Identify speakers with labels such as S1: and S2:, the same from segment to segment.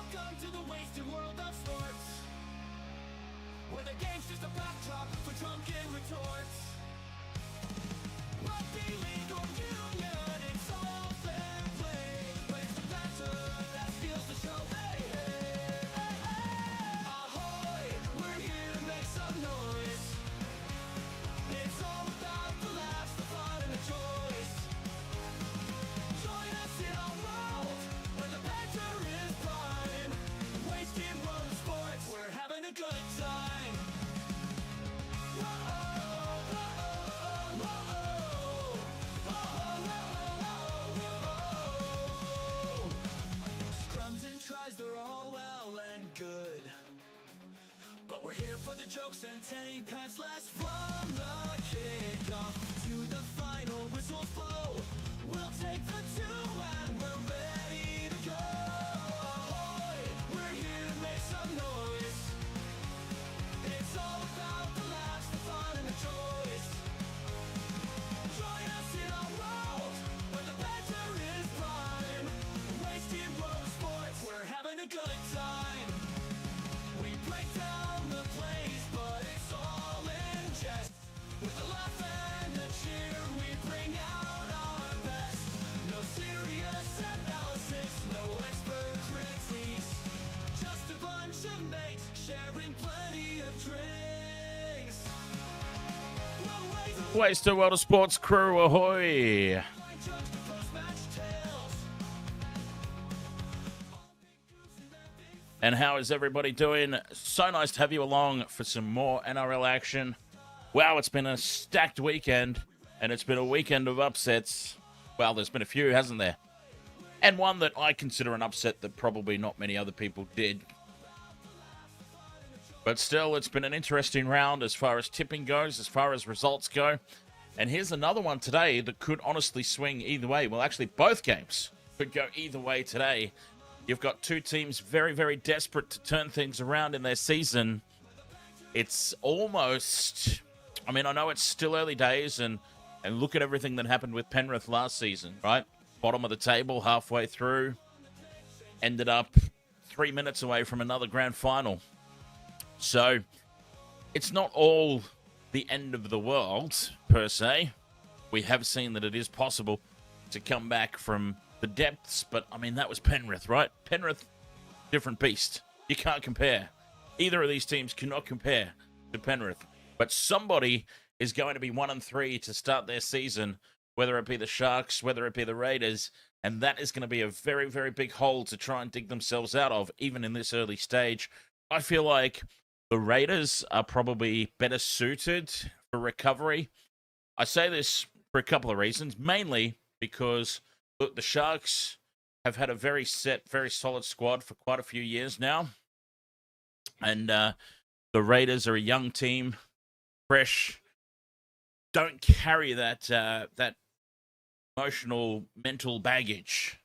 S1: Welcome to the wasted world of sports, where the game's just a backdrop for drunken retorts. Rugby league or union, it's all fair play, but it's the banter that steals the show. Hey, hey, hey, hey. Ahoy, we're here to make some noise. It's all about the laughs, the fun, and the joys. Join us in our world, where the banter is prime. Wasted world of sports, we're having a good time. Scrums and tries, they're all well and good, but we're here for the jokes and tank pads last from the kickoff to the final whistles blow. We'll take the two and we're ready to go. Ahoy, we're here to make some noise. It's all about the laughs, the fun, and the joys. Join us in our world, where the banter is prime. Wasted world of sports, we're having a good time. We break down the plays, but it's all in jest. With a laugh and a cheer, we bring out our best. No serious analysis, no expert critiques. Just a bunch of mates sharing plenty of drinks. We'll raise a
S2: Wasted World of Sports crew, ahoy!
S1: line judge the post-match tales.
S2: And how is everybody doing? So nice to have you along for some more NRL action. Wow, it's been a stacked weekend, and it's been a weekend of upsets. Well, there's been a few, hasn't there? And one that I consider an upset that probably not many other people did. But still, it's been an interesting round as far as tipping goes, as far as results go. And here's another one today that could honestly swing either way. Well, actually, both games could go either way today. You've got two teams very, very desperate to turn things around in their season. It's almost... I mean, I know it's still early days, and look at everything that happened with Penrith last season, right? Bottom of the table, halfway through. Ended up 3 minutes away from another grand final. So, it's not all the end of the world, per se. We have seen that it is possible to come back from the depths, but, I mean, that was Penrith, right? Penrith, different beast. You can't compare. Either of these teams cannot compare to Penrith. But somebody is going to be 1-3 to start their season, whether it be the Sharks, whether it be the Raiders, and that is going to be a very, very big hole to try and dig themselves out of, even in this early stage. I feel like the Raiders are probably better suited for recovery. I say this for a couple of reasons, mainly because, look, the Sharks have had a very set, very solid squad for quite a few years now. And the Raiders are a young team, fresh, don't carry that emotional, mental baggage.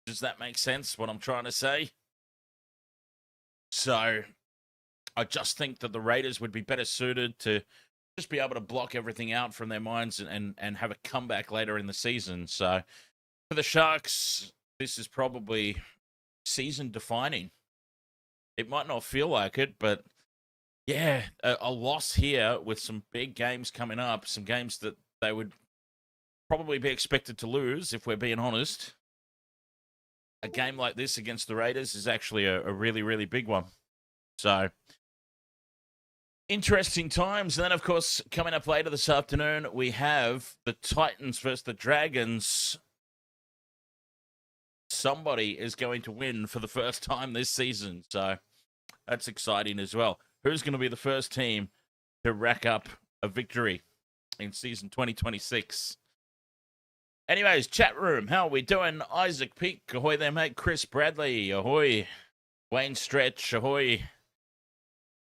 S2: Does that make sense, what I'm trying to say? So, I just think that the Raiders would be better suited to just be able to block everything out from their minds and have a comeback later in the season. So, for the Sharks, this is probably season-defining. It might not feel like it, but yeah, a loss here with some big games coming up, some games that they would probably be expected to lose, if we're being honest. A game like this against the Raiders is actually a really, really big one. So, interesting times. And then, of course, coming up later this afternoon, we have the Titans versus the Dragons. Somebody is going to win for the first time this season. So, that's exciting as well. Who's going to be the first team to rack up a victory in season 2026? Anyways, chat room, how are we doing? Isaac Peak, ahoy there, mate. Chris Bradley, ahoy. Wayne Stretch, ahoy.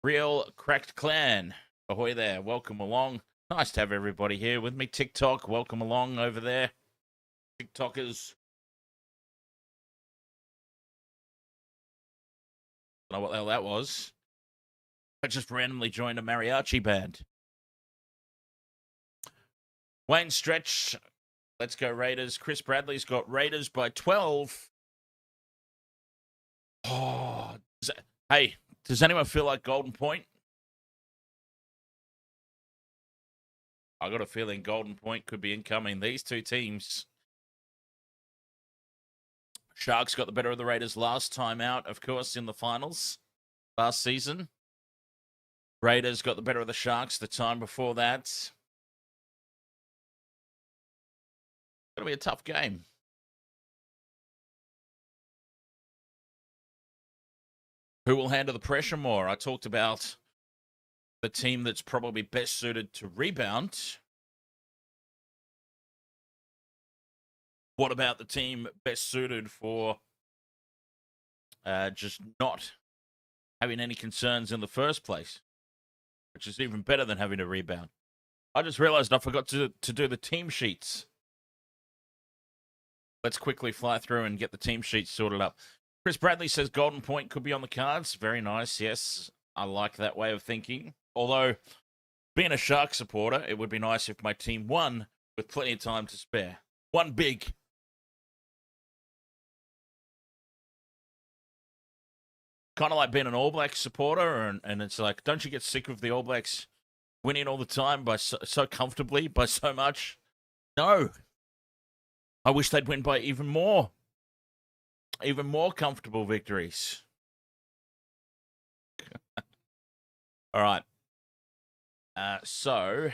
S2: Real Cracked Clan, ahoy there. Welcome along. Nice to have everybody here with me. TikTok, welcome along over there. TikTokers. I don't know what the hell that was. I just randomly joined a mariachi band. Wayne Stretch, let's go Raiders. Chris Bradley's got Raiders by 12. Hey, does anyone feel like Golden Point? I got a feeling Golden Point could be incoming. These two teams. Sharks got the better of the Raiders last time out, of course, in the finals last season. Raiders got the better of the Sharks the time before that. It's going to be a tough game. Who will handle the pressure more? I talked about the team that's probably best suited to rebound. What about the team best suited for just not having any concerns in the first place, which is even better than having a rebound? I just realized I forgot to do the team sheets. Let's quickly fly through and get the team sheets sorted up. Chris Bradley says Golden Point could be on the cards. Very nice. Yes, I like that way of thinking. Although, being a Shark supporter, it would be nice if my team won with plenty of time to spare. One big. Kind of like being an All Blacks supporter, and it's like, don't you get sick of the All Blacks winning all the time by so comfortably, by so much? No. I wish they'd win by even more comfortable victories. All right. So,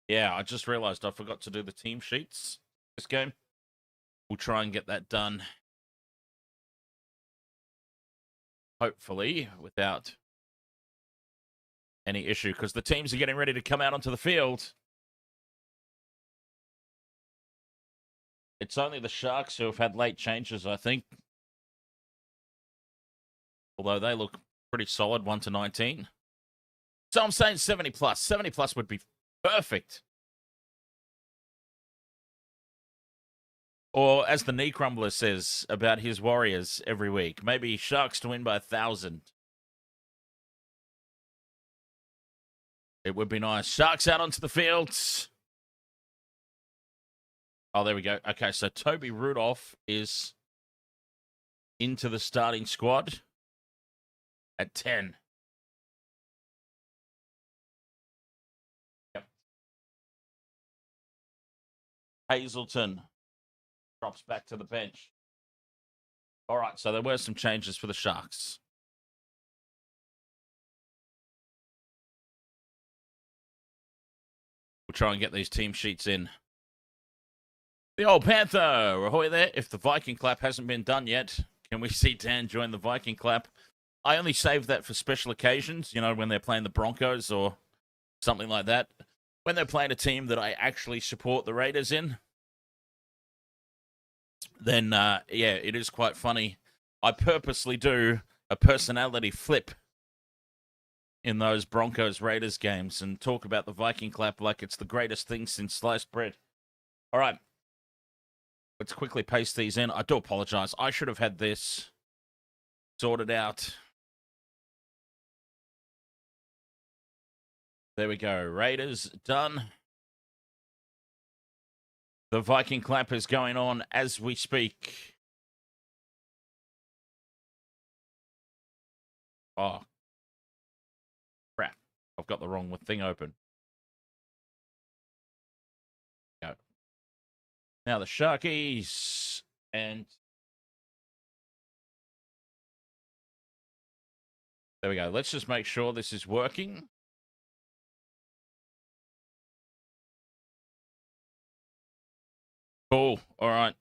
S2: yeah, I just realized I forgot to do the team sheets this game. We'll try and get that done, hopefully, without any issue, because the teams are getting ready to come out onto the field. It's only the Sharks who have had late changes, I think. Although they look pretty solid, 1-19. So I'm saying 70 plus. 70 plus would be perfect. Or as the knee crumbler says about his Warriors every week, maybe Sharks to win by 1,000. It would be nice. Sharks out onto the fields. Oh, there we go. Okay, so Toby Rudolph is into the starting squad at 10. Yep. Hazelton drops back to the bench. All right, so there were some changes for the Sharks. We'll try and get these team sheets in. The old Panther, ahoy there. If the Viking clap hasn't been done yet, can we see Dan join the Viking clap? I only save that for special occasions, you know, when they're playing the Broncos or something like that. When they're playing a team that I actually support the Raiders in, then, yeah, it is quite funny. I purposely do a personality flip in those Broncos-Raiders games and talk about the Viking clap like it's the greatest thing since sliced bread. All right. Let's quickly paste these in. I do apologize. I should have had this sorted out. There we go. Raiders done. The Viking clap is going on as we speak. Oh, crap. I've got the wrong thing open. Go. Now the Sharkies and there we go. Let's just make sure this is working. Cool. All right.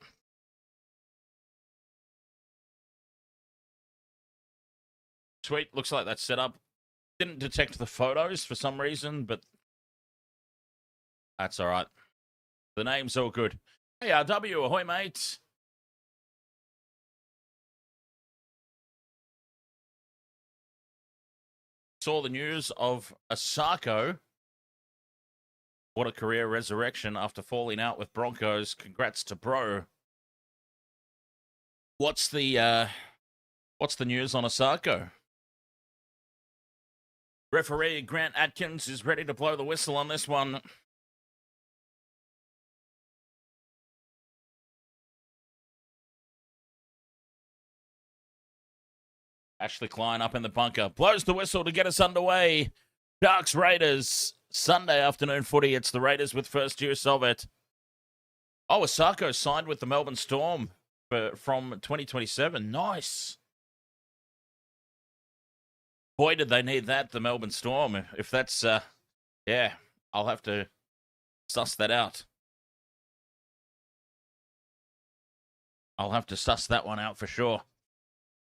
S2: Sweet. Looks like that's set up. Didn't detect the photos for some reason, but that's all right. The name's all good. Hey, RW, ahoy, mates. Saw the news of Asako. What a career resurrection after falling out with Broncos. Congrats to bro. What's the news on Asako? Referee Grant Atkins is ready to blow the whistle on this one. Ashley Klein up in the bunker. Blows the whistle to get us underway. Sharks Raiders. Sunday afternoon footy. It's the Raiders with first use of it. Oh, Osako signed with the Melbourne Storm from 2027. Nice. Boy, did they need that, the Melbourne Storm. If that's, yeah, I'll have to suss that out. I'll have to suss that one out for sure.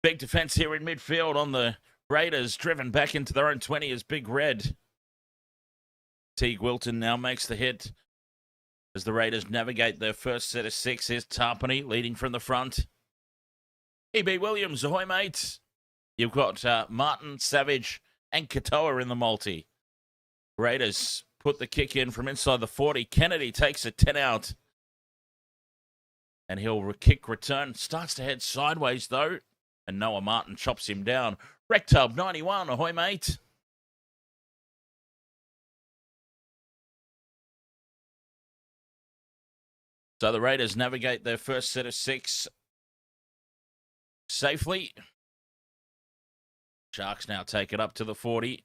S2: Big defense here in midfield on the Raiders, driven back into their own 20 as Big Red. Teig Wilton now makes the hit as the Raiders navigate their first set of 6. Here's Tapani leading from the front. E.B. Williams, ahoy, mate. You've got Martin, Savage, and Katoa in the multi. Raiders put the kick in from inside the 40. Kennedy takes a 10 out. And he'll kick return. Starts to head sideways, though. And Noah Martin chops him down. Rectub, 91. Ahoy, mate. So the Raiders navigate their first set of 6 safely. Sharks now take it up to the 40.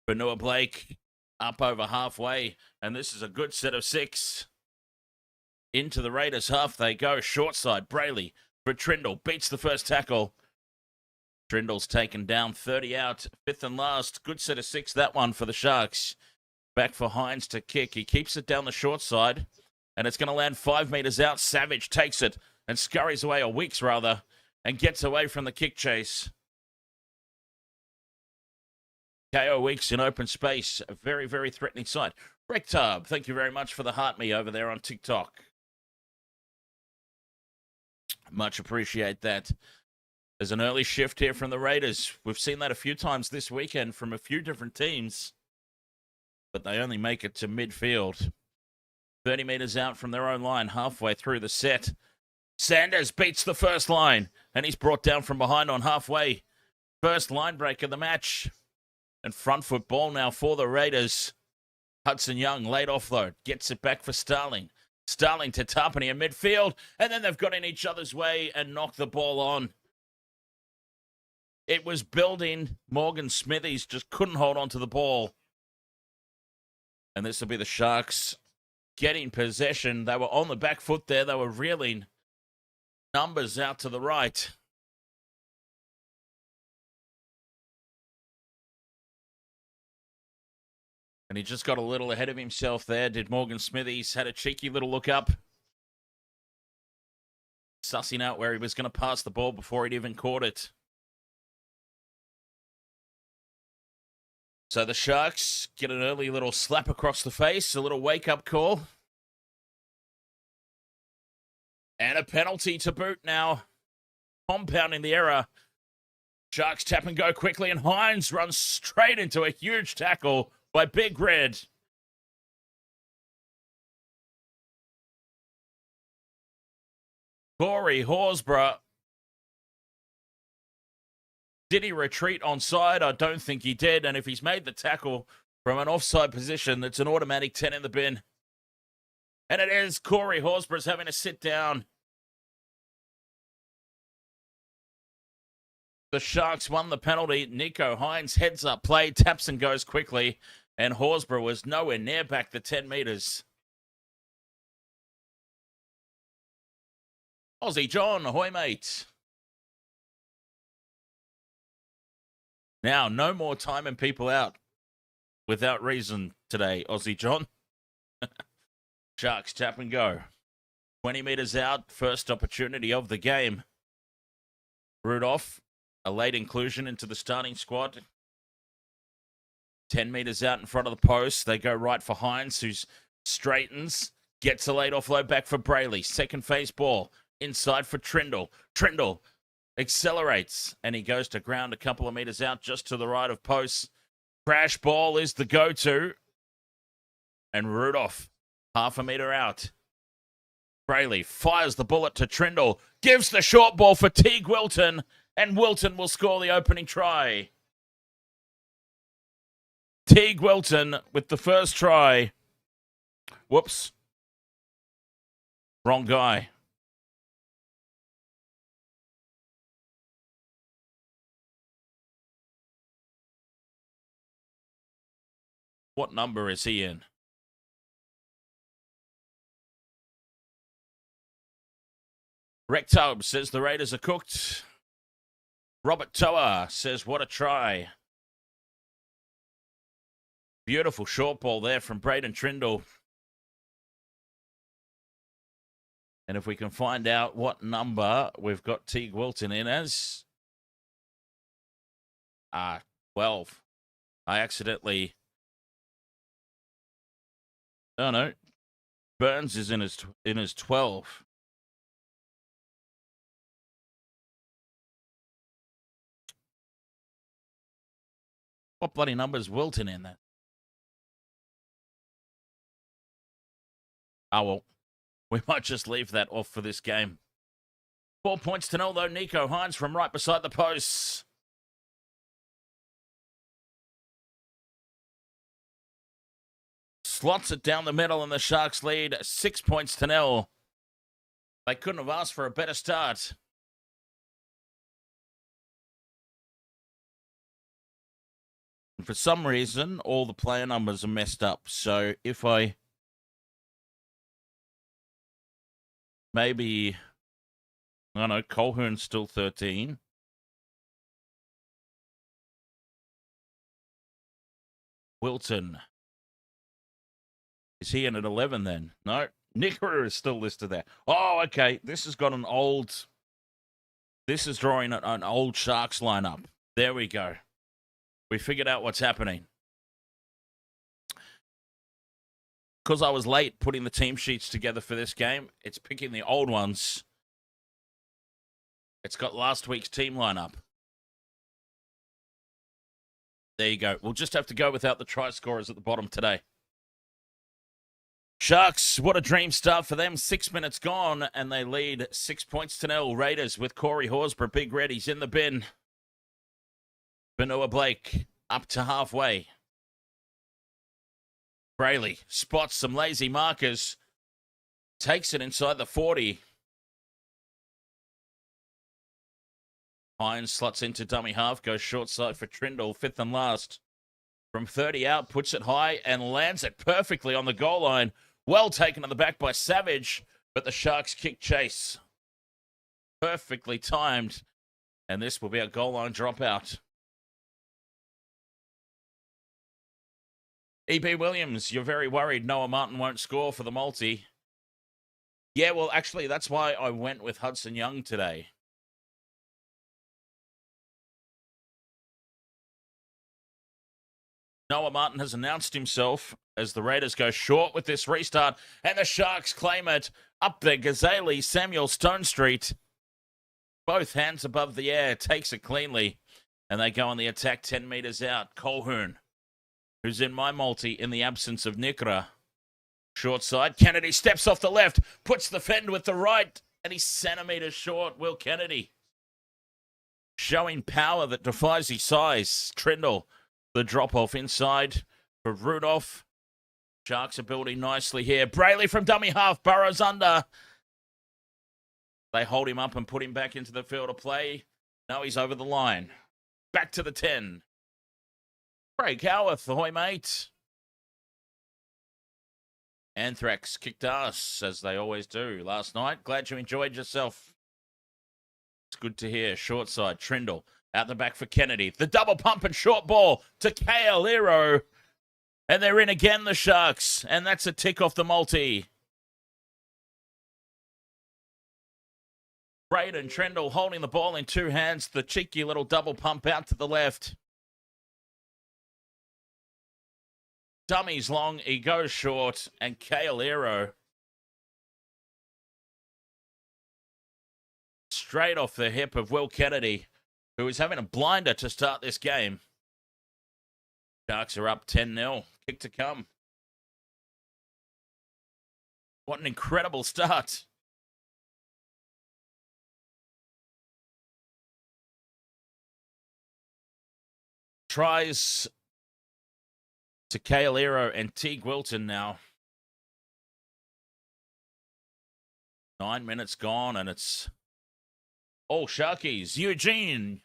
S2: Benua Blake up over halfway. And this is a good set of 6. Into the Raiders half they go. Short side, Brayley for Trindle. Beats the first tackle. Trindle's taken down, 30 out. 5th and last. Good set of 6, that one for the Sharks. Back for Hines to kick. He keeps it down the short side. And it's going to land 5 meters out. Savage takes it and scurries away, or Weeks rather, and gets away from the kick chase. KO Weeks in open space. A very, very threatening side. Rectab, thank you very much for the heart me over there on TikTok. Much appreciate that. There's an early shift here from the Raiders. We've seen that a few times this weekend from a few different teams, but they only make it to midfield. 30 meters out from their own line, halfway through the set. Sanders beats the first line, and he's brought down from behind on halfway. First line break of the match. And front foot ball now for the Raiders. Hudson Young, late offload, gets it back for Starling. Starling to Tapani in midfield, and then they've got in each other's way and knocked the ball on. It was building. Morgan Smithies just couldn't hold on to the ball. And this will be the Sharks getting possession. They were on the back foot there. They were reeling. Numbers out to the right. And he just got a little ahead of himself there. Did Morgan Smithies. Had a cheeky little look up. Sussing out where he was going to pass the ball before he'd even caught it. So the Sharks get an early little slap across the face. A little wake-up call. And a penalty to boot now. Compounding the error. Sharks tap and go quickly. And Hines runs straight into a huge tackle by Big Red. Corey Horsburgh. Did he retreat onside? I don't think he did. And if he's made the tackle from an offside position, it's an automatic 10 in the bin. And it is. Corey Horsburgh's having to sit down. The Sharks won the penalty. Nico Hines heads up play, taps and goes quickly. And Horsburgh was nowhere near back the 10 meters. Aussie John, ahoy, mate. Now, no more timing people out without reason today, Aussie John. Sharks tap and go. 20 meters out, first opportunity of the game. Rudolph, a late inclusion into the starting squad. 10 meters out in front of the post. They go right for Hines, who straightens. Gets a late offload back for Brayley. Second phase ball. Inside for Trindle. Trindle accelerates, and he goes to ground a couple of meters out just to the right of post. Crash ball is the go-to. And Rudolph, half a meter out. Brayley fires the bullet to Trindle. Gives the short ball for Teig Wilton, and Wilton will score the opening try. Teig Wilton with the first try. Whoops. Wrong guy. What number is he in? Rectobe says the Raiders are cooked. Robert Toa says, what a try. Beautiful short ball there from Braden Trindle. And if we can find out what number we've got Teig Wilton in as. 12. I accidentally... Oh, no. Burns is in his 12. What bloody number is Wilton in that? Oh, well. We might just leave that off for this game. 4 points to 0, though. Nico Hines from right beside the posts. Slots it down the middle, and the Sharks lead 6 points to 0. They couldn't have asked for a better start. And for some reason, all the player numbers are messed up. So if I... Maybe... I don't know, Colquhoun's still 13. Wilton. Is he in at 11 then? No. Nikora is still listed there. Oh, okay. This has got an old... This is drawing an old Sharks lineup. There we go. We figured out what's happening. Because I was late putting the team sheets together for this game, it's picking the old ones. It's got last week's team lineup. There you go. We'll just have to go without the try scorers at the bottom today. Sharks, what a dream start for them. 6 minutes gone, and they lead 6 points to 0. Raiders with Corey Horsburgh. Big Red, he's in the bin. Benoit Blake up to halfway. Brayley spots some lazy markers. Takes it inside the 40. Hines slots into dummy half. Goes short side for Trindle. Fifth and last. From 30 out, puts it high and lands it perfectly on the goal line. Well taken on the back by Savage, but the Sharks kick chase. Perfectly timed. And this will be a goal line dropout. E.B. Williams, you're very worried Noah Martin won't score for the multi. Yeah, well, actually, that's why I went with Hudson Young today. Noah Martin has announced himself as the Raiders go short with this restart, and the Sharks claim it. Up there, Gazali, Samuel Stone Street. Both hands above the air, takes it cleanly, and they go on the attack 10 metres out. Colquhoun, who's in my multi in the absence of Nikora. Short side, Kennedy steps off the left, puts the fend with the right, and he's centimetres short. Will Kennedy showing power that defies his size. Trindle, the drop-off inside for Rudolph. Sharks are building nicely here. Brayley from dummy half, burrows under. They hold him up and put him back into the field of play. No, he's over the line. Back to the 10. Craig Howarth, ahoy, mate. Anthrax kicked ass, as they always do last night. Glad you enjoyed yourself. It's good to hear. Short side, Trindle. Out the back for Kennedy. The double pump and short ball to Kaolero. And they're in again, the Sharks. And that's a tick off the multi. Braden Trindle holding the ball in two hands. The cheeky little double pump out to the left. Dummies long, he goes short, and Kaolero straight off the hip of Will Kennedy, who is having a blinder to start this game. Sharks are up 10-0. Kick to come. What an incredible start. Tries to Kaolero and Teig Wilton now. 9 minutes gone, and it's all Sharkies. Eugene.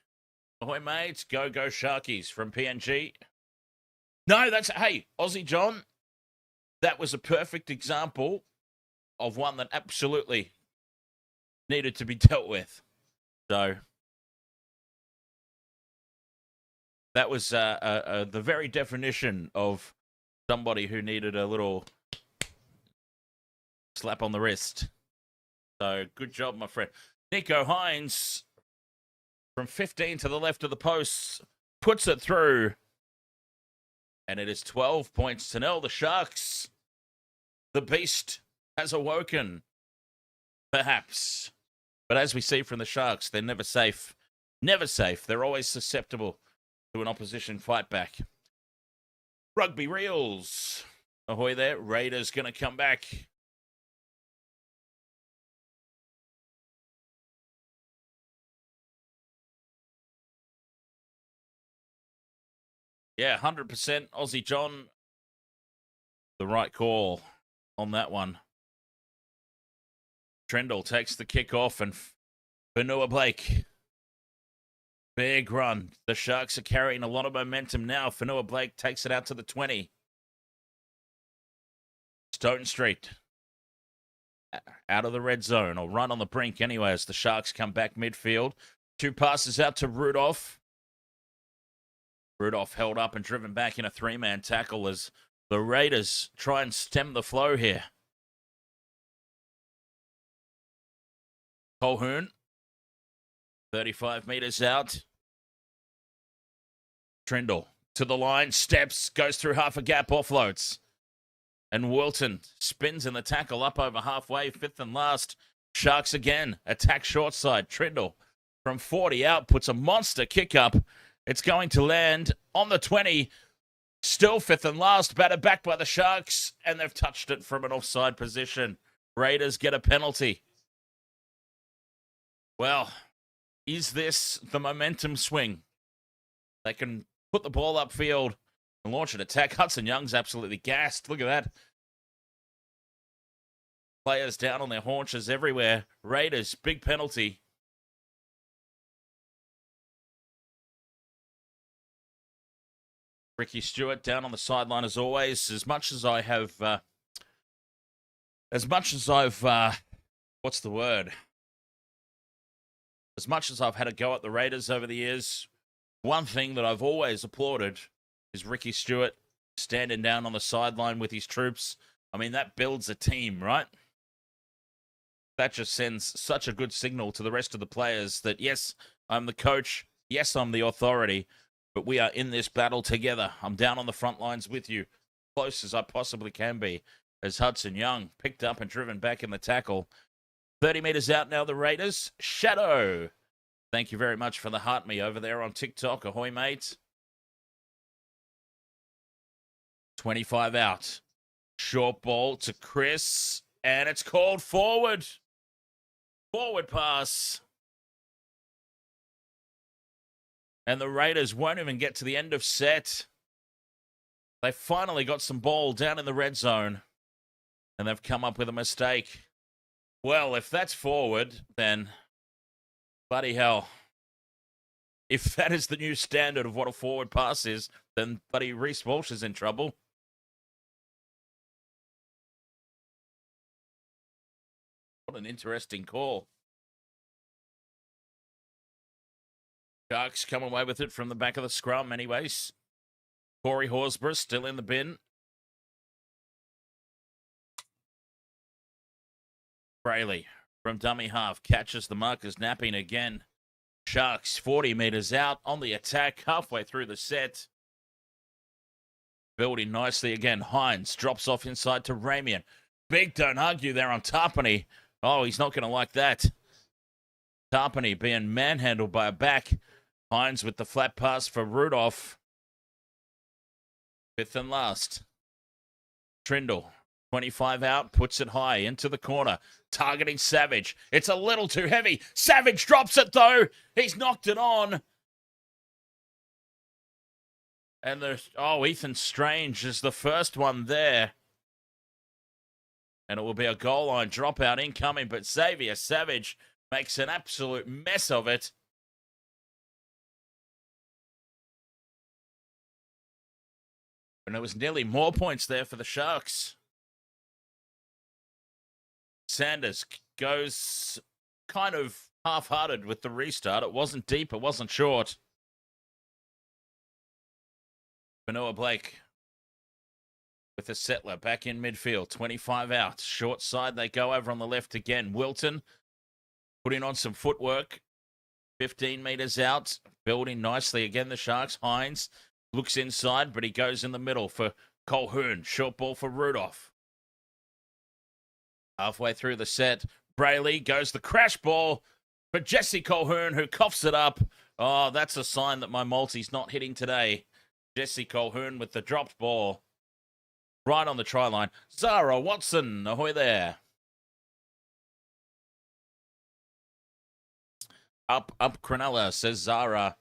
S2: Ahoy, mates. Go, go, Sharkies from PNG. No, hey, Aussie John, that was a perfect example of one that absolutely needed to be dealt with. So that was the very definition of somebody who needed a little slap on the wrist. So good job, my friend. Nico Hines from 15 to the left of the post puts it through. And it is 12 points to 0. The Sharks, the beast has awoken, perhaps. But as we see from the Sharks, they're never safe. Never safe. They're always susceptible to an opposition fight back. Rugby Reels. Ahoy there. Raiders going to come back. Yeah, 100% Aussie John. The right call on that one. Trendle takes the kick off and Vanua Blake. Big run. The Sharks are carrying a lot of momentum now. Vanua Blake takes it out to the 20. Stone Street. Out of the red zone, or run on the brink anyway as the Sharks come back midfield. 2 passes out to Rudolph. Rudolph held up and driven back in a 3-man tackle as the Raiders try and stem the flow here. Colhoun, 35 meters out. Trindle to the line, steps, goes through half a gap, offloads. And Wilton spins in the tackle up over halfway, 5th and last. Sharks again, attack short side. Trindle from 40 out, puts a monster kick up. It's going to land on the 20. Still 5th and last, batted back by the Sharks, and they've touched it from an offside position. Raiders get a penalty. Well, is this the momentum swing? They can put the ball upfield and launch an attack. Hudson Young's absolutely gassed. Look at that. Players down on their haunches everywhere. Raiders, big penalty. Ricky Stewart down on the sideline as always. As much as I've, what's the word? As much as I've had a go at the Raiders over the years, one thing that I've always applauded is Ricky Stewart standing down on the sideline with his troops. I mean, that builds a team, right? That just sends such a good signal to the rest of the players that, yes, I'm the coach. Yes, I'm the authority. But we are in this battle together. I'm down on the front lines with you, close as I possibly can be, as Hudson Young picked up and driven back in the tackle. 30 meters out now, the Raiders. Shadow. Thank you very much for the heart me over there on TikTok. Ahoy, mate. 25 out. Short ball to Chris, and it's called forward. Forward pass. And the Raiders won't even get to the end of set. They finally got some ball down in the red zone. And they've come up with a mistake. Well, if that's forward, then bloody hell. If that is the new standard of what a forward pass is, then bloody Reece Walsh is in trouble. What an interesting call. Sharks come away with it from the back of the scrum anyways. Corey Horsburgh still in the bin. Brayley from dummy half catches the markers napping again. Sharks 40 meters out on the attack halfway through the set. Building nicely again. Hines drops off inside to Ramian. Big don't argue there on Tapani. Oh, he's not going to like that. Tapani being manhandled by a back. Hines with the flat pass for Rudolph. 5th and last. Trindle, 25 out, puts it high into the corner. Targeting Savage. It's a little too heavy. Savage drops it though. He's knocked it on. And Ethan Strange is the first one there. And it will be a goal line dropout incoming, but Xavier Savage makes an absolute mess of it. And it was nearly more points there for the Sharks. Sanders goes kind of half-hearted with the restart. It wasn't deep, it wasn't short. Benoit Blake with a settler back in midfield, 25 out. Short side, they go over on the left again. Wilton putting on some footwork, 15 metres out, building nicely again, the Sharks. Hines looks inside, but he goes in the middle for Colquhoun. Short ball for Rudolph. Halfway through the set, Brayley goes the crash ball for Jesse Colquhoun, who coughs it up. Oh, that's a sign that my multi's not hitting today. Jesse Colquhoun with the dropped ball. Right on the try line. Zara Watson, ahoy there. Up Cronulla, says Zara.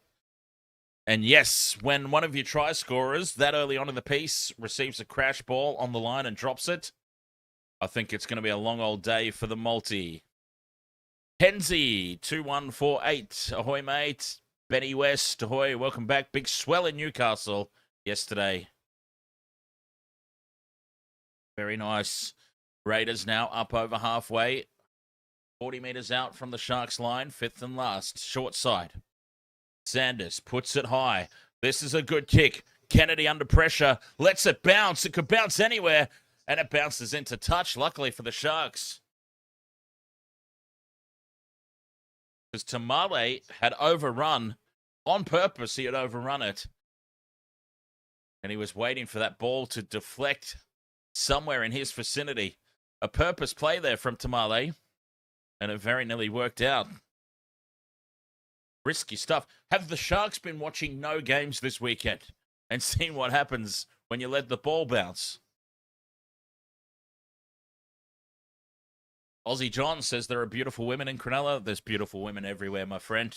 S2: And yes, when one of your try scorers that early on in the piece receives a crash ball on the line and drops it, I think it's going to be a long old day for the multi. Henzie, 2148, ahoy mate. Benny West, ahoy, welcome back. Big swell in Newcastle yesterday. Very nice. Raiders now up over halfway. 40 metres out from the Sharks line. Fifth and last. Short side. Sanders puts it high. This is a good kick. Kennedy under pressure. Lets it bounce. It could bounce anywhere. And it bounces into touch, luckily for the Sharks. Because Tamale had overrun. On purpose, he had overrun it. And he was waiting for that ball to deflect somewhere in his vicinity. A purpose play there from Tamale. And it very nearly worked out. Risky stuff. Have the Sharks been watching no games this weekend and seen what happens when you let the ball bounce? Aussie John says there are beautiful women in Cronulla. There's beautiful women everywhere, my friend.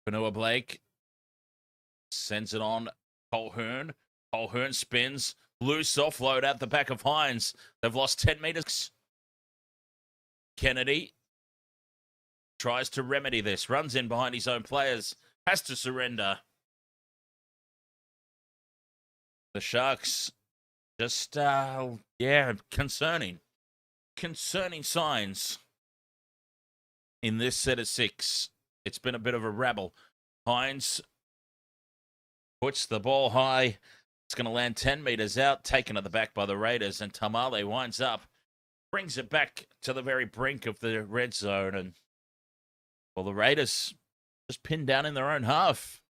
S2: Benoit Blake sends it on Colquhoun. Colquhoun spins. Loose offload at the back of Hines. They've lost 10 metres. Kennedy tries to remedy this. Runs in behind his own players. Has to surrender. The Sharks just, concerning. Concerning signs in this set of 6. It's been a bit of a rabble. Hines puts the ball high. It's going to land 10 metres out, taken at the back by the Raiders, and Tamale winds up, brings it back to the very brink of the red zone, and, well, the Raiders just pinned down in their own half.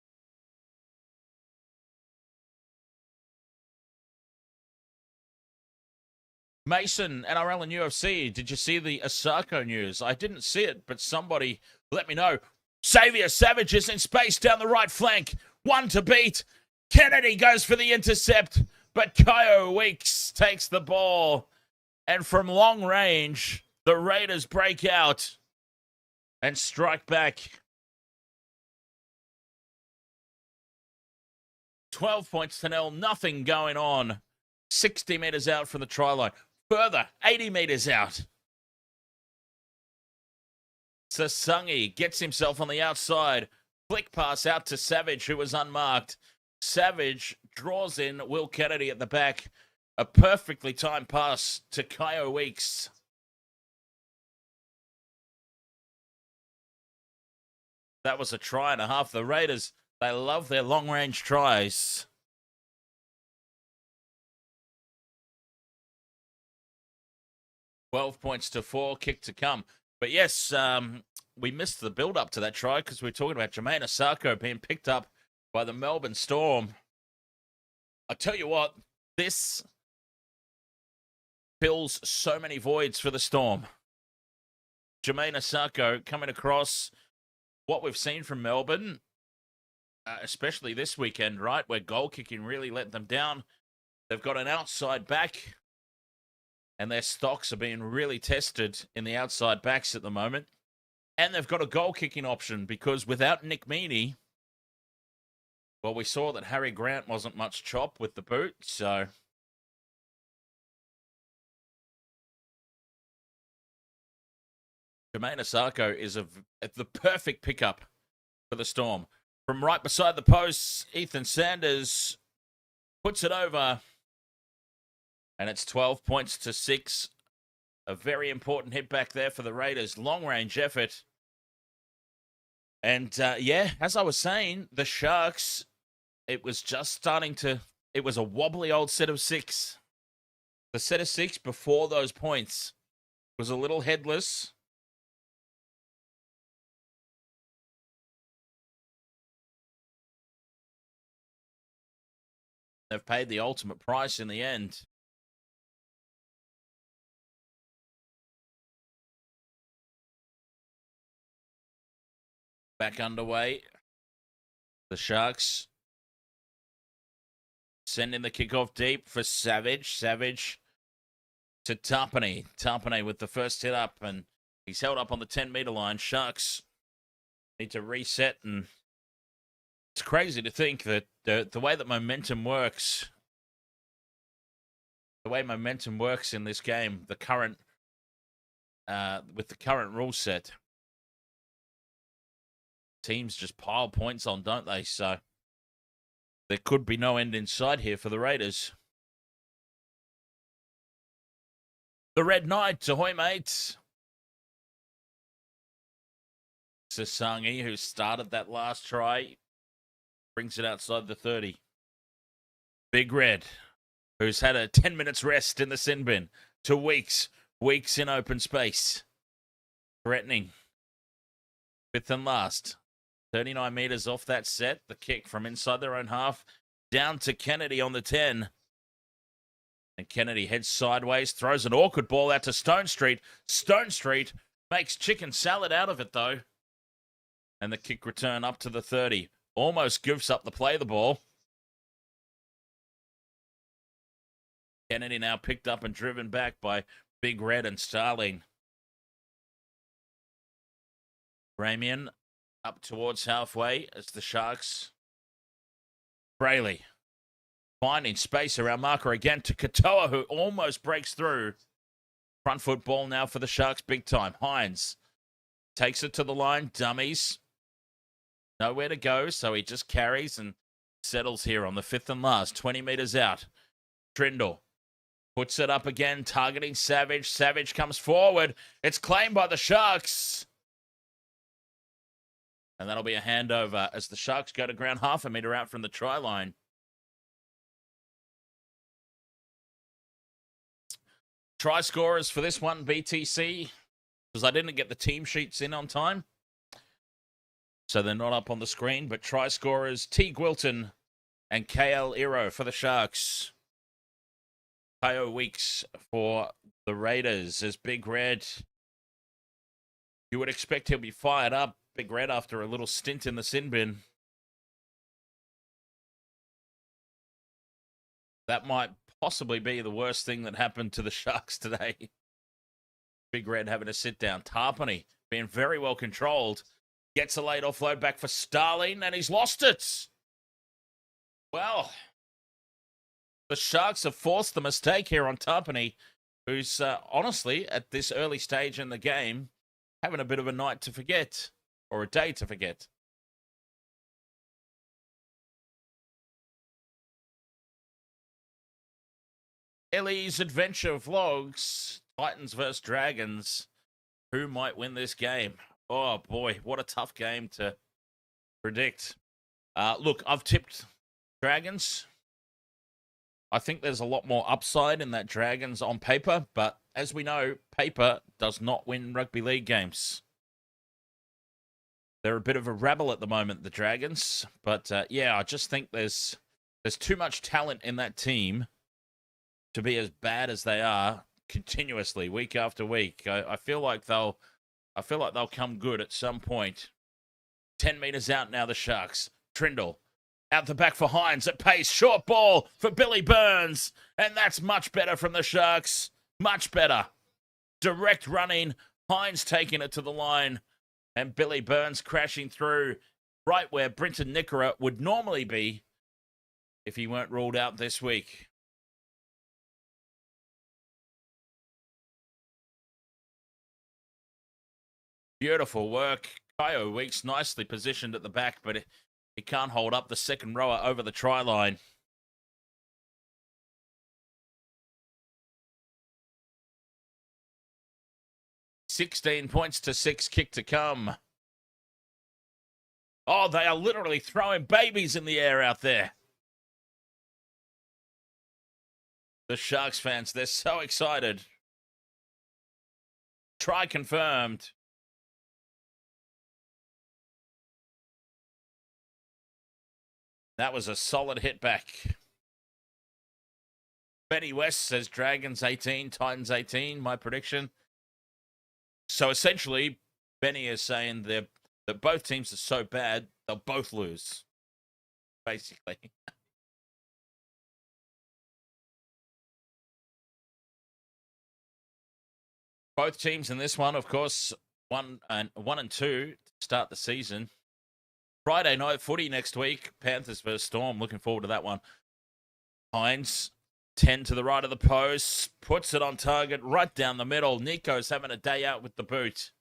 S2: Mason, NRL and UFC, did you see the Asako news? I didn't see it, but somebody let me know. Xavier Savage is in space down the right flank. One to beat. Kennedy goes for the intercept, but GIO Weeks takes the ball. And from long range, the Raiders break out and strike back. 12 points to 0, nothing going on. 60 metres out from the try line. Further, 80 metres out. Sasangi gets himself on the outside. Flick pass out to Savage, who was unmarked. Savage draws in Will Kennedy at the back. A perfectly timed pass to GIO Weeks. That was a try and a half. The Raiders, they love their long-range tries. $12 points to 4, kick to come. But yes, we missed the build-up to that try because we were talking about Jermaine Asako being picked up by the Melbourne Storm. I tell you what, this fills so many voids for the Storm. Jermaine Asako coming across, what we've seen from Melbourne, especially this weekend, right, where goal kicking really let them down. They've got an outside back, and their stocks are being really tested in the outside backs at the moment. And they've got a goal-kicking option because without Nick Meaney, well, we saw that Harry Grant wasn't much chop with the boot, so Jermaine Asako is the perfect pickup for the Storm. From right beside the posts, Ethan Sanders puts it over. And it's 12 points to 6. A very important hit back there for the Raiders. Long-range effort. And, as I was saying, the Sharks, it was just starting to... It was a wobbly old set of 6. The set of 6 before those points was a little headless. They've paid the ultimate price in the end. Back underway. The Sharks sending the kickoff deep for Savage. Savage to Tapine. Tapine with the first hit up, and he's held up on the 10-meter line. Sharks need to reset, and it's crazy to think that the way that momentum works, in this game, the current with the current rule set, teams just pile points on, don't they? So there could be no end in sight here for the Raiders. The Red Knights, ahoy mates. Sasangi, who started that last try, brings it outside the 30. Big Red, who's had a 10 minutes rest in the sin bin, to Weeks. Weeks in open space. Threatening. Fifth and last. 39 meters off that set. The kick from inside their own half. Down to Kennedy on the 10. And Kennedy heads sideways. Throws an awkward ball out to Stone Street. Stone Street makes chicken salad out of it, though. And the kick return up to the 30. Almost goofs up the play of the ball. Kennedy now picked up and driven back by Big Red and Starling. Ramian up towards halfway as the Sharks. Brayley finding space around marker again to Katoa, who almost breaks through. Front foot ball now for the Sharks big time. Hines takes it to the line. Dummies. Nowhere to go, so he just carries and settles here on the fifth and last. 20 meters out. Trindle puts it up again, targeting Savage. Savage comes forward. It's claimed by the Sharks. And that'll be a handover as the Sharks go to ground half a meter out from the try line. Try scorers for this one, BTC, because I didn't get the team sheets in on time. So they're not up on the screen, but try scorers, Teig Wilton and KL Iro for the Sharks. Kyo Weeks for the Raiders as Big Red. You would expect he'll be fired up, Big Red, after a little stint in the sin bin. That might possibly be the worst thing that happened to the Sharks today. Big Red having to sit down. Tarpany being very well controlled. Gets a late offload back for Starling, and he's lost it. Well, the Sharks have forced the mistake here on Tarpany, who's honestly, at this early stage in the game, having a bit of a night to forget, or a day to forget. Ellie's Adventure Vlogs, Titans vs. Dragons. Who might win this game? Oh, boy, what a tough game to predict. Look, I've tipped Dragons. I think there's a lot more upside in that Dragons on paper, but as we know, paper does not win rugby league games. They're a bit of a rabble at the moment, the Dragons, but I just think there's too much talent in that team to be as bad as they are continuously, week after week. I feel like they'll come good at some point. 10 meters out now, the Sharks. Trindle out the back for Hines at pace. Short ball for Billy Burns. And that's much better from the Sharks. Much better. Direct running. Hines taking it to the line. And Billy Burns crashing through right where Briton Nikora would normally be if he weren't ruled out this week. Beautiful work. GIO Weeks nicely positioned at the back, but he can't hold up the second rower over the try line. $16 points to 6, kick to come. Oh, they are literally throwing babies in the air out there. The Sharks fans, they're so excited. Try confirmed. That was a solid hit back. Benny West says Dragons 18, Titans 18, my prediction. So essentially, Benny is saying that both teams are so bad, they'll both lose. Basically. Both teams in this one, of course, 1 and 2 to start the season. Friday night footy next week. Panthers versus Storm. Looking forward to that one. Hines, 10 to the right of the post. Puts it on target right down the middle. Nico's having a day out with the boot.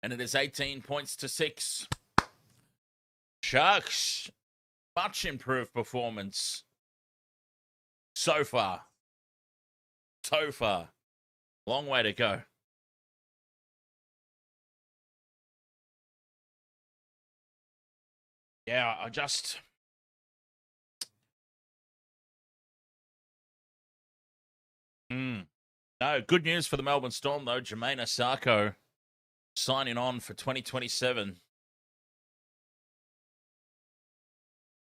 S2: And it is 18 points to 6. Sharks, much improved performance. So far. Long way to go. Yeah, I just... No, good news for the Melbourne Storm, though. Jermaine Asako signing on for 2027.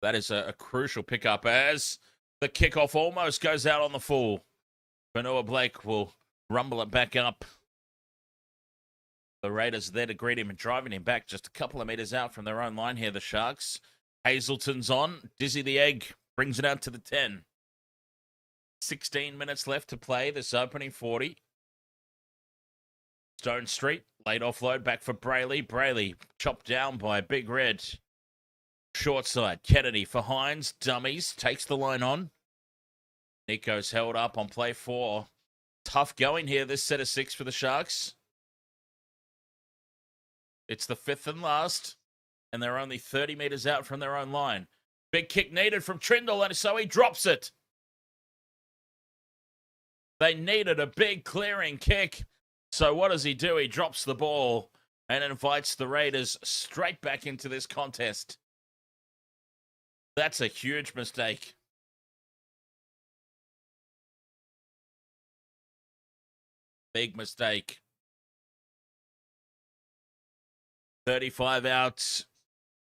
S2: That is a crucial pickup as the kickoff almost goes out on the full. Cronulla Blake will rumble it back up. The Raiders are there to greet him and driving him back just a couple of meters out from their own line here, the Sharks. Hazelton's on. Dizzy the Egg brings it out to the 10. 16 minutes left to play this opening 40. Stone Street, late offload back for Brayley. Brayley chopped down by Big Red. Short side, Kennedy for Hines. Dummies, takes the line on. Nico's held up on play 4. Tough going here, this set of 6 for the Sharks. It's the 5th and last, and they're only 30 meters out from their own line. Big kick needed from Trindle, and so he drops it. They needed a big clearing kick. So what does he do? He drops the ball and invites the Raiders straight back into this contest. That's a huge mistake. Big mistake. 35 out.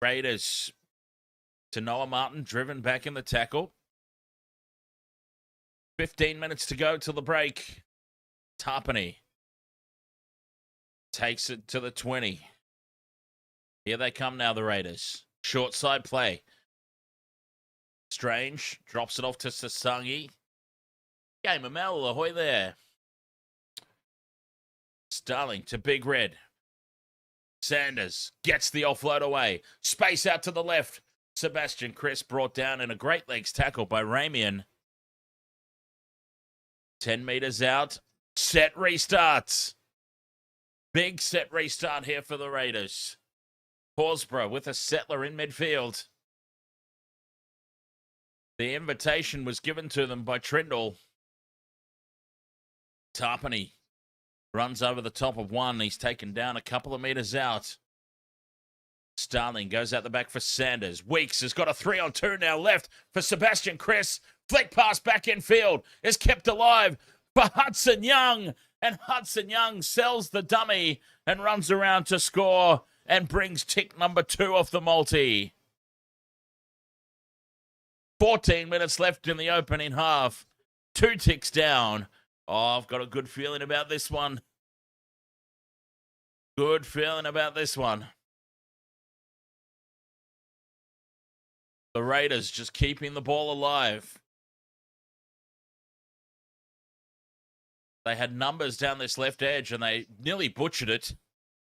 S2: Raiders. To Noah Martin, driven back in the tackle. 15 minutes to go till the break. Papali'i takes it to the 20. Here they come now, the Raiders. Short side play. Strange drops it off to Sasangi. Game of Mel, ahoy there. Starling to Big Red. Sanders gets the offload away. Space out to the left. Sebastian Chris brought down in a great legs tackle by Ramian. 10 meters out. Set restarts. Big set restart here for the Raiders. Horsburgh with a settler in midfield. The invitation was given to them by Trindle. Papali'i runs over the top of one. He's taken down a couple of meters out. Starling goes out the back for Sanders. Weeks has got a 3-on-2 now left for Sebastian Chris. Flick pass back in field is kept alive for Hudson Young. And Hudson Young sells the dummy and runs around to score and brings tick number 2 off the multi. 14 minutes left in the opening half. 2 ticks down. Oh, I've got a good feeling about this one. Good feeling about this one. The Raiders just keeping the ball alive. They had numbers down this left edge and they nearly butchered it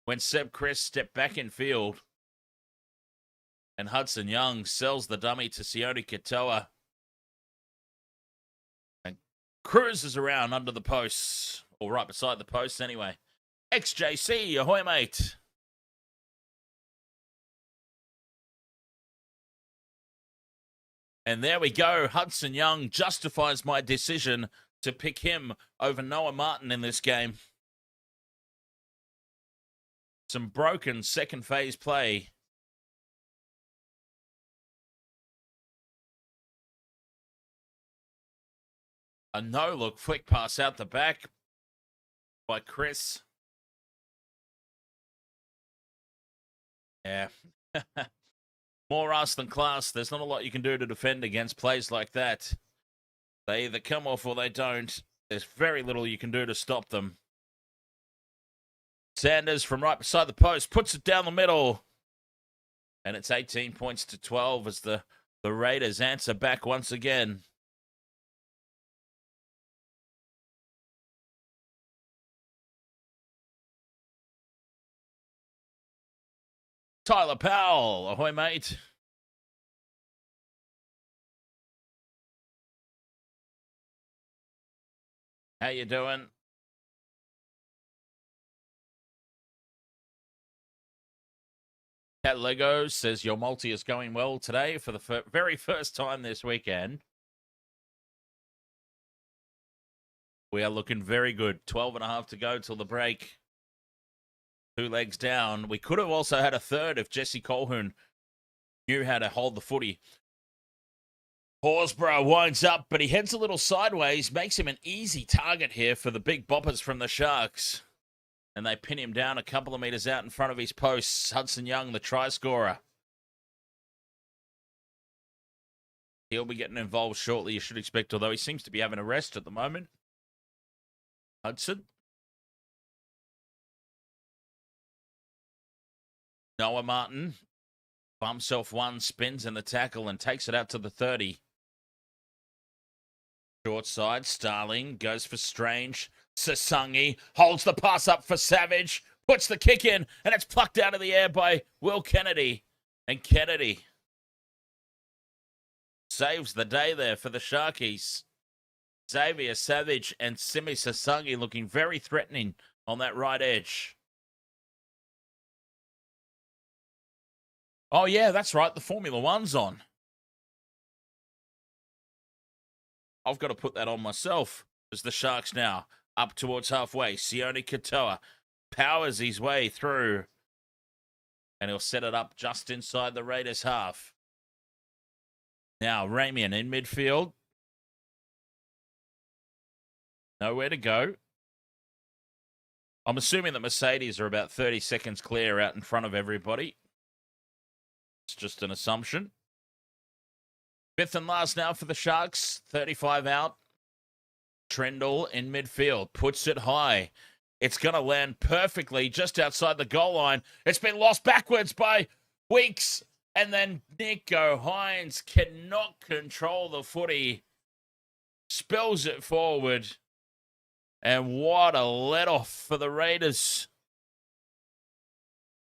S2: when Seb Chris stepped back in field. And Hudson Young sells the dummy to Sione Katoa. And cruises around under the posts, or right beside the posts anyway. XJC, ahoy, mate. And there we go. Hudson Young justifies my decision to pick him over Noah Martin in this game. Some broken second phase play. A no-look flick pass out the back by Chris. Yeah. More us than class. There's not a lot you can do to defend against plays like that. They either come off or they don't. There's very little you can do to stop them. Sanders from right beside the post puts it down the middle. And it's 18 points to 12 as the Raiders answer back once again. Tyler Powell, ahoy, mate. How you doing? Cat Lego says your multi is going well today for the very first time this weekend. We are looking very good. 12.5 to go till the break. 2 legs down. We could have also had a third if Jesse Colhoun knew how to hold the footy. Horsburgh winds up, but he heads a little sideways, makes him an easy target here for the big boppers from the Sharks. And they pin him down a couple of meters out in front of his posts. Hudson Young, the try scorer. He'll be getting involved shortly, you should expect, although he seems to be having a rest at the moment. Hudson. Noah Martin bumps off one, spins in the tackle, and takes it out to the 30. Short side, Starling goes for Strange. Sasangi holds the pass up for Savage, puts the kick in, and it's plucked out of the air by Will Kennedy. And Kennedy saves the day there for the Sharkies. Xavier Savage and Simi Sasangi looking very threatening on that right edge. Oh, yeah, that's right. The Formula One's on. I've got to put that on myself as the Sharks now up towards halfway. Sione Katoa powers his way through. And he'll set it up just inside the Raiders' half. Now, Ramian in midfield. Nowhere to go. I'm assuming that Mercedes are about 30 seconds clear out in front of everybody. It's just an assumption. Fifth and last now for the Sharks. 35 out. Trendle in midfield. Puts it high. It's going to land perfectly just outside the goal line. It's been lost backwards by Weeks. And then Nico Hines cannot control the footy. Spills it forward. And what a let-off for the Raiders.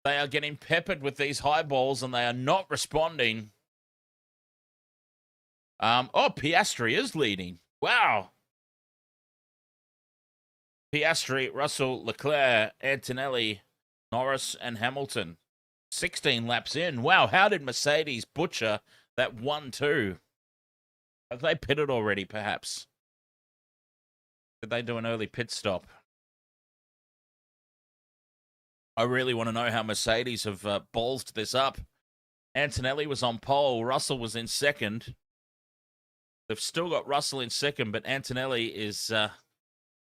S2: They are getting peppered with these high balls and they are not responding. Piastri is leading. Wow. Piastri, Russell, Leclerc, Antonelli, Norris, and Hamilton. 16 laps in. Wow, how did Mercedes butcher that 1-2? Have they pitted already, perhaps? Did they do an early pit stop? I really want to know how Mercedes have ballsed this up. Antonelli was on pole. Russell was in second. They've still got Russell in second, but Antonelli is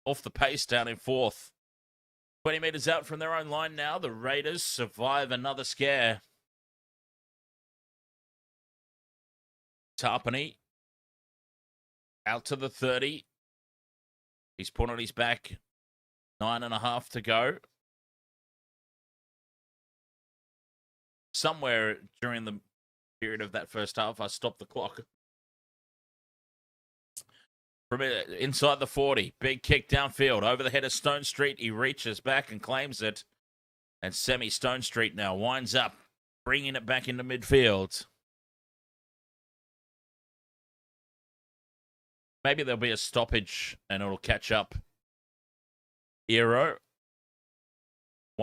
S2: off the pace down in fourth. 20 meters out from their own line now. The Raiders survive another scare. Tarpany out to the 30. He's put on his back. 9.5 to go. Somewhere during the period of that first half, I stopped the clock. From inside the 40, big kick downfield, over the head of Stone Street. He reaches back and claims it. And Semi Stone Street now winds up, bringing it back into midfield. Maybe there'll be a stoppage and it'll catch up. Eero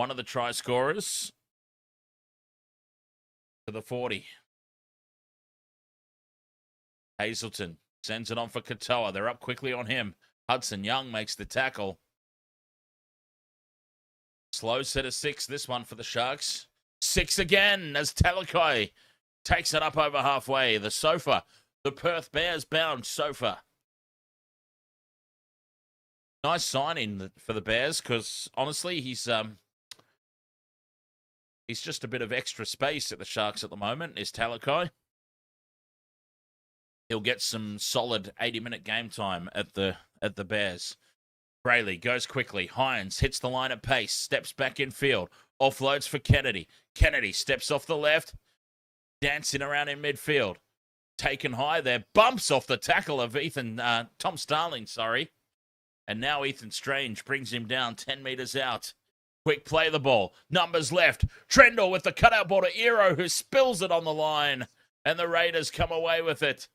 S2: one of the try scorers to the 40. Hazelton sends it on for Katoa. They're up quickly on him. Hudson Young makes the tackle. Slow set of 6, this one for the Sharks. 6 again as Talakai takes it up over halfway. The sofa, the Perth Bears bound sofa. Nice signing for the Bears because honestly, he's just a bit of extra space at the Sharks at the moment, is Talakai. He'll get some solid 80-minute game time at the Bears. Brayley goes quickly. Hines hits the line at pace, steps back in field, offloads for Kennedy. Kennedy steps off the left, dancing around in midfield. Taken high there, bumps off the tackle of Tom Starling, sorry. And now Ethan Strange brings him down 10 metres out. Quick play the ball. Numbers left. Trendall with the cutout ball to Ero, who spills it on the line. And the Raiders come away with it.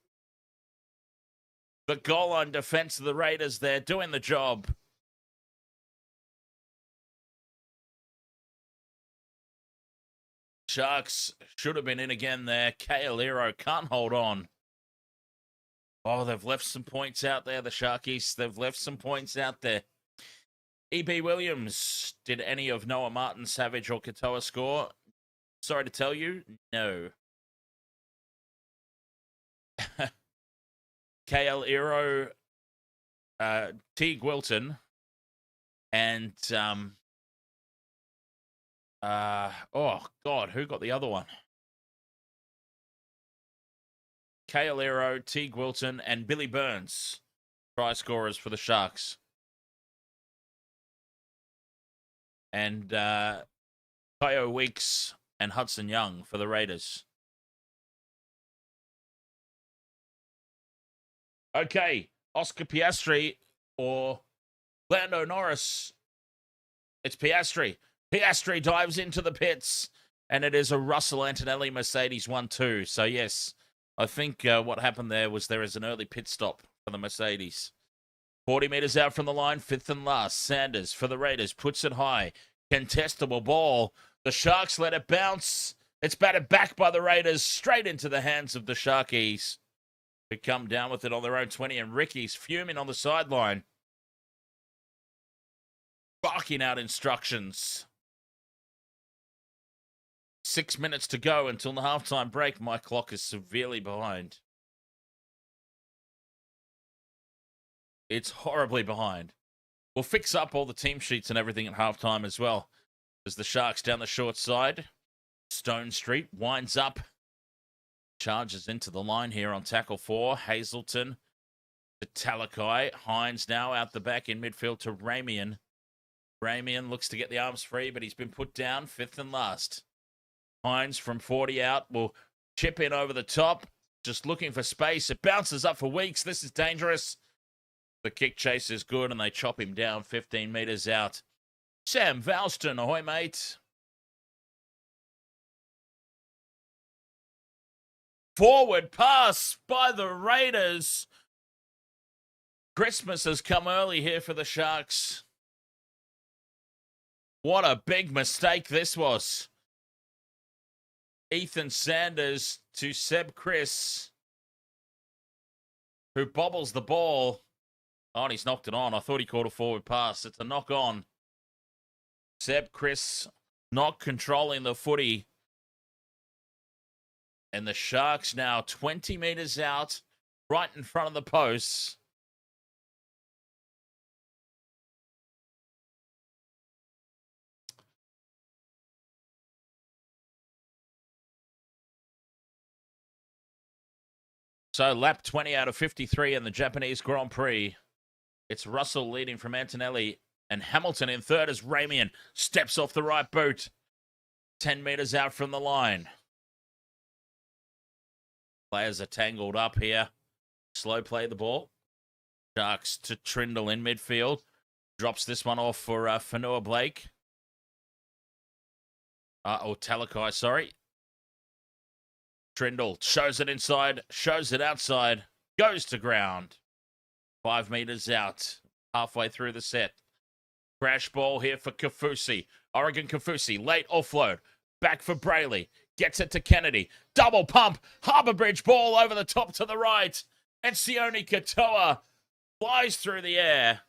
S2: The goal line defense of the Raiders there doing the job. Sharks should have been in again there. Kaeliro can't hold on. Oh, they've left some points out there, the Sharkies. They've left some points out there. E.B. Williams, did any of Noah Martin, Savage, or Katoa score? Sorry to tell you, no. KL Ero, Teig Wilton, and oh God, who got the other one? KL Ero, Teig Wilton, and Billy Burns, try scorers for the Sharks. And Kyo Weeks and Hudson Young for the Raiders. Okay, Oscar Piastri or Lando Norris. It's Piastri. Piastri dives into the pits, and it is a Russell Antonelli Mercedes 1-2. So, yes, I think what happened there was there is an early pit stop for the Mercedes. 40 metres out from the line, 5th and last. Sanders for the Raiders puts it high. Contestable ball. The Sharks let it bounce. It's batted back by the Raiders straight into the hands of the Sharkies, who come down with it on their own 20, and Ricky's fuming on the sideline, barking out instructions. 6 minutes to go until the halftime break. My clock is severely behind. It's horribly behind. We'll fix up all the team sheets and everything at halftime as well. As the Sharks down the short side. Stone Street winds up. Charges into the line here on tackle 4. Hazelton to Talakai. Hines now out the back in midfield to Ramian. Ramian looks to get the arms free, but he's been put down 5th and last. Hines from 40 out will chip in over the top. Just looking for space. It bounces up for Weeks. This is dangerous. The kick chase is good, and they chop him down 15 metres out. Sam Valston, ahoy, mate. Forward pass by the Raiders. Christmas has come early here for the Sharks. What a big mistake this was. Ethan Sanders to Seb Chris, who bobbles the ball. Oh, and he's knocked it on. I thought he called a forward pass. It's a knock on. Seb Chris not controlling the footy. And the Sharks now 20 metres out, right in front of the posts. So lap 20 out of 53 in the Japanese Grand Prix. It's Russell leading from Antonelli, and Hamilton in third as Ramian steps off the right boot. 10 metres out from the line. Players are tangled up here. Slow play the ball. Sharks to Trindle in midfield. Drops this one off for Fanua Blake. Talakai, sorry. Trindle shows it inside, shows it outside, goes to ground. 5 metres out, halfway through the set. Crash ball here for Kafusi. Oregon Kafusi, late offload. Back for Brayley. Gets it to Kennedy. Double pump. Harbour Bridge ball over the top to the right. And Sione Katoa flies through the air.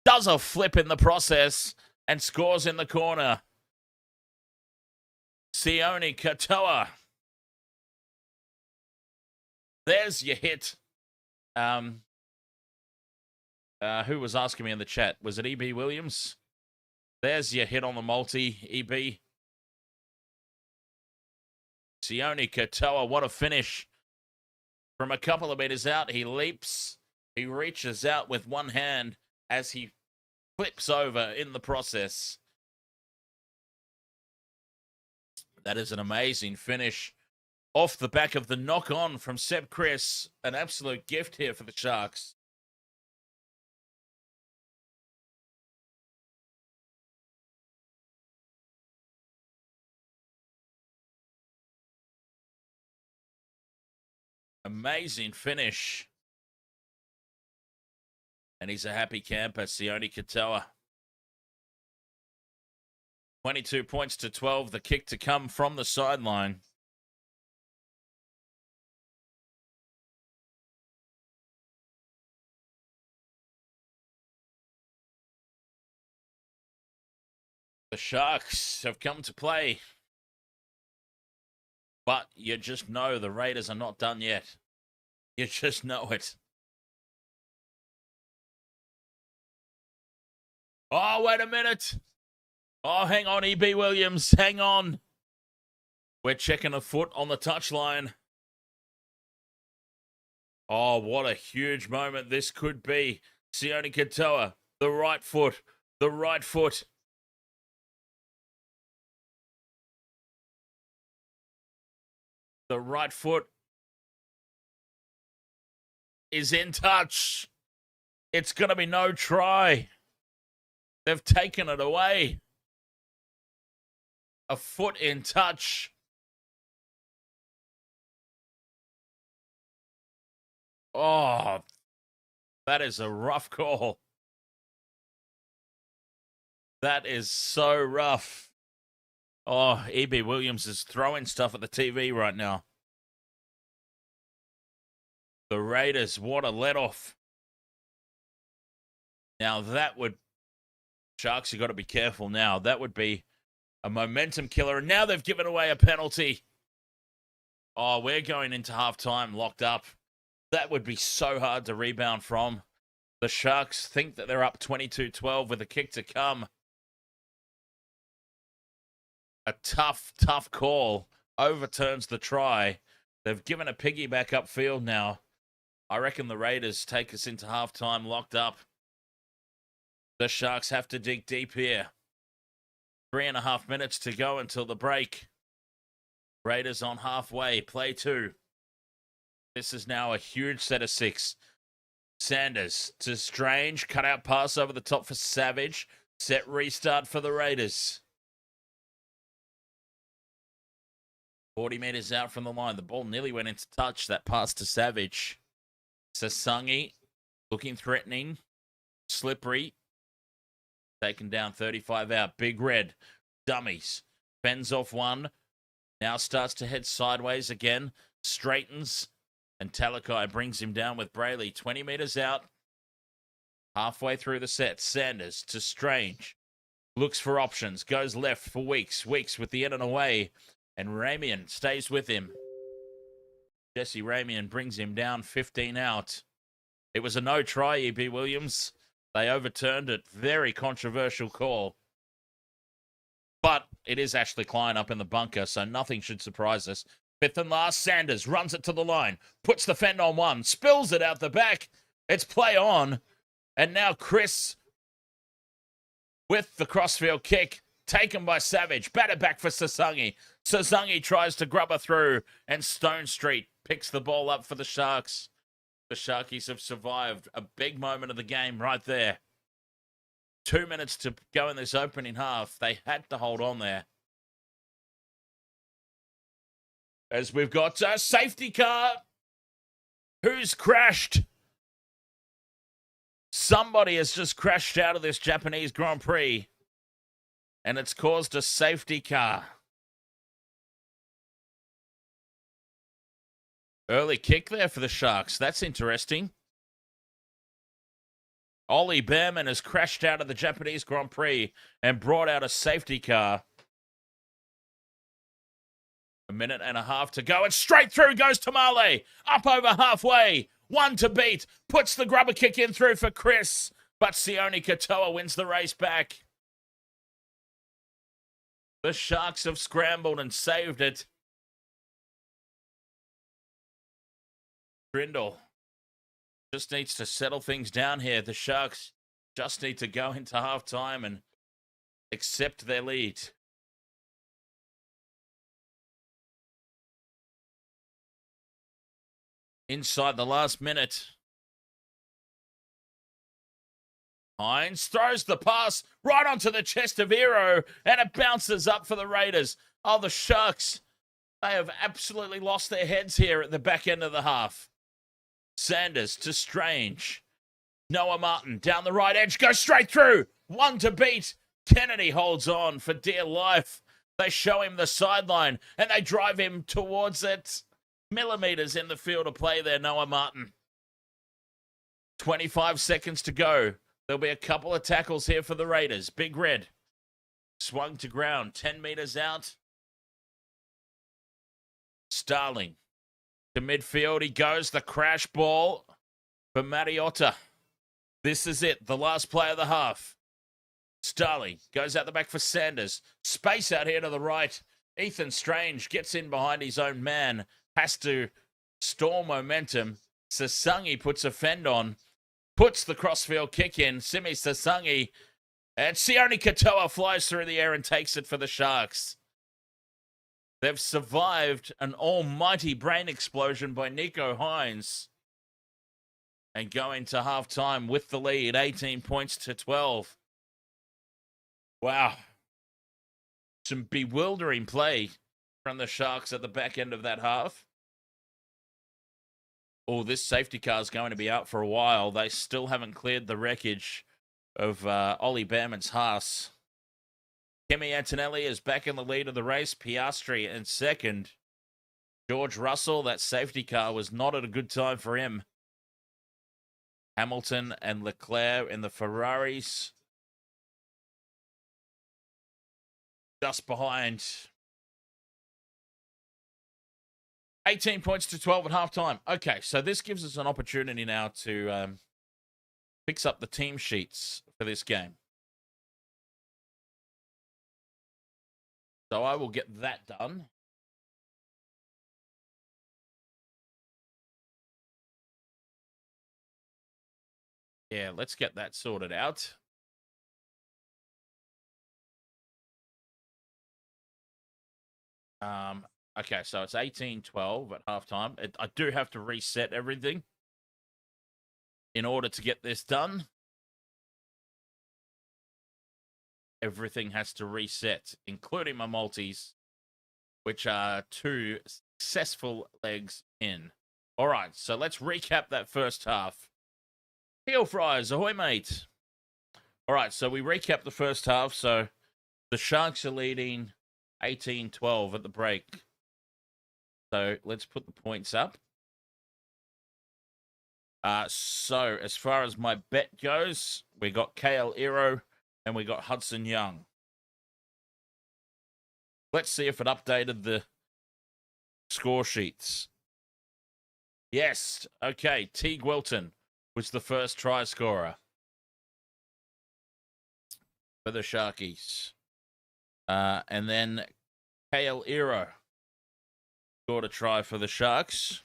S2: Does a flip in the process. And scores in the corner. Sione Katoa. There's your hit. Who was asking me in the chat? Was it EB Williams? There's your hit on the multi, EB. Sione Katoa, what a finish. From a couple of meters out, he leaps. He reaches out with one hand as he flips over in the process. That is an amazing finish. Off the back of the knock-on from Seb Chris. An absolute gift here for the Sharks. Amazing finish. And he's a happy camper, Sione Katoa. 22 points to 12. The kick to come from the sideline. The Sharks have come to play. But you just know the Raiders are not done yet. You just know it. Oh, wait a minute. Oh, hang on, EB Williams. Hang on. We're checking a foot on the touchline. Oh, what a huge moment this could be. Sione Katoa, the right foot. The right foot. The right foot is in touch. It's going to be no try. They've taken it away. A foot in touch. Oh, that is a rough call. That is so rough. Oh, EB Williams is throwing stuff at the TV right now. The Raiders, what a let-off. Now that would... Sharks, you got to be careful now. That would be a momentum killer. And now they've given away a penalty. Oh, we're going into halftime locked up. That would be so hard to rebound from. The Sharks think that they're up 22-12 with a kick to come. A tough, tough call. Overturns the try. They've given a piggyback upfield now. I reckon the Raiders take us into halftime locked up. The Sharks have to dig deep here. 3.5 minutes to go until the break. Raiders on halfway. Play 2. This is now a huge set of 6. Sanders to Strange. Cut out pass over the top for Savage. Set restart for the Raiders. 40 meters out from the line. The ball nearly went into touch. That pass to Savage. Sasangi looking threatening. Slippery. Taken down 35 out. Big Red. Dummies. Fends off one. Now starts to head sideways again. Straightens. And Talakai brings him down with Brayley. 20 meters out. Halfway through the set. Sanders to Strange. Looks for options. Goes left for Weeks. Weeks with the in and away. And Ramian stays with him. Jesse Ramian brings him down 15 out. It was a no try, EB Williams. They overturned it. Very controversial call. But it is Ashley Klein up in the bunker, so nothing should surprise us. 5th and last, Sanders runs it to the line. Puts the fend on one. Spills it out the back. It's play on. And now Chris with the crossfield kick. Taken by Savage. Batted back for Sasangi. Sasangi tries to grub her through. And Stone Street picks the ball up for the Sharks. The Sharkies have survived. A big moment of the game right there. 2 minutes to go in this opening half. They had to hold on there. As we've got a safety car. Who's crashed? Somebody has just crashed out of this Japanese Grand Prix. and it's caused a safety car. Early kick there for the Sharks. That's interesting. Ollie Behrman has crashed out of the Japanese Grand Prix and brought out a safety car. A minute and a half to go, and straight through goes Tamale. Up over halfway. One to beat. Puts the grubber kick in through for Chris. But Sione Katoa wins the race back. The Sharks have scrambled and saved it. Grindle just needs to settle things down here. The Sharks just need to go into halftime and accept their lead. Inside the last minute. Hines throws the pass right onto the chest of Hero, and it bounces up for the Raiders. Oh, the Sharks, they have absolutely lost their heads here at the back end of the half. Sanders to Strange. Noah Martin down the right edge, goes straight through. One to beat. Kennedy holds on for dear life. They show him the sideline, and they drive him towards it. Millimeters in the field of play there, Noah Martin. 25 seconds to go. There'll be a couple of tackles here for the Raiders. Big Red swung to ground, 10 meters out. Starling to midfield. He goes. The crash ball for Mariotta. This is it. The last play of the half. Starling goes out the back for Sanders. Space out here to the right. Ethan Strange gets in behind his own man. Has to store momentum. Sasangi puts a fend on. Puts the crossfield kick in. Simi Sasangi. And Sione Katoa flies through the air and takes it for the Sharks. They've survived an almighty brain explosion by Nico Hines. And go into halftime with the lead, 18 points to 12. Wow. Some bewildering play from the Sharks at the back end of that half. Oh, this safety car is going to be out for a while. They still haven't cleared the wreckage of Ollie Behrman's Haas. Kemi Antonelli is back in the lead of the race. Piastri in second. George Russell, that safety car was not at a good time for him. Hamilton and Leclerc in the Ferraris. Just behind. 18 points to 12 at halftime. Okay, so this gives us an opportunity now to fix up the team sheets for this game. So I will get that done. Yeah, let's get that sorted out. Okay, so it's 18-12 at halftime. I do have to reset everything in order to get this done. Everything has to reset, including my multis, which are 2 successful legs in. All right, so let's recap that first half. Heel fries, ahoy, mate. All right, so we recap the first half. So the Sharks are leading 18-12 at the break. So let's put the points up. So as far as my bet goes, we got KL Iro and we got Hudson Young. Let's see if it updated the score sheets. Yes. Okay. Teig Wilton was the first try scorer for the Sharkies. And then KL Iro scored a try for the Sharks.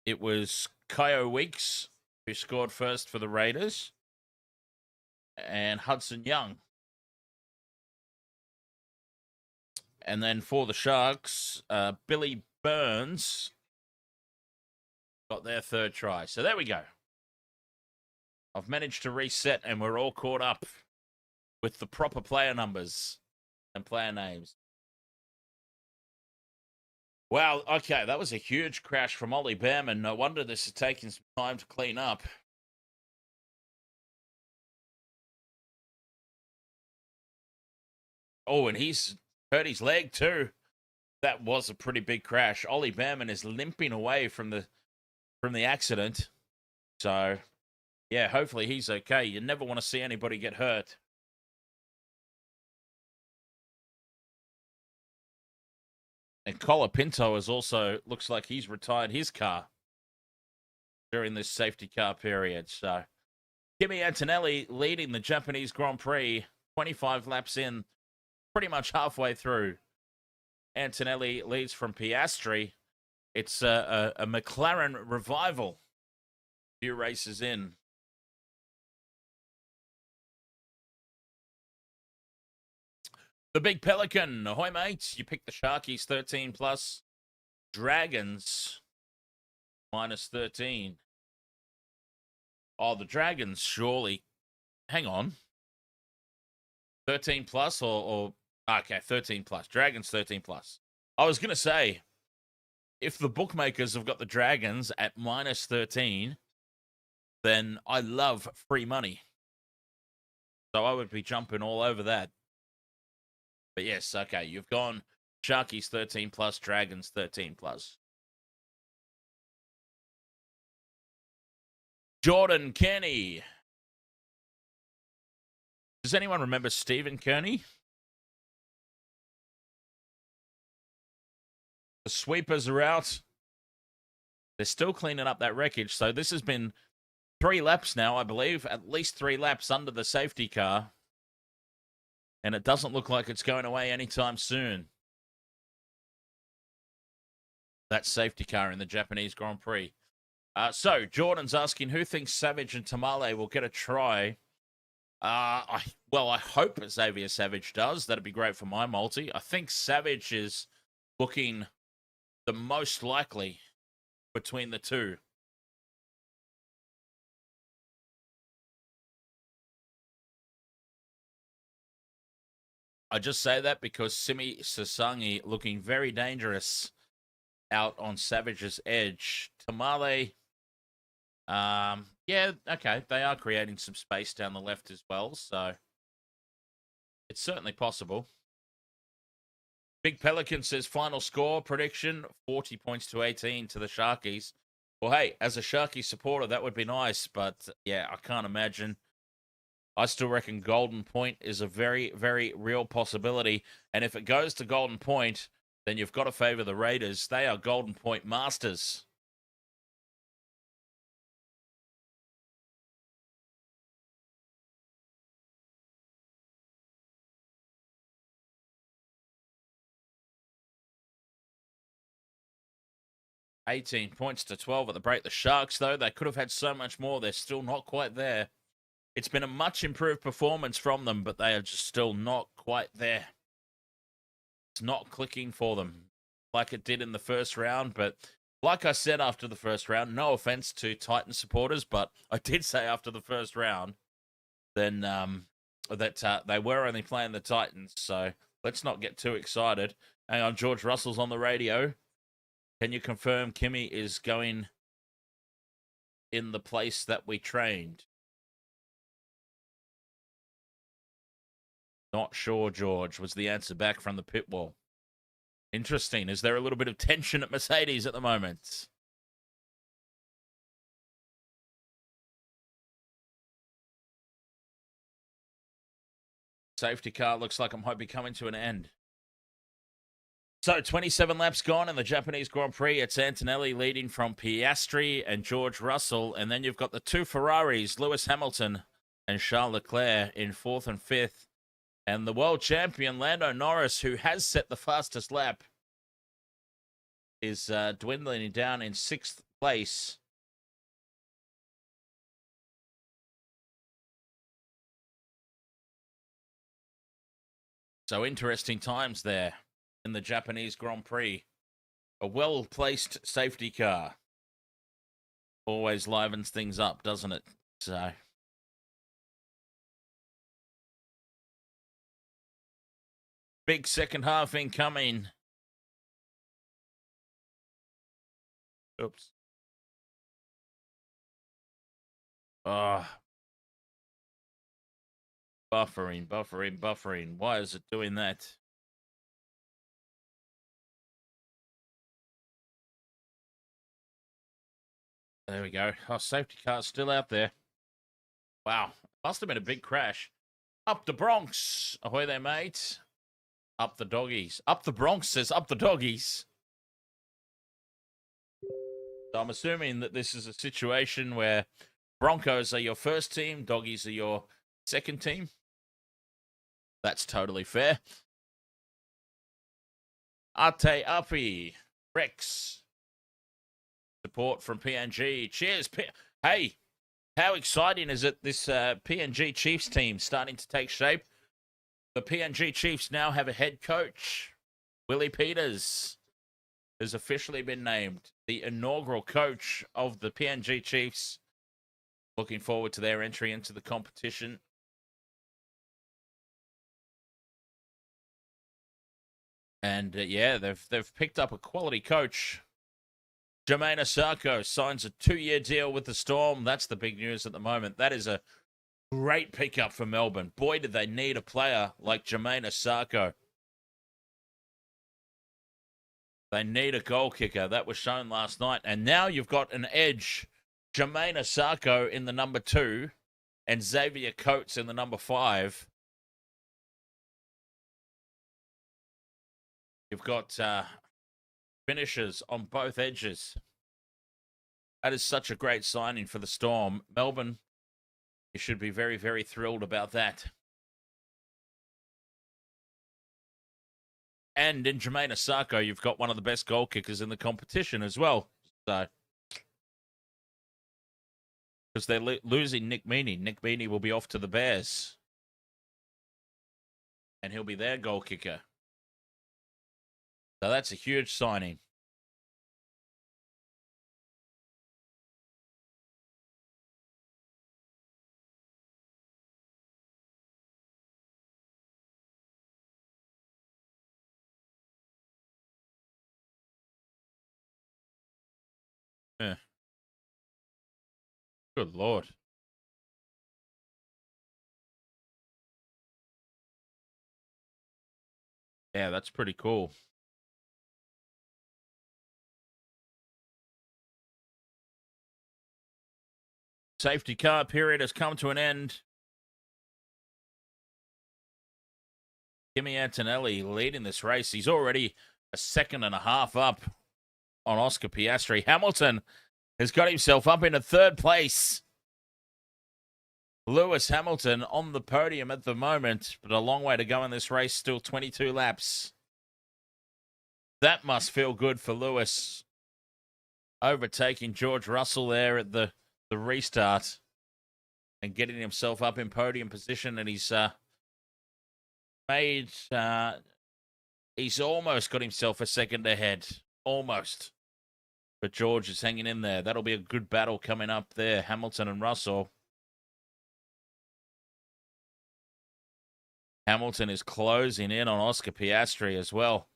S2: It was Kyo Weeks who scored first for the Raiders. And Hudson Young. And then for the Sharks, Billy Burns got their third try. So there we go. I've managed to reset and we're all caught up with the proper player numbers and player names. Wow, okay, that was a huge crash from Ollie Behrman. No wonder this is taking some time to clean up. Oh, and he's hurt his leg too. That was a pretty big crash. Ollie Behrman is limping away from the accident. So, yeah, hopefully he's okay. You never want to see anybody get hurt. And Colapinto is also, looks like he's retired his car during this safety car period. So, Kimi Antonelli leading the Japanese Grand Prix, 25 laps in, pretty much halfway through. Antonelli leads from Piastri. It's a McLaren revival. Few races in. The Big Pelican. Ahoy, mates. You picked the Sharkies 13 plus. Dragons minus 13. Oh, the Dragons, surely. Hang on. 13 plus or okay, 13 plus. Dragons 13 plus. I was going to say, if the bookmakers have got the Dragons at minus 13, then I love free money. So I would be jumping all over that. But yes, okay, you've gone Sharkies 13 plus, Dragons 13 plus. Jordan Kenny. Does anyone remember Stephen Kearney? The sweepers are out. They're still cleaning up that wreckage. So this has been 3 laps now, I believe. At least 3 laps under the safety car. And it doesn't look like it's going away anytime soon. That safety car in the Japanese Grand Prix. So, Jordan's asking, who thinks Savage and Tamale will get a try? I hope Xavier Savage does. That'd be great for my multi. I think Savage is looking the most likely between the two. I just say that because Simi Sasangi looking very dangerous out on Savage's edge. Tamale, yeah, okay, they are creating some space down the left as well, so it's certainly possible. Big Pelican says final score prediction 40 points to 18 to the Sharkies. Well, hey, as a Sharky supporter, that would be nice, but yeah, I can't imagine. I still reckon Golden Point is a very, very real possibility. And if it goes to Golden Point, then you've got to favor the Raiders. They are Golden Point masters. $18 to 12 at the break. The Sharks, though, they could have had so much more. They're still not quite there. It's been a much improved performance from them, but they are just still not quite there. It's not clicking for them like it did in the first round. But like I said after the first round, no offense to Titan supporters, but I did say after the first round then that they were only playing the Titans. So let's not get too excited. Hang on, George Russell's on the radio. Can you confirm Kimmy is going in the place that we trained? Not sure, George, was the answer back from the pit wall. Interesting. Is there a little bit of tension at Mercedes at the moment? Safety car looks like it might be coming to an end. So 27 laps gone in the Japanese Grand Prix. It's Antonelli leading from Piastri and George Russell. And then you've got the 2 Ferraris, Lewis Hamilton and Charles Leclerc in 4th and 5th. And the world champion, Lando Norris, who has set the fastest lap, is dwindling down in 6th place. So interesting times there in the Japanese Grand Prix. A well-placed safety car always livens things up, doesn't it? So big second half incoming. Oops. Buffering. Why is it doing that? There we go. Oh, safety car's still out there. Wow. Must have been a big crash. Up the Bronx. Ahoy there, mate. Up the doggies. Up the Bronx says up the doggies. So I'm assuming that this is a situation where Broncos are your first team, doggies are your second team. That's totally fair. Ate Api. Rex. Support from PNG. Cheers. Hey, how exciting is it? This PNG Chiefs team starting to take shape. The PNG Chiefs now have a head coach. Willie Peters has officially been named the inaugural coach of the PNG Chiefs. Looking forward to their entry into the competition. And yeah, they've picked up a quality coach. Jermaine Asako signs a 2-year deal with the Storm. That's the big news at the moment. That is a great pickup for Melbourne. Boy, did they need a player like Jermaine Asako. They need a goal kicker. That was shown last night. And now you've got an edge. Jermaine Asako in the number 2 and Xavier Coates in the number 5. You've got finishers on both edges. That is such a great signing for the Storm. Melbourne, you should be very, very thrilled about that. And in Jermaine Asako, you've got one of the best goal kickers in the competition as well. So, because they're losing Nick Meaney. Nick Meaney will be off to the Bears. And he'll be their goal kicker. So that's a huge signing. Yeah. Good Lord. Yeah, that's pretty cool. Safety car period has come to an end. Kimi Antonelli leading this race. He's already a 1.5 up on Oscar Piastri. Hamilton has got himself up into 3rd place. Lewis Hamilton on the podium at the moment, but a long way to go in this race. Still 22 laps. That must feel good for Lewis. Overtaking George Russell there at the restart and getting himself up in podium position, and he's almost got himself a second ahead. Almost. But George is hanging in there. That'll be a good battle coming up there, Hamilton and Russell. Hamilton is closing in on Oscar Piastri as well.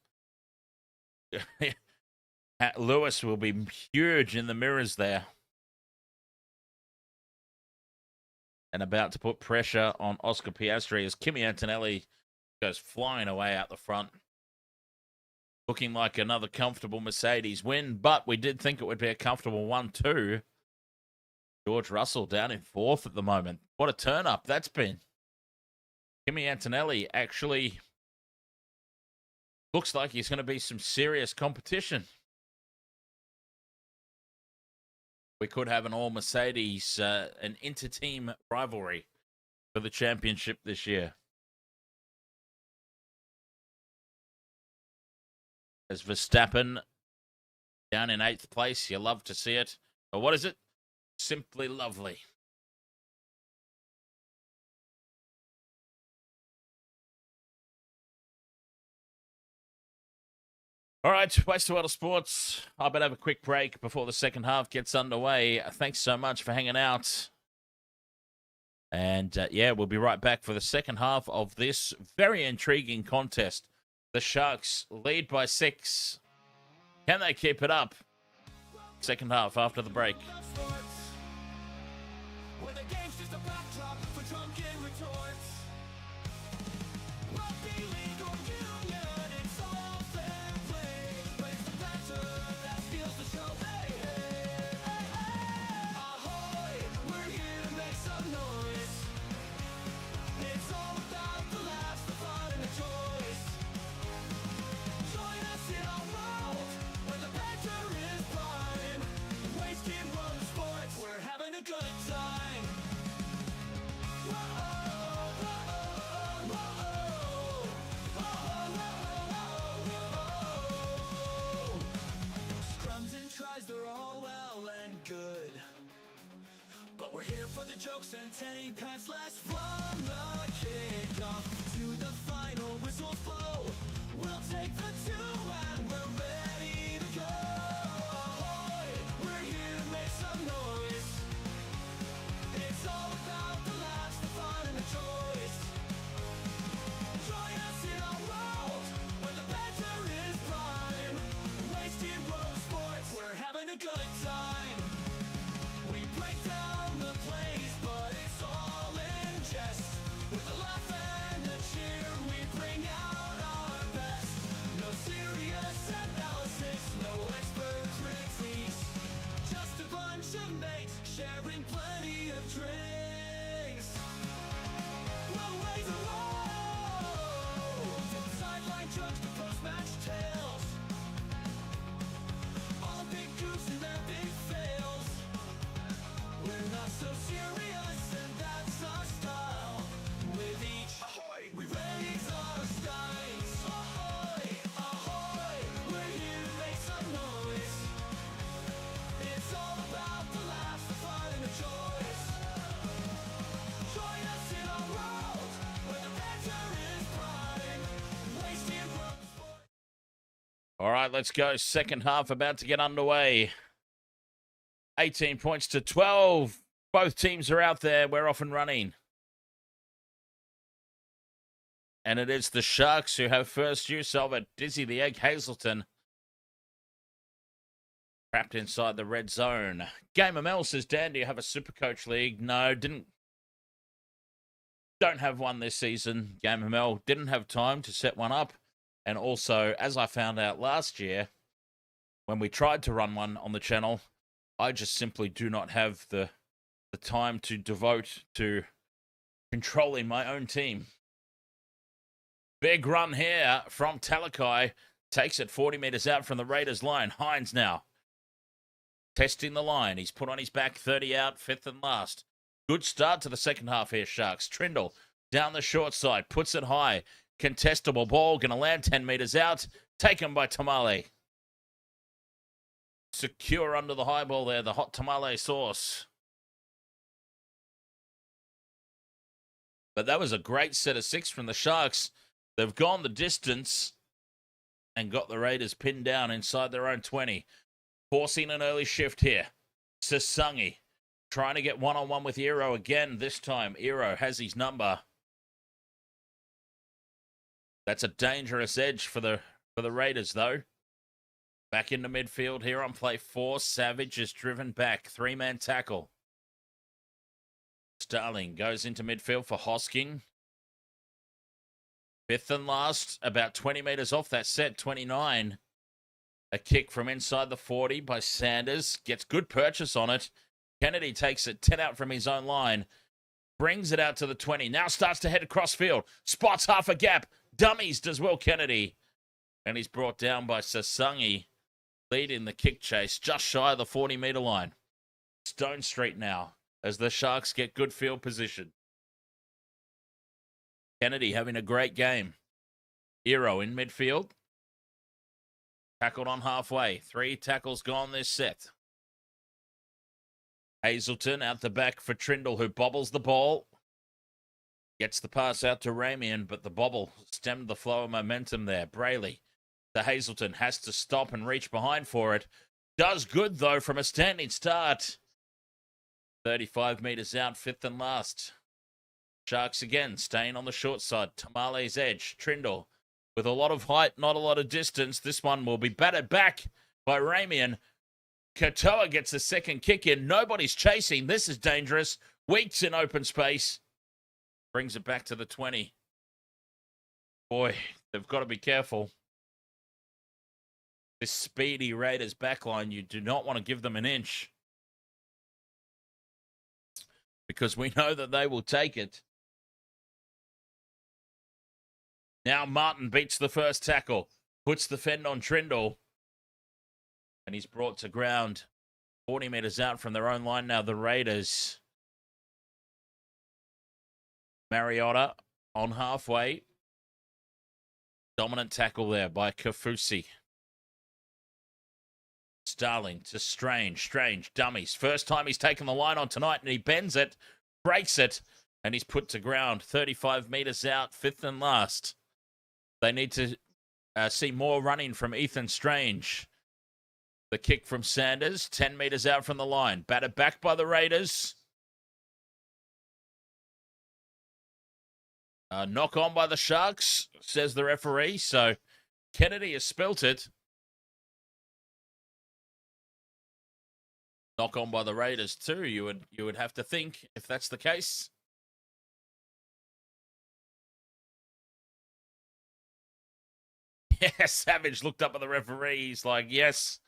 S2: Lewis will be huge in the mirrors there. And about to put pressure on Oscar Piastri as Kimi Antonelli goes flying away out the front. Looking like another comfortable Mercedes win, but we did think it would be a comfortable 1-2. George Russell down in 4th at the moment. What a turn-up that's been. Kimi Antonelli actually looks like he's going to be some serious competition. We could have an all-Mercedes, an inter-team rivalry for the championship this year. As Verstappen down in 8th place, you love to see it. But what is it? Simply lovely. All right, Waste World of Sports. I better have a quick break before the second half gets underway. Thanks so much for hanging out. And yeah, we'll be right back for the second half of this very intriguing contest. The Sharks lead by 6. Can they keep it up? Second half after the break.
S1: union, it's all fair play. Raise the banter that feels the show. Hey, hey, hey, hey. Ahoy, we're here to make some noise. It's all about the laughs, the fun, and the choice. Join us in our world where the banter is prime. Wasted world of sports, we're having a good time. Scrums and tries, they're all well and good, but we're here for the jokes and tank pass last from the kickoff to the final whistle blow. We'll take the two and we're ready to go. Ahoy, we're here to make some noise. It's all about the laughs, the fun, and the choice. Join us in our world where the banter is prime. Wasted world of sports, we're having a good time. We break down the plays, but it's all in jest. With a laugh and a cheer, we bring out our best. No serious analysis, no expert critiques. Just a bunch of mates sharing plenty of drinks. We'll raise the road, from sideline jokes to post-match tales. All the big goofs and their big fails. We're not so serious, and that's our style. With each ahoy, we raise our steins. Ahoy, ahoy, we're here to make some noise. It's all about the laughs, the fun, and the choice. Join us in our world where the banter is prime. Wasted world of sport.
S2: All right, let's go. Second half about to get underway. 18 points to 12. Both teams are out there. We're off and running. And it is the Sharks who have first use of it. Dizzy the Egg Hazelton. Trapped inside the red zone. Gamer Mel says, Dan, do you have a Supercoach league? No, don't have one this season. Gamer Mel didn't have time to set one up. And also, as I found out last year, when we tried to run one on the channel, I just simply do not have the time to devote to controlling my own team. Big run here from Talakai. Takes it 40 meters out from the Raiders line. Hines now testing the line. He's put on his back, 30 out, fifth and last. Good start to the second half here, Sharks. Trindle down the short side, puts it high. Contestable ball, going to land 10 meters out. Taken by Tamale. Secure under the high ball there, the hot tamale sauce. But that was a great set of six from the Sharks. They've gone the distance and got the Raiders pinned down inside their own 20. Forcing an early shift here. Sasangi trying to get one-on-one with Iro again. This time, Iro has his number. That's a dangerous edge for the Raiders, though. Back into midfield here on play 4. Savage is driven back. 3-man tackle. Starling goes into midfield for Hosking. Fifth and last, about 20 meters off that set, 29. A kick from inside the 40 by Sanders. Gets good purchase on it. Kennedy takes it 10 out from his own line. Brings it out to the 20. Now starts to head across field. Spots half a gap. Dummies does Will Kennedy. And he's brought down by Sasangi. Leading the kick chase just shy of the 40-meter line. Stone Street now as the Sharks get good field position. Kennedy having a great game. Hero in midfield. Tackled on halfway. 3 tackles gone this set. Hazelton out the back for Trindle, who bobbles the ball. Gets the pass out to Ramian, but the bobble stemmed the flow of momentum there. Brayley to Hazelton, has to stop and reach behind for it. Does good, though, from a standing start. 35 meters out, fifth and last. Sharks again, staying on the short side. Tamale's edge. Trindle with a lot of height, not a lot of distance. This one will be batted back by Ramian. Katoa gets a second kick in. Nobody's chasing. This is dangerous. Weeks in open space. Brings it back to the 20. Boy, they've got to be careful. This speedy Raiders backline, you do not want to give them an inch. Because we know that they will take it. Now Martin beats the first tackle. Puts the fend on Trindle. And he's brought to ground. 40 metres out from their own line now, the Raiders. Mariota on halfway. Dominant tackle there by Kafusi. Starling to Strange. Strange, dummies. First time he's taken the line on tonight, and he bends it, breaks it, and he's put to ground. 35 metres out, fifth and last. They need to see more running from Ethan Strange. The kick from Sanders, 10 metres out from the line. Batted back by the Raiders. Knock on by the Sharks, says the referee. So Kennedy has spilt it. Knock on by the Raiders too, you would have to think, if that's the case. Yeah, Savage looked up at the referee. He's like, yes.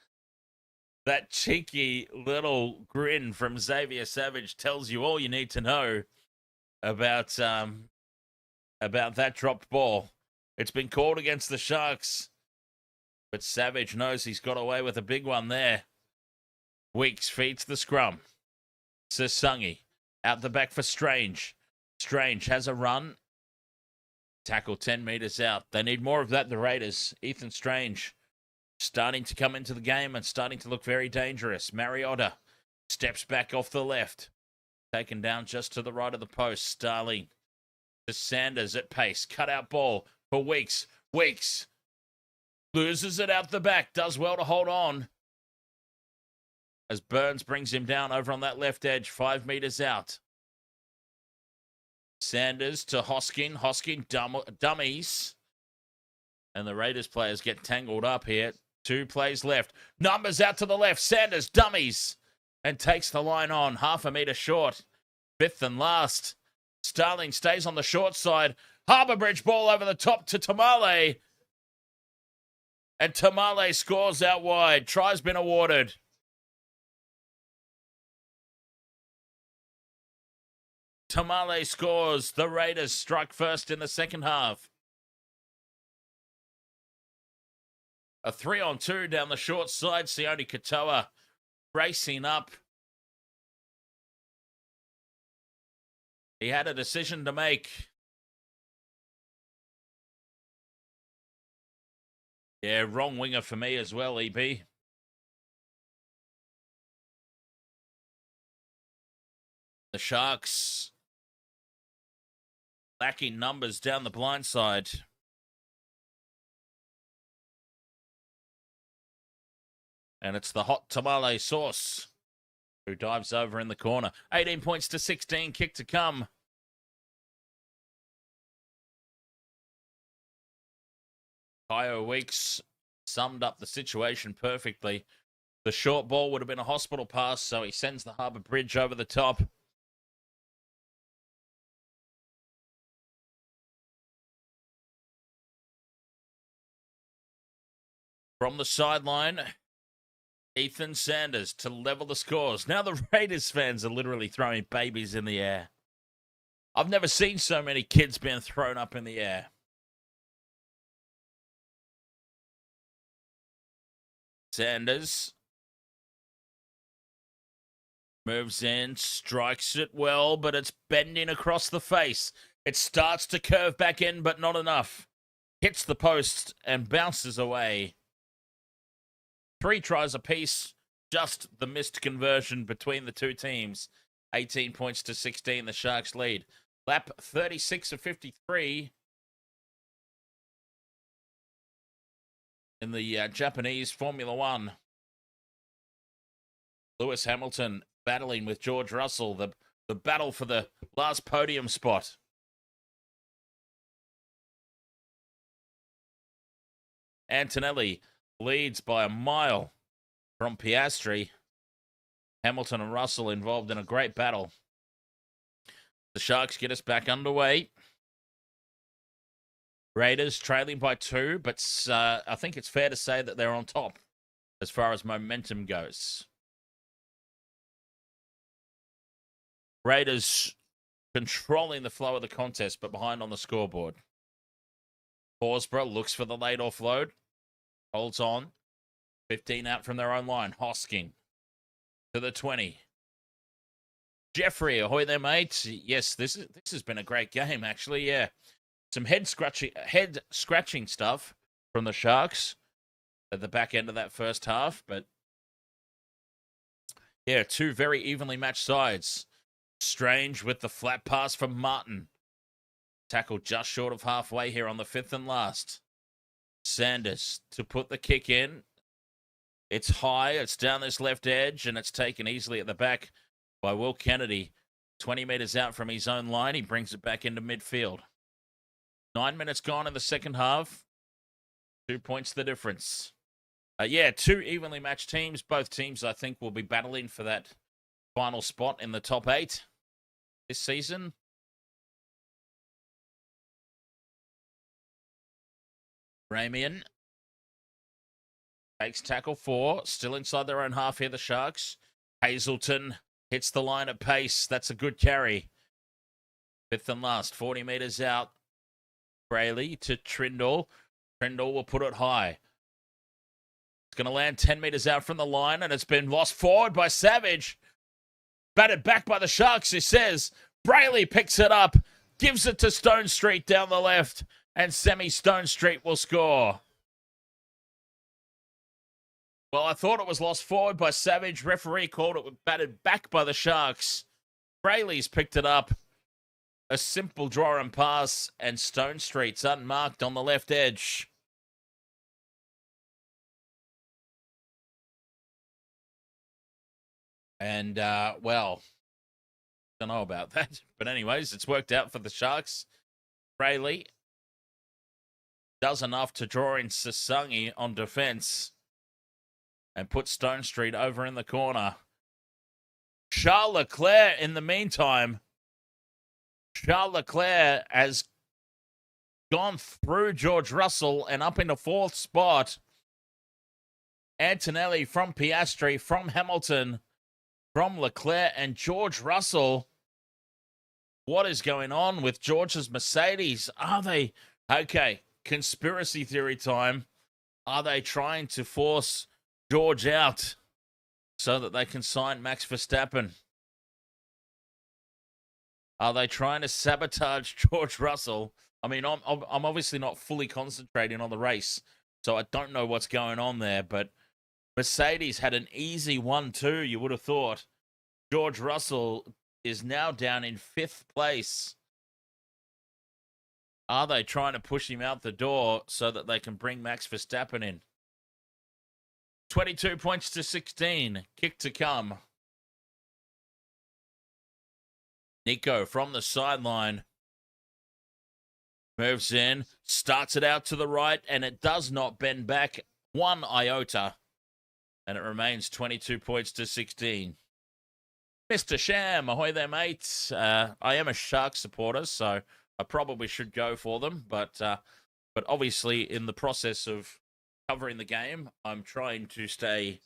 S2: That cheeky little grin from Xavier Savage tells you all you need to know about that dropped ball. It's been called against the Sharks, but Savage knows he's got away with a big one there. Weeks feeds the scrum. Sasungi out the back for Strange. Strange has a run. Tackle 10 metres out. They need more of that, the Raiders. Ethan Strange starting to come into the game and starting to look very dangerous. Mariota steps back off the left. Taken down just to the right of the post. Starling to Sanders at pace. Cutout ball for Weeks. Weeks loses it out the back. Does well to hold on. As Burns brings him down over on that left edge, 5 metres out. Sanders to Hoskin. Hoskin dummies. And the Raiders players get tangled up here. 2 plays left. Numbers out to the left. Sanders dummies. And takes the line on. Half a metre short. Fifth and last. Starling stays on the short side. Harbour Bridge ball over the top to Tamale. And Tamale scores out wide. Try's been awarded. Tamale scores. The Raiders strike first in the second half. A 3-on-2 down the short side. Sione Katoa racing up. He had a decision to make. Yeah, wrong winger for me as well, EB. The Sharks lacking numbers down the blind side. And it's the hot tamale sauce who dives over in the corner. 18 points to 16, kick to come. GIO Weeks summed up the situation perfectly. The short ball would have been a hospital pass, so he sends the Harbour Bridge over the top. From the sideline, Ethan Sanders to level the scores. Now the Raiders fans are literally throwing babies in the air. I've never seen so many kids being thrown up in the air. Sanders moves in, strikes it well, but it's bending across the face. It starts to curve back in, but not enough. Hits the post and bounces away. 3 tries apiece, just the missed conversion between the two teams. 18 points to 16, the Sharks lead. Lap 36 of 53 in the Japanese Formula One. Lewis Hamilton battling with George Russell, the battle for the last podium spot. Antonelli leads by a mile from Piastri. Hamilton and Russell involved in a great battle. The Sharks get us back underway. Raiders trailing by 2, but I think it's fair to say that they're on top as far as momentum goes. Raiders controlling the flow of the contest, but behind on the scoreboard. Horsburgh looks for the late offload. Holds on. 15 out from their own line. Hosking to the 20. Jeffrey, ahoy there, mate. Yes, this has been a great game, actually. Yeah, some head scratching stuff from the Sharks at the back end of that first half, but yeah, two very evenly matched sides. Strange with the flat pass from Martin. Tackled just short of halfway here on the 5th and last. Sanders to put the kick in. It's high, it's down this left edge, and it's taken easily at the back by Will Kennedy. 20 metres out from his own line, he brings it back into midfield. 9 minutes gone in the second half. 2 points the difference. Yeah, two evenly matched teams. Both teams, I think, will be battling for that final spot in the top 8 this season. Ramian takes tackle 4. Still inside their own half here, the Sharks. Hazelton hits the line at pace. That's a good carry. 5th and last, 40 metres out. Brayley to Trindle. Trindle will put it high. It's going to land 10 metres out from the line, and it's been lost forward by Savage. Batted back by the Sharks, he says. Brayley picks it up, gives it to Stone Street down the left, and Stone Street will score. Well, I thought it was lost forward by Savage. Referee called it batted back by the Sharks. Brayley's picked it up. A simple draw and pass, and Stone Street's unmarked on the left edge. And, well, don't know about that. But anyways, it's worked out for the Sharks. Brayley does enough to draw in Sasangi on defense and put Stone Street over in the corner. Charles Leclerc, in the meantime, Charles Leclerc has gone through George Russell and up into 4th spot. Antonelli from Piastri, from Hamilton, from Leclerc and George Russell. What is going on with George's Mercedes? Are they... Okay, conspiracy theory time. Are they trying to force George out so that they can sign Max Verstappen? Are they trying to sabotage George Russell? I mean, I'm obviously not fully concentrating on the race, so I don't know what's going on there, but Mercedes had an easy 1-2, you would have thought. George Russell is now down in 5th place. Are they trying to push him out the door so that they can bring Max Verstappen in? 22 points to 16. Kick to come. Nico from the sideline. Moves in. Starts it out to the right. And it does not bend back 1 iota. And it remains 22 points to 16. Mr. Sham, ahoy there, mate. I am a Sharks supporter, so I probably should go for them. But obviously, in the process of covering the game, I'm trying to stay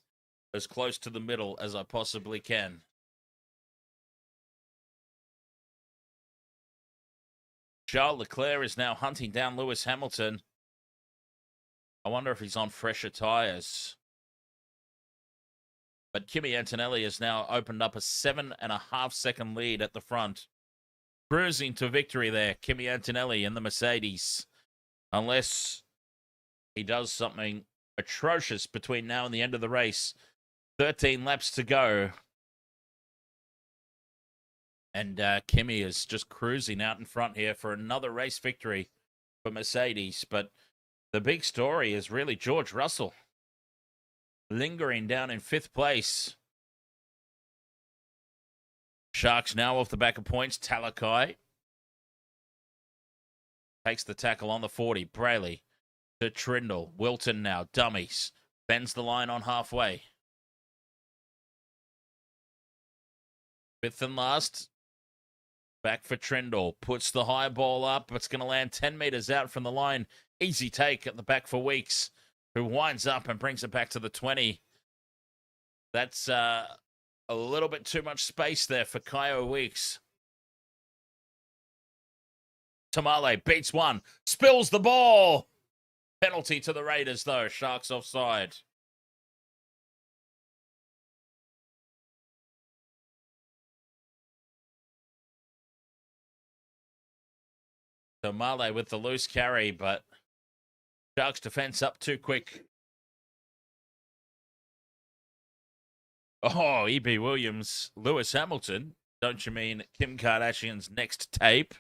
S2: as close to the middle as I possibly can. Charles Leclerc is now hunting down Lewis Hamilton. I wonder if he's on fresher tyres. But Kimi Antonelli has now opened up a 7.5-second lead at the front. Cruising to victory there, Kimi Antonelli in the Mercedes. Unless he does something atrocious between now and the end of the race. 13 laps to go. And Kimi is just cruising out in front here for another race victory for Mercedes. But the big story is really George Russell. Lingering down in 5th place. Sharks now off the back of points. Talakai takes the tackle on the 40. Brayley to Trindle. Wilton now. Dummies. Bends the line on halfway. 5th and last. Back for Trindle. Puts the high ball up. It's going to land 10 meters out from the line. Easy take at the back for Weeks, who winds up and brings it back to the 20. That's a little bit too much space there for GIO Weeks. Tamale beats one. Spills the ball. Penalty to the Raiders, though. Sharks offside. Tamale with the loose carry, but Sharks defense up too quick. Oh, E.B. Williams, Lewis Hamilton. Don't you mean Kim Kardashian's next tape?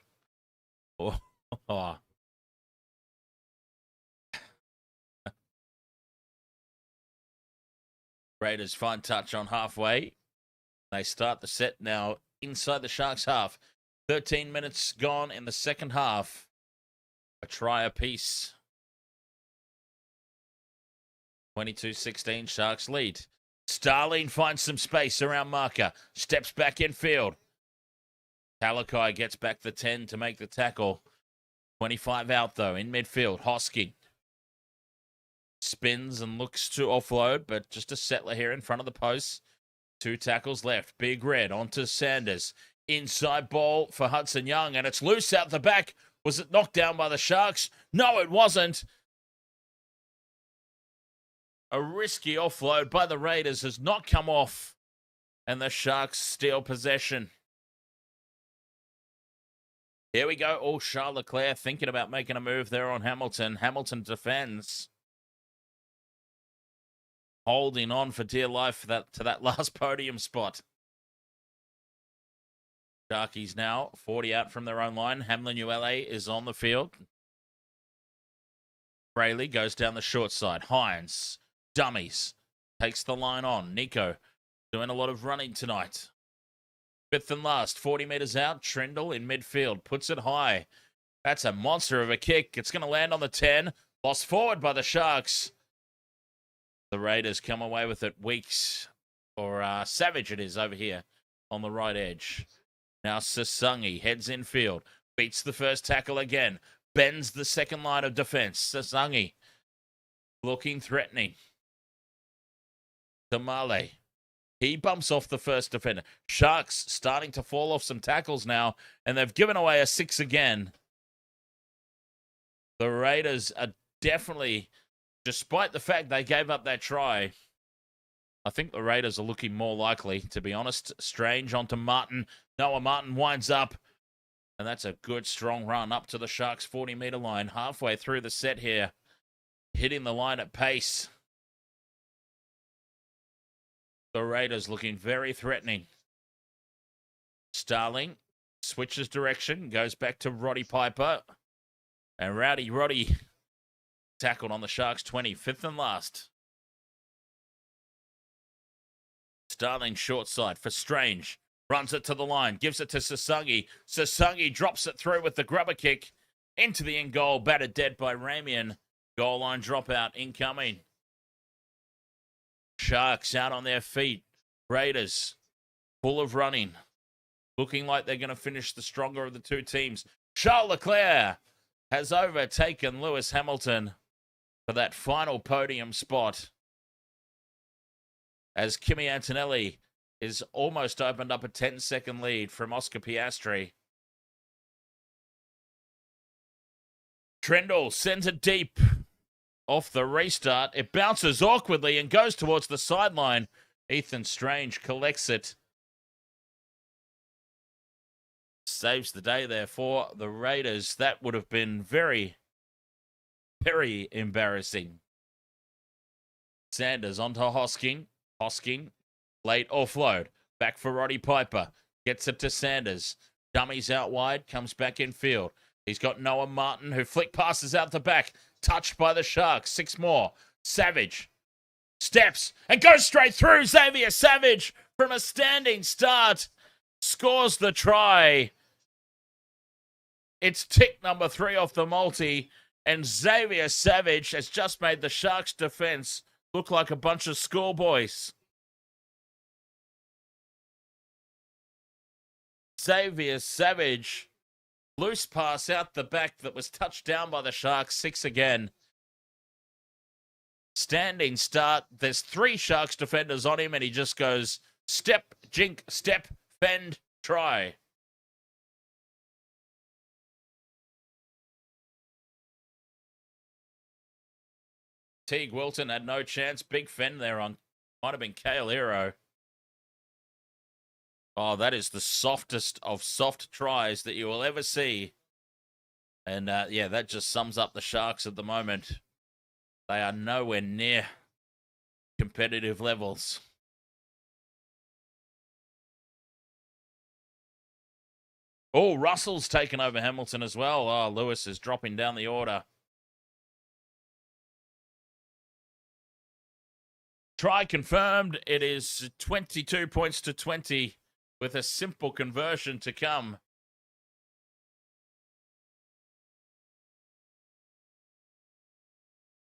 S2: Oh. Raiders fine touch on halfway. They start the set now inside the Sharks half. 13 minutes gone in the second half. A try apiece. 22-16 Sharks lead. Starling finds some space around marker. Steps back in field. Talakai gets back the 10 to make the tackle. 25 out though in midfield. Hosking spins and looks to offload, but just a settler here in front of the post. 2 tackles left. Big Red onto Sanders. Inside ball for Hudson Young, and it's loose out the back. Was it knocked down by the Sharks? No, it wasn't. A risky offload by the Raiders has not come off, and the Sharks steal possession. Here we go. Oh, Charles Leclerc thinking about making a move there on Hamilton. Hamilton defends. Holding on for dear life to that last podium spot. Sharkies now 40 out from their own line. Braden Uele is on the field. Brayley goes down the short side. Hines, dummies, takes the line on. Nico doing a lot of running tonight. Fifth and last, 40 meters out. Trindle in midfield, puts it high. That's a monster of a kick. It's going to land on the 10. Lost forward by the Sharks. The Raiders come away with it. Weeks, or Savage it is over here on the right edge. Now Sasungi heads in field. Beats the first tackle again. Bends the second line of defense. Sasungi looking threatening. Tamale. He bumps off the first defender. Sharks starting to fall off some tackles now, and they've given away a 6 again. The Raiders are definitely, despite the fact they gave up that try, I think the Raiders are looking more likely, to be honest. Strange onto Martin. Noah Martin winds up. And that's a good, strong run up to the Sharks' 40-meter line. Halfway through the set here. Hitting the line at pace. The Raiders looking very threatening. Starling switches direction. Goes back to Roddy Piper. And Roddy tackled on the Sharks' 20. Fifth and last. Starling short side for Strange. Runs it to the line. Gives it to Sasungi. Sasungi drops it through with the grubber kick. Into the in goal. Battered dead by Ramian. Goal line dropout incoming. Sharks out on their feet. Raiders full of running. Looking like they're going to finish the stronger of the two teams. Charles Leclerc has overtaken Lewis Hamilton for that final podium spot. As Kimi Antonelli is almost opened up a 10-second lead from Oscar Piastri. Trindle sends it deep off the restart. It bounces awkwardly and goes towards the sideline. Ethan Strange collects it. Saves the day there for the Raiders. That would have been very, very embarrassing. Sanders onto Hosking. Hosking, late offload. Back for Roddy Piper. Gets it to Sanders. Dummies out wide. Comes back in field. He's got Noah Martin who flick passes out the back. Touched by the Sharks. 6 more. Savage steps and goes straight through. Xavier Savage from a standing start scores the try. It's tick number 3 off the multi. And Xavier Savage has just made the Sharks defense look like a bunch of schoolboys. Xavier Savage. Loose pass out the back that was touched down by the Sharks. 6 again. Standing start. There's 3 Sharks defenders on him, and he just goes step, jink, step, fend, try. Teig Wilton had no chance. Big fend there on, might have been Papali'i. Oh, that is the softest of soft tries that you will ever see. And, yeah, that just sums up the Sharks at the moment. They are nowhere near competitive levels. Oh, Russell's taken over Hamilton as well. Oh, Lewis is dropping down the order. Try confirmed. It is 22 points to 20 with a simple conversion to come.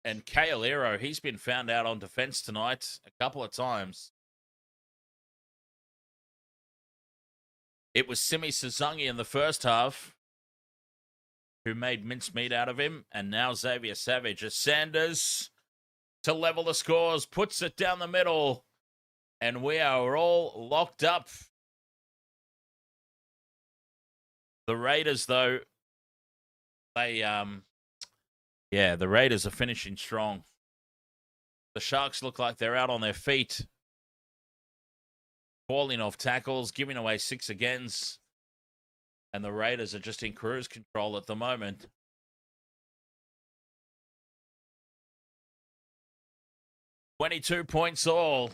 S2: And Papali'i, he's been found out on defense tonight a couple of times. It was Simi Sazungi in the first half who made mincemeat out of him. And now Xavier Savage as Sanders to level the scores, puts it down the middle. And we are all locked up. The Raiders, though, they, yeah, the Raiders are finishing strong. The Sharks look like they're out on their feet. Falling off tackles, giving away 6 agains. And the Raiders are just in cruise control at the moment. $22 points all.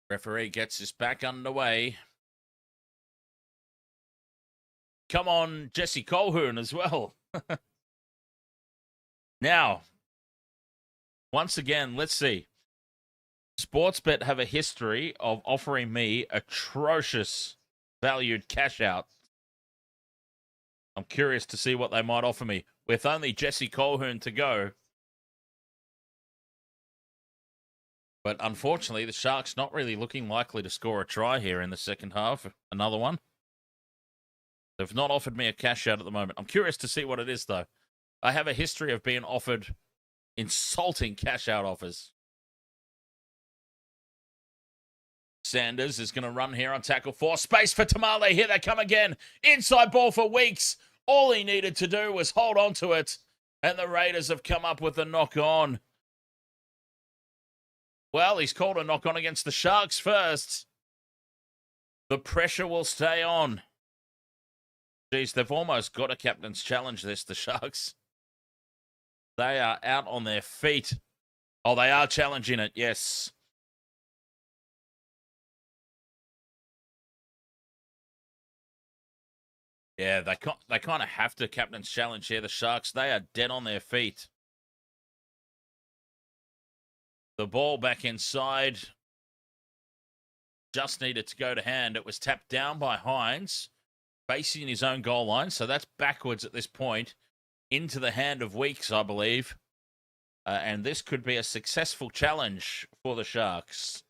S2: Referee gets us back underway. Come on, Jesse Colquhoun as well. Now, once again, let's see. Sportsbet have a history of offering me atrocious valued cash out. I'm curious to see what they might offer me. With only Jesse Colquhoun to go. But unfortunately, the Sharks not really looking likely to score a try here in the second half. Another one. They've not offered me a cash out at the moment. I'm curious to see what it is, though. I have a history of being offered insulting cash out offers. Sanders is going to run here on tackle 4. Space for Tamale. Here they come again. Inside ball for Weeks. All he needed to do was hold on to it. And the Raiders have come up with a knock on. Well, he's called a knock on against the Sharks first. The pressure will stay on. Geez, they've almost got a captain's challenge this, the Sharks. They are out on their feet. Oh, they are challenging it, yes. Yeah, they kind of have to captain's challenge here, the Sharks. They are dead on their feet. The ball back inside. Just needed to go to hand. It was tapped down by Hines, facing his own goal line. So that's backwards at this point. Into the hand of Weeks, I believe. And this could be a successful challenge for the Sharks.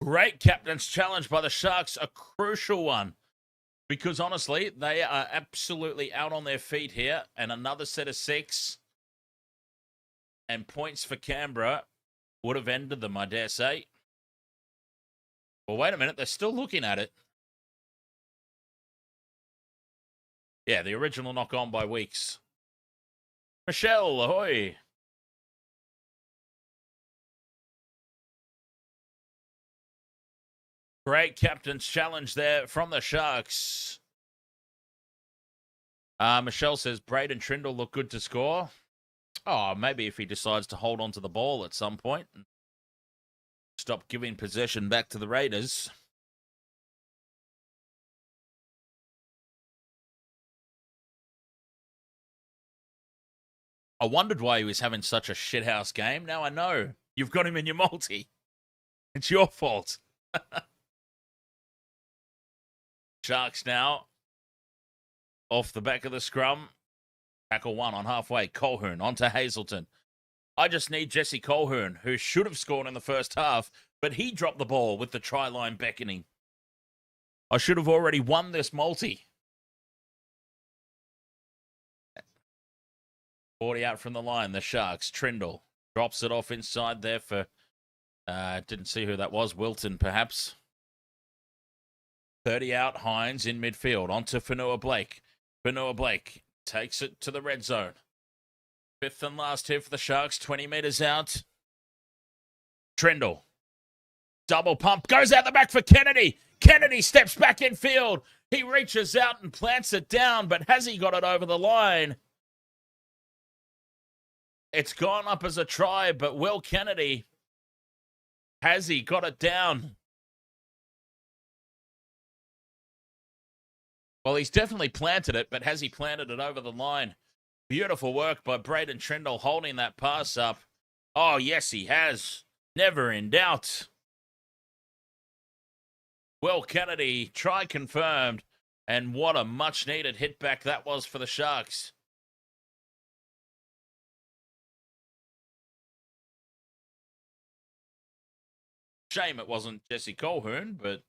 S2: Great captain's challenge by the Sharks. A crucial one. Because honestly, they are absolutely out on their feet here. And another set of 6. And points for Canberra would have ended them, I dare say. Well, wait a minute. They're still looking at it. Yeah, the original knock on by Weeks. Michelle, ahoy. Great captain's challenge there from the Sharks. Michelle says Braden Trindle looked good to score. Oh, maybe if he decides to hold on to the ball at some point and stop giving possession back to the Raiders. I wondered why he was having such a shithouse game. Now I know. You've got him in your multi. It's your fault. Sharks now off the back of the scrum. Tackle one on halfway. Colquhoun onto Hazelton. I just need Jesse Colquhoun, who should have scored in the first half, but he dropped the ball with the try line beckoning. I should have already won this multi. 40 out from the line, the Sharks. Trindle drops it off inside there for, didn't see who that was, Wilton perhaps. 30 out, Hines in midfield, onto Fonua Blake. Fonua Blake takes it to the red zone. Fifth and last here for the Sharks, 20 metres out. Trindle. Double pump, goes out the back for Kennedy. Kennedy steps back in field. He reaches out and plants it down, but has he got it over the line? It's gone up as a try, but Will Kennedy, has he got it down? Well, he's definitely planted it, but has he planted it over the line? Beautiful work by Braden Trindle holding that pass up. Oh, yes, he has. Never in doubt. Will Kennedy, try confirmed. And what a much-needed hit back that was for the Sharks. Shame it wasn't Jesse Colquhoun, but...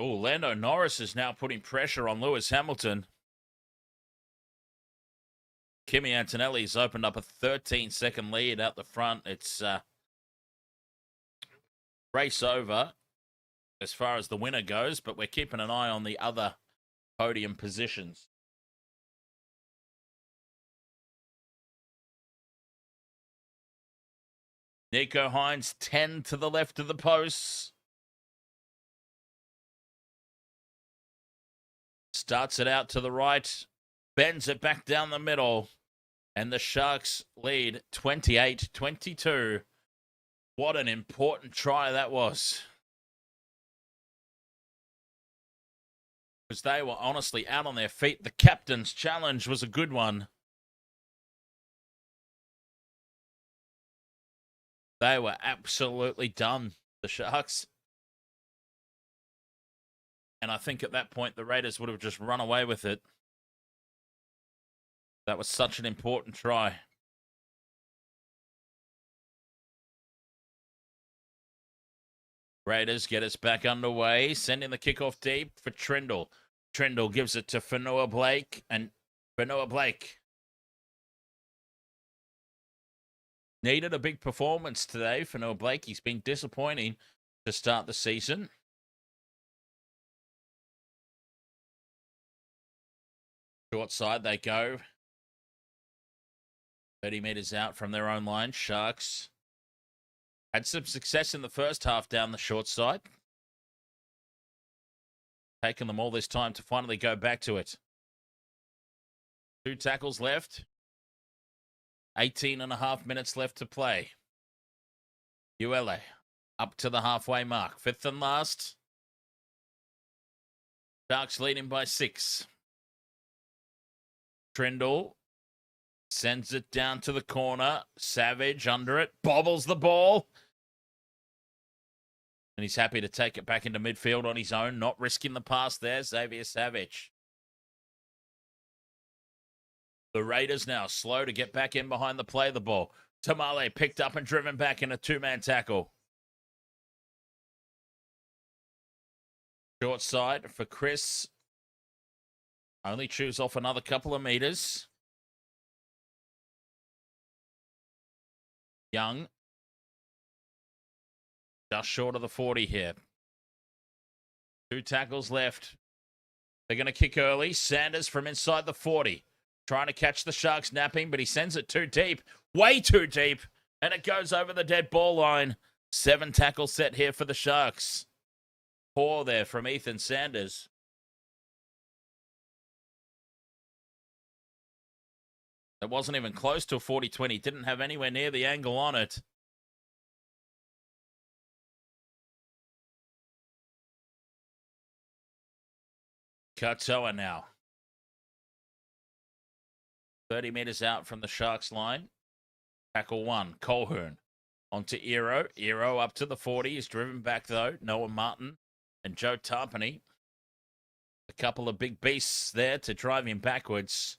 S2: Oh, Lando Norris is now putting pressure on Lewis Hamilton. Kimi Antonelli's opened up a 13-second lead out the front. It's race over as far as the winner goes, but we're keeping an eye on the other podium positions. Nico Hines, 10 to the left of the posts. Starts it out to the right, bends it back down the middle, and the Sharks lead 28-22. What an important try that was. Because they were honestly out on their feet. The captain's challenge was a good one. They were absolutely done, the Sharks. And I think at that point, the Raiders would have just run away with it. That was such an important try. Raiders get us back underway, sending the kickoff deep for Trindle. Trindle gives it to Fonua Blake, and Fonua Blake needed a big performance today. Fonua Blake, he's been disappointing to start the season. Short side they go. 30 metres out from their own line. Sharks had some success in the first half down the short side. Taking them all this time to finally go back to it. 2 tackles left. 18.5 minutes left to play. Uele up to the halfway mark. 5th and last. Sharks leading by 6. Trindle sends it down to the corner. Savage under it. Bobbles the ball. And he's happy to take it back into midfield on his own. Not risking the pass there. Xavier Savage. The Raiders now slow to get back in behind the play of the ball. Tamale picked up and driven back in a 2-man tackle. Short side for Chris. Only chews off another couple of meters. Young. Just short of the 40 here. 2 tackles left. They're going to kick early. Sanders from inside the 40. Trying to catch the Sharks napping, but he sends it too deep. Way too deep. And it goes over the dead ball line. 7 tackle set here for the Sharks. 4 there from Ethan Sanders. It wasn't even close to a 40-20. Didn't have anywhere near the angle on it. Katoa now. 30 meters out from the Sharks line. Tackle 1, Colquhoun. Onto Eero. Eero up to the 40. He's driven back, though. Noah Martin and Joe Tapine. A couple of big beasts there to drive him backwards.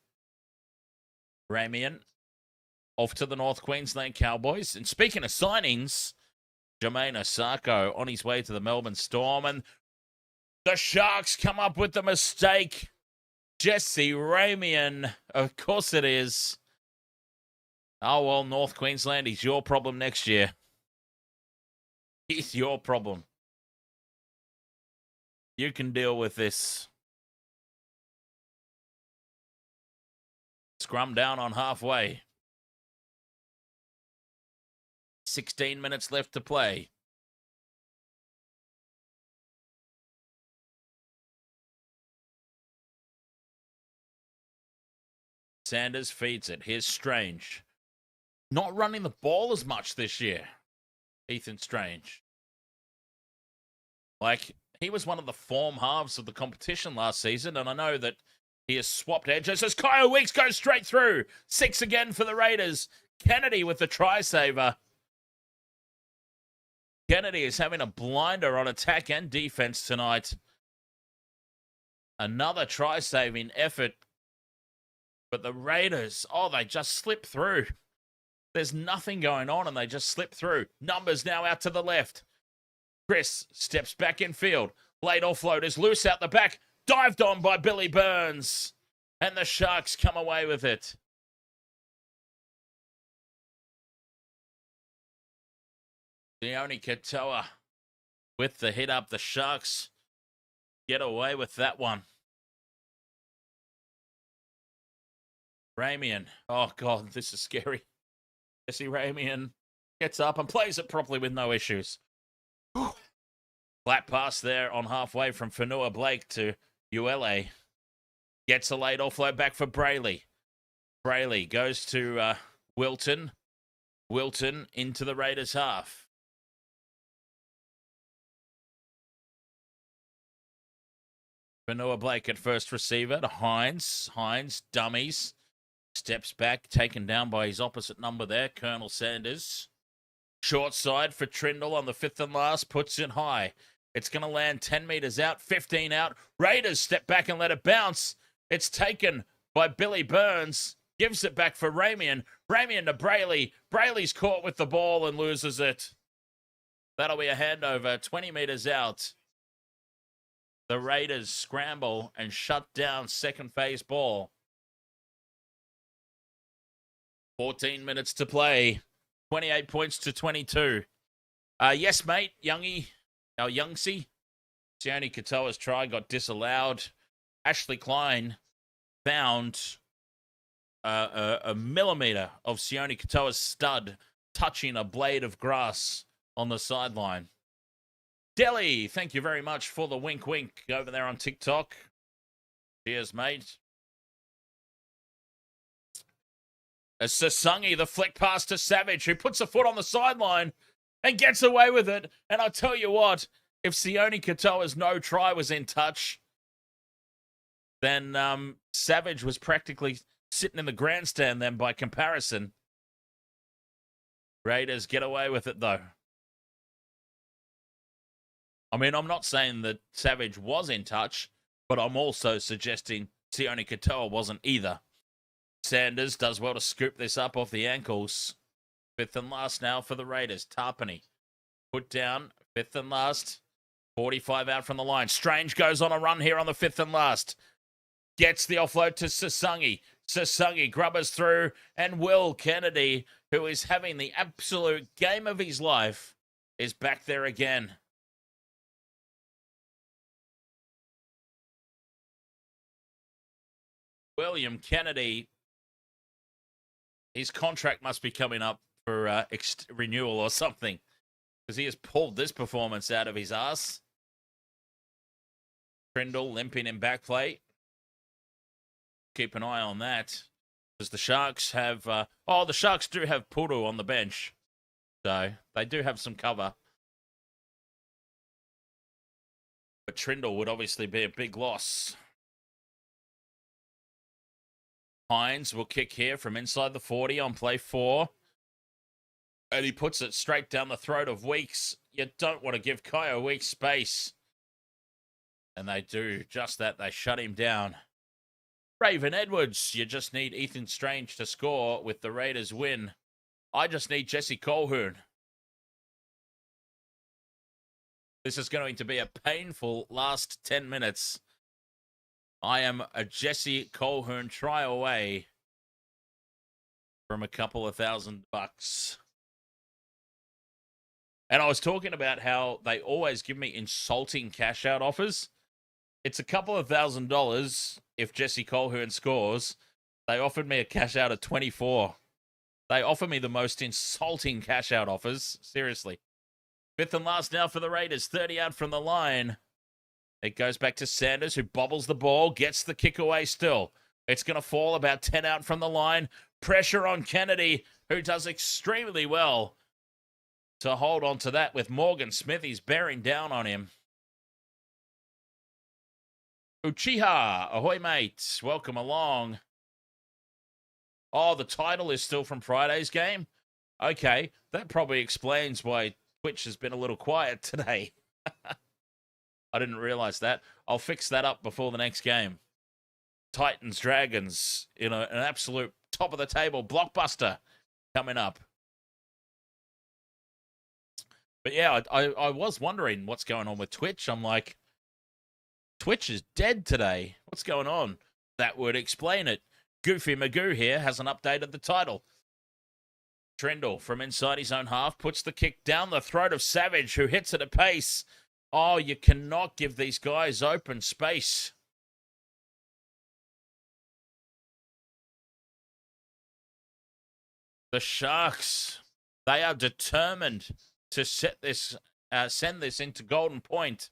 S2: Ramian off to the North Queensland Cowboys. And speaking of signings, Jermaine Osako on his way to the Melbourne Storm. And the Sharks come up with the mistake. Jesse Ramian. Of course it is. Oh, well, North Queensland, he's your problem next year. He's your problem. You can deal with this. Scrum down on halfway. 16 minutes left to play. Sanders feeds it. Here's Strange. Not running the ball as much this year. Ethan Strange. Like, he was one of the form halves of the competition last season, and I know that he has swapped edges as Kyle Weeks goes straight through. 6 again for the Raiders. Kennedy with the try saver. Kennedy is having a blinder on attack and defense tonight. Another try-saving effort. But the Raiders, oh, they just slip through. There's nothing going on, and they just slip through. Numbers now out to the left. Chris steps back in field. Late offload is loose out the back. Dived on by Billy Burns. And the Sharks come away with it. Sione Katoa with the hit up. The Sharks get away with that one. Ramian. Oh, God, this is scary. Jesse Ramian gets up and plays it properly with no issues. Flat pass there on halfway from Fonua Blake to Uele. Gets a late offload back for Brayley. Brayley goes to Wilton. Wilton into the Raiders half. Fonua Blake at first receiver to Hines. Hines dummies. Steps back, taken down by his opposite number there, Colonel Sanders. Short side for Trindle on the 5th and last, puts it high. It's going to land 10 meters out, 15 out. Raiders step back and let it bounce. It's taken by Billy Burns. Gives it back for Ramian. Ramian to Brayley. Brayley's caught with the ball and loses it. That'll be a handover, 20 meters out. The Raiders scramble and shut down second phase ball. 14 minutes to play. 28 points to 22. Yes, mate, Youngie. Our Youngsy. Sione Katoa's try got disallowed. Ashley Klein found a millimeter of Sione Katoa's stud touching a blade of grass on the sideline. Delhi, thank you very much for the wink wink over there on TikTok. Cheers, mate. As Sasungi, the flick pass to Savage, who puts a foot on the sideline and gets away with it. And I'll tell you what, if Sione Katoa's no try was in touch, then Savage was practically sitting in the grandstand then by comparison. Raiders get away with it, though. I mean, I'm not saying that Savage was in touch, but I'm also suggesting Sione Katoa wasn't either. Sanders does well to scoop this up off the ankles. 5th and last now for the Raiders. Tapine put down. 5th and last. 45 out from the line. Strange goes on a run here on the 5th and last. Gets the offload to Sasungi. Sasungi grubbers through. And Will Kennedy, who is having the absolute game of his life, is back there again. William Kennedy, his contract must be coming up for renewal or something, because he has pulled this performance out of his ass. Trindle limping in back play. Keep an eye on that, because the Sharks have... the Sharks do have Puru on the bench, so they do have some cover. But Trindle would obviously be a big loss. Hines will kick here from inside the 40 on play 4. And he puts it straight down the throat of Weeks. You don't want to give Kyo Weeks space. And they do just that. They shut him down. Raven Edwards, you just need Ethan Strange to score with the Raiders win. I just need Jesse Colquhoun. This is going to be a painful last 10 minutes. I am a Jesse Colquhoun try away from a couple of $1,000. And I was talking about how they always give me insulting cash out offers. It's a couple of $1,000 if Jesse Colquhoun scores. They offered me a cash out of 24. They offer me the most insulting cash out offers. Seriously. Fifth and last now for the Raiders. 30 out from the line. It goes back to Sanders, who bobbles the ball, gets the kick away still. It's going to fall about 10 out from the line. Pressure on Kennedy, who does extremely well to hold on to that with Morgan Smithies bearing down on him. Uchiha, ahoy mate, welcome along. Oh, the title is still from Friday's game? Okay, that probably explains why Twitch has been a little quiet today. I didn't realize that. I'll fix that up before the next game. Titans, Dragons, an absolute top of the table blockbuster coming up. But yeah, I was wondering what's going on with Twitch. I'm like, Twitch is dead today. What's going on? That would explain it. Goofy Magoo here hasn't updated the title. Trindle from inside his own half puts the kick down the throat of Savage, who hits it at pace. Oh, you cannot give these guys open space. The Sharks, they are determined to send this into Golden Point.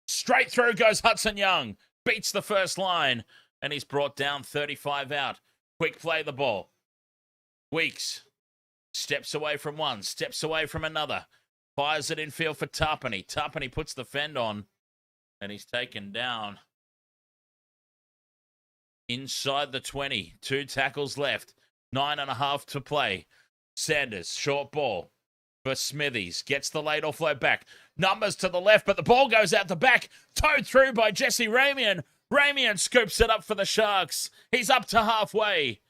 S2: Straight through goes Hudson Young. Beats the first line. And he's brought down 35 out. Quick play the ball. Weeks. Steps away from one. Steps away from another. Fires it in field for Tapani. Tapani puts the fend on. And he's taken down. Inside the 20. 2 tackles left. 9.5 to play. Sanders. Short ball. For Smithies. Gets the late offload back. Numbers to the left, but the ball goes out the back. Towed through by Jesse Ramian. Ramian scoops it up for the Sharks. He's up to halfway.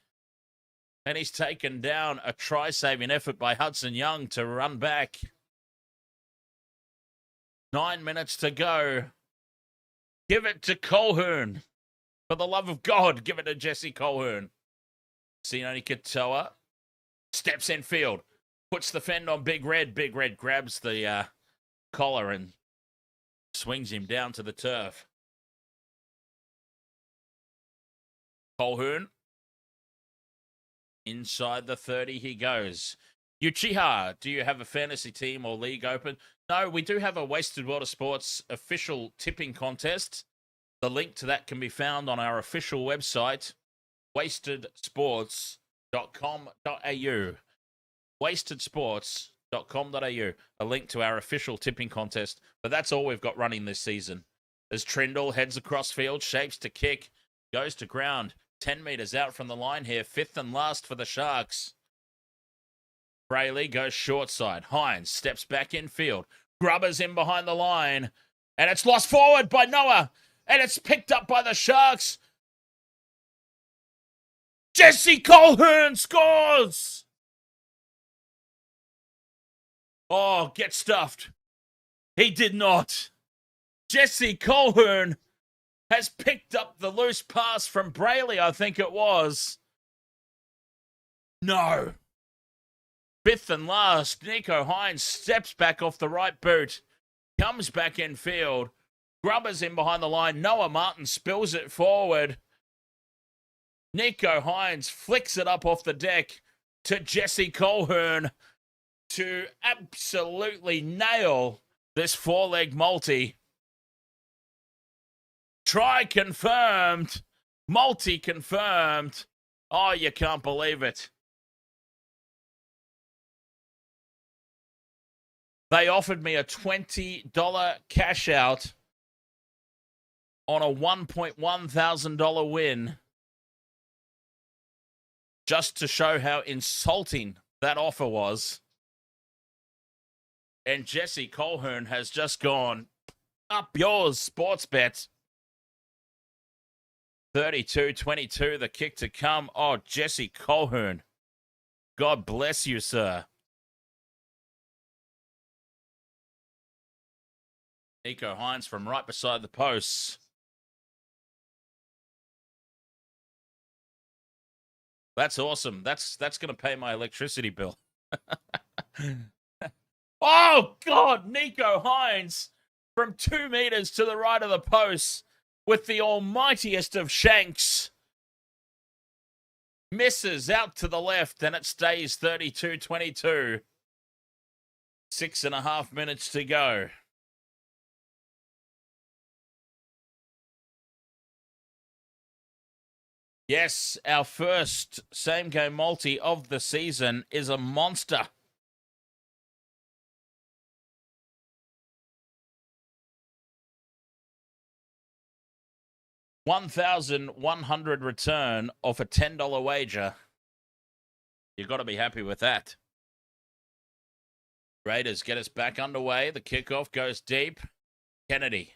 S2: And he's taken down. A try-saving effort by Hudson Young to run back. 9 minutes to go. Give it to Colquhoun. For the love of God, give it to Jesse Colquhoun. Sione Katoa steps in field. Puts the fend on Big Red. Big Red grabs the collar and swings him down to the turf. Colquhoun. Inside the 30 he goes. Uchiha, do you have a fantasy team or league open? No, we do have a Wasted World of Sports official tipping contest. The link to that can be found on our official website, wastedsports.com.au. wastedsports.com.au. A link to our official tipping contest. But that's all we've got running this season. As Trindle heads across field, shapes to kick, goes to ground. 10 meters out from the line here. 5th and last for the Sharks. Brayley goes short side. Hines steps back in field. Grubbers in behind the line. And it's lost forward by Noah. And it's picked up by the Sharks. Jesse Colquhoun scores! Oh, get stuffed. He did not. Jesse Colquhoun has picked up the loose pass from Brayley, I think it was. No. 5th and last, Nico Hines steps back off the right boot. Comes back in field. Grubbers in behind the line. Noah Martin spills it forward. Nico Hines flicks it up off the deck to Jesse Colquhoun to absolutely nail this 4-leg multi. Try confirmed. Multi confirmed. Oh, you can't believe it. They offered me a $20 cash out on a $1,100 win. just to show how insulting that offer was. And Jesse Colquhoun has just gone, up yours, sports bet. 32-22, the kick to come. Oh, Jesse Colquhoun. God bless you, sir. Nico Hines from right beside the posts. That's awesome. That's going to pay my electricity bill. Oh, God, Nico Hines from 2 meters to the right of the post with the almightiest of shanks. Misses out to the left, and it stays 32-22. 6.5 minutes to go. Yes, our first same-game multi of the season is a monster. $1,100 return off a $10 wager. You've got to be happy with that. Raiders get us back underway. The kickoff goes deep. Kennedy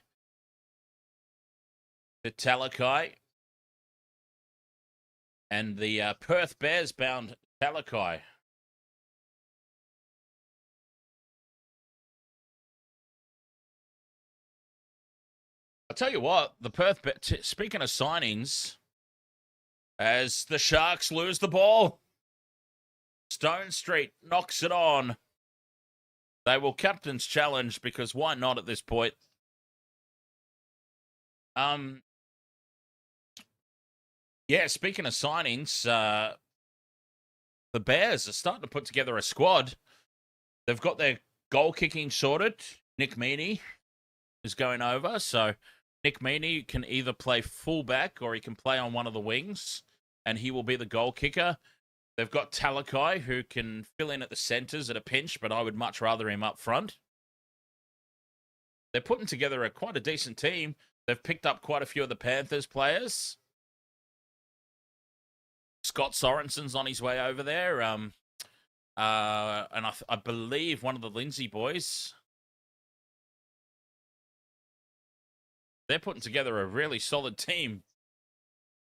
S2: to Talakai. And the Perth Bears bound Talakai. I'll tell you what, the Perth, speaking of signings, as the Sharks lose the ball, Stone Street knocks it on. They will captain's challenge because why not at this point? Yeah, speaking of signings, the Bears are starting to put together a squad. They've got their goal kicking sorted. Nick Meaney is going over, so Nick Meaney can either play fullback or he can play on one of the wings, and he will be the goal kicker. They've got Talakai, who can fill in at the centres at a pinch, but I would much rather him up front. They're putting together quite a decent team. They've picked up quite a few of the Panthers players. Scott Sorensen's on his way over there. And I believe one of the Lindsay boys. They're putting together a really solid team.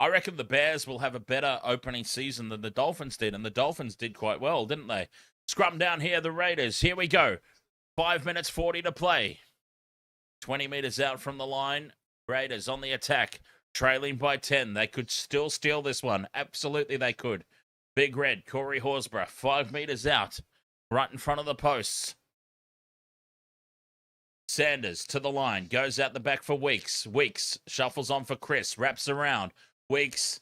S2: I reckon the Bears will have a better opening season than the Dolphins did, and the Dolphins did quite well, didn't they? Scrum down here, the Raiders. Here we go. 5 minutes 40 to play. 20 meters out from the line. Raiders on the attack, trailing by 10. They could still steal this one. Absolutely they could. Big Red, Corey Horsburgh, 5 meters out, right in front of the posts. Sanders to the line, goes out the back for Weeks. Weeks shuffles on for Chris, wraps around. Weeks,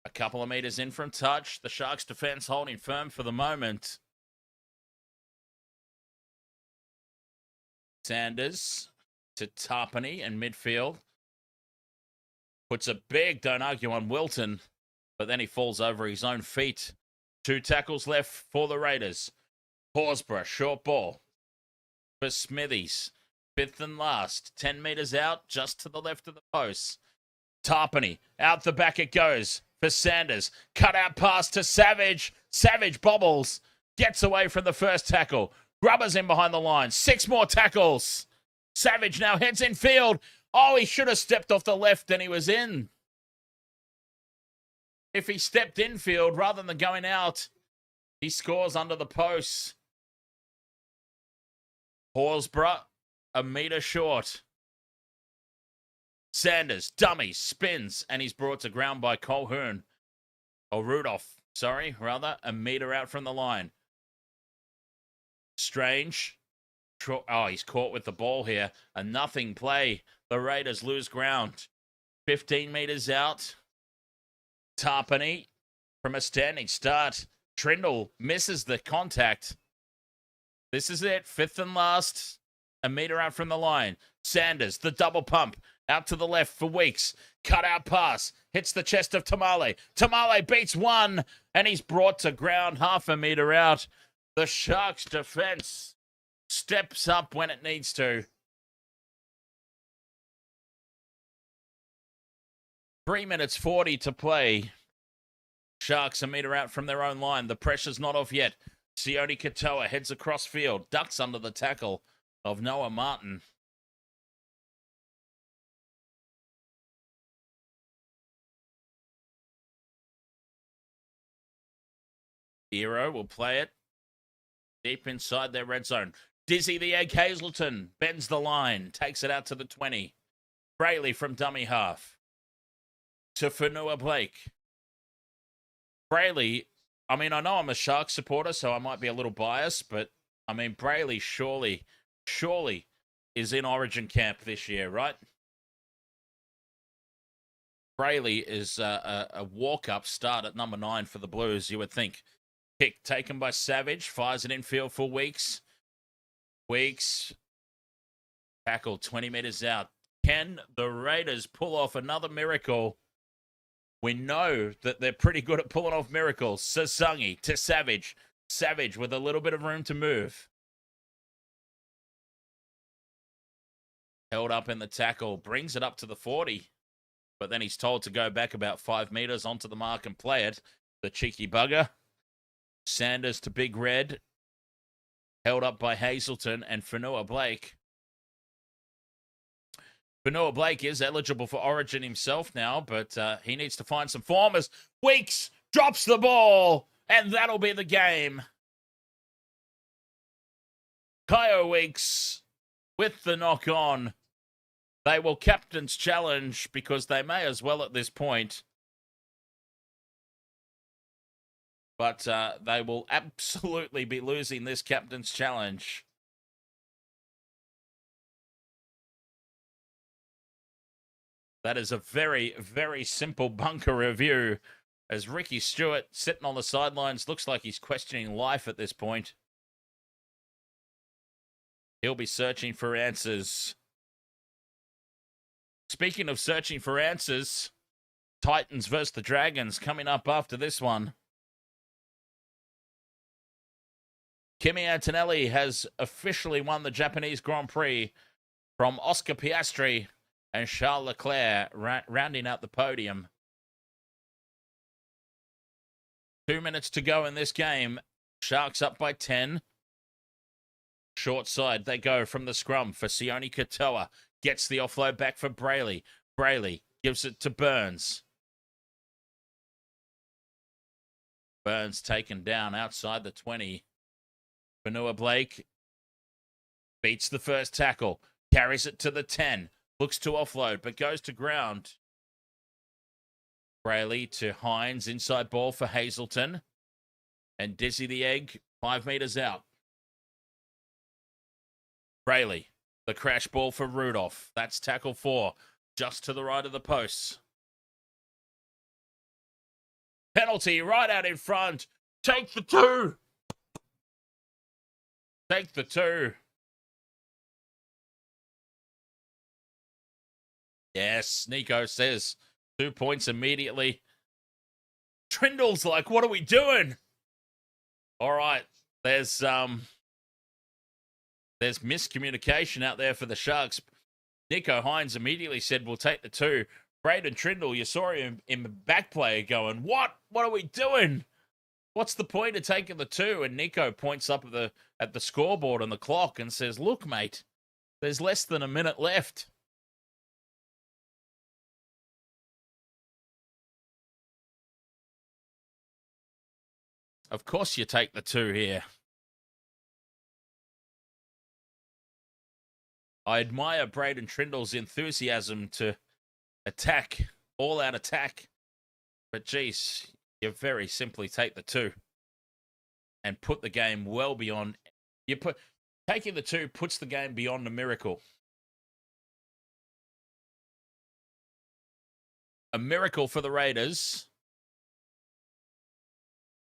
S2: a couple of meters in from touch. The Sharks defense holding firm for the moment. Sanders to Tapani and midfield. Puts a big don't argue on Wilton, but then he falls over his own feet. 2 tackles left for the Raiders. Horsburgh, short ball for Smithies. 5th and last. 10 meters out, just to the left of the post. Tapani, out the back it goes for Sanders. Cut out pass to Savage. Savage bobbles. Gets away from the first tackle. Grubbers in behind the line. 6 more tackles. Savage now heads in field. Oh, he should have stepped off the left and he was in. If he stepped in field rather than going out, he scores under the post. Horsburgh, a meter short. Sanders, dummy, spins, and he's brought to ground by Colquhoun. Or Rudolph, rather. A meter out from the line. Strange. Oh, he's caught with the ball here. A nothing play. The Raiders lose ground. 15 meters out. Tapani from a standing start. Trindle misses the contact. This is it. 5th and last. A meter out from the line. Sanders, the double pump. Out to the left for Weeks. Cut out pass. Hits the chest of Tamale. Tamale beats one. And he's brought to ground half a meter out. The Sharks defense steps up when it needs to. 3 minutes 40 to play. Sharks a metre out from their own line. The pressure's not off yet. Sione Katoa heads across field. Ducks under the tackle of Noah Martin. Hero will play it deep inside their red zone. Dizzy the Egg Hazelton bends the line, takes it out to the 20. Brayley from dummy half to Fonua Blake. Brayley, I mean, I know I'm a Sharks supporter, so I might be a little biased, but I mean, Brayley surely is in Origin camp this year, right? Brayley is a walk-up start at number 9 for the Blues, you would think. Kick taken by Savage, fires it infield for Weeks. Weeks, tackle 20 metres out. Can the Raiders pull off another miracle? We know that they're pretty good at pulling off miracles. Sasungi to Savage. Savage with a little bit of room to move. Held up in the tackle, brings it up to the 40. But then he's told to go back about 5 metres onto the mark and play it. The cheeky bugger. Sanders to Big Red. Held up by Hazelton and Fonua Blake. Fonua Blake is eligible for Origin himself now, but he needs to find some form as Weeks drops the ball, and that'll be the game. GIO Weeks with the knock on. They will captain's challenge because they may as well at this point. But they will absolutely be losing this captain's challenge. That is a very, very simple bunker review as Ricky Stewart sitting on the sidelines looks like he's questioning life at this point. He'll be searching for answers. Speaking of searching for answers, Titans versus the Dragons coming up after this one. Kimi Antonelli has officially won the Japanese Grand Prix from Oscar Piastri and Charles Leclerc rounding out the podium. 2 minutes to go in this game. Sharks up by 10. Short side, they go from the scrum for Sione Katoa. Gets the offload back for Brayley. Brayley gives it to Burns. Burns taken down outside the 20. Fonua Blake beats the first tackle. Carries it to the 10. Looks to offload, but goes to ground. Brayley to Hines. Inside ball for Hazelton. And Dizzy the Egg, 5 meters out. Brayley, the crash ball for Rudolph. That's tackle 4, just to the right of the posts. Penalty right out in front. Take the 2. Take the 2. Yes, Nico says 2 points immediately. Trindle's like, what are we doing? All right, there's miscommunication out there for the Sharks. Nico Hines immediately said, we'll take the 2. Braden Trindle, you saw him in the back player going, what? What are we doing? What's the point of taking the 2? And Nico points up at the scoreboard on the clock and says, look, mate, there's less than a minute left. Of course you take the 2 here. I admire Braden Trindle's enthusiasm to attack, all-out attack. But, geez, you very simply take the 2 and put the game well beyond... Taking the 2 puts the game beyond a miracle. A miracle for the Raiders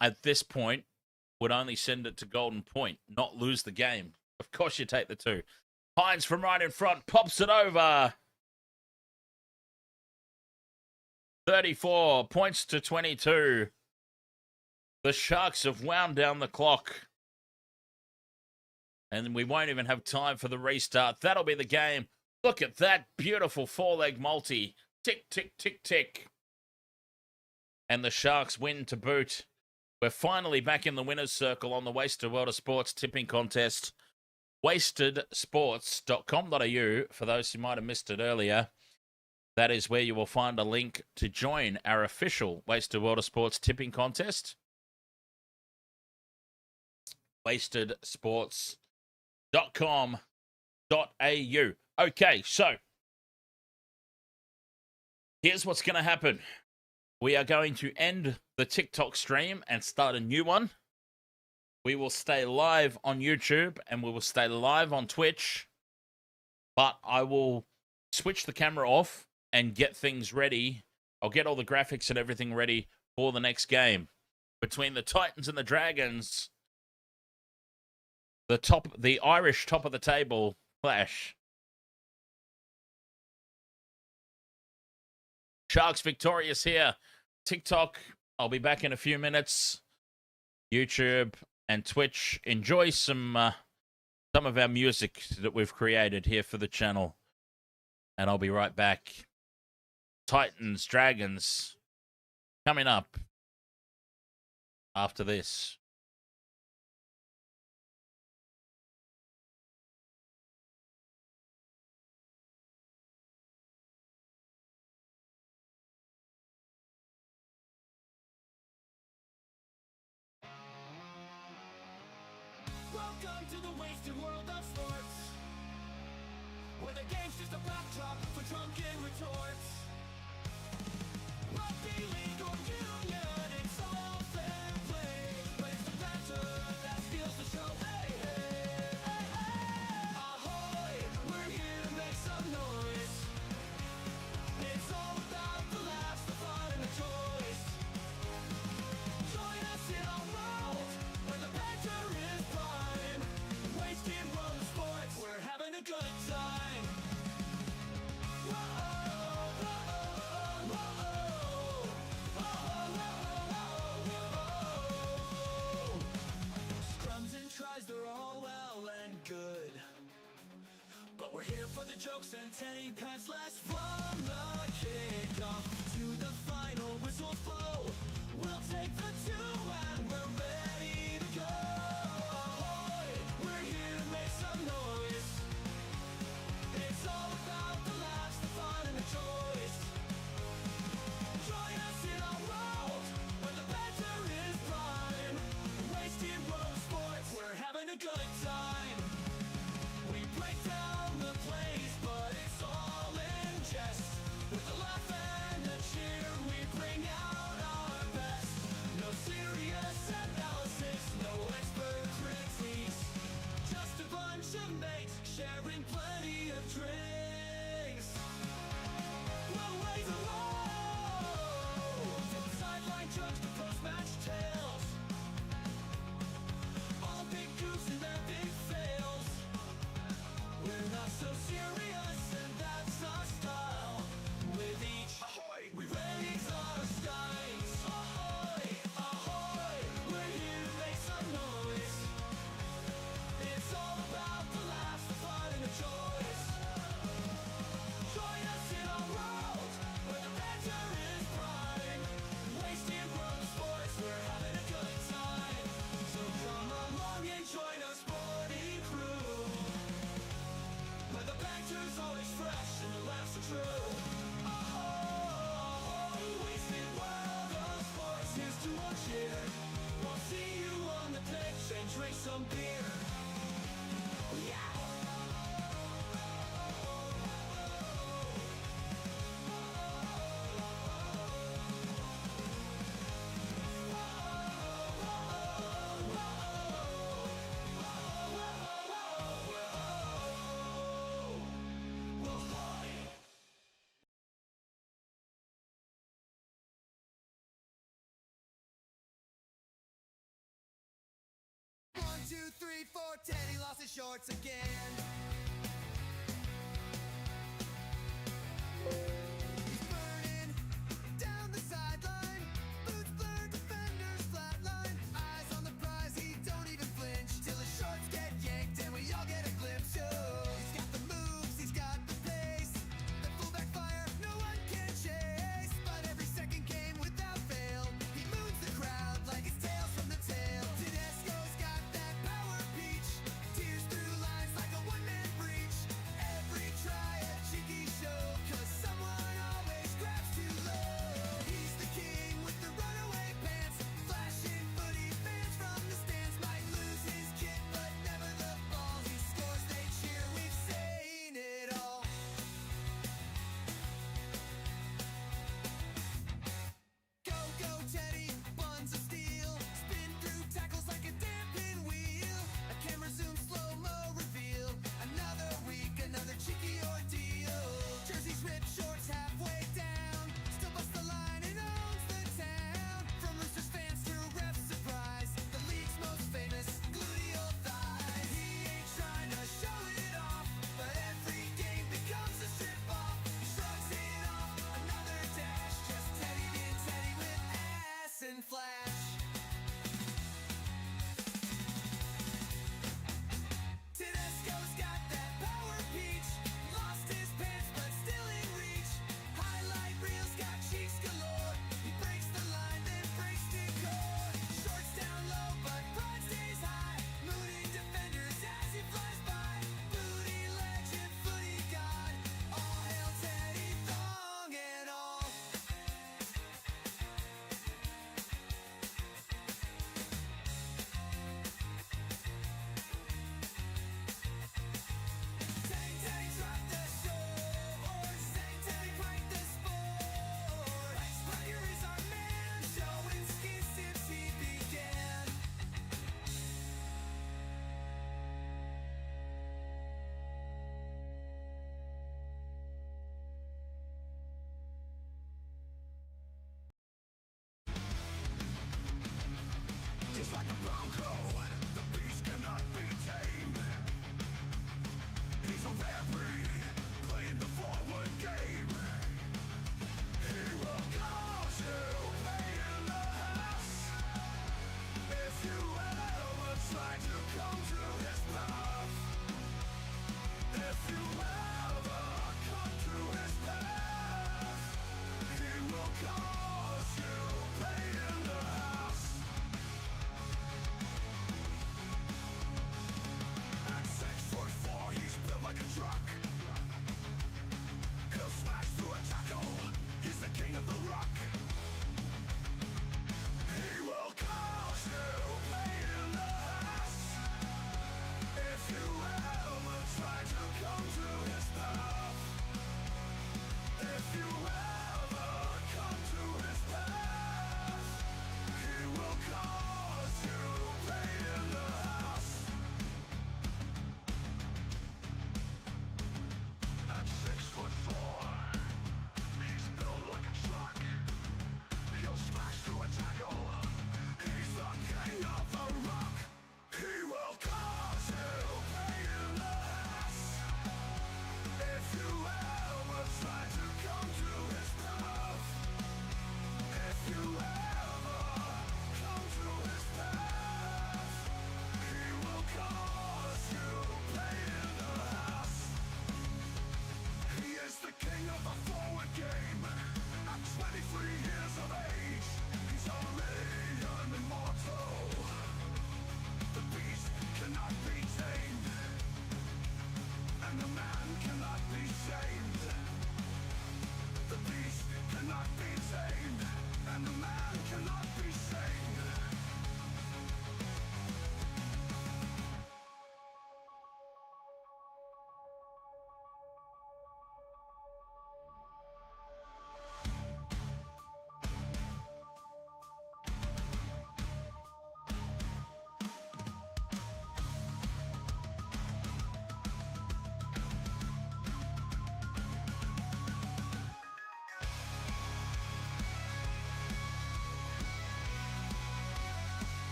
S2: at this point would only send it to Golden Point, not lose the game. Of course you take the 2. Hines from right in front pops it over. 34 points to 22. The Sharks have wound down the clock. And we won't even have time for the restart. That'll be the game. Look at that beautiful 4-leg multi. Tick, tick, tick, tick. and the Sharks win to boot. We're finally back in the winner's circle on the Wasted World of Sports tipping contest. wastedsports.com.au, for those who might have missed it earlier. That is where you will find a link to join our official Wasted World of Sports tipping contest. wastedsports.com.au. Okay, so here's what's going to happen. We are going to end the TikTok stream and start a new one. We will stay live on YouTube and we will stay live on Twitch. But I will switch the camera off and get things ready. I'll get all the graphics and everything ready for the next game. Between the Titans and the Dragons, the Irish top of the table clash. Sharks victorious here. TikTok, I'll be back in a few minutes. YouTube and Twitch, enjoy some of our music that we've created here for the channel. And I'll be right back. Titans, Dragons, coming up after this.
S1: Welcome to the wasted world of sports, where the game's just a backdrop for drunken retorts. Rugby league or union, it's all fair play, but it's the banter that steals the show. Hey, hey, hey, hey. Ahoy, we're here to make some noise. It's all about the laughs, the fun, and the choice. Join us in our world, where the banter is prime. Wasted world of sports, we're having a good time. Scrums and tries, they're all well and good, but we're here for the jokes and tank pads last from the kickoff to the final whistle blow. We'll take the two and we're ready to go. Ahoy, we're here to make some noise. It's all about the laughs, the fun, and the choice. Join us in our world, where the banter is prime. Wasted world of sports, we're having a good time. We break down the plays, but it's all in jest. With a laugh and a cheer, we bring out our best. No serious analysis, no expert critiques, just a bunch of mates sharing plenty of drinks. We'll raise a roll, from sideline jokes to post-match tales, all big goofs and their big fails. We're not so serious, and that's our style. With each ahoy, we raise our skies. Ahoy, ahoy, we're here to make some noise. It's all about the laughs, the fun, and the choice. Join us in our world, where the banter is prime. Wasted world of sports, we're having a good time. So come along and join our sporty crew, where the banter's always fresh and the laughs are true. Oh, wasted world of sports, here's to our cheer. We'll see you on the pitch and drink some beer. Yeah.
S3: One, two, three, four, Teddy lost his shorts again. He's burning down the sideline. Boots blurred, defenders flatline. Eyes on the prize, he don't even flinch till his shorts get yanked and we all get a glimpse. He's got the moves, he's got the pace. The fullback fire, no one can chase. But every second game without fail,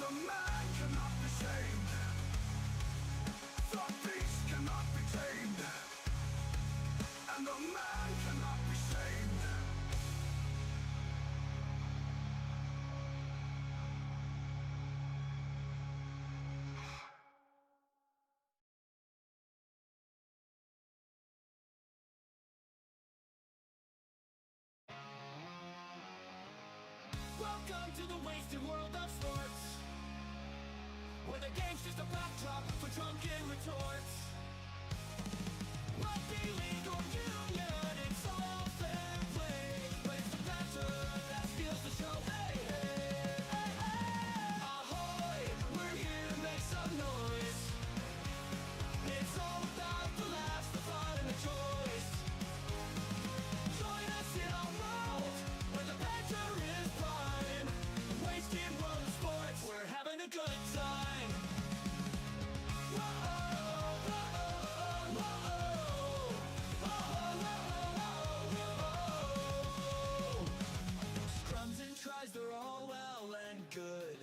S3: the man cannot be shamed. The beast cannot be tamed. And the man cannot be shamed.
S1: Welcome to the wasted world of sports, where the game's just a backdrop for drunken retorts. Rugby league or union, it's all fair play, but it's the banter that steals the show. Hey, hey, hey, hey. Ahoy, we're here to make some noise. It's all about the laughs, the fun, and the choice. Join us in our world, where the banter is prime. Wasted world of sports, we're having a good time. Scrums and tries, they're all well and good,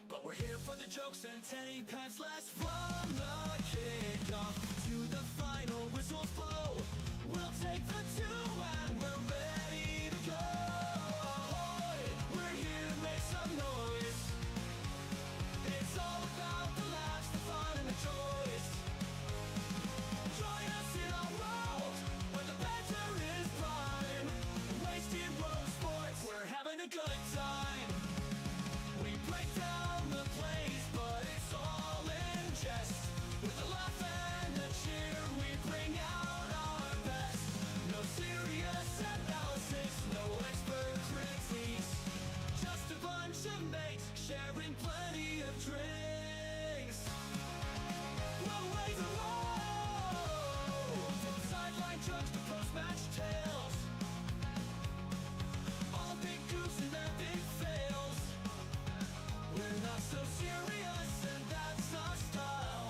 S1: but we're here for the jokes and tank pants last from the kickoff to the final whistles blow. We'll take the two and we're ready to go. Ahoy, we're here to make some noise. It's all about the laughs, the fun, and the choice. Join us in our world, where the banter is prime. Wasted world sports, we're having a good time. We break down the plays, but it's all in jest. With a laugh and a cheer, we bring out our best. No serious analysis, no expert critiques, just a bunch of mates sharing plenty of drinks. We'll raise a roll, from sideline jokes to post-match tales, all big goofs and their big fails. We're not so serious, and that's our style.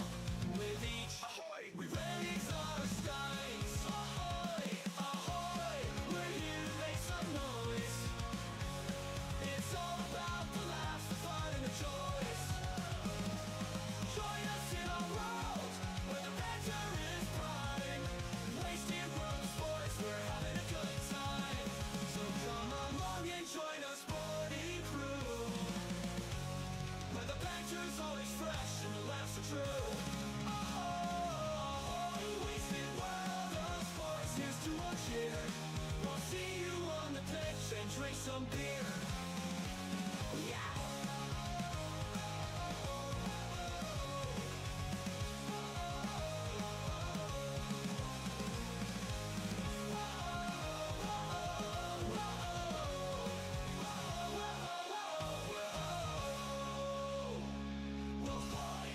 S1: With each ahoy, we raise our skies. Ahoy, ahoy, we're here to make some noise. It's all about the laughs, the fun, and the choice. Join us in our world, where the banter is prime. Wasted world of sports, we're having a good time. So come along and join our sporty crew, where the banter's always fresh and the laughs are true. Oh, wasted world of sports, here's to our cheer. We'll see you on the pitch and drink some beer. Yeah. We'll fly.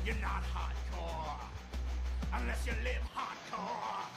S4: You're not hardcore unless you live hardcore.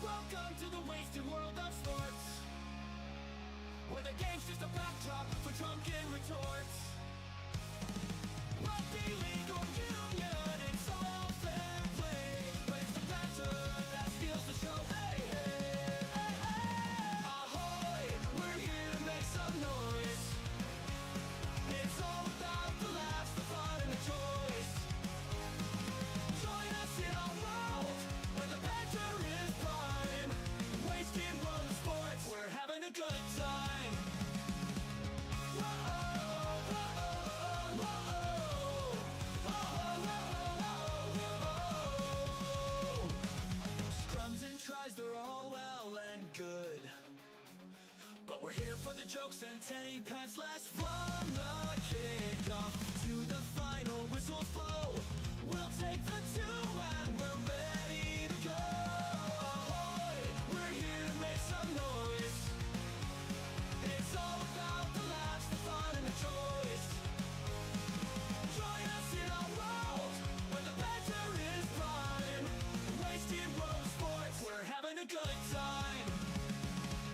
S1: Welcome to the wasted world of sports, where the game's just a backdrop for drunken retorts. Rugby league or union, it's all fair play, but it's the banter that steals the show. Hey, hey, hey, hey. Ahoy, we're here to make some noise. It's all about the laughs, the fun, and the choice. Join us in our world, where the banter is prime. Wasted world of sports, we're having a good time. Scrums and tries, they're all well and good, but we're here for the jokes and tank pads last from the kickoff to the final whistles blow. We'll take the two and we're ready to go. Ahoy, we're here to make some noise. It's all about the laughs, the fun, and the choice. Join us in our world, where the banter is prime. Wasted world of sports, we're having a good time.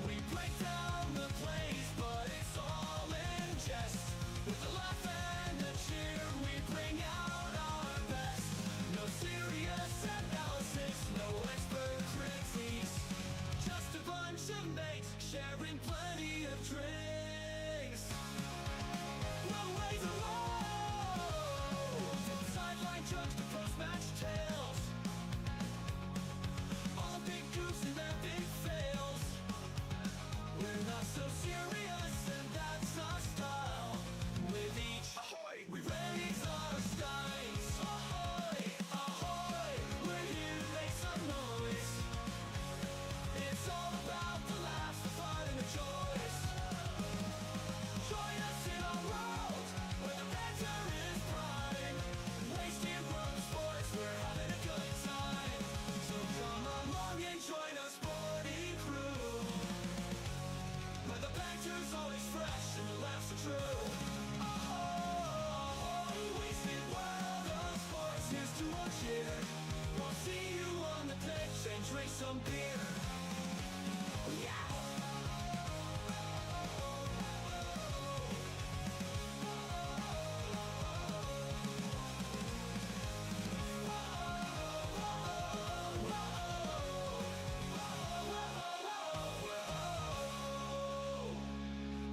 S1: We break down the plays, but it's all in jest. With the laugh and the cheer, we bring out our best. No serious analysis, no expert critiques, just a bunch of mates sharing plenty of drinks. We'll raise a roll, from sideline jokes to post-match tales, all the big goofs and their big fails. We're not so serious, and that's our style. With each ahoy, we raise our skies. Ahoy, ahoy, we're here to make some noise. It's all about the laughs, the fun, and the choice. Join us in our world, where the banter is prime. Wasted world of sports, we're having a good time. So come along and join our sporty crew, where the banter's always fresh and the laughs are true. Oh, wasted world of sports, here's to our cheer. We'll see you on the pitch and drink some beer. Yeah!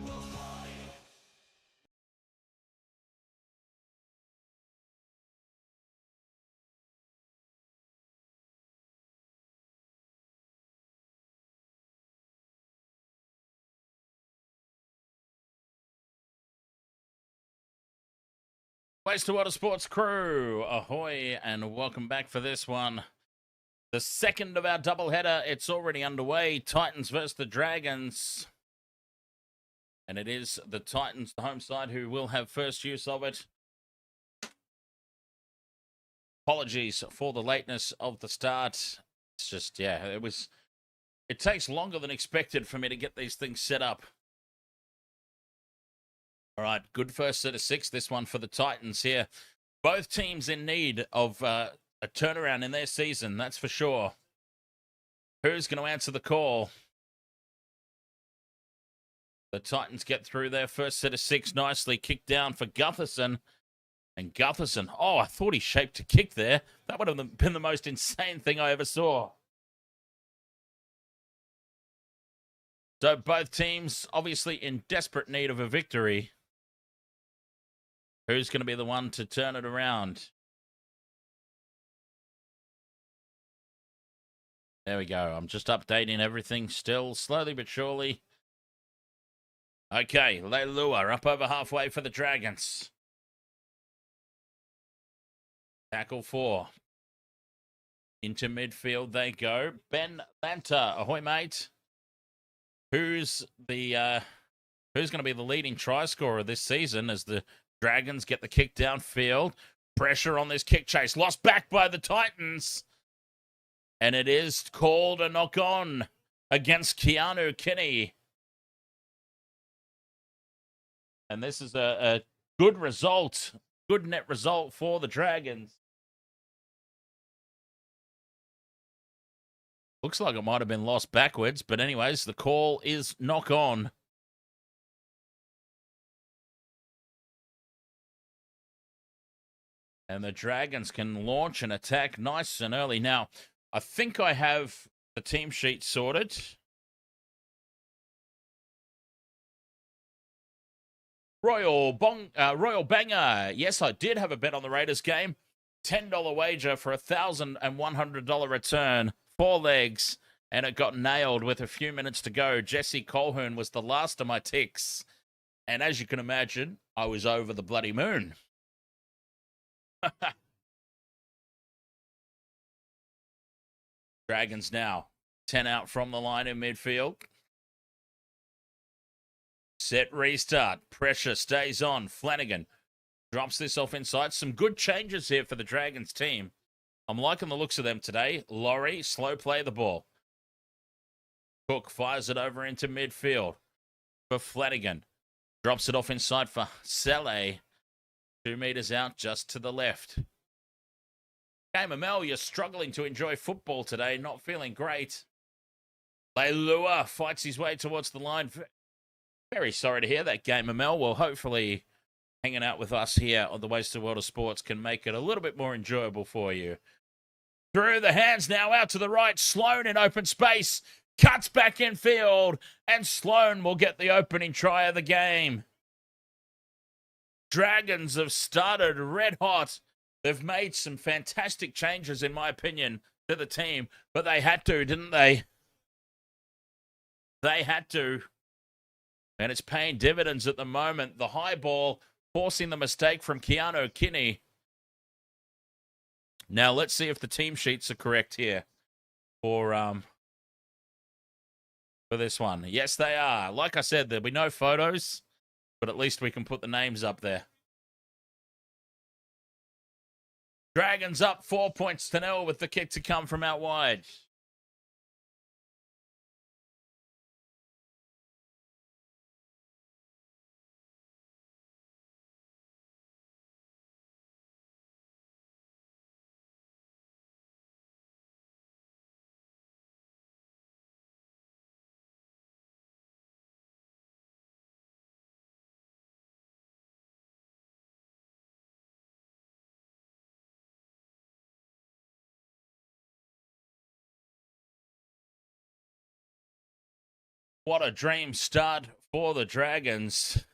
S1: We'll hide.
S2: Waste Water Sports crew, ahoy, and welcome back for this one. The second of our doubleheader, it's already underway. Titans versus the Dragons. And it is the Titans, the home side, who will have first use of it. Apologies for the lateness of the start. It's just, yeah, it takes longer than expected for me to get these things set up. All right, good first set of six, this one for the Titans here. Both teams in need of a turnaround in their season, that's for sure. Who's going to answer the call? The Titans get through their first set of six nicely. Kicked down for Gutherson. And Gutherson, oh, I thought he shaped a kick there. That would have been the most insane thing I ever saw. So both teams obviously in desperate need of a victory. Who's going to be the one to turn it around? There we go. I'm just updating everything still, slowly but surely. Okay, Leilua up over halfway for the Dragons. Tackle 4. Into midfield they go. Ben Lanta, ahoy mate. Who's going to be the leading try scorer this season as the Dragons get the kick downfield? Pressure on this kick chase. Lost back by the Titans. And it is called a knock on against Keanu Kinney. And this is a good result. Good net result for the Dragons. Looks like it might have been lost backwards, but anyways, the call is knock on. And the Dragons can launch an attack nice and early. Now, I think I have the team sheet sorted. Royal Banger. Yes, I did have a bet on the Raiders game. $10 wager for a $1,100 return. 4 legs. And it got nailed with a few minutes to go. Jesse Colquhoun was the last of my ticks. And as you can imagine, I was over the bloody moon. Dragons now 10 out from the line in midfield. Set restart. Pressure stays on. Flanagan drops this off inside. Some good changes here for the Dragons team. I'm liking the looks of them today. Laurie, slow play the ball. Cook fires it over into midfield for Flanagan. Drops it off inside for Sele. 2 meters out just to the left. Mel, you're struggling to enjoy football today. Not feeling great. Leilua fights his way towards the line. Very sorry to hear that, Mel. Well, hopefully hanging out with us here on the Wasted World of Sports can make it a little bit more enjoyable for you. Through the hands now out to the right. Sloan in open space. Cuts back in field. And Sloan will get the opening try of the game. Dragons have started red hot. They've made some fantastic changes, in my opinion, to the team. But they had to, didn't they? They had to. And it's paying dividends at the moment. The high ball forcing the mistake from Keanu Kinney. Now, let's see if the team sheets are correct here for this one. Yes, they are. Like I said, there'll be no photos, but at least we can put the names up there. Dragons up 4 points to 0 with the kick to come from out wide. What a dream start for the Dragons.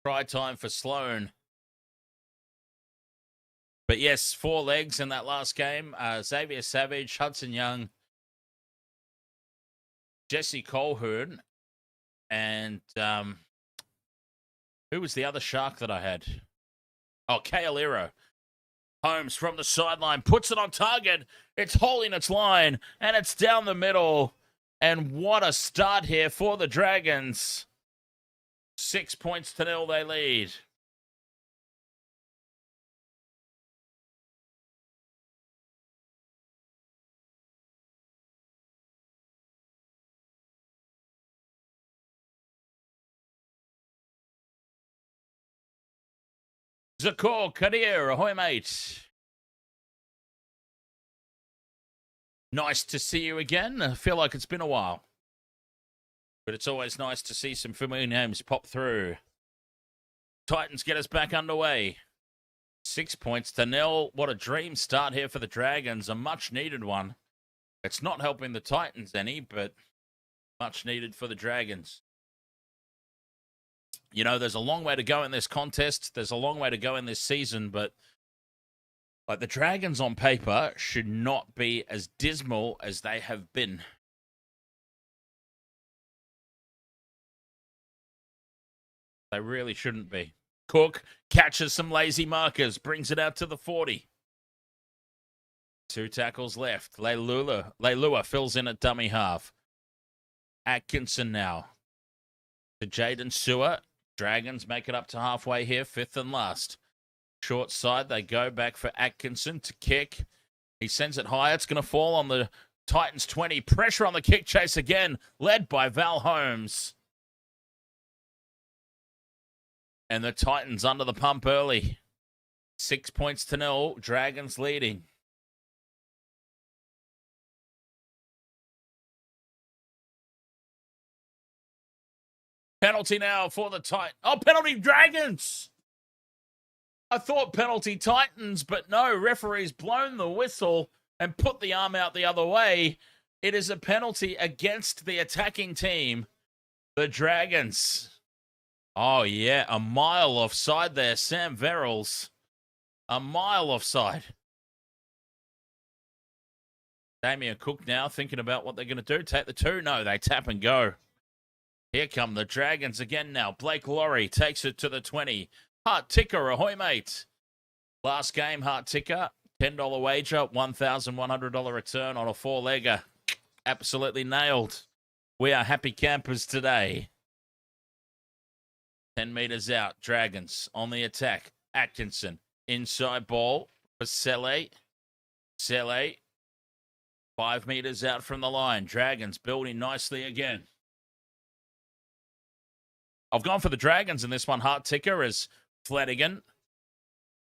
S2: Try time for Sloan. But yes, 4 legs in that last game. Xavier Savage, Hudson Young, Jesse Colquhoun, and who was the other Shark that I had? Oh, Kaeliro. Holmes from the sideline puts it on target. It's holding its line, and it's down the middle. And what a start here for the Dragons. 6 points to 0 they lead. Zakor Kadir, ahoy mate. Nice to see you again. I feel like it's been a while. But it's always nice to see some familiar names pop through. Titans get us back underway. 6 points to 0. What a dream start here for the Dragons. A much needed one. It's not helping the Titans any, but much needed for the Dragons. You know, there's a long way to go in this contest. There's a long way to go in this season, but like the Dragons on paper should not be as dismal as they have been. They really shouldn't be. Cook catches some lazy markers, brings it out to the 40. 2 tackles left. Leilua fills in at dummy half. Atkinson now to Jaden Sewer. Dragons make it up to halfway here, 5th and last. Short side, they go back for Atkinson to kick. He sends it high. It's going to fall on the Titans 20. Pressure on the kick chase again, led by Val Holmes. And the Titans under the pump early. 6 points to 0. Dragons leading. Penalty now for the Titans. Oh, penalty Dragons. I thought penalty Titans, but no, referee's blown the whistle and put the arm out the other way. It is a penalty against the attacking team, the Dragons. Oh, yeah, a mile offside there, Sam Verrills. A mile offside. Damien Cook now thinking about what they're going to do. Take the 2? No, they tap and go. Here come the Dragons again now. Blake Laurie takes it to the 20. Hart Ticker, ahoy, mate. Last game, Hart Ticker, $10 wager, $1,100 return on a 4-legger. Absolutely nailed. We are happy campers today. 10 meters out, Dragons on the attack. Atkinson, inside ball for Sele. Sele, 5 meters out from the line. Dragons building nicely again. I've gone for the Dragons in this one. Hart Ticker as Flanagan.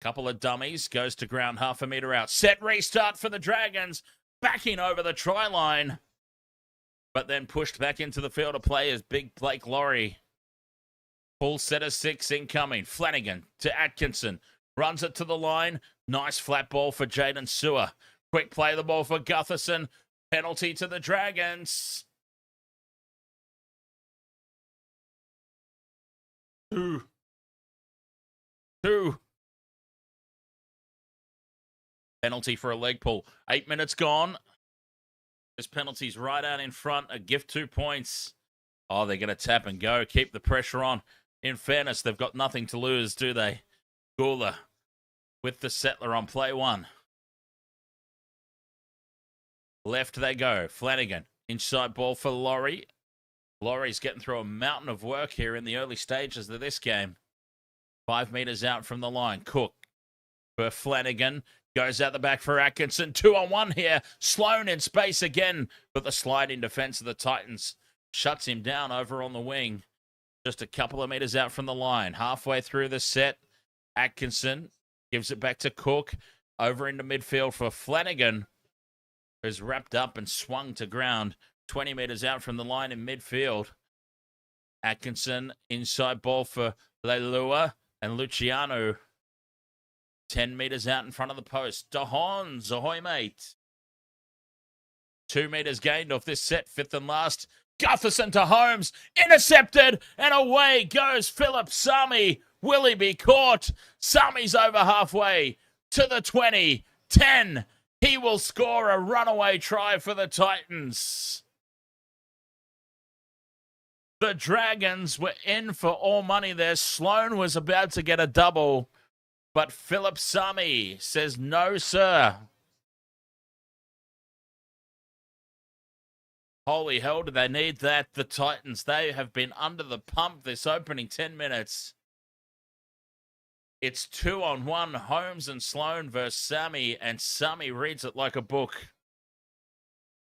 S2: Couple of dummies. Goes to ground, half a meter out. Set restart for the Dragons. Backing over the try line. But then pushed back into the field of play as big Blake Laurie. Full set of 6 incoming. Flanagan to Atkinson. Runs it to the line. Nice flat ball for Jaden Sewer. Quick play the ball for Gutherson. Penalty to the Dragons. 2. Penalty for a leg pull. 8 minutes gone. This penalty's right out in front. A gift 2 points. Oh, they're going to tap and go. Keep the pressure on. In fairness, they've got nothing to lose, do they? Gula with the settler on play 1. Left they go. Flanagan. Inside ball for Laurie. Laurie's getting through a mountain of work here in the early stages of this game. 5 meters out from the line. Cook for Flanagan. Goes out the back for Atkinson. 2-on-1 here. Sloan in space again. But the sliding defense of the Titans shuts him down over on the wing. Just a couple of meters out from the line. Halfway through the set. Atkinson gives it back to Cook. Over into midfield for Flanagan, who's wrapped up and swung to ground. 20 meters out from the line in midfield. Atkinson, inside ball for Leilua and Luciano. 10 meters out in front of the post. DeHons, ahoy, mate. 2 meters gained off this set, 5th and last. Gutherson to Holmes, intercepted, and away goes Philip Sami. Will he be caught? Sami's over halfway to the 20. 10. He will score a runaway try for the Titans. The Dragons were in for all money there. Sloan was about to get a double, but Philip Sami says, no, sir. Holy hell, do they need that? The Titans, they have been under the pump this opening 10 minutes. It's 2-on-1, Holmes and Sloan versus Sami, and Sami reads it like a book.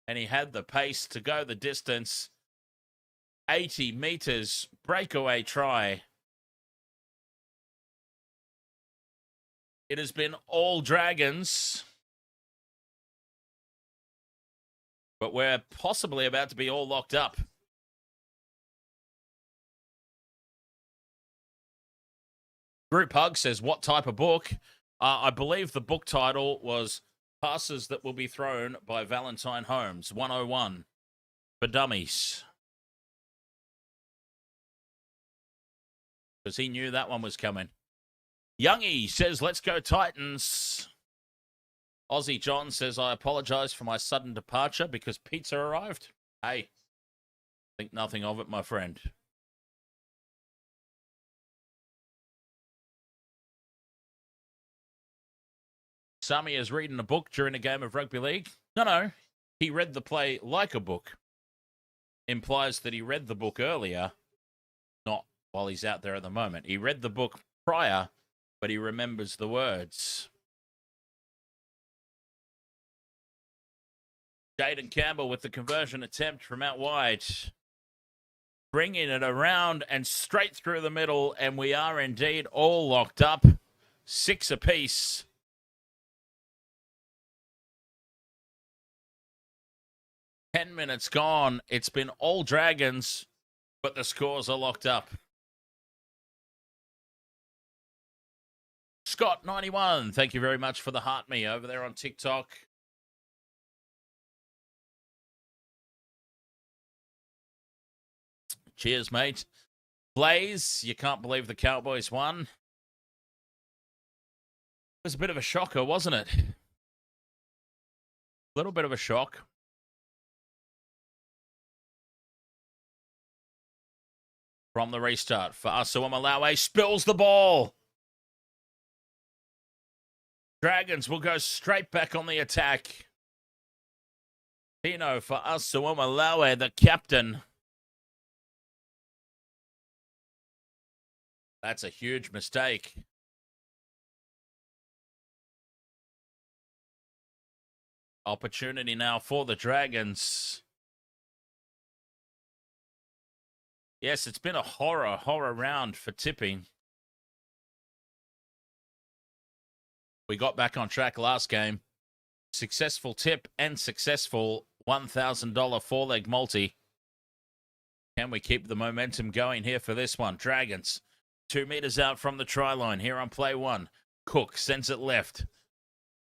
S2: And he had the pace to go the distance. 80 meters, breakaway try. It has been all Dragons, but we're possibly about to be all locked up. Group Hug says, what type of book? I believe the book title was Passes That Will Be Thrown by Valentine Holmes, 101 for Dummies. Because he knew that one was coming. Youngie says, let's go Titans. Aussie John says, I apologize for my sudden departure because pizza arrived. Hey, think nothing of it, my friend. Sami is reading a book during a game of rugby league. No, he read the play like a book. Implies that he read the book earlier, not while he's out there at the moment. He read the book prior, but he remembers the words. Jaden Campbell with the conversion attempt from out wide. Bringing it around and straight through the middle, and we are indeed all locked up. 6 apiece. Ten minutes gone. It's been all Dragons, but the scores are locked up. Scott91, thank you very much for the heart me over there on TikTok. Cheers, mate. Blaze, you can't believe the Cowboys won. It was a bit of a shocker, wasn't it? A little bit of a shock. From the restart for Asuamalawe, spills the ball. Dragons will go straight back on the attack. Pino for Asuamalawe, the captain. That's a huge mistake. Opportunity now for the Dragons. Yes, it's been a horror round for tipping. We got back on track last game. Successful tip and successful $1,000 four-leg multi. Can we keep the momentum going here for this one? Dragons, 2 meters out from the try line here on play one. Cook sends it left.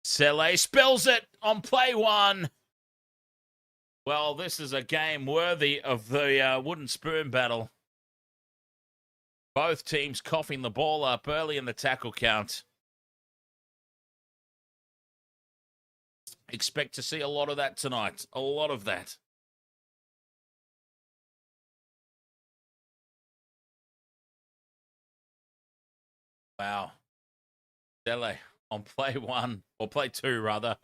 S2: Sele spills it on play one. Well, this is a game worthy of the wooden spoon battle. Both teams coughing the ball up early in the tackle count. Expect to see a lot of that tonight. A lot of that. Wow. Dele on play one, or play two, rather.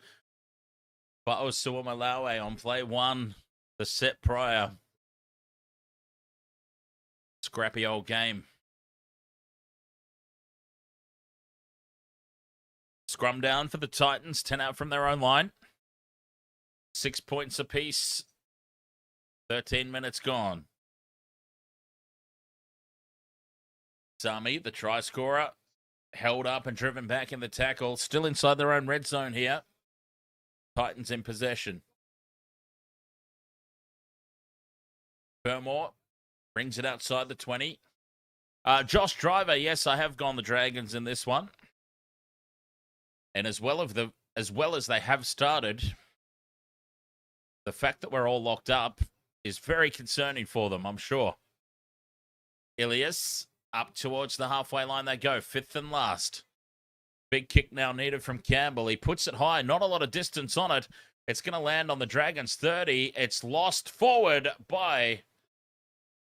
S2: But Asuamalawe on play one, the set prior. Scrappy old game. Scrum down for the Titans, 10 out from their own line. 6 points apiece. 13 minutes gone. Sami, the try scorer, held up and driven back in the tackle. Still inside their own red zone here. Titans in possession. Fermor brings it outside the 20. Josh Driver, yes, I have gone the Dragons in this one. And as well as they have started, the fact that we're all locked up is very concerning for them, I'm sure. Ilias, up towards the halfway line they go, 5th and last. Big kick now needed from Campbell. He puts it high, not a lot of distance on it. It's going to land on the Dragons 30. It's lost forward by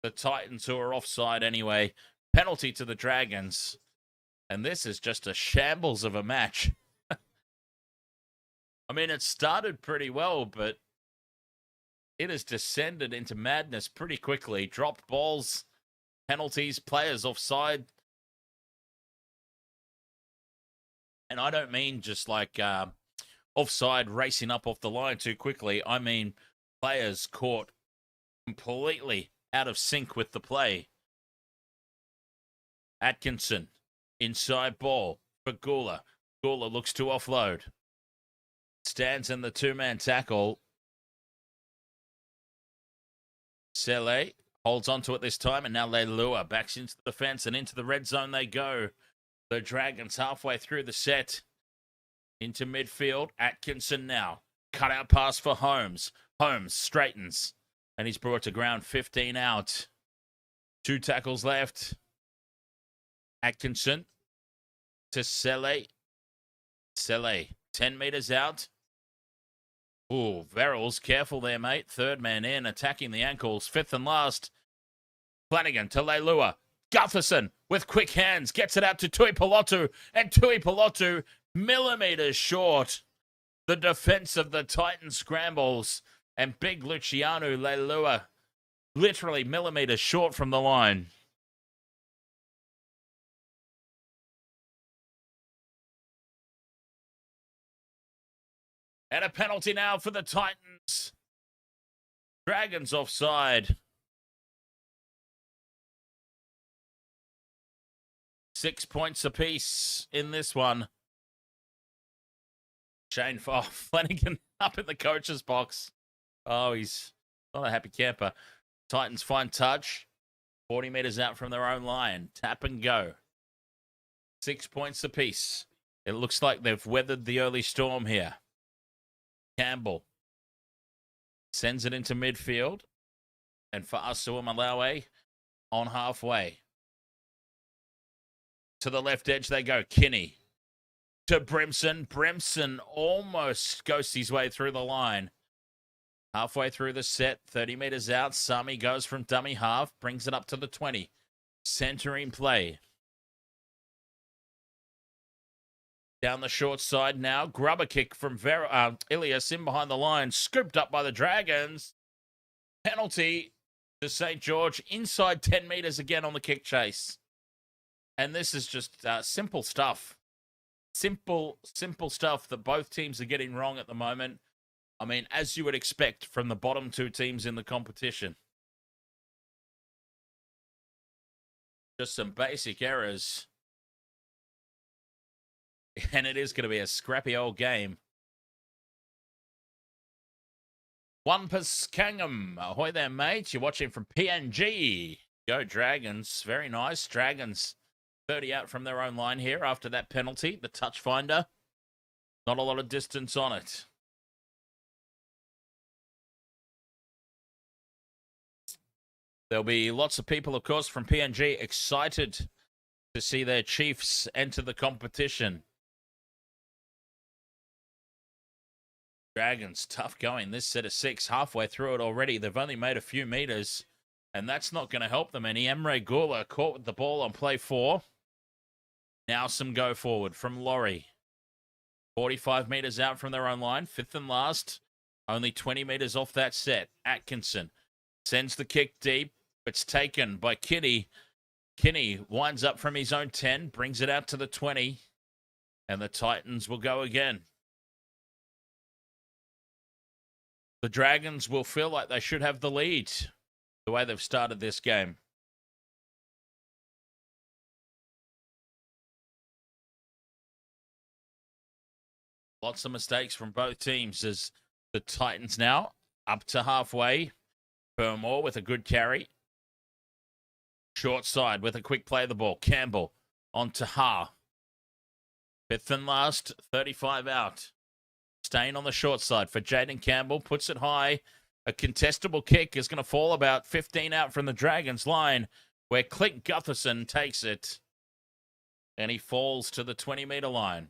S2: the Titans, who are offside anyway. Penalty to the Dragons. And this is just a shambles of a match. I mean, it started pretty well, but it has descended into madness pretty quickly. Dropped balls, penalties, players offside. And I don't mean just like offside racing up off the line too quickly. I mean players caught completely out of sync with the play. Atkinson, inside ball for Gula. Gula looks to offload. Stands in the two-man tackle. Sele holds on to it this time, and now Leilua backs into the fence and into the red zone they go. The Dragons halfway through the set. Into midfield. Atkinson now. Cut out pass for Holmes. Holmes straightens. And he's brought to ground, 15 out. 2 tackles left. Atkinson to Sele. Sele, 10 meters out. Ooh, Verrills, careful there, mate. 3rd man in, attacking the ankles. 5th and last. Flanagan to Leilua. Gutherson with quick hands gets it out to Tuipulotu, and Tuipulotu millimeters short. The defense of the Titans scrambles, and big Luciano Leilua literally millimeters short from the line. And a penalty now for the Titans. Dragons offside. 6 points apiece in this one. Shane Flanagan up in the coach's box. Oh, he's not a happy camper. Titans find touch. 40 meters out from their own line. Tap and go. 6 points apiece. It looks like they've weathered the early storm here. Campbell sends it into midfield. And for Asua Malawi on halfway. To the left edge they go. Kinney to Brimson. Brimson almost ghosts his way through the line. Halfway through the set, 30 meters out. Sami goes from dummy half, brings it up to the 20. Centering play. Down the short side now. Grubber kick from Ilias in behind the line. Scooped up by the Dragons. Penalty to St. George. Inside 10 meters again on the kick chase. And this is just simple stuff. Simple stuff that both teams are getting wrong at the moment. I mean, as you would expect from the bottom two teams in the competition. Just some basic errors. And it is going to be a scrappy old game. Wampus Kangam. Ahoy there, mates. You're watching from PNG. Go Dragons. Very nice. Dragons 30 out from their own line here after that penalty. The touch finder. Not a lot of distance on it. There'll be lots of people, of course, from PNG excited to see their Chiefs enter the competition. Dragons, tough going. This set of 6, halfway through it already. They've only made a few meters, and that's not going to help them any. Emre Gula caught with the ball on play 4. Now some go forward from Laurie. 45 meters out from their own line. 5th and last. Only 20 meters off that set. Atkinson sends the kick deep. It's taken by Kinney. Kinney winds up from his own 10, brings it out to the 20, and the Titans will go again. The Dragons will feel like they should have the lead the way they've started this game. Lots of mistakes from both teams as the Titans now up to halfway. Burmore with a good carry. Short side with a quick play of the ball. Campbell on to Ha. 5th and last, 35 out. Staying on the short side for Jaden Campbell. Puts it high. A contestable kick is going to fall about 15 out from the Dragons line where Clint Gutherson takes it. And he falls to the 20-meter line.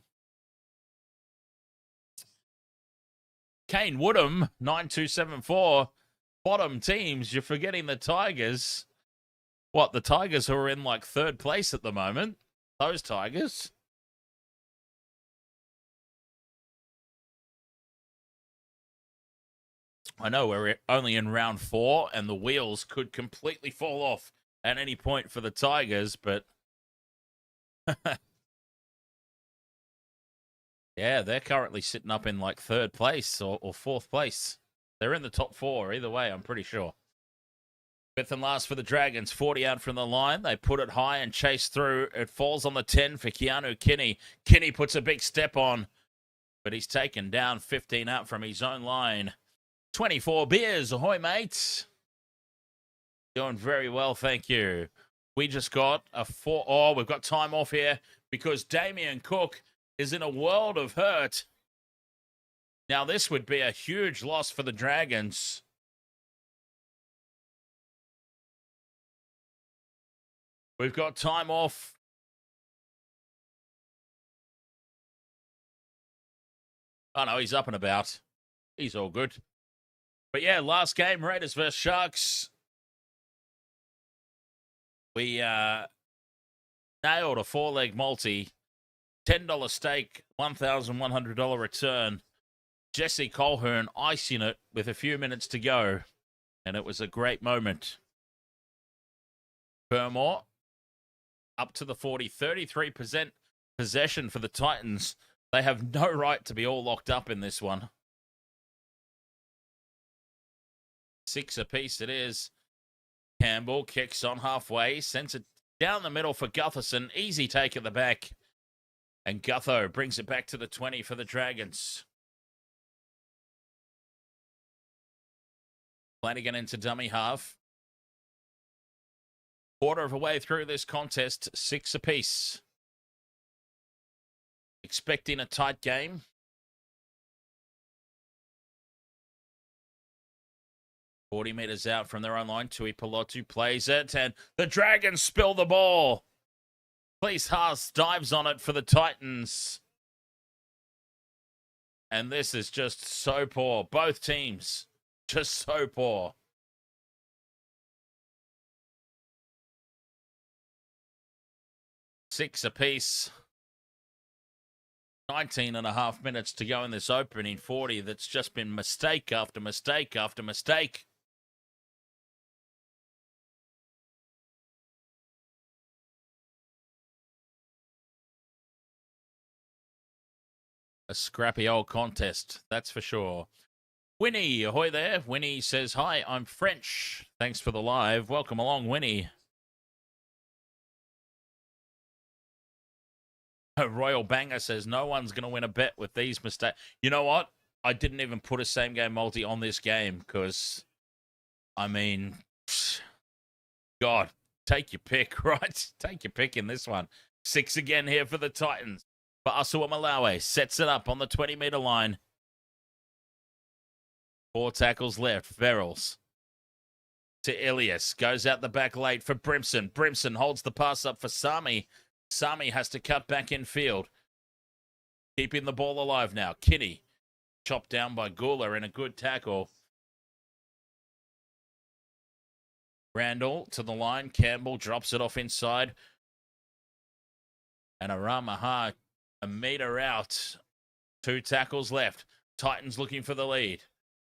S2: Kane Woodham, 9274. Bottom teams, you're forgetting the Tigers. What, the Tigers who are in like 3rd place at the moment? Those Tigers. I know we're only in round 4 and the wheels could completely fall off at any point for the Tigers, but yeah, they're currently sitting up in like 3rd place or 4th place. They're in the top 4 either way, I'm pretty sure. 5th and last for the Dragons, 40 out from the line. They put it high and chase through. It falls on the 10 for Keanu Kinney. Kinney puts a big step on, but he's taken down 15 out from his own line. 24 beers. Ahoy, mates. Doing very well, thank you. We just got a 4. Oh, we've got time off here because Damien Cook is in a world of hurt. Now, this would be a huge loss for the Dragons. We've got time off. Oh, no, he's up and about. He's all good. But yeah, last game, Raiders versus Sharks. We nailed a 4-leg multi. $10 stake, $1,100 return. Jesse Colhern icing it with a few minutes to go. And it was a great moment. Burmore up to the 40, 33% possession for the Titans. They have no right to be all locked up in this one. 6 apiece it is. Campbell kicks on halfway, sends it down the middle for Gutherson. Easy take at the back. And Gutho brings it back to the 20 for the Dragons. Flanagan into dummy half. Quarter of a way through this contest, 6 apiece. Expecting a tight game. Forty meters out from their own line, Tui Pelotu plays it, and the Dragons spill the ball. Please Haas dives on it for the Titans. And this is just so poor. Both teams, just so poor. Six apiece. 19.5 minutes to go in this opening 40 that's just been mistake after mistake after mistake. A scrappy old contest, that's for sure. Winnie, ahoy there. Winnie says, hi, I'm French. Thanks for the live. Welcome along, Winnie. Royal Banger says, no one's going to win a bet with these mistakes. You know what? I didn't even put a same-game multi on this game because, I mean, God, take your pick, right? Take your pick in this one. 6 again here for the Titans. But Asua Malawi sets it up on the 20-meter line. 4 tackles left. Verrills to Ilias. Goes out the back late for Brimson. Brimson holds the pass up for Sami. Sami has to cut back in field. Keeping the ball alive now. Kinney chopped down by Gula in a good tackle. Randall to the line. Campbell drops it off inside. And Aramaha a meter out. 2 tackles left. Titans looking for the lead.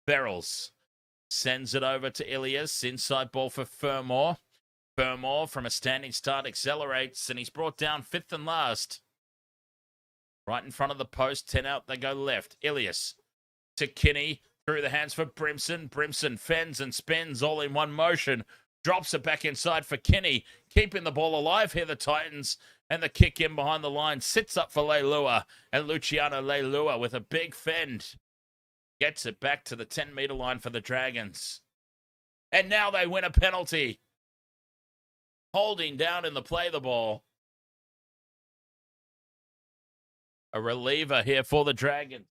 S2: Verrills sends it over to Ilias. Inside ball for Fermor. Fermor from a standing start accelerates, and he's brought down 5th and last. Right in front of the post, 10 out, they go left. Ilias to Kinney, through the hands for Brimson. Brimson fends and spins all in one motion. Drops it back inside for Kinney. Keeping the ball alive here, the Titans. And the kick in behind the line sits up for Leilua. And Luciano Leilua with a big fend gets it back to the 10-meter line for the Dragons. And now they win a penalty. Holding down in the play the ball. A reliever here for the Dragons.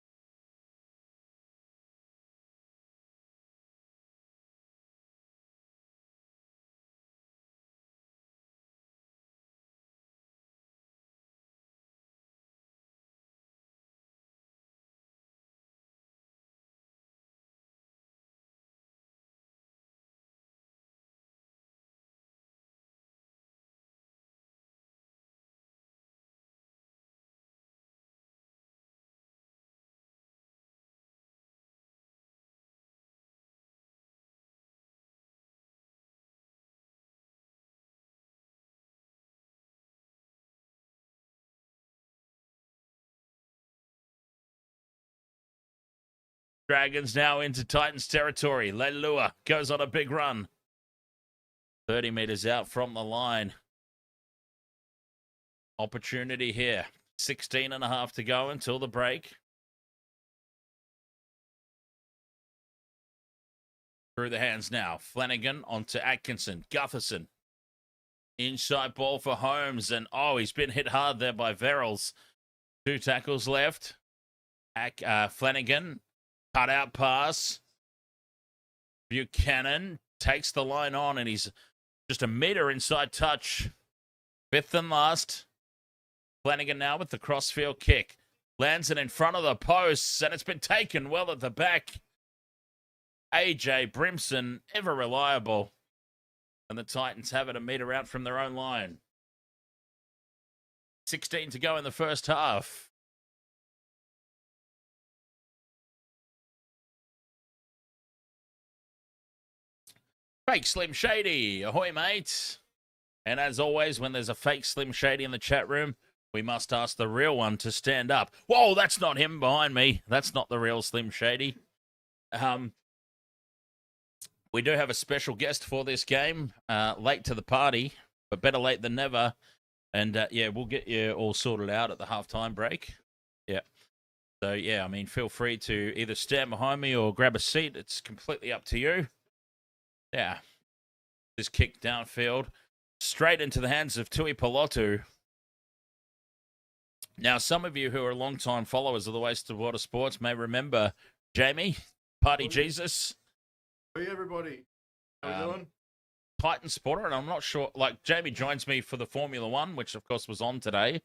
S2: Dragons now into Titans territory. Leilua goes on a big run. 30 meters out from the line. Opportunity here. 16.5 to go until the break. Through the hands now. Flanagan onto Atkinson. Gutherson. Inside ball for Holmes. And, oh, he's been hit hard there by Verrills. 2 tackles left. Flanagan. Cut out pass. Buchanan takes the line on, and he's just a meter inside touch. 5th and last. Flanagan now with the crossfield kick. Lands it in front of the posts, and it's been taken well at the back. AJ Brimson, ever reliable. And the Titans have it a meter out from their own line. 16 to go in the first half. Fake Slim Shady. Ahoy, mate. And as always, when there's a fake Slim Shady in the chat room, we must ask the real one to stand up. Whoa, that's not him behind me. That's not the real Slim Shady. We do have a special guest for this game. Late to the party, but better late than never. And, yeah, we'll get you all sorted out at the halftime break. Yeah. So, yeah, I mean, feel free to either stand behind me or grab a seat. It's completely up to you. Yeah. This kick downfield. straight into the hands of Tui Pelotu. Now, some of you who are long-time followers of the Waste of Water Sports may remember Jamie, Party Jesus.
S5: Hey, everybody. How you doing?
S2: Titan supporter, and I'm not sure, like, Jamie joins me for the Formula One, which, of course, was on today,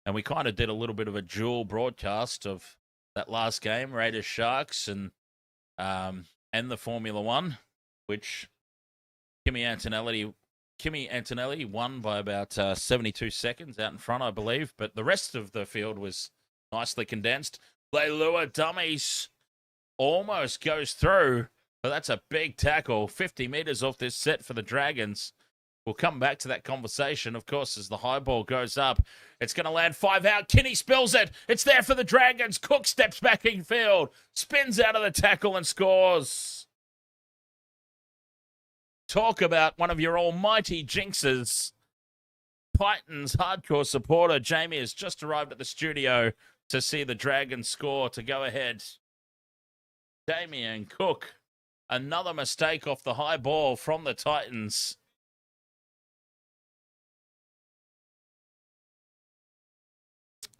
S2: and we kind of did a little bit of a dual broadcast of that last game, Raiders Sharks, and the Formula One, which Kimi Antonelli won by about 72 seconds out in front, I believe, but the rest of the field was nicely condensed. Leilua Dummies almost goes through, but that's a big tackle, 50 meters off this set for the Dragons. We'll come back to that conversation, of course, as the high ball goes up. It's going to land 5 out. Kinney spills it. It's there for the Dragons. Cook steps back in field, spins out of the tackle and scores. Talk about one of your almighty jinxes. Titans hardcore supporter Jamie has just arrived at the studio to see the Dragons score to go ahead. Damien Cook, another mistake off the high ball from the Titans.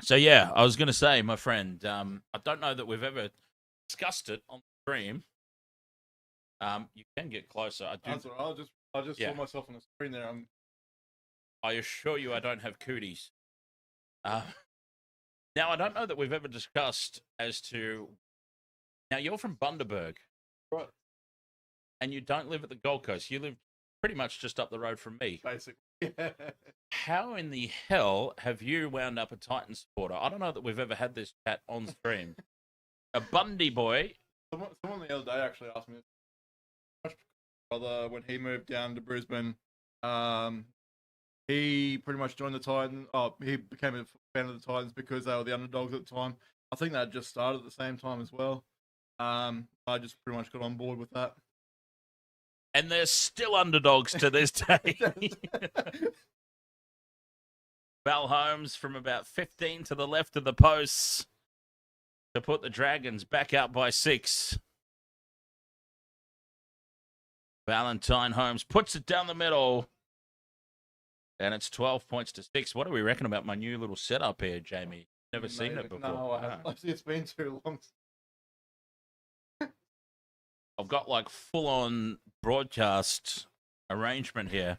S2: So, yeah, I was going to say, my friend, I don't know that we've ever discussed it on the stream. You can get closer.
S5: That's all right. I just saw myself on the screen there.
S2: I assure you I don't have cooties. Now, I don't know that we've ever discussed as to... Now, you're from Bundaberg.
S5: Right.
S2: And you don't live at the Gold Coast. You live pretty much just up the road from me.
S5: Basically.
S2: How in the hell have you wound up a Titan supporter? I don't know that we've ever had this chat on stream. A Bundy boy.
S5: Someone the other day actually asked me, my brother, when he moved down to Brisbane, he pretty much joined the Titans. Oh, he became a fan of the Titans because they were the underdogs at the time. I think they had just started at the same time as well. I just pretty much got on board with that.
S2: And they're still underdogs to this day. Val Holmes from about 15 to the left of the posts to put the Dragons back out by 6. Valentine Holmes puts it down the middle. And it's 12 points to 6. What do we reckon about my new little setup here, Jamie? Never seen it before.
S5: No, I haven't. It's been too long.
S2: I've got like full-on broadcast arrangement here.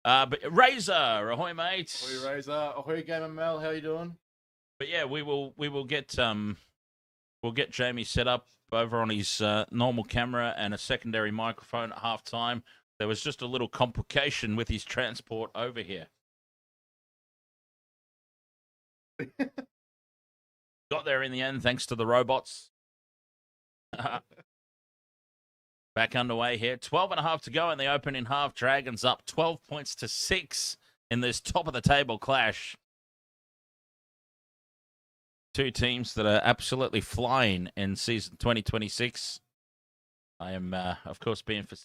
S2: But Razor, ahoy, mate.
S5: Ahoy, Razor. Ahoy, Gamer Mel. How you doing?
S2: But yeah, we will get we'll get Jamie set up over on his normal camera and a secondary microphone at halftime. There was just a little complication with his transport over here. Got there in the end, thanks to the robots. Back underway here. 12.5 to go in the opening half. Dragons up 12 points to 6 in this top-of-the-table clash. Two teams that are absolutely flying in season 2026. I am, of course, being for... I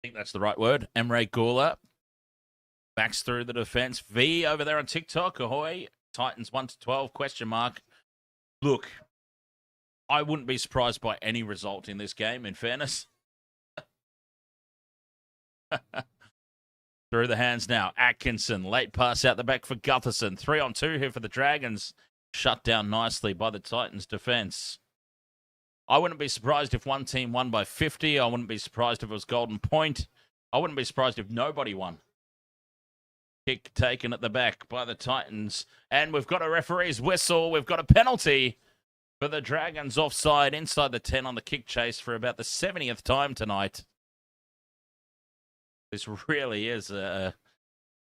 S2: think that's the right word. Emre Gula backs through the defense. V over there on TikTok. Ahoy. Titans 1 to 12, question mark. Look, I wouldn't be surprised by any result in this game, in fairness. Through the hands now. Atkinson, late pass out the back for Gutherson. 3-on-2 here for the Dragons. Shut down nicely by the Titans' defense. I wouldn't be surprised if one team won by 50. I wouldn't be surprised if it was Golden Point. I wouldn't be surprised if nobody won. Kick taken at the back by the Titans. And we've got a referee's whistle. We've got a penalty for the Dragons offside inside the 10 on the kick chase for about the 70th time tonight. This really is a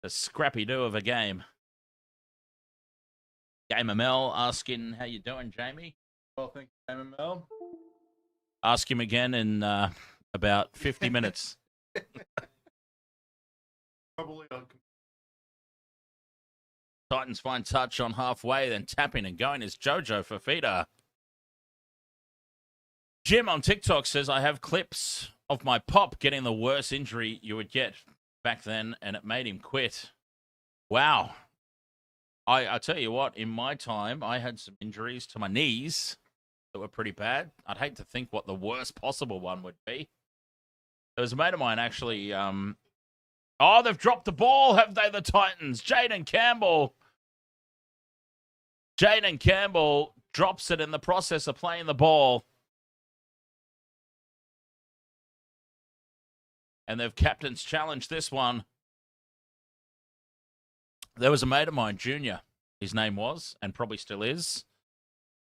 S2: scrappy-do of a game. Gamer Mel asking, how you doing, Jamie?
S5: Well, thank you, Gamer Mel.
S2: Ask him again in about 50 minutes.
S5: Probably.
S2: Titans find touch on halfway, then tapping and going is Jojo Fafita. Jim on TikTok says, I have clips of my pop getting the worst injury you would get back then, and it made him quit. Wow. I tell you what, in my time, I had some injuries to my knees that were pretty bad. I'd hate to think what the worst possible one would be. There was a mate of mine actually. Oh, they've dropped the ball, have they, the Titans? Jaden Campbell drops it in the process of playing the ball. And they've captain's challenged this one. There was a mate of mine, Junior, his name was, and probably still is,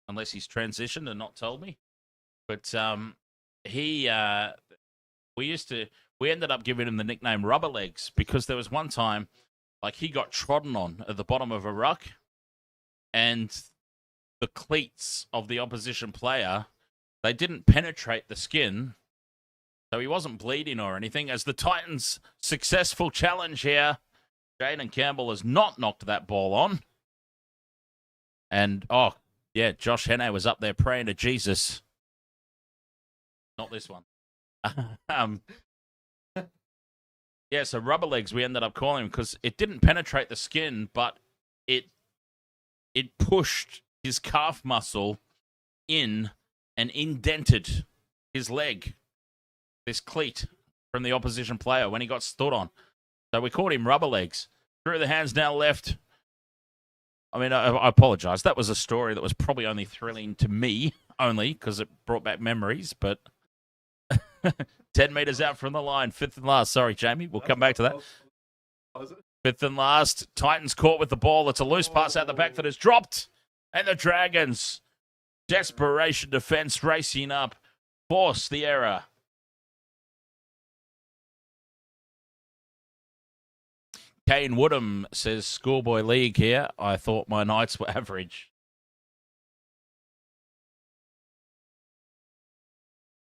S2: unless he's transitioned and not told me. But we ended up giving him the nickname Rubber Legs because there was one time, like, he got trodden on at the bottom of a ruck, and the cleats of the opposition player, they didn't penetrate the skin, so he wasn't bleeding or anything. As the Titans' successful challenge here, Jaden Campbell has not knocked that ball on. And, oh, yeah, Josh Henne was up there praying to Jesus. Not this one. Yeah, so Rubber Legs we ended up calling him because it didn't penetrate the skin, but it pushed his calf muscle in and indented his leg, this cleat from the opposition player when he got stood on. So we called him Rubber Legs. Through the hands now left. I mean, I apologize. That was a story that was probably only thrilling to me, only because it brought back memories, but 10 meters out from the line, fifth and last. Sorry, Jamie. We'll come back to that. Fifth and last. Titans caught with the ball. It's a loose pass out the back that is dropped. And the Dragons, desperation defense racing up, force the error. Kane Woodham says, Schoolboy League here. I thought my Knights were average.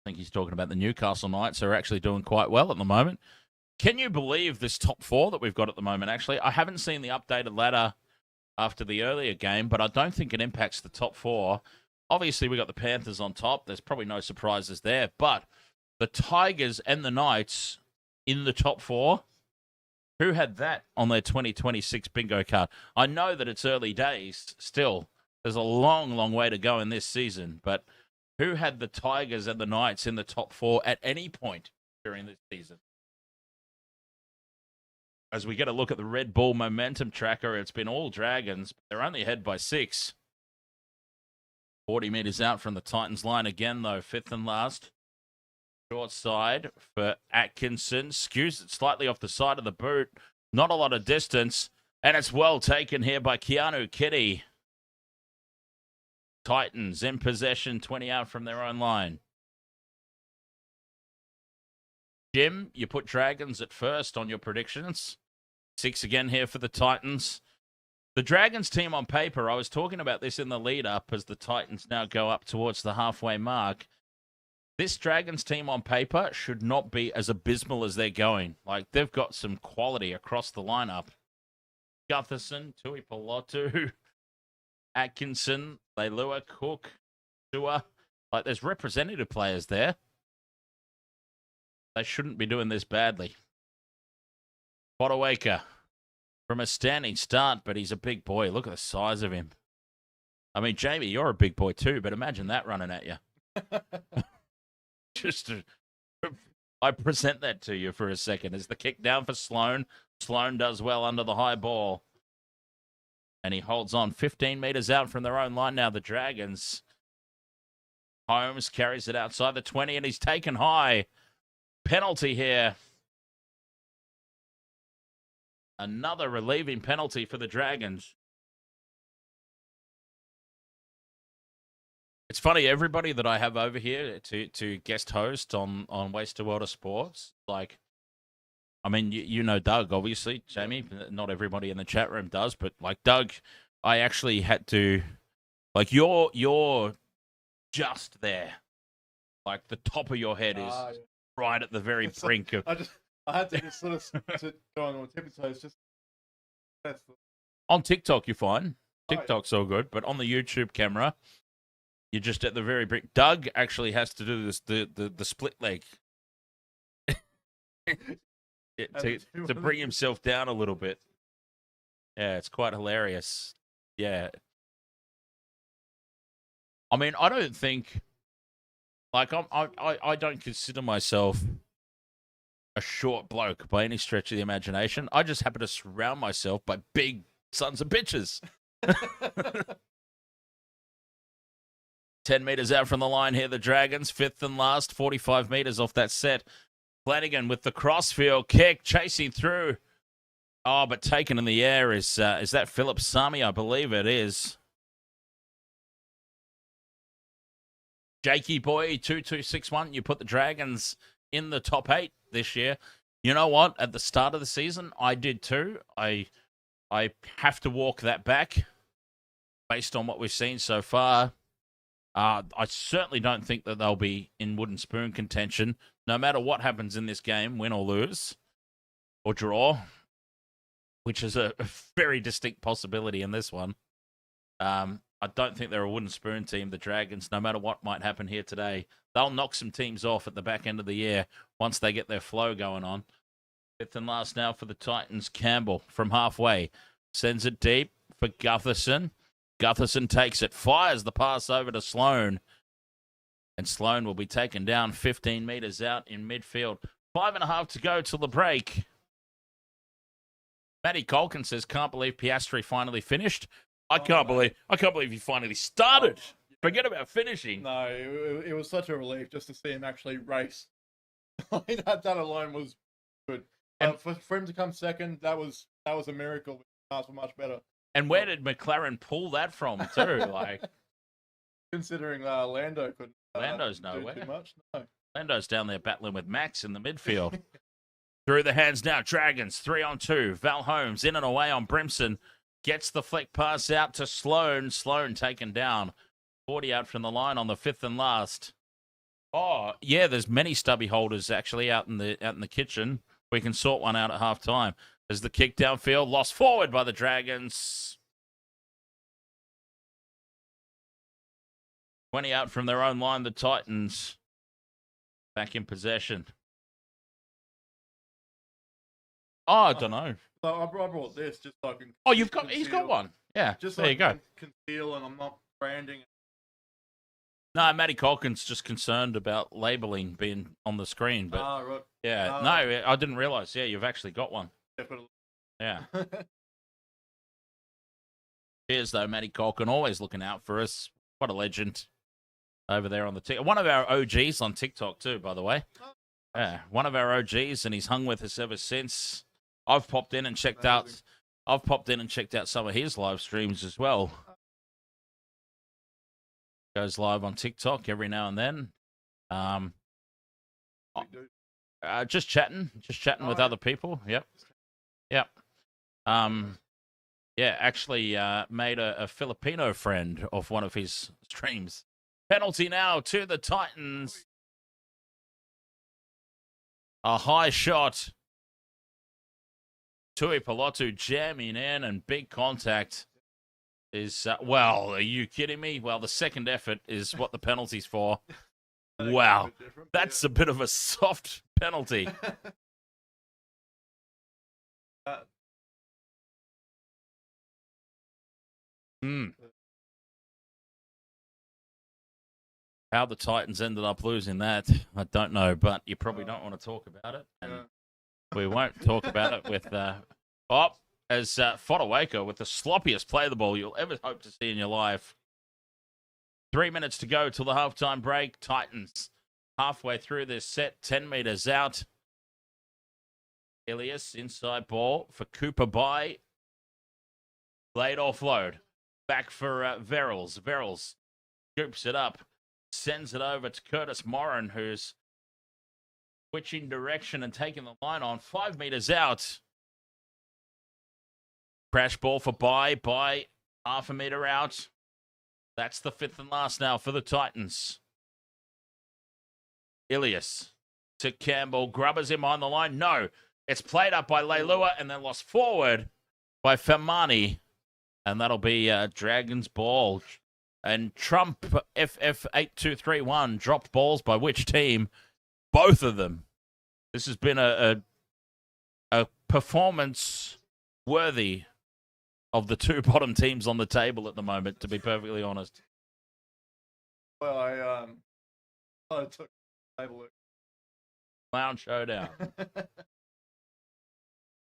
S2: I think he's talking about the Newcastle Knights, who are actually doing quite well at the moment. Can you believe this top four that we've got at the moment, actually? I haven't seen the updated ladder after the earlier game, but I don't think it impacts the top four. Obviously, we got the Panthers on top. There's probably no surprises there. But the Tigers and the Knights in the top four, who had that on their 2026 bingo card? I know that it's early days still. There's a long, long way to go in this season. But who had the Tigers and the Knights in the top four at any point during this season? As we get a look at the Red Bull momentum tracker, it's been all Dragons. They're only ahead by 6. 40 meters out from the Titans line again, though. Fifth and last. Short side for Atkinson. Skews it slightly off the side of the boot. Not a lot of distance. And it's well taken here by Keanu Kitty. Titans in possession, 20 out from their own line. Jim, you put Dragons at first on your predictions. 6 again here for the Titans. The Dragons team on paper, I was talking about this in the lead up as the Titans now go up towards the halfway mark. This Dragons team on paper should not be as abysmal as they're going. Like, they've got some quality across the lineup. Gutherson, Tui Pilotu, Atkinson, Leilua, Cook, Tua. Like, there's representative players there. They shouldn't be doing this badly. Potawaker from a standing start, but he's a big boy. Look at the size of him. I mean, Jamie, you're a big boy too, but imagine that running at you. I present that to you for a second. Is the kick down for Sloan? Sloan does well under the high ball. And he holds on 15 meters out from their own line now, the Dragons. Holmes carries it outside the 20, and he's taken high. Penalty here. Another relieving penalty for the Dragons. It's funny, everybody that I have over here to guest host on Waste to World of Sports, like, I mean, you know Doug, obviously, Jamie. Not everybody in the chat room does, but like Doug, I actually had to, like, you're just there. Like, the top of your head is right at the very brink of.
S5: I had to just sort of go on tippy toes. Just
S2: on TikTok, you're fine. TikTok's all good, but on the YouTube camera, you're just at the very brink. Doug actually has to do this the split leg to bring himself down a little bit. Yeah, it's quite hilarious. Yeah, I mean, I don't think, like, I don't consider myself a short bloke by any stretch of the imagination. I just happen to surround myself by big sons of bitches. 10 meters out from the line here, the Dragons, fifth and last, 45 meters off that set. Flanagan with the crossfield kick, chasing through. Oh, but taken in the air is that Philip Sami? I believe it is. Jakey boy, 2261. You put the Dragons in the top 8 this year. You know what? At the start of the season, I did too. I have to walk that back based on what we've seen so far. I certainly don't think that they'll be in wooden spoon contention, no matter what happens in this game, win or lose, or draw, which is a very distinct possibility in this one. I don't think they're a wooden spoon team, the Dragons, no matter what might happen here today. They'll knock some teams off at the back end of the year once they get their flow going on. Fifth and last now for the Titans. Campbell from halfway sends it deep for Gutherson. Gutherson takes it, fires the pass over to Sloan. And Sloan will be taken down 15 meters out in midfield. 5.5 to go till the break. Matty Colkin says, can't believe Piastri finally finished. I can't believe he finally started. Forget about finishing.
S5: No, it was such a relief just to see him actually race. that alone was good.
S2: And
S5: for him to come second, that was a miracle. The cars were much better.
S2: And where did McLaren pull that from, too? Like,
S5: considering Lando couldn't.
S2: Lando's
S5: do
S2: nowhere.
S5: Too much. No.
S2: Lando's down there battling with Max in the midfield. Through the hands now, Dragons 3-on-2. Val Holmes in and away on Brimson. Gets the flick pass out to Sloan. Sloan taken down. 40 out from the line on the fifth and last. Oh, yeah, there's many stubby holders actually out in the kitchen. We can sort one out at half time. As the kick downfield, lost forward by the Dragons. 20 out from their own line, the Titans back in possession. Oh, I don't know.
S5: So I brought this just so I can.
S2: Oh, he's got one. Yeah,
S5: Just so
S2: there
S5: I
S2: you go.
S5: can conceal and I'm not branding.
S2: No, Matty Colkin's just concerned about labeling being on the screen. But
S5: right.
S2: yeah, no, I didn't realize. Yeah, you've actually got one.
S5: Definitely.
S2: Yeah. Cheers, though, Matty Colkin, always looking out for us. What a legend over there on the TikTok. One of our OGs on TikTok, too, by the way. Yeah, one of our OGs, and he's hung with us ever since. I've popped in and checked out some of his live streams as well. Goes live on TikTok every now and then. Just chatting with other people. Yep. Yeah, actually made a Filipino friend off one of his streams. Penalty now to the Titans. A high shot. Tui Pelotu jamming in and big contact is, well, are you kidding me? Well, the second effort is what the penalty's for. Wow, that's a bit of a soft penalty. How the Titans ended up losing that, I don't know, but you probably don't want to talk about it. And we won't talk about it with, as Fodawaker with the sloppiest play of the ball you'll ever hope to see in your life. 3 minutes to go till the halftime break. Titans halfway through this set, 10 meters out. Ilias, inside ball for Cooper by. Late offload. Back for Verrills. Verrills scoops it up. Sends it over to Curtis Morin, who's switching direction and taking the line on 5 meters out. Crash ball for by half a meter out. That's the fifth and last now for the Titans. Ilias to Campbell. Grubbers him on the line. No, it's played up by Leilua and then lost forward by Fermani. And that'll be Dragons ball. And Trump FF8231 dropped balls by which team? Both of them. This has been a performance worthy of the two bottom teams on the table at the moment, to be perfectly honest.
S5: Well, I took the table.
S2: Clown Showdown.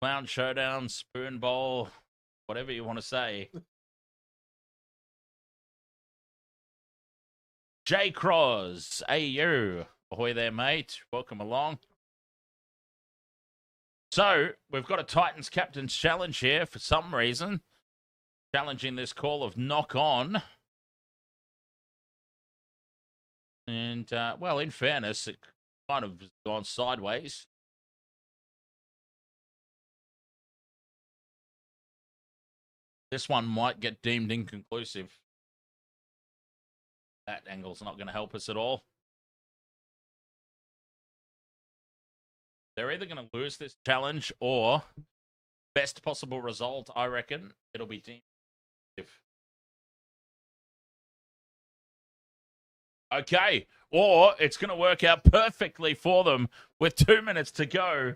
S2: Clown Showdown, Spoon Bowl, whatever you want to say. J. Cross, AU. Ahoy there, mate. Welcome along. So, we've got a Titans Captain's Challenge here for some reason. Challenging this call of knock on. And, well, in fairness, it kind of has gone sideways. This one might get deemed inconclusive. That angle's not going to help us at all. They're either going to lose this challenge or best possible result, I reckon, it'll be deemed inconclusive. Okay, or it's going to work out perfectly for them with 2 minutes to go.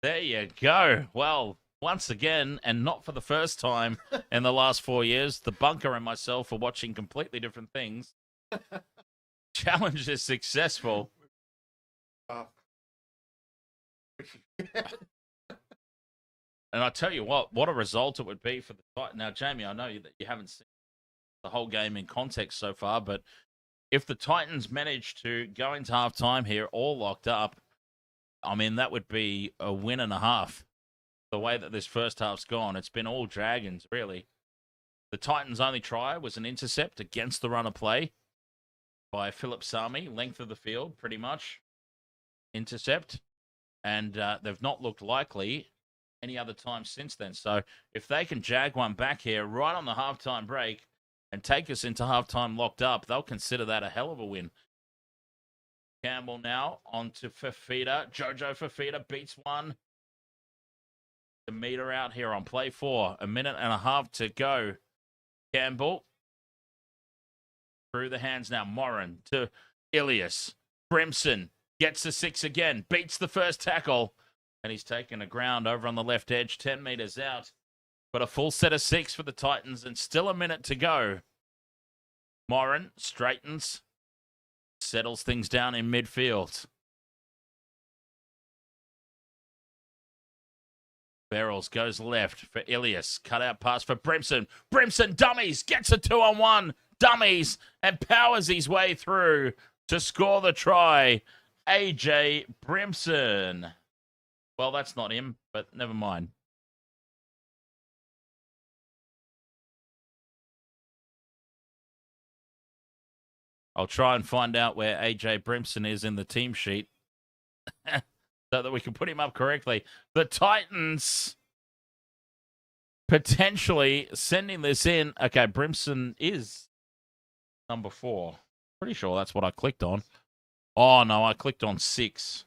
S2: There you go. Well, once again, and not for the first time in the last 4 years, the bunker and myself are watching completely different things. Challenge is successful. And I tell you what a result it would be for the Titans. Now, Jamie, I know that you haven't seen the whole game in context so far, but if the Titans manage to go into halftime here all locked up, I mean, that would be a win and a half. The way that this first half's gone, it's been all Dragons, really. The Titans' only try was an intercept against the run of play by Philip Sami, length of the field, pretty much. Intercept. And they've not looked likely any other time since then. So if they can jag one back here right on the halftime break and take us into halftime locked up, they'll consider that a hell of a win. Campbell now on to Fafita. Jojo Fafita beats one. The meter out here on play 4. A minute and a half to go. Campbell. Through the hands now. Morin to Ilias. Brimson gets the 6 again. Beats the first tackle. And he's taken a ground over on the left edge. 10 meters out. But a full set of 6 for the Titans and still a minute to go. Morin straightens. Settles things down in midfield. Barrels goes left for Ilias. Cut out pass for Brimson. Brimson dummies. Gets a 2-on-1. Dummies. And powers his way through to score the try. AJ Brimson. Well, that's not him, but never mind. I'll try and find out where AJ Brimson is in the team sheet so that we can put him up correctly. The Titans potentially sending this in. Okay, Brimson is number 4. Pretty sure that's what I clicked on. Oh, no, I clicked on 6.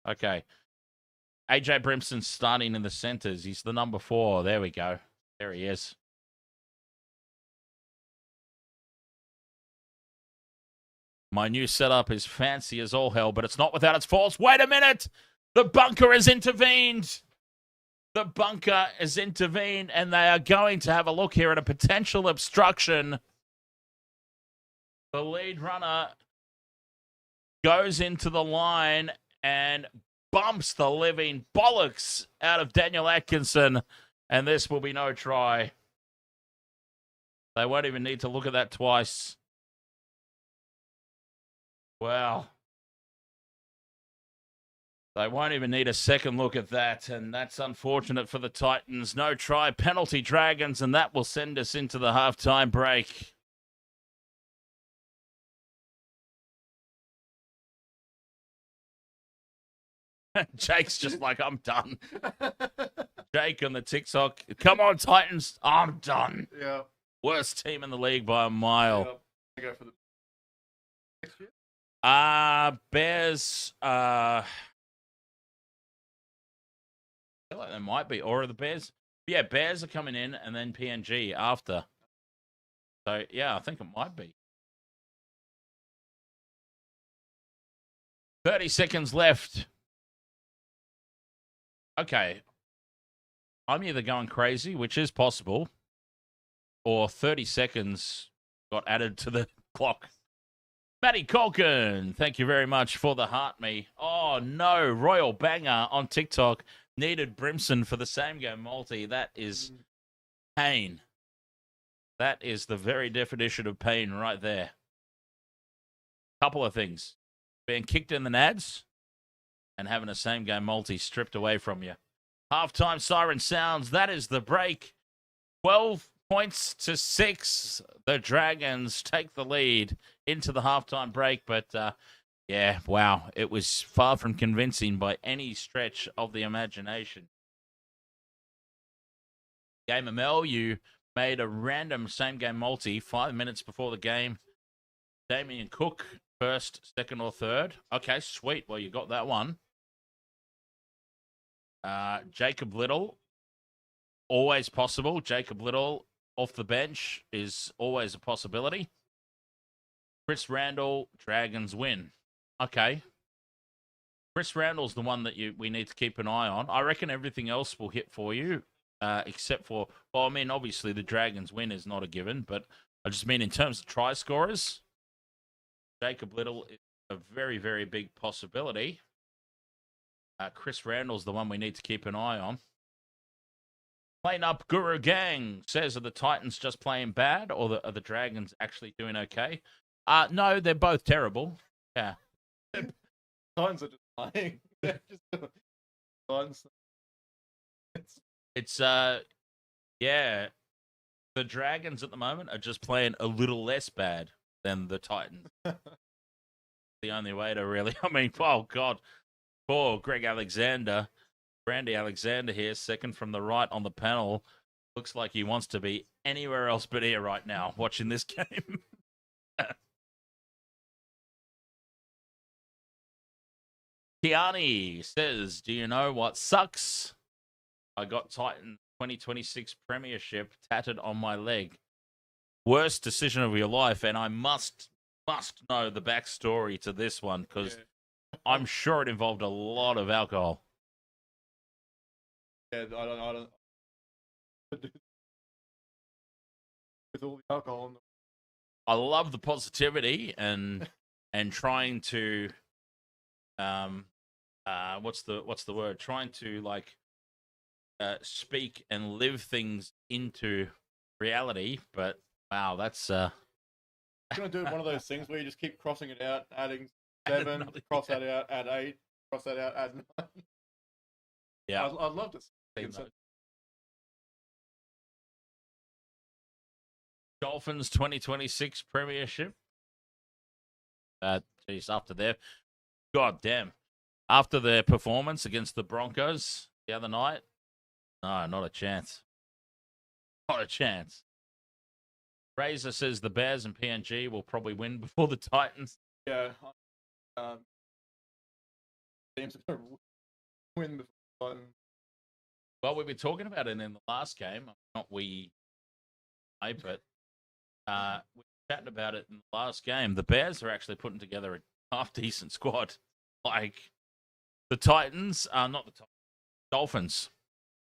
S2: Okay. AJ Brimson's starting in the centers. He's the number 4. There we go. There he is. My new setup is fancy as all hell, but it's not without its faults. Wait a minute! The bunker has intervened! The bunker has intervened, and they are going to have a look here at a potential obstruction. The lead runner goes into the line and bumps the living bollocks out of Daniel Atkinson, and this will be no try. They won't even need to look at that twice. Wow. They won't even need a second look at that, and that's unfortunate for the Titans. No try, penalty Dragons, and that will send us into the halftime break. Jake's just like, I'm done. Jake on the TikTok. Come on, Titans. I'm done.
S5: Yeah.
S2: Worst team in the league by a mile.
S5: I go for the next year.
S2: Bears. I feel like they might be. Or are the Bears? Yeah, Bears are coming in and then PNG after. So, yeah, I think it might be. 30 seconds left. Okay. I'm either going crazy, which is possible, or 30 seconds got added to the clock. Matty Colkin, thank you very much for the heart me. Oh no, Royal Banger on TikTok needed Brimson for the same game multi. That is pain. That is the very definition of pain right there. Couple of things. Being kicked in the nads and having a same game multi stripped away from you. Halftime siren sounds. That is the break. 12 points to 6. The Dragons take the lead into the halftime break. But, yeah, wow. It was far from convincing by any stretch of the imagination. Game ML, you made a random same-game multi 5 minutes before the game. Damien Cook, first, second, or third. Okay, sweet. Well, you got that one. Jacob Little, always possible. Jacob Little off the bench is always a possibility. Chris Randall, Dragons win. Okay. Chris Randall's the one that we need to keep an eye on. I reckon everything else will hit for you, except for, well, I mean, obviously the Dragons win is not a given, but I just mean in terms of try scorers, Jacob Little is a very, very big possibility. Chris Randall's the one we need to keep an eye on. Playing up Guru Gang says, are the Titans just playing bad or are the Dragons actually doing okay? No, they're both terrible. Yeah.
S5: Titans are just playing. Titans.
S2: It's, yeah. The Dragons at the moment are just playing a little less bad than the Titans. The only way to really, I mean, oh, God. Poor Greg Alexander. Brandy Alexander here, second from the right on the panel. Looks like he wants to be anywhere else but here right now, watching this game. Tiani says, do you know what sucks? I got Titan 2026 Premiership tatted on my leg. Worst decision of your life, and I must know the backstory to this one, because I'm sure it involved a lot of alcohol.
S5: Yeah, I don't. With all the alcohol in the...
S2: I love the positivity and trying to what's the word? Trying to like speak and live things into reality, but wow, that's
S5: You're gonna do one of those things where you just keep crossing it out, adding 7, cross that out, add 8, cross that out, add 9.
S2: Yeah,
S5: I'd love to see
S2: Dolphins 2026 Premiership. Geez, after their performance against the Broncos the other night, no, not a chance. Not a chance. Razor says the Bears and PNG will probably win before the Titans.
S5: Yeah. Teams are going to win before the Titans.
S2: Well, we were talking about it in the last game. Not we, but we chatted about it in the last game. The Bears are actually putting together a half-decent squad. Like, the Titans are not the Dolphins.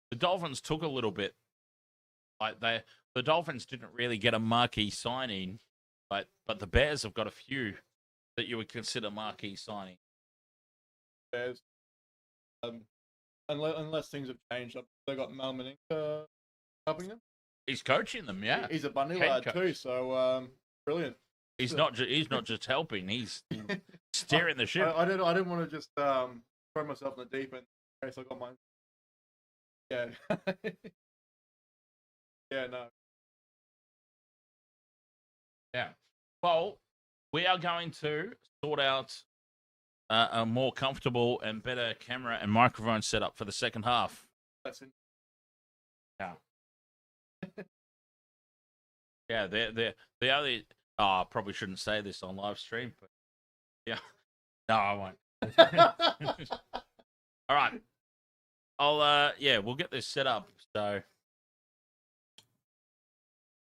S2: The Dolphins took a little bit. Like, the Dolphins didn't really get a marquee signing, but the Bears have got a few that you would consider marquee signing.
S5: Bears. Unless things have changed, they got Mal Meninka helping them.
S2: He's coaching them, yeah.
S5: He's a bunny
S2: Head
S5: lad
S2: coach.
S5: too, so brilliant.
S2: He's not just helping; he's steering the ship.
S5: I didn't want to just throw myself in the deep end in case I got mine. Yeah. Yeah, no.
S2: Yeah. Well, we are going to sort out a more comfortable and better camera and microphone setup for the second half.
S5: That's it.
S2: Yeah. Yeah, they're the only. Oh, I probably shouldn't say this on live stream, but yeah. No, I won't. All right. We'll get this set up. So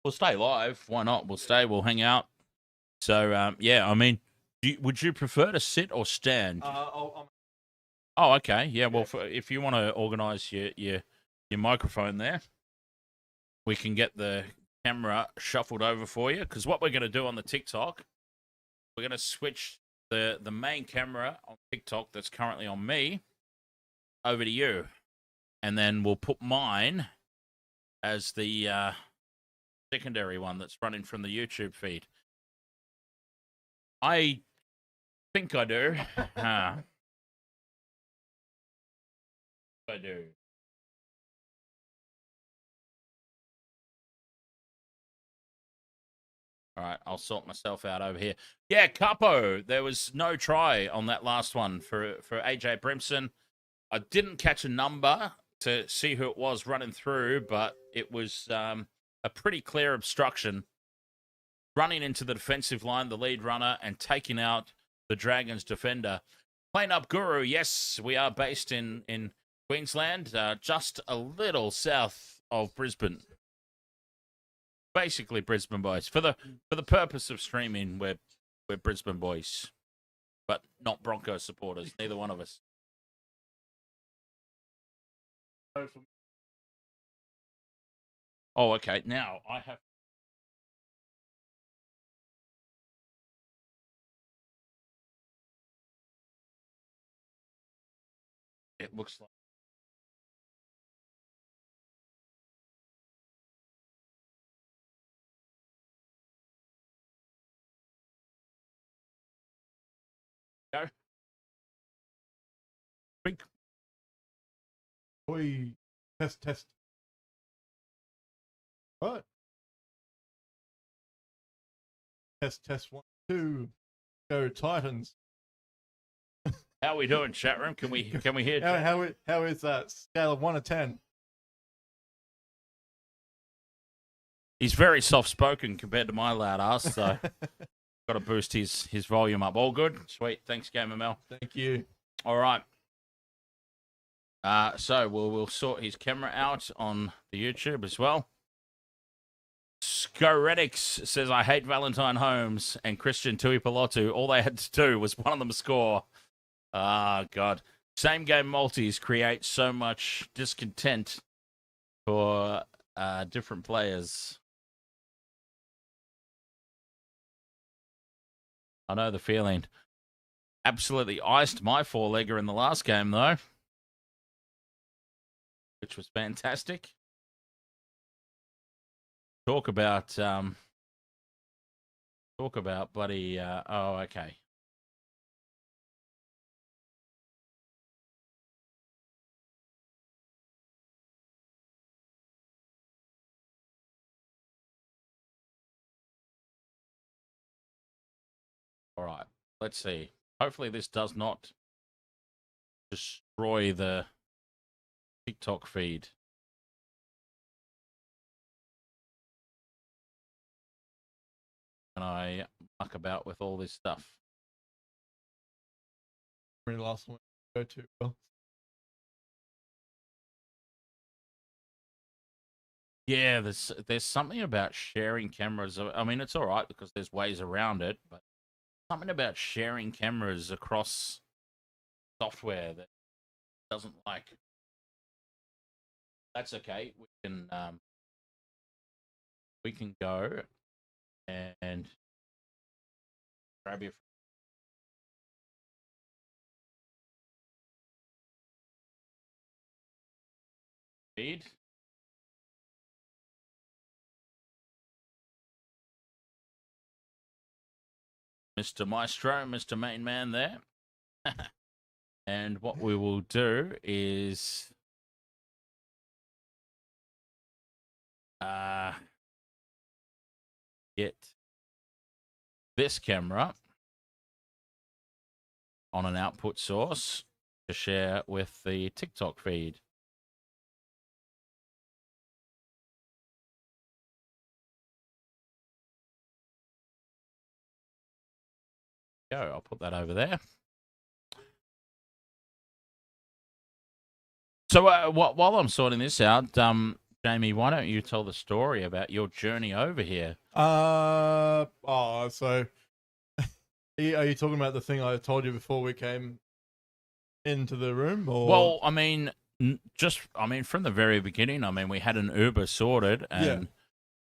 S2: we'll stay live. Why not? We'll stay. We'll hang out. So I mean, would you prefer to sit or stand?
S5: Oh,
S2: okay. Yeah. Well, if you want to organise your microphone there, we can get the camera shuffled over for you. Because what we're going to do on the TikTok we're going to switch the main camera on TikTok that's currently on me over to you. And then we'll put mine as the secondary one that's running from the YouTube feed. I think I do. I do. All right, I'll sort myself out over here. Yeah, Capo, there was no try on that last one for AJ Brimson. I didn't catch a number to see who it was running through, but it was a pretty clear obstruction running into the defensive line, the lead runner, and taking out the Dragons defender. Plain Up Guru, yes, we are based in Queensland, just a little south of Brisbane. Basically Brisbane boys. For the purpose of streaming, we're Brisbane boys. But not Broncos supporters, neither one of us. Oh, okay. Now I have. It looks like. Go. Big.
S5: Oi, test. Right. Test 1, 2. Go Titans.
S2: How are we doing, chat room? Can we hear?
S5: How is that scale of 1 to 10?
S2: He's very soft spoken compared to my loud ass, so got to boost his volume up. All good, sweet. Thanks, Gamer Mel.
S5: Thank you.
S2: All right. So we'll sort his camera out on the YouTube as well. Scoredix says, I hate Valentine Holmes and Christian Tuipulotu. All they had to do was one of them score. Ah, God. Same game multis create so much discontent for different players. I know the feeling. Absolutely iced my four-legger in the last game, though, which was fantastic. Talk about bloody. Oh, okay. All right. Let's see. Hopefully, this does not destroy the TikTok feed. And I muck about with all this stuff.
S5: Really last one to go to. Well.
S2: Yeah, there's something about sharing cameras. I mean, it's all right because there's ways around it, but something about sharing cameras across software that doesn't like. That's okay. We can go and grab your feed. Mr. Maestro, Mr. Main Man there. And what we will do is get this camera on an output source to share with the TikTok feed. Go, I'll put that over there. So while I'm sorting this out, Jamie, why don't you tell the story about your journey over here?
S5: So are you talking about the thing I told you before we came into the room? Or?
S2: Well, I mean, from the very beginning, I mean, we had an Uber sorted, and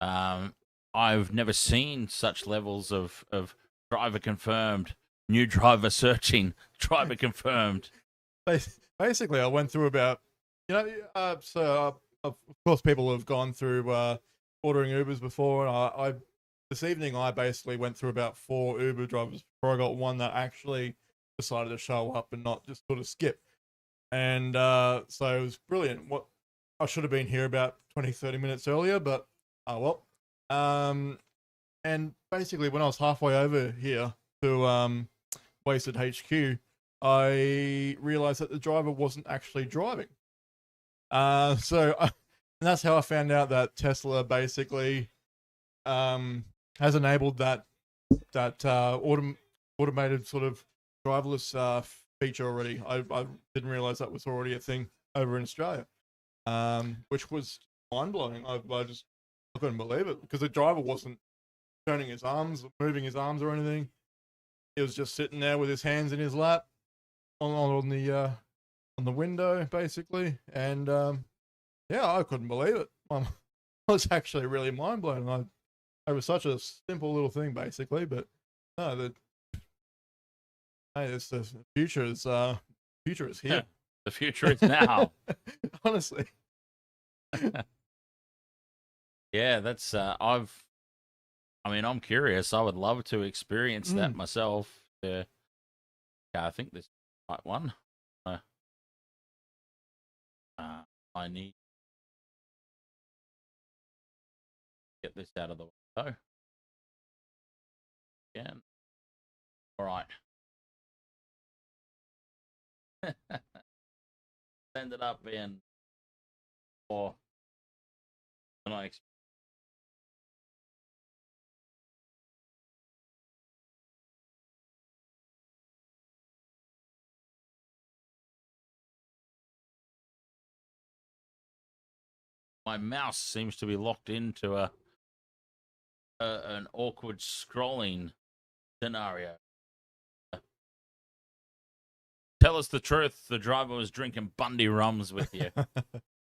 S2: I've never seen such levels of Driver confirmed. New driver searching. Driver confirmed.
S5: Basically, I went through about, of course, people have gone through ordering Ubers before, and I this evening I basically went through about 4 Uber drivers before I got one that actually decided to show up and not just sort of skip. And so it was brilliant. What I should have been here about 20, 30 minutes earlier, but oh well. And basically, when I was halfway over here to Wasted HQ, I realized that the driver wasn't actually driving. And that's how I found out that Tesla basically has enabled that automated sort of driverless feature already. I didn't realize that was already a thing over in Australia, which was mind blowing. I couldn't believe it because the driver wasn't turning his arms, moving his arms or anything. He was just sitting there with his hands in his lap on the window, basically. And yeah, I couldn't believe it. I was actually really mind blown. It was such a simple little thing, basically. But no, the future is here.
S2: The future is now.
S5: Honestly.
S2: Yeah, that's I'm curious. I would love to experience that myself. Yeah, I think this is the right one. I need to get this out of the window. Again. All right. Ended up being more than I expected. My mouse seems to be locked into an awkward scrolling scenario. Tell us the truth. The driver was drinking Bundy rums with you.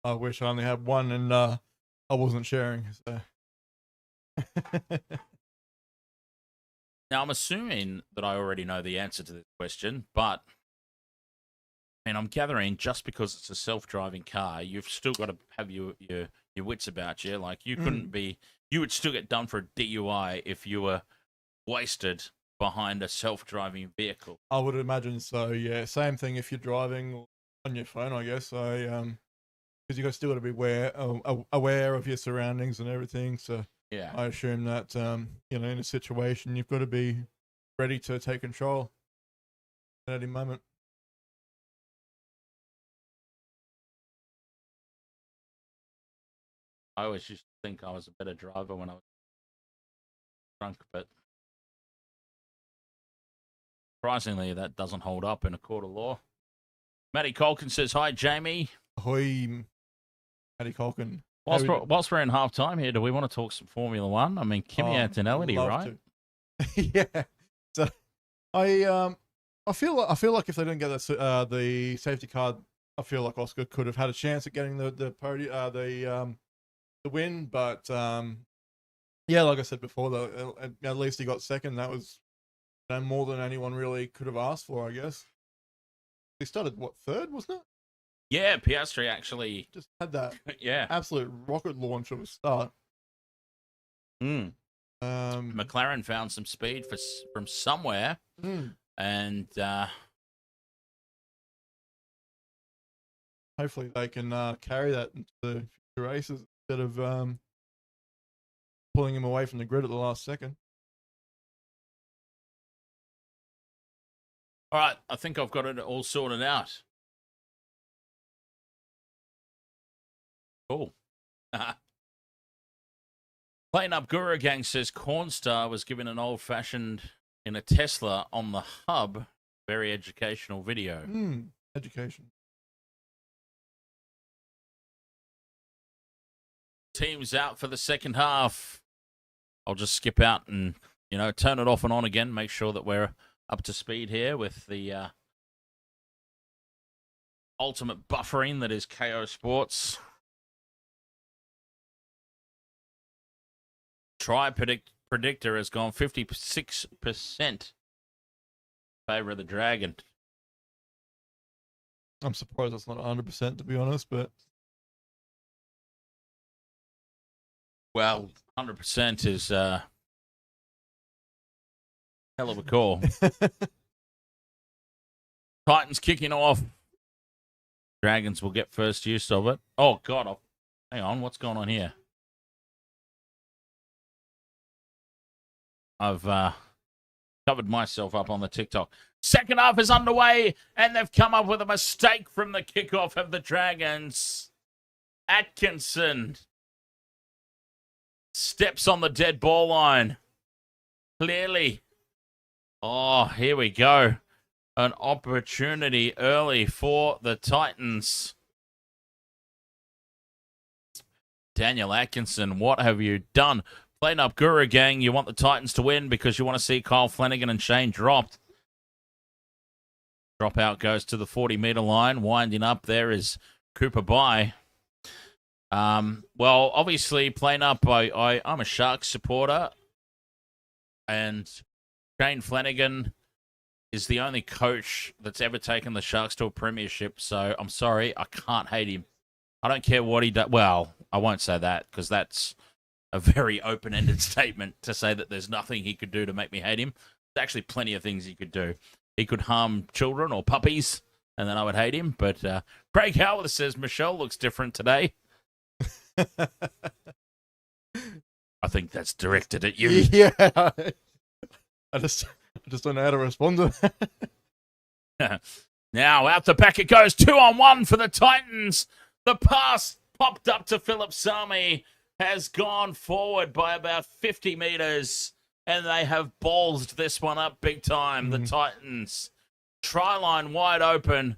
S5: I wish I only had one and I wasn't sharing. So.
S2: Now, I'm assuming that I already know the answer to this question, but I'm gathering just because it's a self-driving car, you've still got to have your wits about you. Like, you couldn't be, you would still get done for a DUI if you were wasted behind a self-driving vehicle.
S5: I would imagine so, yeah. Same thing if you're driving on your phone, I guess. Because you still got to be aware of your surroundings and everything. So
S2: yeah,
S5: I assume that in a situation you've got to be ready to take control at any moment.
S2: I always used to think I was a better driver when I was drunk, but surprisingly, that doesn't hold up in a court of law. Matty Colkin says, "Hi, Jamie."
S5: Ahoy, Matty Colkin.
S2: Whilst we're in half time here, do we want to talk some Formula One? I mean, Kimi Antonelli, right?
S5: Yeah. So I feel like if they didn't get the safety card, I feel like Oscar could have had a chance at getting the podium, the win. But yeah, like I said before, though, at least he got second. That was more than anyone really could have asked for, I guess. He started third, wasn't it?
S2: Yeah, Piastri actually
S5: just had that
S2: yeah
S5: absolute rocket launch of a start.
S2: McLaren found some speed from somewhere, and
S5: hopefully they can carry that into the future races instead of pulling him away from the grid at the last second.
S2: All right, I think I've got it all sorted out. Cool. Playing Up Guru Gang says Cornstar was given an old-fashioned in a Tesla on the hub. Very educational video.
S5: Education.
S2: Team's out for the second half. I'll just skip out and, turn it off and on again. Make sure that we're up to speed here with the ultimate buffering that is KO Sports. Try predictor has gone 56% favor of the Dragon.
S5: I'm surprised that's not 100%, to be honest, but
S2: Well, 100% is hell of a call. Titans kicking off. Dragons will get first use of it. Oh, God. Hang on. What's going on here? I've covered myself up on the TikTok. Second half is underway, and they've come up with a mistake from the kickoff of the Dragons. Atkinson steps on the dead ball line. Clearly. Oh, here we go. An opportunity early for the Titans. Daniel Atkinson, what have you done? Playing up Guru gang, you want the Titans to win because you want to see Kyle Flanagan and Shane dropped. Dropout goes to the 40-meter line. Winding up there is Cooper Bye. Well, obviously, playing up, I'm a Sharks supporter. And Shane Flanagan is the only coach that's ever taken the Sharks to a premiership. So I'm sorry, I can't hate him. I don't care what he does. Well, I won't say that because that's a very open-ended statement to say that there's nothing he could do to make me hate him. There's actually plenty of things he could do. He could harm children or puppies, and then I would hate him. But Craig Howard says Michelle looks different today. I think that's directed at you.
S5: yeah, I just don't know how to respond to that.
S2: Now, out the back it goes. 2-on-1 for the Titans. The pass popped up to Philip Sami. Has gone forward by about 50 meters, and they have ballsed this one up big time. The Titans. Try line wide open.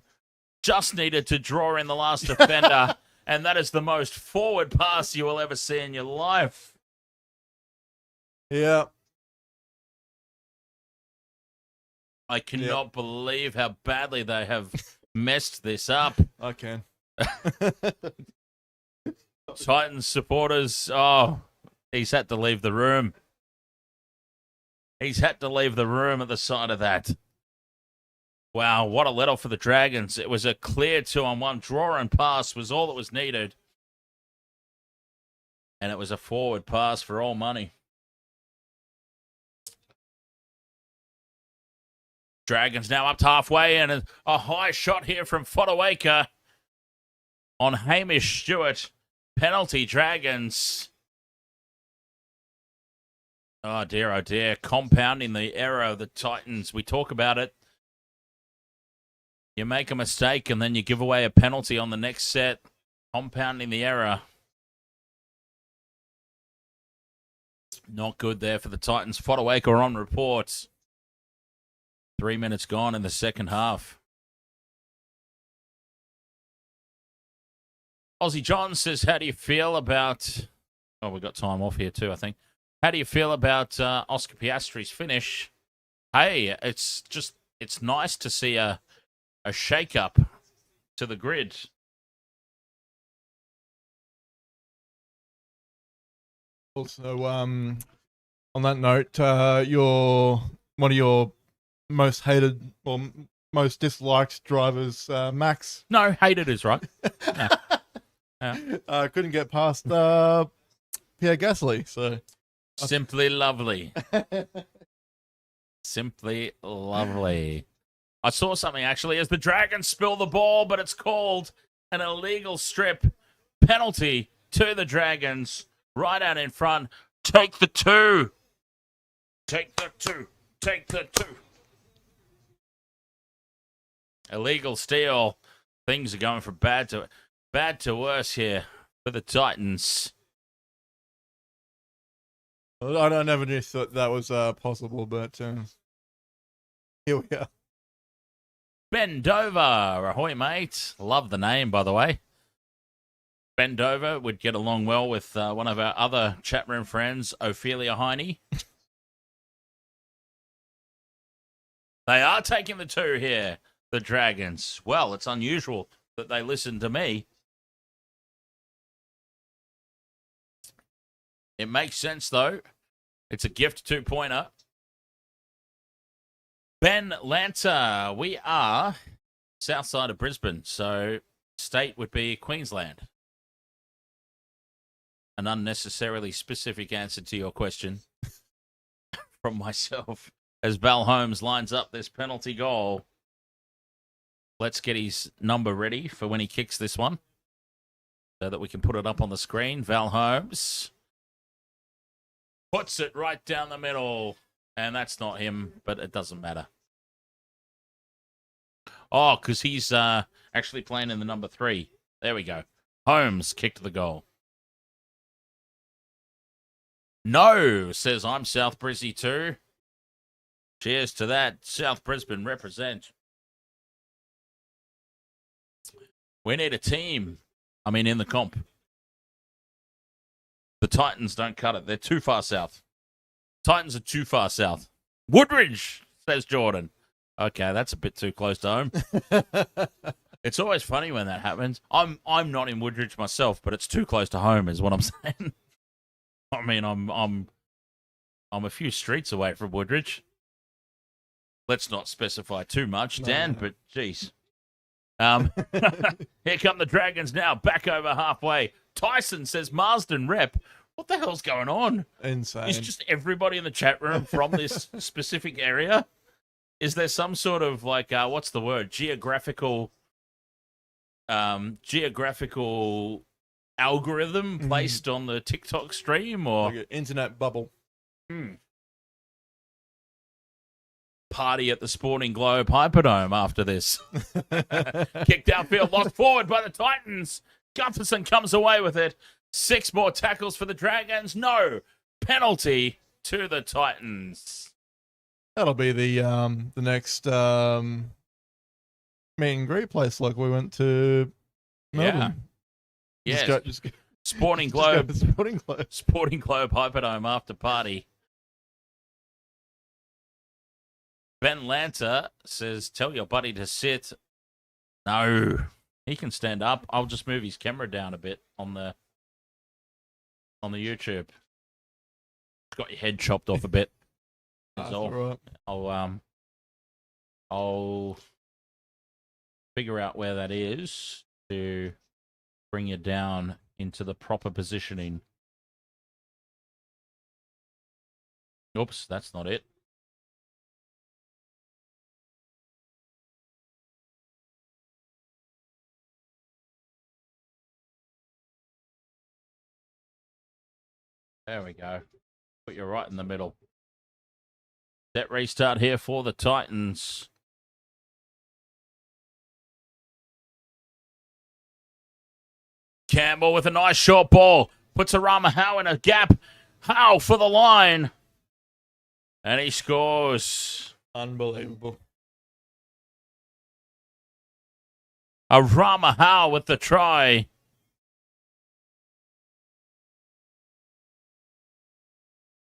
S2: Just needed to draw in the last defender, and that is the most forward pass you will ever see in your life.
S5: Yeah.
S2: I cannot believe how badly they have messed this up.
S5: I can.
S2: Titans supporters, oh, he's had to leave the room. He's had to leave the room at the sight of that. Wow, what a let off for the Dragons. It was a clear 2-on-1. Draw and pass was all that was needed. And it was a forward pass for all money. Dragons now up to halfway, and a high shot here from Fodawaker on Hamish Stewart. Penalty, Dragons. Oh dear. Compounding the error of the Titans. We talk about it. You make a mistake and then you give away a penalty on the next set. Compounding the error. Not good there for the Titans. Fodawaker on reports. 3 minutes gone in the second half. Aussie John says, how do you feel about... Oh, we've got time off here too, I think. How do you feel about Oscar Piastri's finish? Hey, it's nice to see a shake-up to the grid.
S5: Also, on that note, one of your most hated or most disliked drivers, Max.
S2: No, hated is right. No. Yeah.
S5: Couldn't get past Pierre Gasly, so
S2: Simply lovely. Simply lovely. I saw something actually as the Dragons spill the ball, but it's called an illegal strip penalty to the Dragons right out in front. Take the two. Take the two. Take the two. Illegal steal. Things are going from bad to worse here for the Titans.
S5: I never knew that was possible, but here we are.
S2: Ben Dover. Ahoy, mate. Love the name, by the way. Ben Dover would get along well with one of our other chat room friends, Ophelia Heine. They are taking the two here, the Dragons. Well, it's unusual that they listen to me. It makes sense, though. It's a gift 2-pointer. Ben Lanta, we are south side of Brisbane, so state would be Queensland. An unnecessarily specific answer to your question from myself. As Val Holmes lines up this penalty goal. Let's get his number ready for when he kicks this one so that we can put it up on the screen. Val Holmes puts it right down the middle, and that's not him, but it doesn't matter. Oh, because he's actually playing in the number 3. There we go. Holmes kicked the goal. No, says I'm South Brizzy too. Cheers to that. South Brisbane represent. We need a team. I mean, in the comp. The Titans don't cut it. They're too far south. Titans are too far south. Woodridge, says Jordan. Okay, that's a bit too close to home. It's always funny when that happens. I'm not in Woodridge myself, but it's too close to home, is what I'm saying. I mean, I'm a few streets away from Woodridge. Let's not specify too much, Dan, but geez. Here come the Dragons now, back over halfway. Tyson says Marsden rep. What the hell's going on?
S5: Insane.
S2: Is just everybody in the chat room from this specific area? Is there some sort of like what's the word? Geographical algorithm placed on the TikTok stream, or
S5: like an internet bubble?
S2: Party at the Sporting Globe Hyperdome after this. Kicked downfield, lost forward by the Titans. Gutherson comes away with it. 6 more tackles for the Dragons. No penalty to the Titans.
S5: That'll be the next meet and greet place, like we went to Melbourne.
S2: Yeah.
S5: Just go,
S2: Sporting
S5: just go
S2: Globe.
S5: to Sporting Globe.
S2: Sporting Globe Hyperdome after party. Ben Lanta says, tell your buddy to sit. No, he can stand up. I'll just move his camera down a bit on the YouTube. Got your head chopped off a bit. Is
S5: That's
S2: all.
S5: right.
S2: I'll figure out where that is to bring you down into the proper positioning. Oops, that's not it. There we go. Put you right in the middle. Set restart here for the Titans. Campbell with a nice short ball. Puts Arama Howe in a gap. Howe for the line. And he scores.
S5: Unbelievable.
S2: Arama Howe with the try.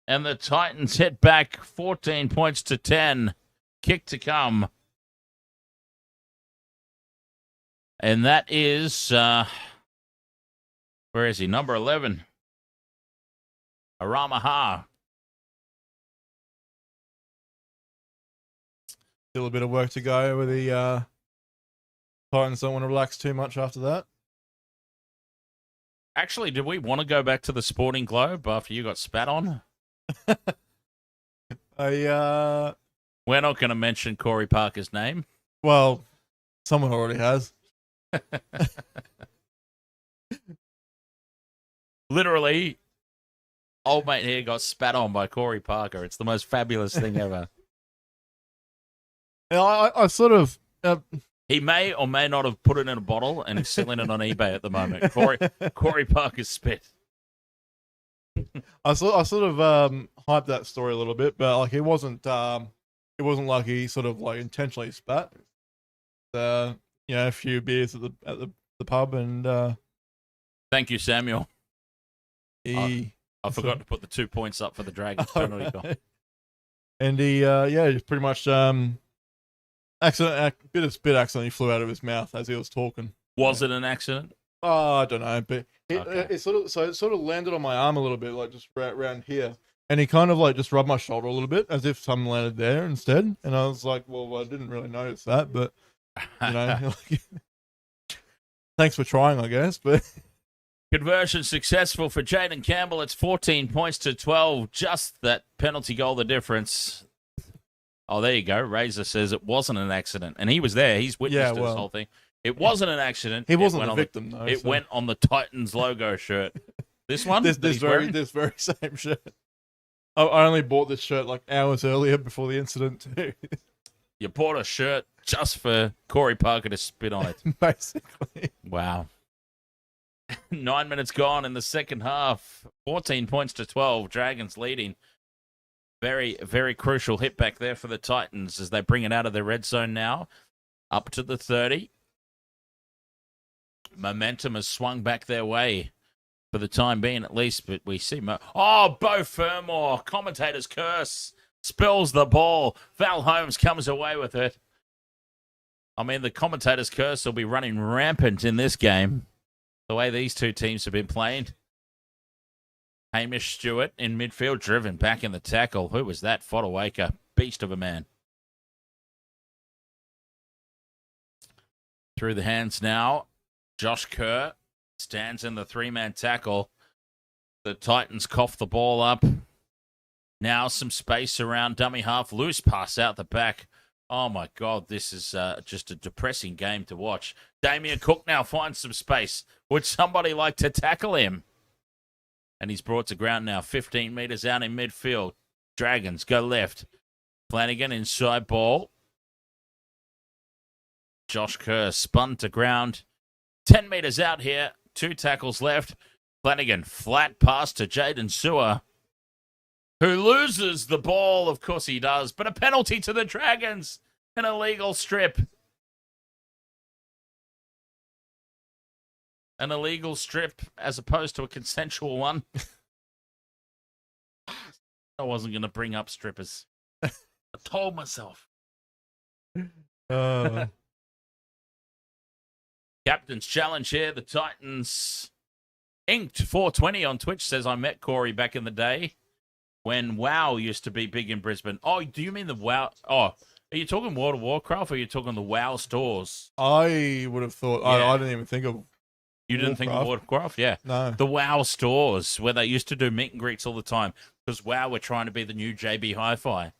S2: And the Titans hit back 14 points to 10. Kick to come. And that is, where is he? Number 11. Arama Howe.
S5: Still a bit of work to go with the Titans. Don't want to relax too much after that.
S2: Actually, did we want to go back to the Sporting Globe after you got spat on?
S5: We're
S2: not going to mention Corey Parker's name.
S5: Well, someone already has.
S2: Literally, old mate here got spat on by Corey Parker. It's the most fabulous thing ever.
S5: I sort of...
S2: He may or may not have put it in a bottle and is selling it on eBay at the moment. Corey Parker's spit.
S5: I sort of hyped that story a little bit, but like it wasn't like he sort of like intentionally spat. A few beers at the pub, and
S2: thank you, Samuel.
S5: I
S2: forgot to put the 2 points up for the Dragons penalty goal.
S5: And he just pretty much bit of spit accidentally flew out of his mouth as he was talking.
S2: Was it an accident?
S5: Oh, I don't know, but
S2: Okay.
S5: it sort of landed on my arm a little bit, like just around here, and he kind of like just rubbed my shoulder a little bit as if something landed there instead. And I was like, well, I didn't really notice that, but you know, thanks for trying, I guess. But
S2: Conversion successful for Jaden Campbell. It's 14 points to 12. Just that penalty goal, the difference. Oh, there you go. Razor says it wasn't an accident. And he was there. He's witnessed this whole thing. It wasn't an accident.
S5: He wasn't the victim, though.
S2: It went on the Titans logo shirt. This one?
S5: This very same shirt. I only bought this shirt like hours earlier before the incident, too.
S2: You bought a shirt just for Corey Parker to spit on it.
S5: Basically.
S2: Wow. 9 minutes gone in the second half. 14 points to 12. Dragons leading. Very, very crucial hit back there for the Titans as they bring it out of the red zone now. Up to the 30. Momentum has swung back their way for the time being at least, but we see... Bo Fermor, commentator's curse, spills the ball. Val Holmes comes away with it. I mean, the commentator's curse will be running rampant in this game. The way these two teams have been playing. Hamish Stewart in midfield, driven back in the tackle. Who was that? Fodawaker, beast of a man. Through the hands now. Josh Kerr stands in the three-man tackle. The Titans cough the ball up. Now some space around dummy half. Loose pass out the back. Oh, my God, this is just a depressing game to watch. Damien Cook now finds some space. Would somebody like to tackle him? And he's brought to ground now, 15 metres out in midfield. Dragons go left. Flanagan inside ball. Josh Kerr spun to ground. 10 metres out here. 2 tackles left. Flanagan flat pass to Jaden Sewer, who loses the ball. Of course he does. But a penalty to the Dragons. An illegal strip. An illegal strip as opposed to a consensual one. I wasn't going to bring up strippers. I told myself. Captain's challenge here. The Titans inked 420 on Twitch says, I met Corey back in the day when WoW used to be big in Brisbane. Oh, do you mean the WoW? Oh, are you talking World of Warcraft or are you talking the WoW stores?
S5: I would have thought,
S2: Yeah.
S5: I didn't even think of
S2: You didn't think of World of Warcraft? Yeah.
S5: No.
S2: The WoW stores where they used to do meet and greets all the time because WoW were trying to be the new JB Hi-Fi.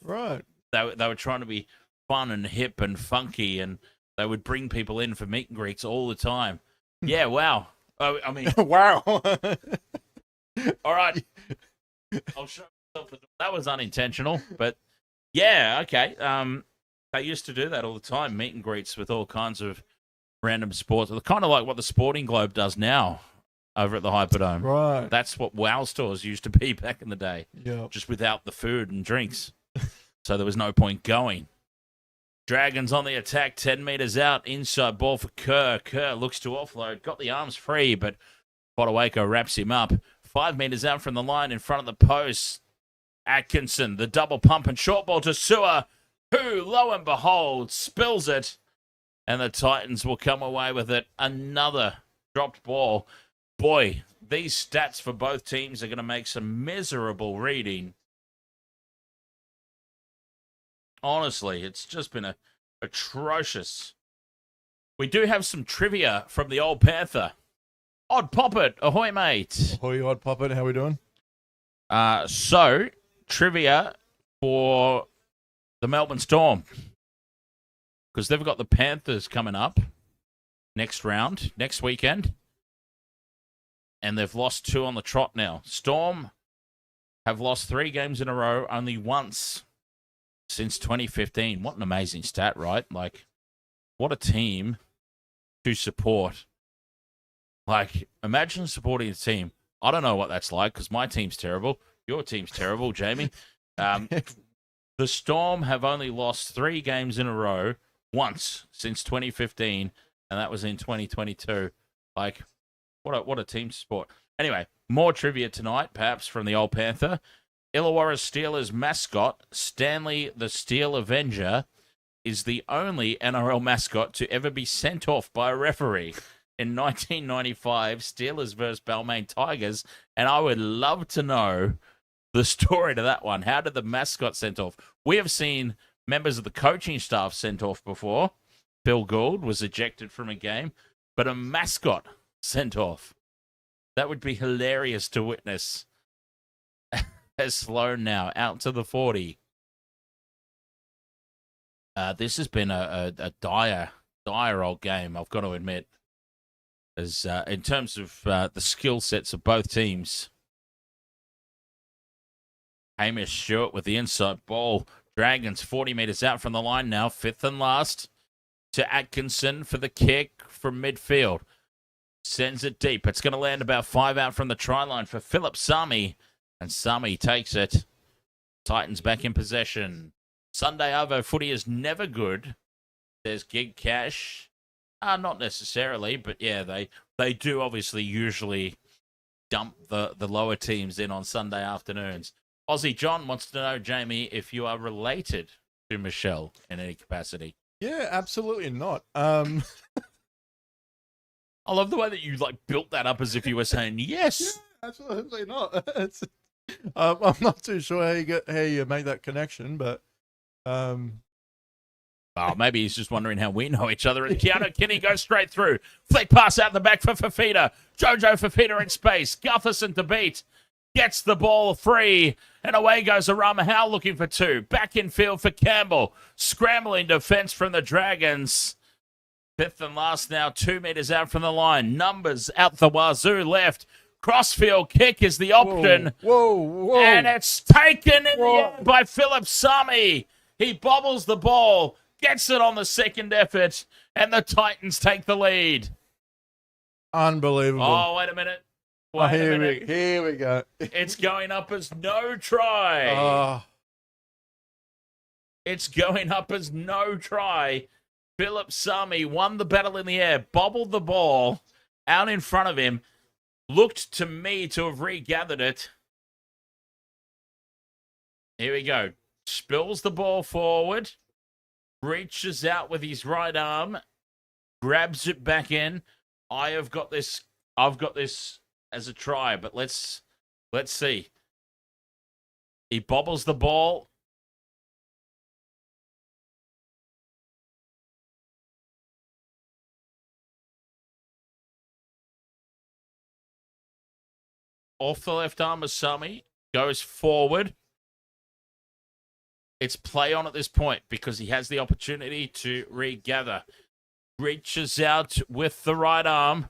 S5: Right.
S2: They were trying to be fun and hip and funky, and they would bring people in for meet and greets all the time. Yeah, wow. Oh, I mean,
S5: Wow.
S2: all right. I'll show myself the door. That was unintentional, but yeah, okay. They used to do that all the time, meet and greets with all kinds of random sports. Kind of like what the Sporting Globe does now over at the Hyperdome.
S5: Right.
S2: That's what WoW stores used to be back in the day,
S5: Yeah.
S2: just without the food and drinks. So there was no point going. Dragons on the attack, 10 metres out, inside ball for Kerr. Kerr looks to offload, got the arms free, but Fodawaker wraps him up. 5 metres out from the line in front of the post. Atkinson, the double pump and short ball to Sewer, who, lo and behold, spills it. And the Titans will come away with it. Another dropped ball. Boy, these stats for both teams are going to make some miserable reading. Honestly, it's just been atrocious. We do have some trivia from the old Panther. Odd Poppet, ahoy, mate.
S5: Ahoy, Odd Puppet. How we doing?
S2: So, trivia for the Melbourne Storm. Because they've got the Panthers coming up next round, next weekend. And they've lost 2 on the trot now. Storm have lost 3 games in a row, only once since 2015. What an amazing stat, right? Like, what a team to support. Like, imagine supporting a team. I don't know what that's like because my team's terrible. Your team's terrible, Jamie. The Storm have only lost 3 games in a row once since 2015, and that was in 2022. Like, what a team sport. Anyway, more trivia tonight, perhaps from the old Panther. Illawarra Steelers mascot, Stanley the Steel Avenger, is the only NRL mascot to ever be sent off by a referee. In 1995, Steelers versus Balmain Tigers, and I would love to know the story to that one. How did the mascot sent off? We have seen members of the coaching staff sent off before. Phil Gould was ejected from a game, but a mascot sent off. That would be hilarious to witness. As Sloan now out to the 40. This has been a dire old game, I've got to admit. As in terms of the skill sets of both teams. Hamish Stewart with the inside ball. Dragons 40 metres out from the line now. Fifth and last to Atkinson for the kick from midfield. Sends it deep. It's going to land about 5 out from the try line for Philip Sami. And Sami takes it. Titans back in possession. Sunday Arvo footy is never good. There's gig cash. Not necessarily, but yeah, they do obviously usually dump the lower teams in on Sunday afternoons. Aussie John wants to know, Jamie, if you are related to Michelle in any capacity.
S5: Yeah, absolutely not.
S2: I love the way that you built that up as if you were saying yes.
S5: Yeah, absolutely not. I'm not too sure how you make that connection, but
S2: Oh, maybe he's just wondering how we know each other. And Keanu Kinney goes straight through. Flick pass out the back for Fafita. Jojo Fafita in space. Gutherson to beat. Gets the ball free. And away goes Arama Howe looking for 2. Back in field for Campbell. Scrambling defense from the Dragons. Fifth and last now, 2 metres out from the line. Numbers out the wazoo left. Crossfield kick is the option.
S5: Whoa.
S2: And it's taken in the air by Philip Sami. He bobbles the ball. Gets it on the second effort, and the Titans take the lead.
S5: Unbelievable.
S2: Oh, wait a minute. Wait a minute.
S5: Here we go.
S2: It's going up as no try.
S5: Oh,
S2: It's going up as no try. Philip Sami won the battle in the air, bobbled the ball out in front of him, looked to me to have regathered it. Here we go. Spills the ball forward. Reaches out with his right arm, grabs it back in. I've got this as a try, but let's see. He bobbles the ball. Off the left arm of Sami, goes forward. It's play on at this point because he has the opportunity to regather. Reaches out with the right arm.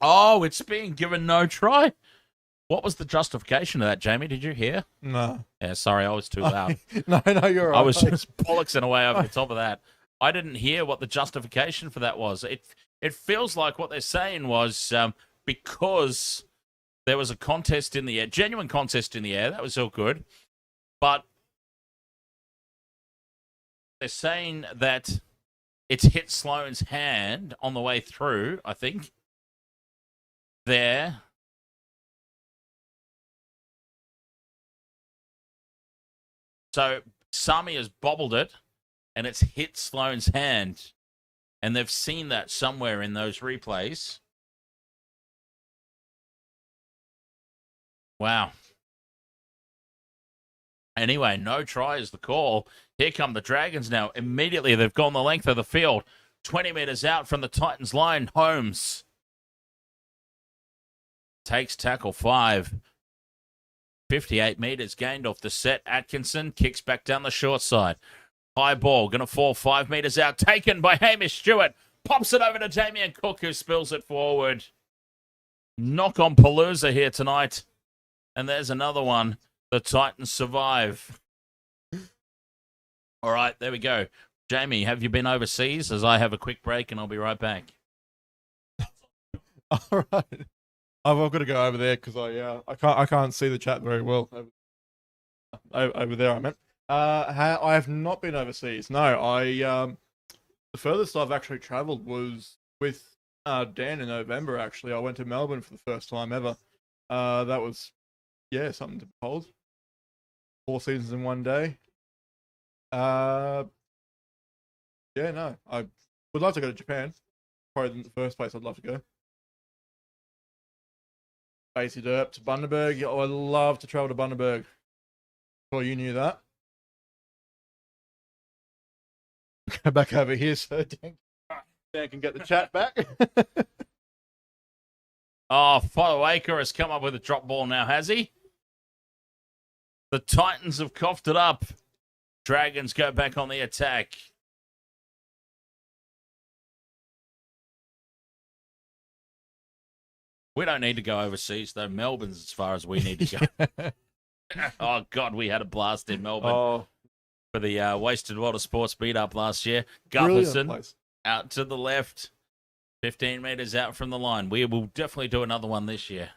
S2: Oh, it's being given no try. What was the justification of that, Jamie? Did you hear?
S5: no.
S2: Yeah, sorry, I was too loud.
S5: No, you're right.
S2: I was just bollocksing away over the top of that. I didn't hear what the justification for that was. It feels like what they're saying was because there was a contest in the air, genuine contest in the air. That was all good. But they're saying that it's hit Sloan's hand on the way through, I think. There. So Sami has bobbled it, and it's hit Sloan's hand. And they've seen that somewhere in those replays. Wow. Anyway, no try is the call. Here come the Dragons now. Immediately, they've gone the length of the field. 20 metres out from the Titans line. Holmes takes tackle 5. 58 metres gained off the set. Atkinson kicks back down the short side. High ball, going to fall 5 metres out. Taken by Hamish Stewart. Pops it over to Damien Cook, who spills it forward. Knock on Palooza here tonight. And there's another one. The Titans survive. All right, there we go. Jamie, have you been overseas? As I have a quick break, and I'll be right back.
S5: All right. I've got to go over there because I can't see the chat very well over there. I meant I have not been overseas. No, the furthest I've actually travelled was with Dan in November. Actually, I went to Melbourne for the first time ever. That was something to behold. 4 seasons in one day. I would love to go to Japan. Probably the first place I'd love to go. Stacey Derp to Bundaberg. Oh, I love to travel to Bundaberg. Well, you knew that. Go back over here so Dan can get the chat back.
S2: Oh, Fodawaker has come up with a drop ball now, has he? The Titans have coughed it up. Dragons go back on the attack. We don't need to go overseas, though. Melbourne's as far as we need to go. Oh, God, we had a blast in Melbourne for the Wasted Water Sports beat-up last year. Gutherson out to the left, 15 metres out from the line. We will definitely do another one this year.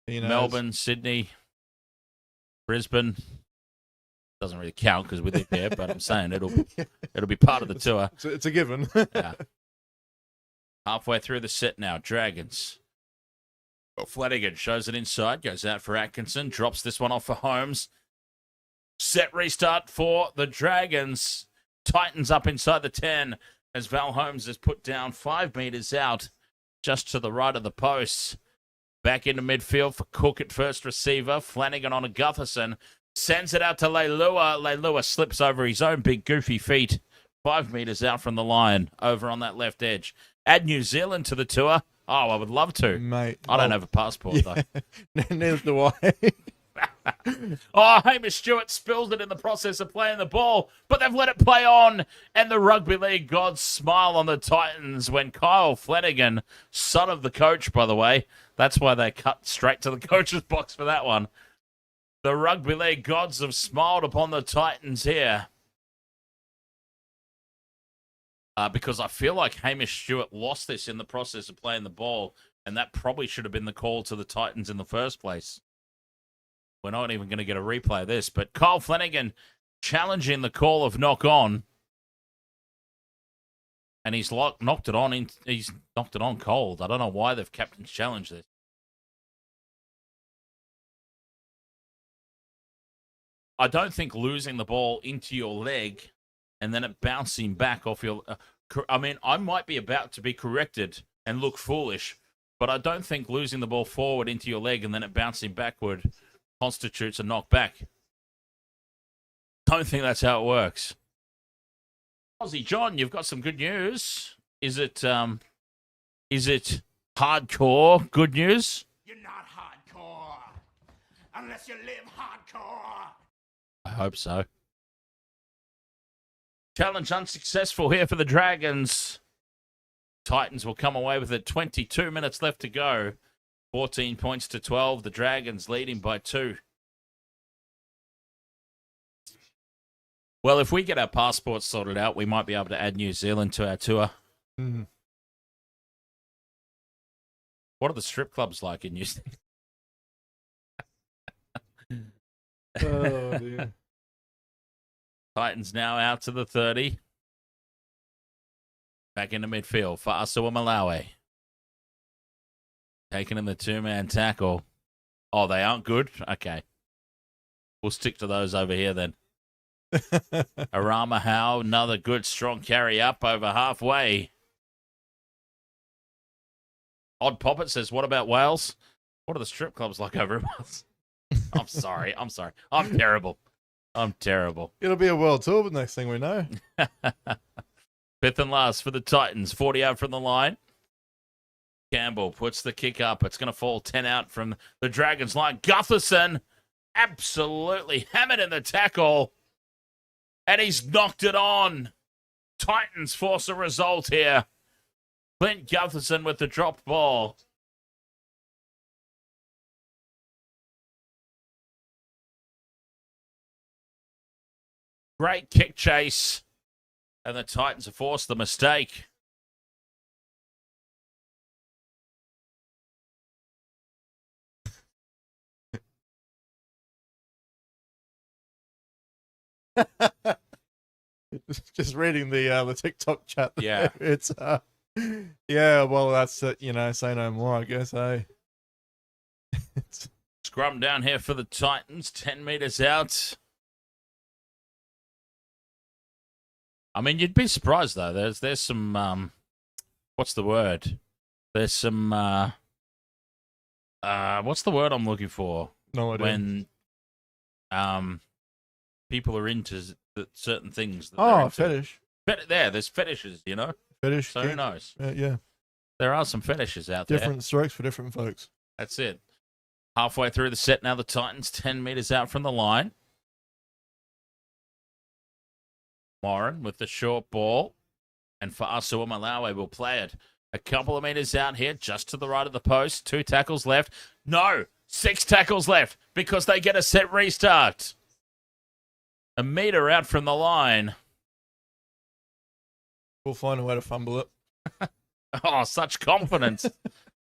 S2: Melbourne, Sydney, Brisbane. Doesn't really count because we live there, but I'm saying it'll be part of the tour.
S5: It's a given.
S2: Yeah. Halfway through the set now, Dragons. Flanagan shows it inside, goes out for Atkinson, drops this one off for Holmes. Set restart for the Dragons. Titans up inside the 10 as Val Holmes is put down 5 metres out, just to the right of the posts. Back into midfield for Cook at first receiver. Flanagan on a Gutherson. Sends it out to Leilua. Leilua slips over his own big goofy feet. 5 metres out from the line, over on that left edge. Add New Zealand to the tour. Oh, I would love to.
S5: Mate.
S2: I don't have a passport, though.
S5: Neither do I.
S2: Oh, Hamish Stewart spills it in the process of playing the ball, but they've let it play on, and the rugby league gods smile on the Titans when Kyle Flanagan, son of the coach, by the way, that's why they cut straight to the coach's box for that one. The rugby league gods have smiled upon the Titans here. Because I feel like Hamish Stewart lost this in the process of playing the ball, and that probably should have been the call to the Titans in the first place. We're not even going to get a replay of this, but Kyle Flanagan challenging the call of knock on, and he's knocked it on. He's knocked it on cold. I don't know why they've captain's challenged this. I don't think losing the ball into your leg and then it bouncing back off your... I mean, I might be about to be corrected and look foolish, but I don't think losing the ball forward into your leg and then it bouncing backward constitutes a knockback. Don't think that's how it works. Aussie John, you've got some good news. Is it hardcore good news?
S4: You're not hardcore unless you live hardcore.
S2: I hope so. Challenge unsuccessful here for the Dragons. Titans will come away with it. 22 minutes left to go. 14 points to 12. The Dragons leading by 2. Well, if we get our passports sorted out, we might be able to add New Zealand to our tour.
S5: Mm-hmm.
S2: What are the strip clubs like in New Zealand?
S5: Oh, dear.
S2: Titans now out to the 30. Back into midfield for Asawa Malawi. Taking in the 2-man tackle. Oh, they aren't good? Okay. We'll stick to those over here then. Arama Howe, another good strong carry up over halfway. Odd Poppet says, what about Wales? What are the strip clubs like over in Wales? I'm sorry. I'm terrible.
S5: It'll be a world tour, but next thing we know.
S2: Fifth and last for the Titans, 40 out from the line. Campbell puts the kick up. It's going to fall 10 out from the Dragons line. Gutherson absolutely hammered in the tackle, and he's knocked it on. Titans force a result here. Clint Gutherson with the dropped ball. Great kick chase, and the Titans have forced the mistake.
S5: Just reading the TikTok chat.
S2: Yeah.
S5: It's yeah. Well, that's it. Say no more. I guess.
S2: Scrum down here for the Titans. 10 meters out. I mean, you'd be surprised though. There's some what's the word? There's some What's the word I'm looking for?
S5: No idea.
S2: When people are into certain things. That
S5: Oh,
S2: they're into.
S5: fetish.
S2: There's fetishes, you know?
S5: Fetish.
S2: So who
S5: kink.
S2: knows?
S5: Yeah.
S2: There are some fetishes out there.
S5: Different strokes for different folks.
S2: That's it. Halfway through the set now, the Titans 10 meters out from the line. Moran with the short ball. And for Asua Malawi will play it a couple of meters out here, just to the right of the post. 2 tackles left. No, 6 tackles left because they get a set restart. A meter out from the line.
S5: We'll find a way to fumble it.
S2: Oh, such confidence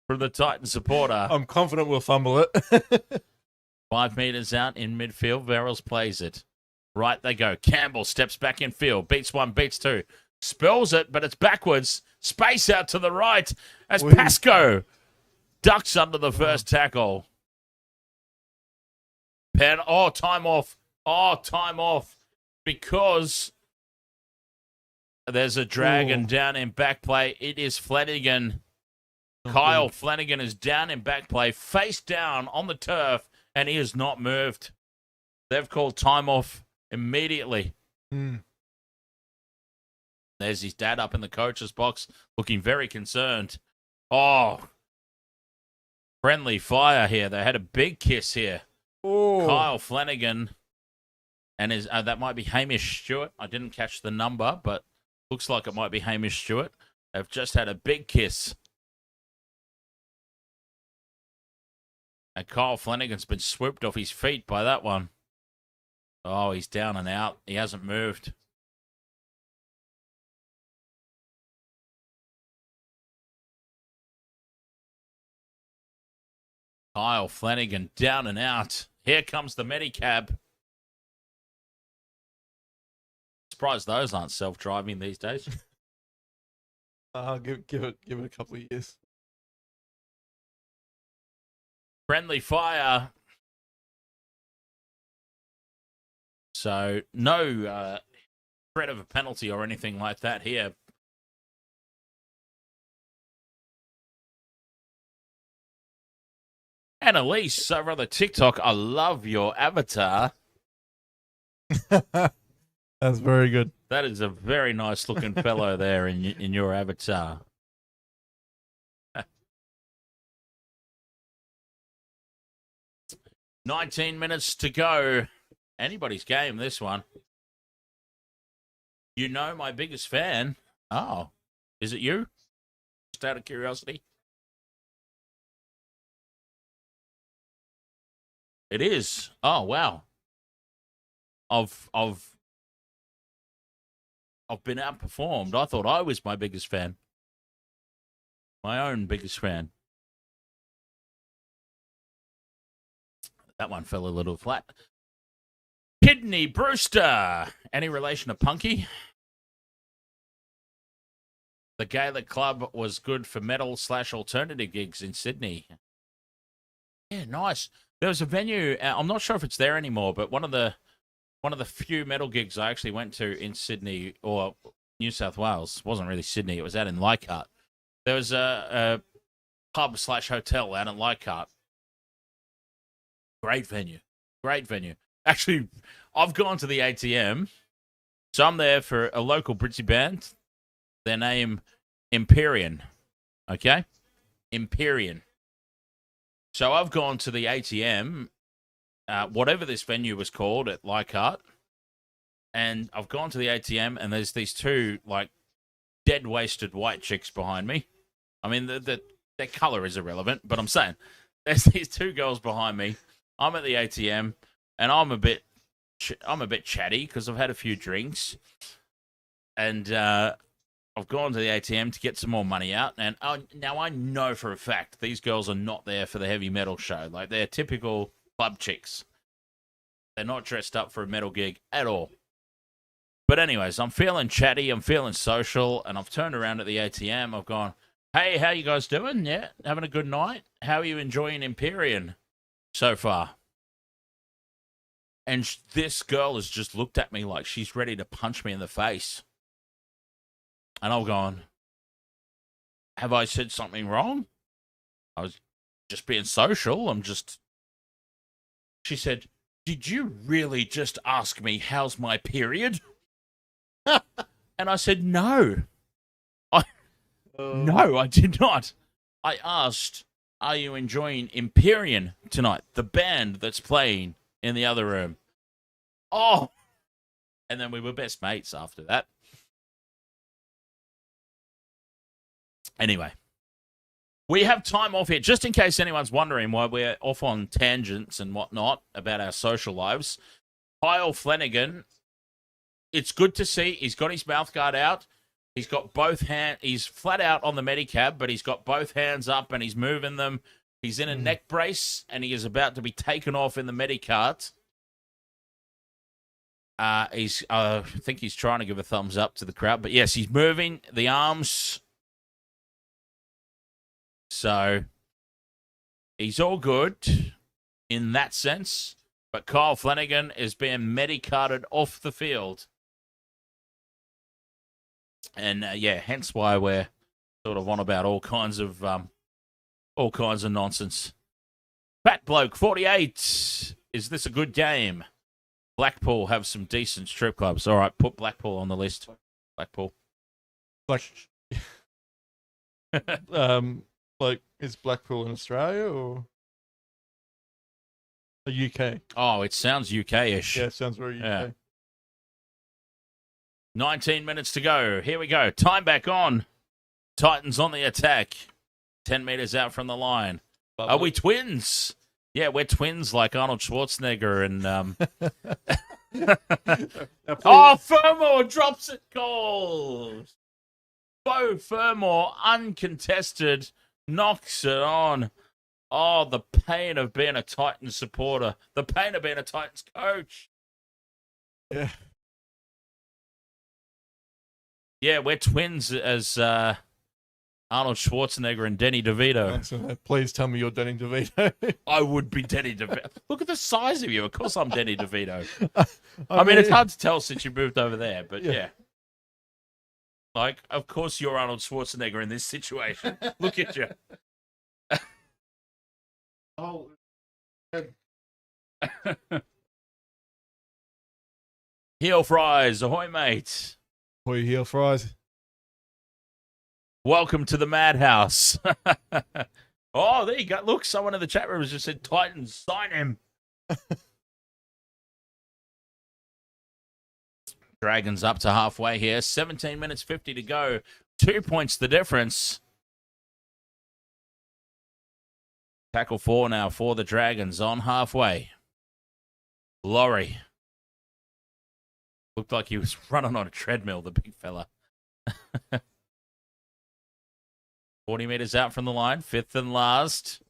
S2: from the Titan supporter.
S5: I'm confident we'll fumble it.
S2: 5 meters out in midfield. Verrills plays it. Right they go. Campbell steps back in field. Beats 1, beats 2. Spills it, but it's backwards. Space out to the right as
S5: Wee.
S2: Pascoe ducks under the first tackle. Time off. Oh, time off. Because there's a dragon
S5: Ooh.
S2: down in back play. It is Flanagan. Kyle Flanagan is down in back play, face down on the turf, and he has not moved. They've called time off immediately. There's his dad up in the coach's box, looking very concerned. Oh, friendly fire here. They had a big kiss here.
S5: Oh.
S2: Kyle Flanagan, and that might be Hamish Stewart. I didn't catch the number, but looks like it might be Hamish Stewart. They've just had a big kiss. And Kyle Flanagan's been swooped off his feet by that one. Oh, he's down and out. He hasn't moved. Kyle Flanagan down and out. Here comes the Medicab. Surprised those aren't self-driving these days.
S5: Give it a couple of years.
S2: Friendly fire. So no threat of a penalty or anything like that here. And Elise over on the TikTok, I love your avatar.
S5: That's very good.
S2: That is a very nice looking fellow there in your avatar. 19 minutes to go. Anybody's game, this one. You know my biggest fan. Oh, is it you? Just out of curiosity. It is. Oh, wow. I've been outperformed. I thought I was my biggest fan. My own biggest fan. That one fell a little flat. Kidney Brewster. Any relation to Punky? The Gaelic Club was good for metal/alternative gigs in Sydney. Yeah, nice. There was a venue. I'm not sure if it's there anymore, but one of the few metal gigs I actually went to in Sydney or New South Wales. It wasn't really Sydney. It was out in Leichhardt. There was a pub/hotel out in Leichhardt. Great venue. Great venue. Actually, I've gone to the ATM. So I'm there for a local Britzy band. Their name, Empyrean. Okay? Empyrean. So I've gone to the ATM, whatever this venue was called at Leichhardt, and I've gone to the ATM, and there's these two, like, dead-wasted white chicks behind me. I mean, their colour is irrelevant, but I'm saying, there's these two girls behind me. I'm at the ATM, and I'm a bit chatty because I've had a few drinks, and I've gone to the ATM to get some more money out, and now I know for a fact these girls are not there for the heavy metal show. Like, they're typical club chicks. They're not dressed up for a metal gig at all. But anyways, I'm feeling chatty, I'm feeling social, and I've turned around at the ATM. I've gone, hey, how you guys doing? Yeah, having a good night? How are you enjoying Empyrean so far? And this girl has just looked at me like she's ready to punch me in the face. And I've gone, have I said something wrong? I was just being social. She said, did you really just ask me how's my period? And I said, no. No, I did not. I asked, are you enjoying Empyrean tonight? The band that's playing in the other room. Oh. And then we were best mates after that. Anyway. We have time off here, just in case anyone's wondering why we're off on tangents and whatnot about our social lives. Kyle Flanagan, it's good to see. He's got his mouth guard out. He's got both hands. He's flat out on the Medicab, but he's got both hands up and he's moving them. He's in a neck brace and he is about to be taken off in the Medicart. I think he's trying to give a thumbs up to the crowd, but yes, he's moving the arms. So he's all good in that sense, but Kyle Flanagan is being medicarted off the field. And hence why we're sort of on about all kinds of nonsense. Fat Bloke 48. Is this a good game? Blackpool have some decent strip clubs. All right, put Blackpool on the list. Blackpool.
S5: Like, is Blackpool in Australia or the UK?
S2: Oh, it sounds UK-ish.
S5: Yeah, it sounds very UK.
S2: Yeah. 19 minutes to go. Here we go. Time back on. Titans on the attack. 10 meters out from the line. Are we twins? Yeah, we're twins like Arnold Schwarzenegger and... Oh, Fermor drops it goal. Bo Fermor, uncontested, knocks it on. Oh, the pain of being a Titans supporter. The pain of being a Titans coach.
S5: Yeah.
S2: Yeah, we're twins as Arnold Schwarzenegger and Danny DeVito.
S5: Please tell me you're Danny DeVito.
S2: I would be Danny DeVito. Look at the size of you. Of course I'm Danny DeVito. I mean, it's hard to tell since you moved over there, but yeah. Like, of course you're Arnold Schwarzenegger in this situation. Look at you.
S5: Oh.
S2: Heel fries. Ahoy, mate.
S5: Ahoy, heel fries.
S2: Welcome to the madhouse. Oh, there you go. Look, someone in the chat room has just said, Titans, sign him. Dragons up to halfway here. 17 minutes 50 to go. 2 points the difference. Tackle 4 now for the Dragons on halfway. Laurie. Looked like he was running on a treadmill, the big fella. 40 meters out from the line. Fifth and last.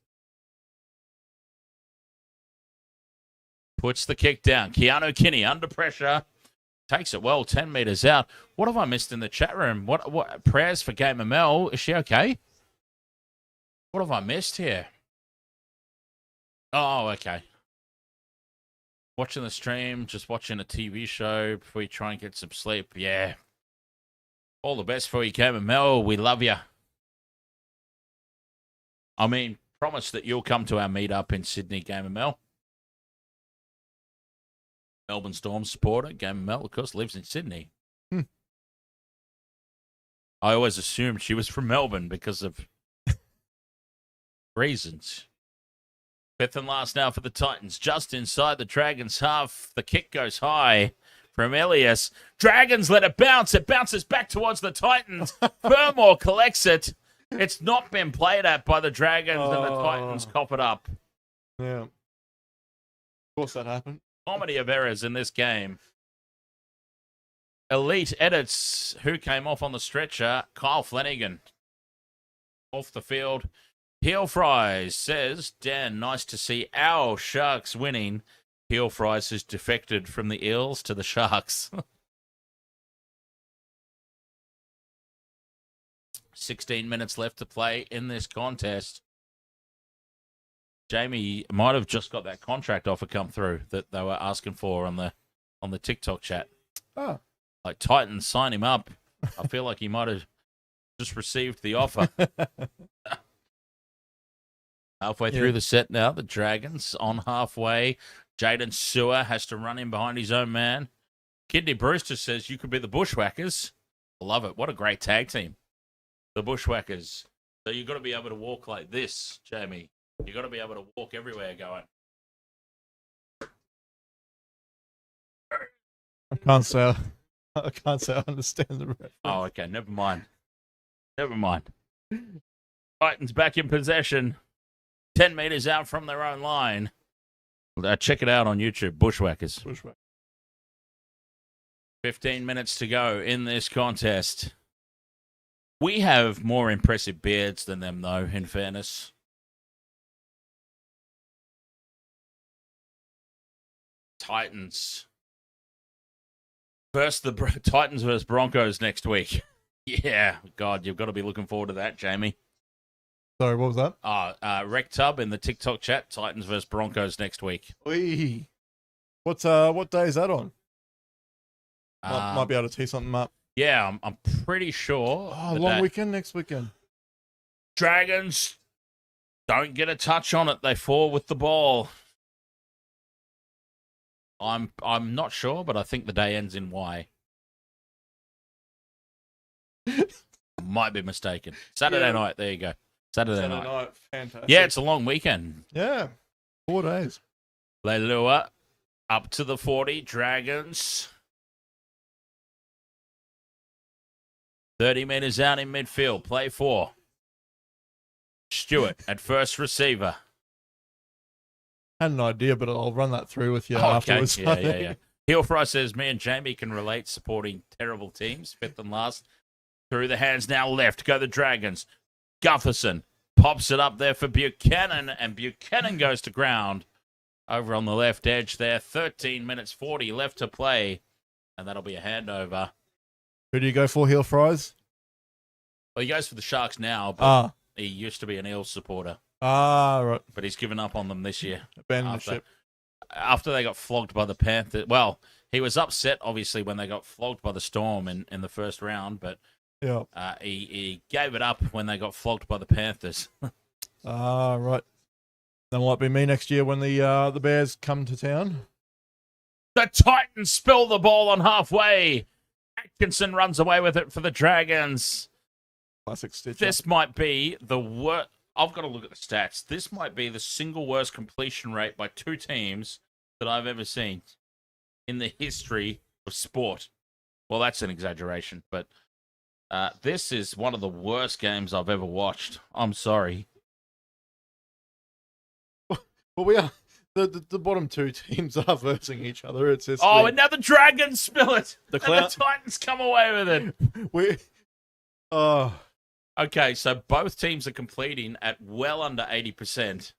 S2: Puts the kick down. Keanu Kinney under pressure. Takes it well, 10 meters out. What have I missed in the chat room? What prayers for Gamer Mel? Is she okay? What have I missed here? Oh, okay. Watching the stream, just watching a TV show before you try and get some sleep. Yeah. All the best for you, Gamer Mel. We love you. I mean, promise that you'll come to our meetup in Sydney, Gamer Mel. Melbourne Storm supporter, Gamer Mel, of course, lives in Sydney. I always assumed she was from Melbourne because of reasons. Fifth and last now for the Titans. Just inside the Dragons' half. The kick goes high from Elias. Dragons let it bounce. It bounces back towards the Titans. Fermor collects it. It's not been played at by the Dragons, and the Titans cop it up.
S5: Yeah. Of course that happened.
S2: Comedy of errors in this game. Elite edits. Who came off on the stretcher? Kyle Flanagan. Off the field. Heel Fries says, Dan, nice to see our Sharks winning. Heel Fries has defected from the Eels to the Sharks. 16 minutes left to play in this contest. Jamie might have just got that contract offer come through that they were asking for on the TikTok chat.
S5: Oh.
S2: Like, Titans, sign him up. I feel like he might have just received the offer. Halfway through the set now. The Dragons on halfway. Jaden Sewer has to run in behind his own man. Kidney Brewster says you could be the Bushwhackers. I love it. What a great tag team. The Bushwhackers. So you've got to be able to walk like this, Jamie. You've got to be able to walk everywhere going.
S5: I can't say I understand the reference.
S2: Oh, okay. Never mind. Titans back in possession. 10 meters out from their own line. Check it out on YouTube. Bushwhackers.
S5: Bushwhack.
S2: 15 minutes to go in this contest. We have more impressive beards than them, though, in fairness. Titans. First, the Titans versus Broncos next week. Yeah, God, you've got to be looking forward to that, Jamie.
S5: Sorry, what was that?
S2: Rec Tub in the TikTok chat. Titans versus Broncos next week.
S5: Oi. What day is that on? Might be able to tee something up.
S2: Yeah, I'm pretty sure.
S5: Oh, long weekend next weekend.
S2: Dragons don't get a touch on it. They fall with the ball. I'm not sure, but I think the day ends in Y. Might be mistaken. Saturday night. There you go. Saturday night.
S5: Fantastic.
S2: Yeah, it's a long weekend.
S5: Yeah. 4 days.
S2: Leilua up to the 40. Dragons. 30 meters out in midfield. Play 4. Stewart at first receiver.
S5: Had an idea, but I'll run that through with you afterwards.
S2: Yeah. Heelfry says, me and Jamie can relate supporting terrible teams, fifth and last. Through the hands now left. Go the Dragons. Gutherson pops it up there for Buchanan, and Buchanan goes to ground over on the left edge there. 13 minutes 40 left to play, and that'll be a handover.
S5: Who do you go for, heel fries?
S2: Well, he goes for the Sharks now, but he used to be an Eels supporter.
S5: Right.
S2: But he's given up on them this year.
S5: Abandoned the ship.
S2: After they got flogged by the Panthers. Well, he was upset, obviously, when they got flogged by the Storm in the first round, but
S5: yeah,
S2: he gave it up when they got flogged by the Panthers.
S5: Right. That might be me next year when the Bears come to town.
S2: The Titans spill the ball on halfway. Atkinson runs away with it for the Dragons.
S5: Classic stitch.
S2: This might be the worst. I've got to look at the stats. This might be the single worst completion rate by two teams that I've ever seen in the history of sport. Well, that's an exaggeration, but this is one of the worst games I've ever watched. I'm sorry.
S5: Well, we are. The bottom two teams are versing each other. It's just
S2: and now the Dragons spill it.
S5: The
S2: Titans come away with it. Okay, so both teams are completing at well under 80%.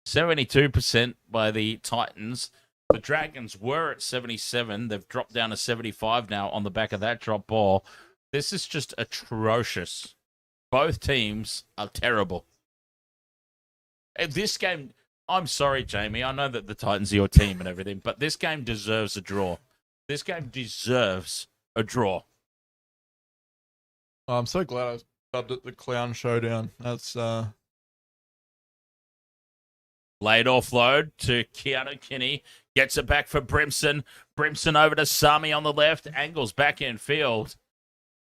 S2: 72% by the Titans. The Dragons were at 77. They've dropped down to 75 now on the back of that drop ball. This is just atrocious. Both teams are terrible. This game, I'm sorry, Jamie. I know that the Titans are your team and everything, but this game deserves a draw. This game deserves a draw.
S5: I'm so glad I dubbed it the Clown Showdown. That's
S2: Late offload to Keanu Kinney. Gets it back for Brimson. Brimson over to Sami on the left. Angles back in field.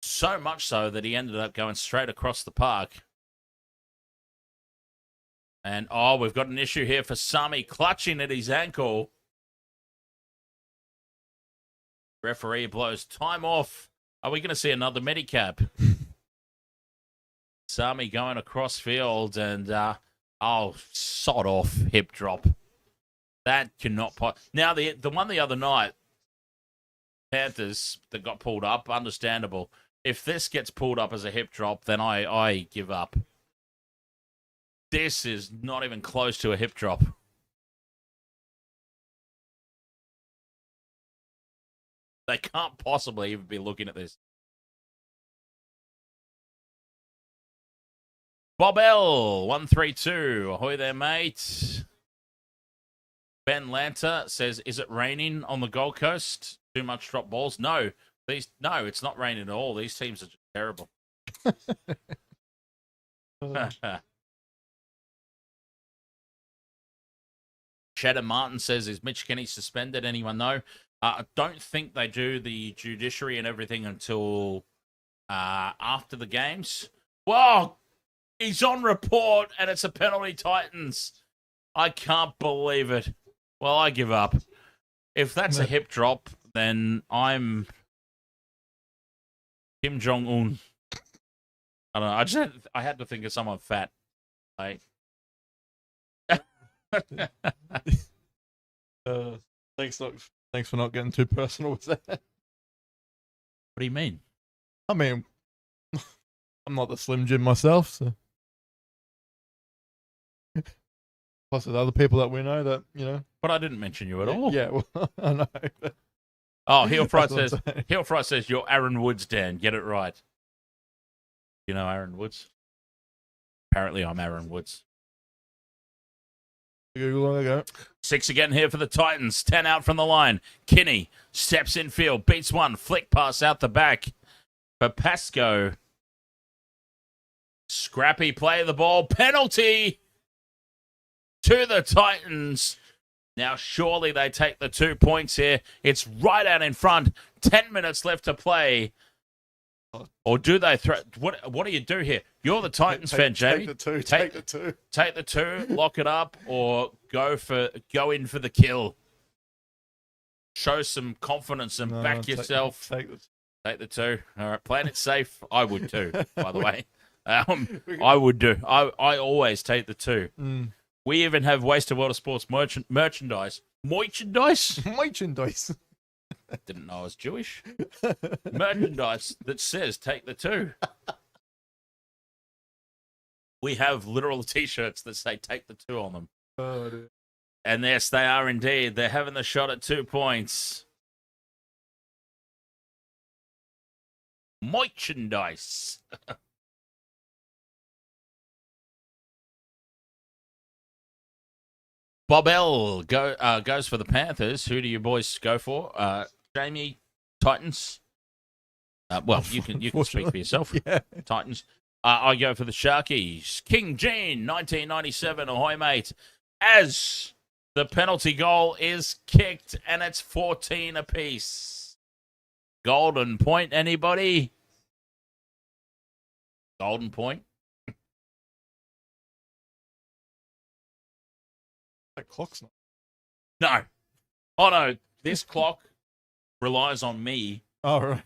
S2: So much so that he ended up going straight across the park. And, we've got an issue here for Sami clutching at his ankle. Referee blows time off. Are we going to see another Medicab? Sami going across field and, sod off, hip drop. That cannot... Now, the one the other night, Panthers, that got pulled up, understandable. If this gets pulled up as a hip drop, then I give up. This is not even close to a hip drop. They can't possibly even be looking at this. Bob L, 132. Ahoy there, mate. Ben Lanta says, is it raining on the Gold Coast? Too much drop balls? No. No, it's not raining at all. These teams are just terrible. Cheddar Martin says, is Mitch Kenny suspended? Anyone know? I don't think they do the judiciary and everything until after the games. Well, he's on report, and it's a penalty, Titans. I can't believe it. Well, I give up. If that's a hip drop, then I'm Kim Jong-un. I don't know. I had to think of someone fat. Like,
S5: Thanks for not getting too personal with that.
S2: what do you mean?
S5: I mean, I'm not the Slim Jim myself, so. Plus, there's other people that we know that, you know.
S2: But I didn't mention you at all.
S5: Yeah, well, I know.
S2: Oh, Heel Fry
S5: That's
S2: says,
S5: what I'm saying.
S2: Heel Fry says, you're Aaron Woods, Dan. Get it right. You know Aaron Woods? Apparently, I'm Aaron Woods.
S5: Google ago.
S2: 6 again here for the Titans. 10 out from the line. Kinney steps in field, beats one, flick pass out the back. Papasco. Scrappy play of the ball. Penalty to the Titans. Now, surely they take the 2 points here. It's right out in front. 10 minutes left to play. Or do they throw? What do you do here? You're the Titans fan, Jamie.
S5: Take the two.
S2: Take the 2, lock it up, or go in for the kill. Show some confidence and back yourself. Take the 2. All right, playing it safe. I would too, by the way. I would do. I always take the 2. We even have Wasted World of Sports merchandise. Merchandise?
S5: Merchandise.
S2: Didn't know I was Jewish. Merchandise that says take the 2. We have literal T-shirts that say take the 2 on them.
S5: Oh, dude.
S2: And yes, they are indeed. They're having the shot at 2 points. Merchandise. Bob L goes for the Panthers. Who do you boys go for? Jamie, Titans. Well, you can speak for yourself.
S5: Yeah.
S2: Titans. I go for the Sharkies. King Gene, 1997. Ahoy, mate. As the penalty goal is kicked, and it's 14 apiece. Golden point, anybody? Golden point.
S5: That clock's not.
S2: No. Oh, no. This clock relies on me.
S5: Oh, right.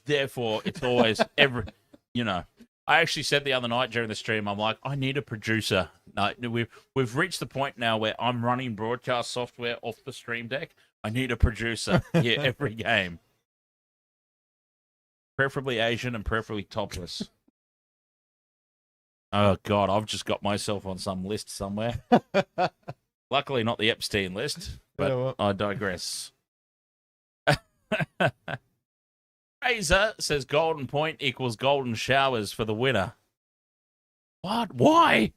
S2: Therefore, it's always I actually said the other night during the stream, I'm like, I need a producer. No, we've reached the point now where I'm running broadcast software off the stream deck. I need a producer here every game. Preferably Asian and preferably topless. Oh, God, I've just got myself on some list somewhere. Luckily, not the Epstein list, but
S5: Yeah, well.
S2: I digress. Razor says golden point equals golden showers for the winner. What? Why?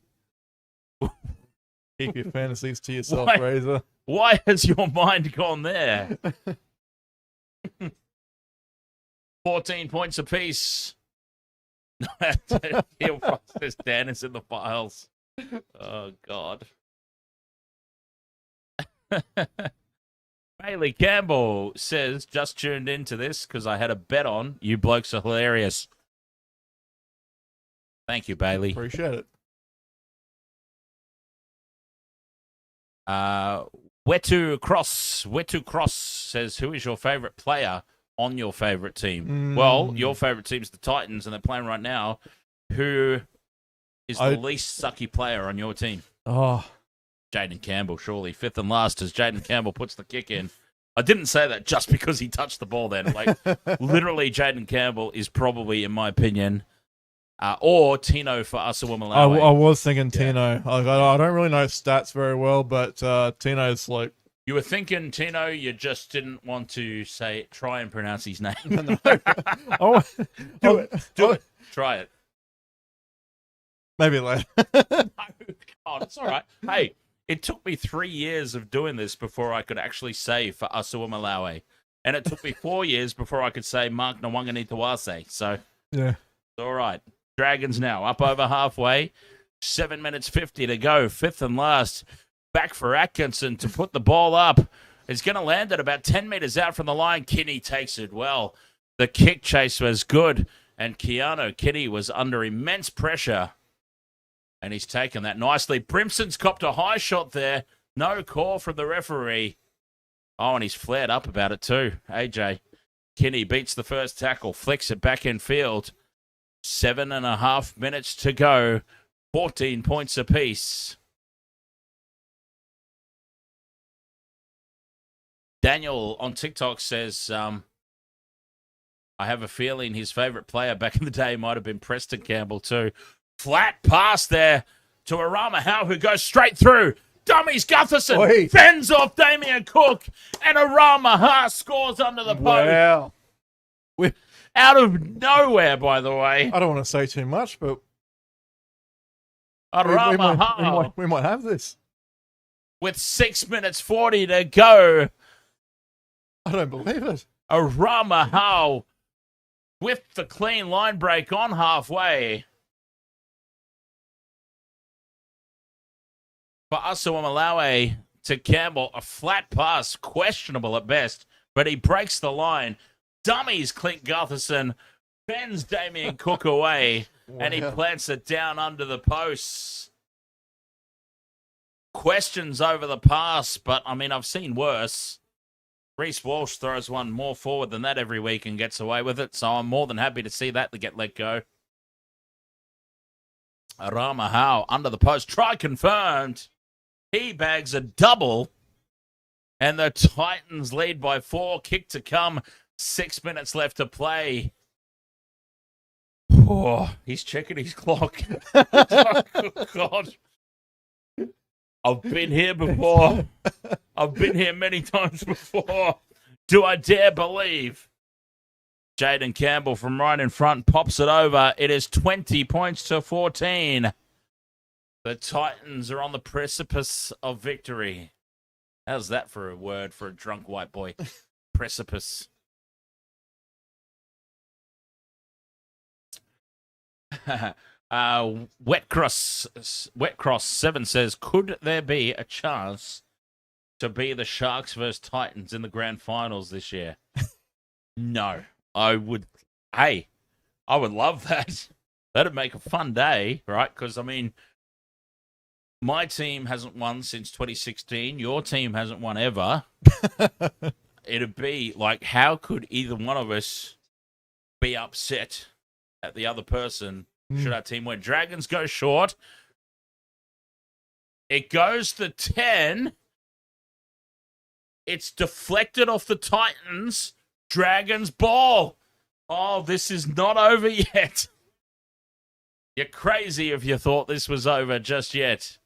S5: Keep your fantasies to yourself,
S2: Why?
S5: Razor.
S2: Why has your mind gone there? 14 points apiece. Heel says Dan is in the files. Oh, God. Bailey Campbell says, just tuned into this because I had a bet on. You blokes are hilarious. Thank you, Bailey.
S5: Appreciate it.
S2: Wetu Cross says, who is your favorite player on your favorite team? Well, your favorite team's the Titans, and they're playing right now. Who is the least sucky player on your team?
S5: Oh,
S2: Jaden Campbell, surely. 5th and last as Jaden Campbell puts the kick in. I didn't say that just because he touched the ball then. Like, literally, Jaden Campbell is probably, in my opinion, or Tino for Asawamalawe.
S5: I was thinking Tino. I don't really know stats very well, but Tino's like...
S2: You were thinking Tino, you just didn't want to try and pronounce his name.
S5: Oh,
S2: Do it. Try it.
S5: Maybe later.
S2: No, God, it's all right. Hey, it took me 3 years of doing this before I could actually say for Asawamalawe. And it took me 4 years before I could say Mark Nawanganitawase. So,
S5: Yeah.
S2: it's all right. Dragons now up over halfway. 7 minutes 50 to go. 5th and last. Back for Atkinson to put the ball up. It's going to land at about 10 metres out from the line. Kinney takes it well. The kick chase was good. And Keanu Kinney was under immense pressure. And he's taken that nicely. Brimson's copped a high shot there. No call from the referee. Oh, and he's flared up about it too. AJ. Kinney beats the first tackle. Flicks it back in field. 7.5 minutes to go. 14 points apiece. Daniel on TikTok says, I have a feeling his favourite player back in the day might have been Preston Campbell too. Flat pass there to Arama Howe, who goes straight through. Dummies Gutherson
S5: Oi.
S2: fends off Damien Cook, and Arama Howe scores under the post.
S5: Wow.
S2: Out of nowhere, by the way.
S5: I don't want to say too much, but
S2: Arama Howe
S5: we might have this.
S2: with 6 minutes 40 to go.
S5: I don't believe it.
S2: Arama Howe with the clean line break on halfway. For Asuamalawe to Campbell, a flat pass, questionable at best, but he breaks the line. Dummies Clint Gutherson, fends Damien Cook away, and he plants it down under the posts. Questions over the pass, but I mean, I've seen worse. Reece Walsh throws one more forward than that every week and gets away with it, so I'm more than happy to see that to get let go. Arama Howe under the post, try confirmed. He bags a double, and the Titans lead by 4. Kick to come. 6 minutes left to play. Oh, he's checking his clock. Oh, God. I've been here before. I've been here many times before. Do I dare believe? Jaden Campbell from right in front pops it over. It is 20 points to 14. The Titans are on the precipice of victory. How's that for a word for a drunk white boy? Precipice. Wet Cross 7 says, could there be a chance to be the Sharks versus Titans in the grand finals this year? No. I would love that. That'd make a fun day, right? Because, I mean, my team hasn't won since 2016. Your team hasn't won ever. It'd be like, how could either one of us be upset at the other person should our team win? Dragons go short. It goes to 10. It's deflected off the Titans. Dragons ball. Oh, this is not over yet. You're crazy if you thought this was over just yet.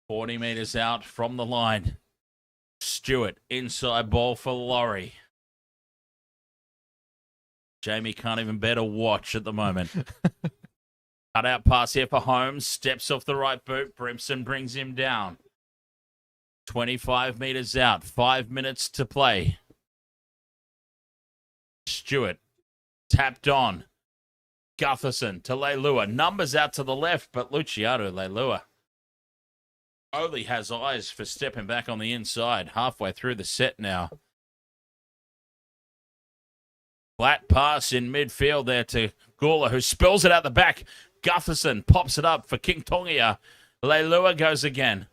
S2: $40 meters out from the line. Stewart, inside ball for Laurie. Jamie can't even bear to watch at the moment. Cut out pass here for Holmes. Steps off the right boot. Brimson brings him down. 25 meters out. 5 minutes to play. Stewart tapped on. Gutherson to Leilua. Numbers out to the left, but Luciano Leilua only has eyes for stepping back on the inside. Halfway through the set now. Flat pass in midfield there to Gawler, who spills it out the back. Gutherson pops it up for King Tongia. Leilua goes again.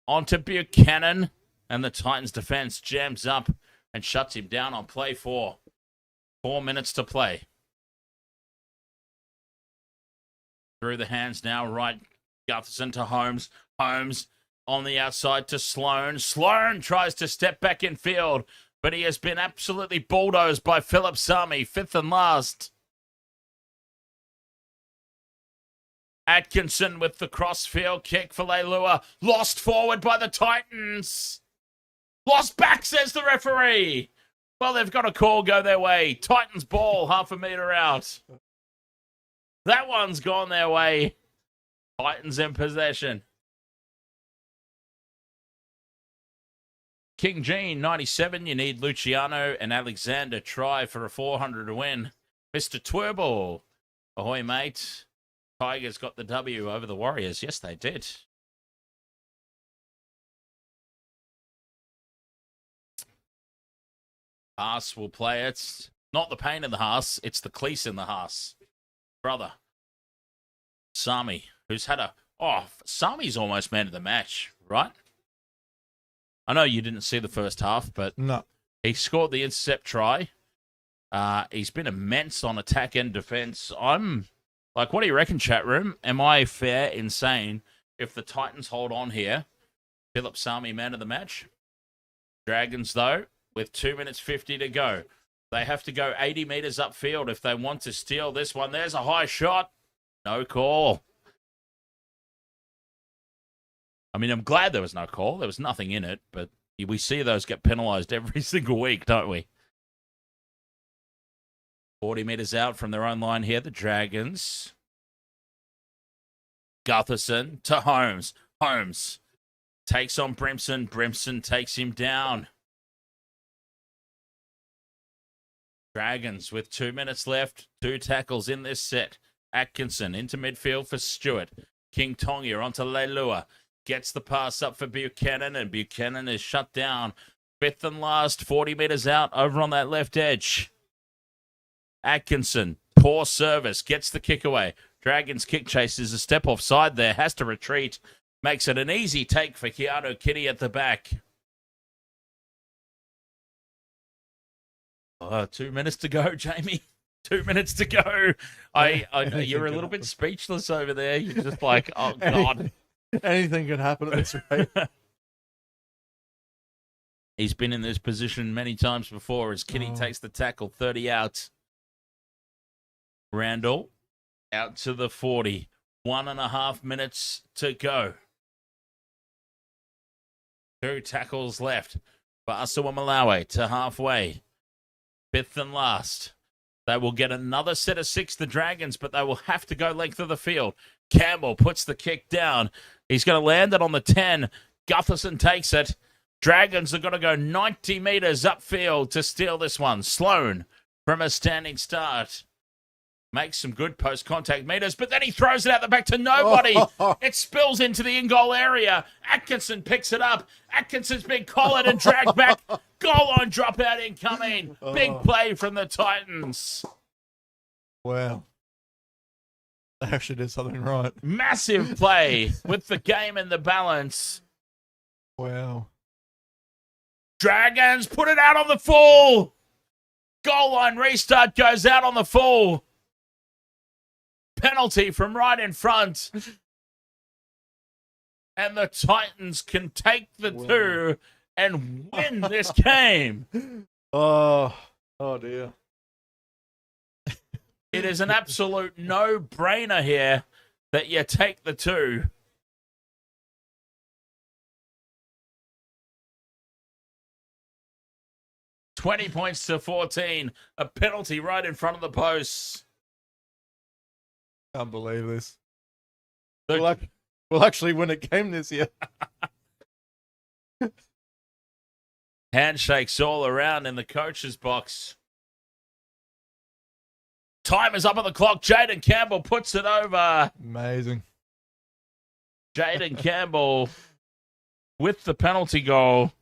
S2: On to Buchanan, and the Titans defense jams up and shuts him down on play 4. 4 minutes to play. Through the hands now, right. Gutherson to Holmes. Holmes on the outside to Sloan. Sloan tries to step back in field, but he has been absolutely bulldozed by Philip Sami, 5th and last. Atkinson with the crossfield kick for Leilua. Lost forward by the Titans. Lost back, says the referee. Well, they've got a call go their way. Titans ball, half a metre out. That one's gone their way. Titans in possession. King Jean, 97. You need Luciano and Alexander try for a 400 to win. Mr. Twirball. Ahoy, mate. Tigers got the W over the Warriors. Yes, they did. Haas will play it. Not the pain in the Haas, it's the cleese in the Haas. Brother. Sami, who's had a... Oh, Sami's almost man of the match, right? I know you didn't see the first half, but
S5: No.
S2: he scored the intercept try. He's been immense on attack and defense. I'm like, what do you reckon, chat room? Am I fair in saying if the Titans hold on here, Philip Sami man of the match? Dragons, though, with 2 minutes 50 to go. They have to go 80 meters upfield if they want to steal this one. There's a high shot. No call. I mean, I'm glad there was no call. There was nothing in it, but we see those get penalized every single week, don't we? 40 meters out from their own line here, the Dragons. Gutherson to Holmes. Holmes takes on Brimson. Brimson takes him down. Dragons with 2 minutes left. 2 tackles in this set. Atkinson into midfield for Stewart. King Tonga onto Leilua. Gets the pass up for Buchanan, and Buchanan is shut down. 5th and last, 40 meters out over on that left edge. Atkinson, poor service, gets the kick away. Dragons kick chase is a step offside there, has to retreat. Makes it an easy take for Keanu Kitty at the back. 2 minutes to go, Jamie. 2 minutes to go. You're a little bit speechless over there. You're just like, oh, God.
S5: Anything could happen at this rate.
S2: He's been in this position many times before as Kitty takes the tackle, 30 out. Randall out to the 40. 1.5 minutes to go. 2 tackles left. Basawa Malawi to halfway. 5th and last. They will get another set of 6, the Dragons, but they will have to go length of the field. Campbell puts the kick down. He's going to land it on the 10. Gutherson takes it. Dragons are going to go 90 meters upfield to steal this one. Sloan from a standing start. Makes some good post-contact meters, but then he throws it out the back to nobody. It spills into the in-goal area. Atkinson picks it up. Atkinson's been collared and dragged back. Goal line dropout incoming. Big play from the Titans.
S5: Wow. They actually did something right.
S2: Massive play with the game in the balance.
S5: Wow.
S2: Dragons put it out on the full. Goal line restart goes out on the full. Penalty from right in front. And the Titans can take the 2 and win this game.
S5: Oh dear.
S2: It is an absolute no-brainer here that you take the 2. $20 points to 14. A penalty right in front of the posts.
S5: Can't believe this. We'll actually win a game this year.
S2: Handshakes all around in the coach's box. Time is up on the clock. Jaden Campbell puts it over.
S5: Amazing.
S2: Jaden Campbell with the penalty goal.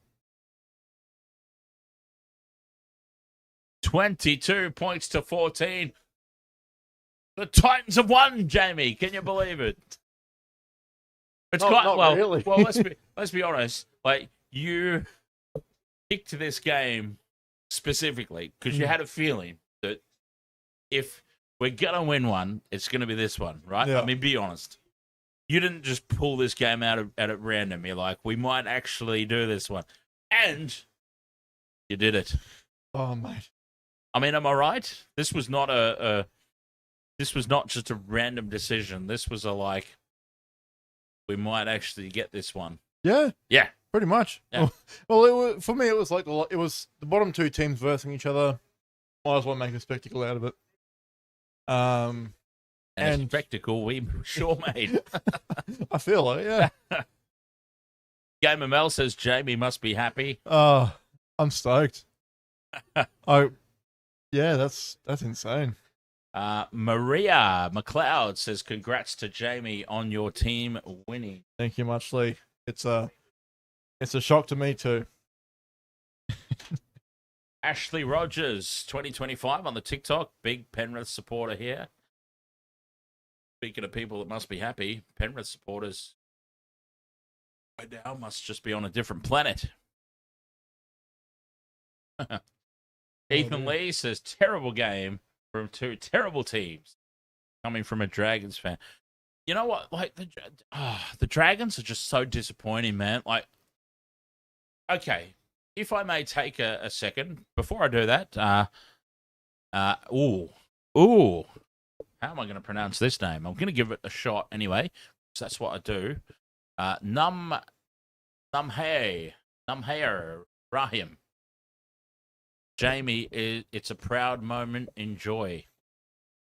S2: 22 points to 14. The Titans have won, Jamie. Can you believe it? It's
S5: not really.
S2: Well, let's be honest. Like, you picked this game specifically because you had a feeling that if we're gonna win one, it's gonna be this one, right?
S5: Yeah.
S2: I mean, be honest. You didn't just pull this game out at random. You're like, we might actually do this one, and you did it.
S5: Oh, mate.
S2: I mean, am I right? This was not this was not just a random decision. This was a like, we might actually get this one.
S5: Yeah.
S2: Yeah.
S5: Pretty much.
S2: Yeah.
S5: Well, for me, it was like it was the bottom 2 teams versing each other. Might as well make a spectacle out of it.
S2: And a
S5: And-
S2: spectacle we sure made.
S5: I feel like, yeah.
S2: Gamer Mel says Jamie must be happy.
S5: I'm stoked. Yeah, that's insane.
S2: Maria McLeod says, congrats to Jamie on your team winning.
S5: Thank you much, Lee. It's a shock to me too.
S2: Ashley Rogers, 2025 on the TikTok. Big Penrith supporter here. Speaking of people that must be happy, Penrith supporters right now must just be on a different planet. Ethan Lee says, terrible game from two terrible teams coming from a Dragons fan. You know what? Like, the Dragons are just so disappointing, man. Like, okay, if I may take a second before I do that, how am I going to pronounce this name? I'm going to give it a shot anyway, because that's what I do. Numhair Rahim. Jamie, it's a proud moment. Enjoy.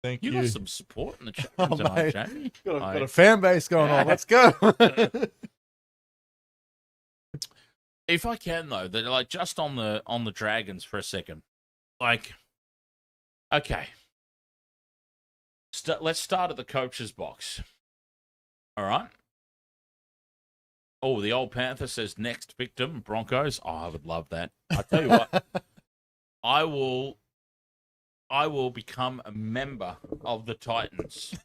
S5: Thank
S2: You
S5: you.
S2: got some support in the chat room tonight,
S5: mate.
S2: Jamie.
S5: Got a fan base going on. Let's go.
S2: If I can though, like just on the Dragons for a second, like, okay, let's start at the coach's box. All right. Oh, the old Panther says next victim Broncos. Oh, I would love that. I tell you what, I will become a member of the Titans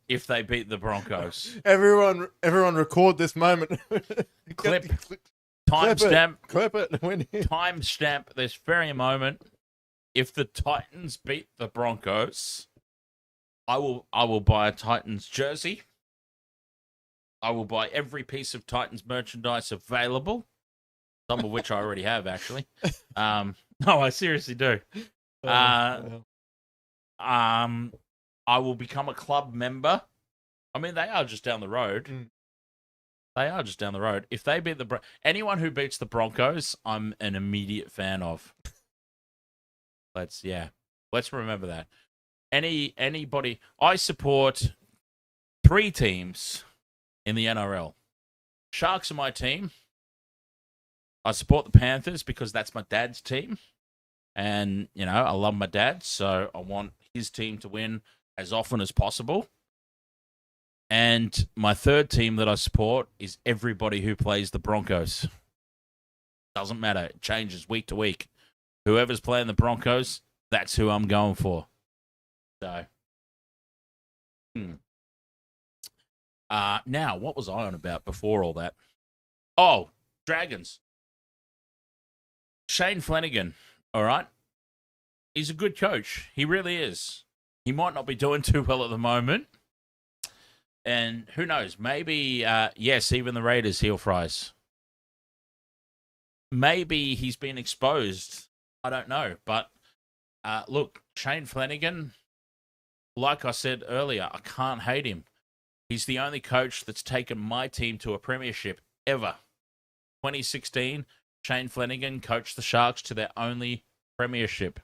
S2: if they beat the Broncos.
S5: Everyone record this moment.
S2: Clip. Timestamp.
S5: Clip it.
S2: Timestamp this very moment. If the Titans beat the Broncos, I will buy a Titans jersey. I will buy every piece of Titans merchandise available. Some of which I already have, actually. No, I seriously do. I will become a club member. I mean, they are just down the road. They are just down the road. If they beat anyone who beats the Broncos, I'm an immediate fan of. Let's remember that. Anybody, I support 3 teams in the NRL. Sharks are my team. I support the Panthers because that's my dad's team. And, you know, I love my dad, so I want his team to win as often as possible. And my third team that I support is everybody who plays the Broncos. Doesn't matter. It changes week to week. Whoever's playing the Broncos, that's who I'm going for. So, now, what was I on about before all that? Oh, Dragons. Shane Flanagan, all right? He's a good coach. He really is. He might not be doing too well at the moment. And who knows? Maybe, yes, even the Raiders heel fries. Maybe he's been exposed. I don't know. But look, Shane Flanagan, like I said earlier, I can't hate him. He's the only coach that's taken my team to a premiership ever. 2016, Shane Flanagan coached the Sharks to their only premiership.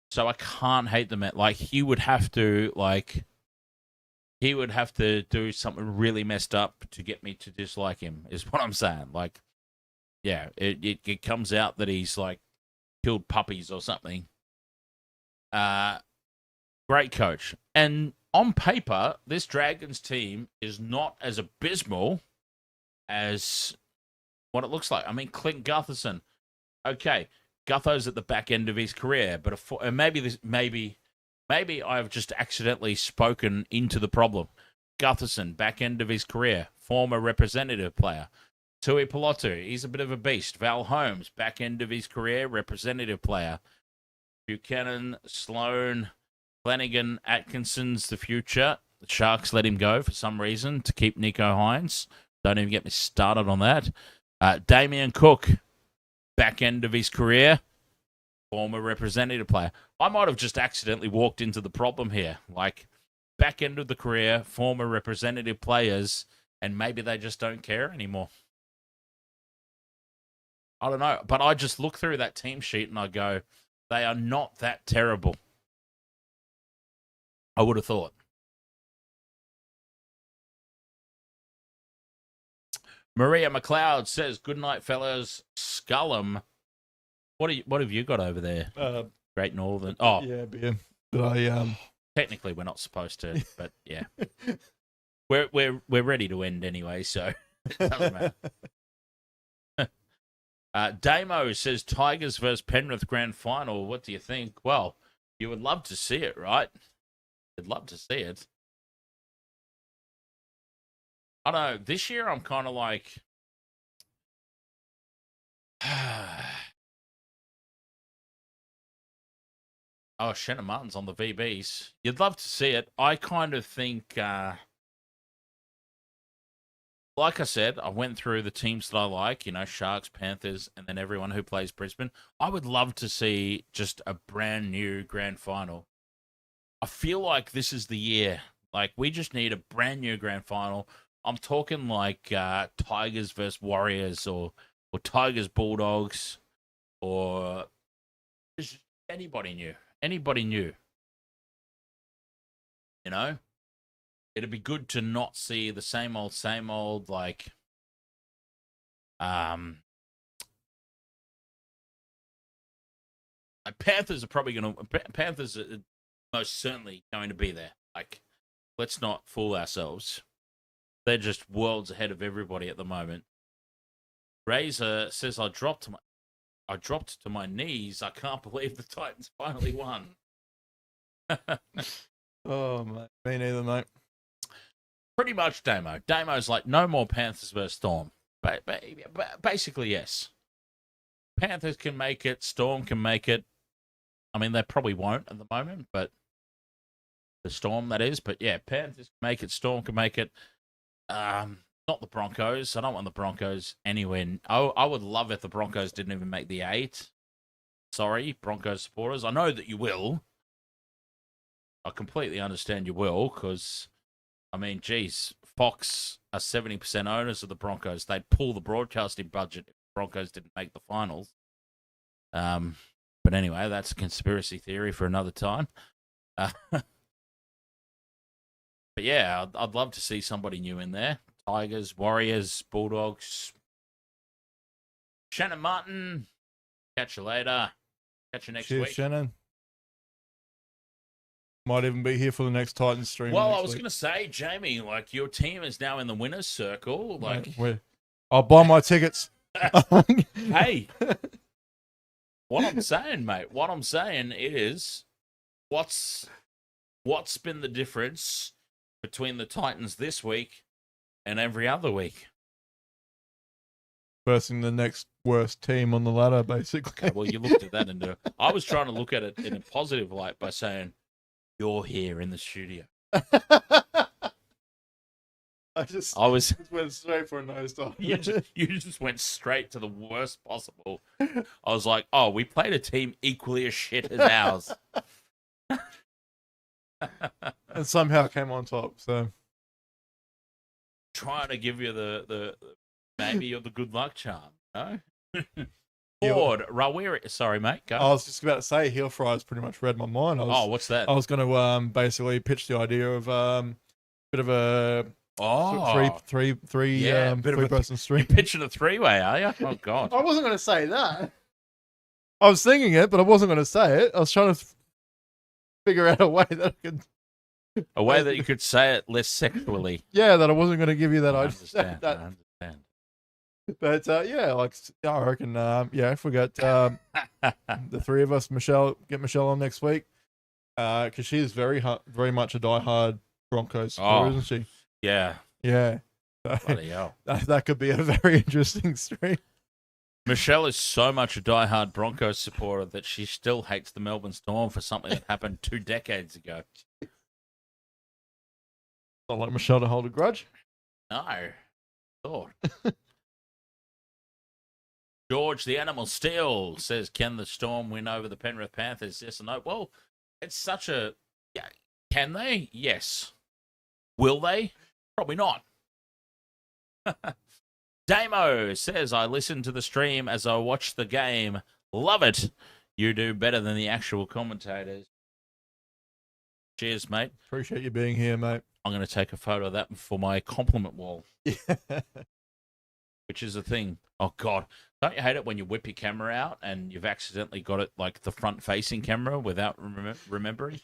S2: So I can't hate them. Like, he would have to do something really messed up to get me to dislike him, is what I'm saying. Like, yeah, it comes out that he's, like, killed puppies or something. Great coach. And on paper, this Dragons team is not as abysmal as what it looks like. I mean, Clint Gutherson. Okay, Gutho's at the back end of his career, but maybe I've just accidentally spoken into the problem. Gutherson, back end of his career, former representative player. Tui Pelotu, he's a bit of a beast. Val Holmes, back end of his career, representative player. Buchanan, Sloan, Flanagan, Atkinson's the future. The Sharks let him go for some reason to keep Nico Hines. Don't even get me started on that. Damien Cook, back end of his career, former representative player. I might have just accidentally walked into the problem here. Like, back end of the career, former representative players, and maybe they just don't care anymore. I don't know. But I just look through that team sheet and I go, they are not that terrible. I would have thought. Maria McLeod says, good night, fellas. Scullum. What have you got over there? Great Northern. Oh,
S5: yeah, beer. But I
S2: Technically, we're not supposed to, but yeah, we're ready to end anyway, so it doesn't matter. Damo says Tigers versus Penrith grand final. What do you think? Well, you would love to see it, right? You'd love to see it. I don't know. This year, I'm kind of like, oh, Shannon Martin's on the VBs. You'd love to see it. I kind of think, like I said, I went through the teams that I like, you know, Sharks, Panthers, and then everyone who plays Brisbane. I would love to see just a brand new grand final. I feel like this is the year. Like, we just need a brand new grand final. I'm talking like Tigers versus Warriors or Tigers Bulldogs or just anybody new. Anybody new. You know? It'd be good to not see the same old, like, Panthers are probably going to, Panthers are most certainly going to be there. Like, let's not fool ourselves. They're just worlds ahead of everybody at the moment. Razor says, I dropped to my knees. I can't believe the Titans finally won.
S5: oh mate, me neither, mate.
S2: Pretty much Damo. Damo's like, no more Panthers versus Storm. Basically, yes. Panthers can make it. Storm can make it. I mean, they probably won't at the moment, but the Storm, that is. But yeah, Panthers can make it. Storm can make it. Not the Broncos. I don't want the Broncos anywhere. I would love if the Broncos didn't even make the 8. Sorry, Broncos supporters. I know that you will. I completely understand you will, because, I mean, geez, Fox are 70% owners of the Broncos. They'd pull the broadcasting budget if the Broncos didn't make the finals. But anyway, that's a conspiracy theory for another time. But yeah, I'd love to see somebody new in there. Tigers, Warriors, Bulldogs. Shannon Martin, catch you later. Catch you next
S5: Cheers,
S2: week.
S5: Shannon. Might even be here for the next Titans stream.
S2: Well, I was going to say, Jamie, like, your team is now in the winner's circle. Like,
S5: I'll buy my tickets.
S2: Hey, what I'm saying, mate, what I'm saying is, what's been the difference between the Titans this week and every other week?
S5: Versing the next worst team on the ladder, basically.
S2: Okay, well, you looked at that and I was trying to look at it in a positive light by saying, you're here in the studio.
S5: I was just went straight for a nosedive.
S2: You just went straight to the worst possible. I was like, oh, we played a team equally as shit as ours.
S5: And somehow came on top, so.
S2: Trying to give you the maybe you're the good luck charm, no? Ford, Rawiri. Sorry, mate. Go.
S5: I was just about to say, heel fries pretty much read my mind.
S2: What's that?
S5: I was going to basically pitch the idea of bit of a three person stream.
S2: You're pitching a 3-way, are you? Oh God.
S5: I wasn't going to say that. I was thinking it, but I wasn't going to say it. I was trying to figure out a way that I could.
S2: A way that you could say it less sexually.
S5: Yeah, that I wasn't going to give you that.
S2: I
S5: idea.
S2: understand. I understand.
S5: But yeah, like I reckon, if we got the three of us, get Michelle on next week, because she's very much a diehard Broncos supporter, isn't she?
S2: Yeah.
S5: Yeah.
S2: Bloody hell.
S5: That could be a very interesting stream.
S2: Michelle is so much a diehard Broncos supporter that she still hates the Melbourne Storm for something that happened 2 decades ago.
S5: Not like Michelle to hold a grudge.
S2: No. Thought. George the Animal Steel says, can the Storm win over the Penrith Panthers? Yes or no? Well, it's such a... Yeah, can they? Yes. Will they? Probably not. Damo says, I listened to the stream as I watched the game. Love it. You do better than the actual commentators. Cheers, mate.
S5: Appreciate you being here, mate.
S2: I'm going to take a photo of that for my compliment wall.
S5: Yeah.
S2: Which is a thing. Oh, God. Don't you hate it when you whip your camera out and you've accidentally got it like the front-facing camera without remembering?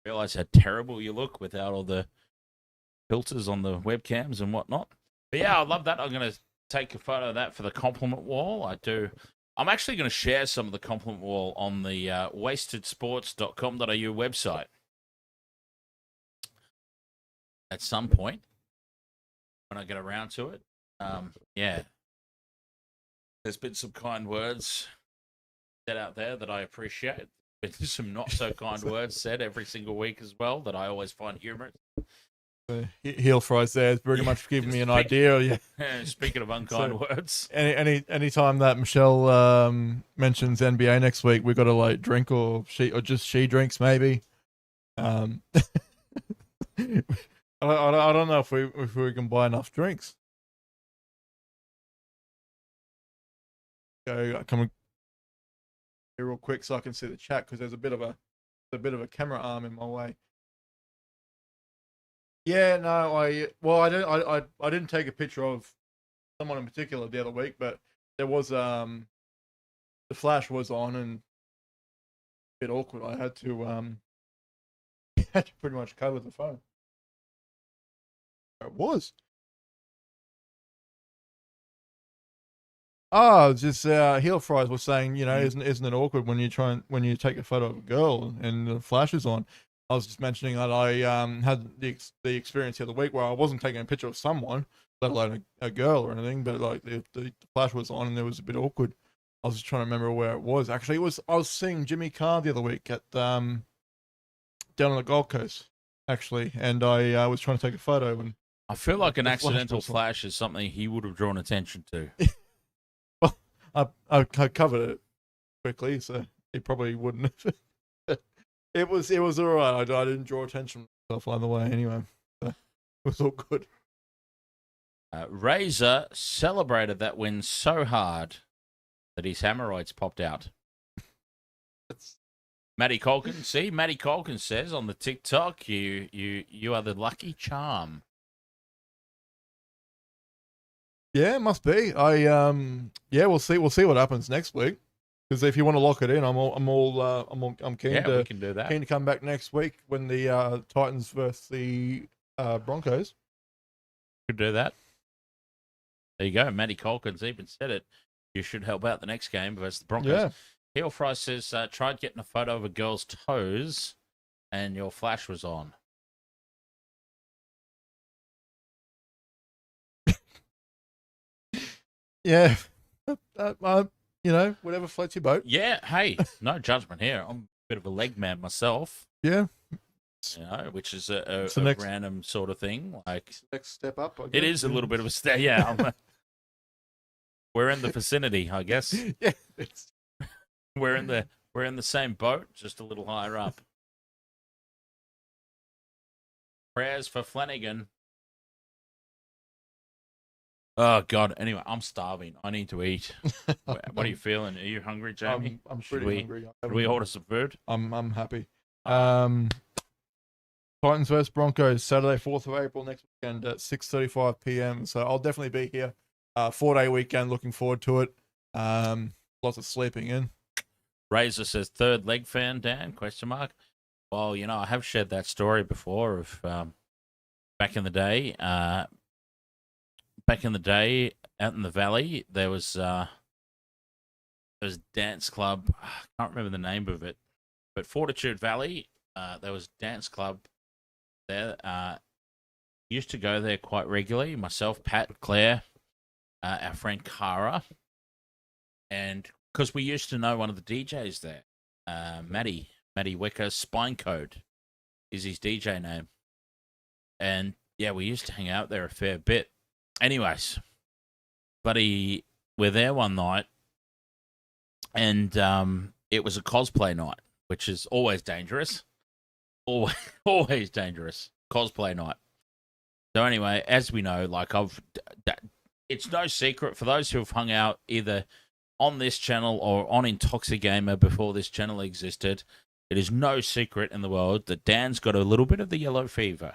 S2: Realize how terrible you look without all the filters on the webcams and whatnot. But yeah, I love that. I'm going to take a photo of that for the compliment wall. I do. I'm actually going to share some of the compliment wall on the wastedsports.com.au website at some point when I get around to it. Yeah. There's been some kind words said out there that I appreciate. There's been some not so kind words said every single week as well that I always find humorous.
S5: Heel fries there is pretty much giving me an idea. Yeah.
S2: Speaking of unkind words,
S5: any time that Michelle mentions NBA next week, we got to like drink or she drinks maybe. I don't know if we can buy enough drinks. Go come here real quick so I can see the chat because there's a bit of a camera arm in my way. Yeah, no, I didn't take a picture of someone in particular the other week, but there was the flash was on and a bit awkward. I had to pretty much cover the phone. It was. Oh, just heel fries was saying, you know, isn't it awkward when you take a photo of a girl and the flash is on? I was just mentioning that I had the experience the other week where I wasn't taking a picture of someone, let alone a girl or anything, but like the flash was on and it was a bit awkward. I was just trying to remember where it was. Actually, I was seeing Jimmy Carr the other week at down on the Gold Coast, actually, and I was trying to take a photo. And
S2: I feel like an accidental flash is something he would have drawn attention to.
S5: Well, I covered it quickly, so he probably wouldn't have. It was all right. I didn't draw attention to myself either way anyway. So it was all good.
S2: Razor celebrated that win so hard that his hemorrhoids popped out. Matty Colkin, Matty Colkin says on the TikTok, you are the lucky charm.
S5: Yeah, it must be. We'll see what happens next week. Because if you want to lock it in, I'm keen
S2: we can do that.
S5: Keen to come back next week when the Titans versus the Broncos.
S2: Could do that. There you go. Matty Colkin's even said it. You should help out the next game versus the Broncos.
S5: Yeah.
S2: Heel Fry says, tried getting a photo of a girl's toes and your flash was on.
S5: Yeah. You know, whatever floats your boat.
S2: Yeah, hey, no judgment here. I'm a bit of a leg man myself.
S5: Yeah.
S2: You know, which is a
S5: next,
S2: random sort of thing. Like
S5: next step up. I guess.
S2: It is a little bit of a step. Yeah. We're in the vicinity, I guess.
S5: Yeah.
S2: We're in the same boat, just a little higher up. Prayers for Flanagan. Oh, God. Anyway, I'm starving. I need to eat. What are you feeling? Are you hungry, Jamie?
S5: I'm pretty hungry.
S2: Should we order some food?
S5: I'm happy. Titans vs Broncos, Saturday, 4th of April next weekend at 6:35 p.m. So I'll definitely be here. 4-day weekend. Looking forward to it. Lots of sleeping in.
S2: Razor says, third leg fan, Dan? ? Well, you know, I have shared that story before of back in the day. Back in the day, out in the valley, there was a dance club. I can't remember the name of it, but Fortitude Valley, there was a dance club there. Used to go there quite regularly. Myself, Pat, Claire, our friend Cara, and because we used to know one of the DJs there, Matty Wicker, Spine Code is his DJ name, and yeah, we used to hang out there a fair bit. Anyways, buddy, we're there one night, and it was a cosplay night, which is always dangerous. Always dangerous. Cosplay night. So anyway, as we know, like it's no secret for those who have hung out either on this channel or on Intoxigamer before this channel existed, it is no secret in the world that Dan's got a little bit of the yellow fever.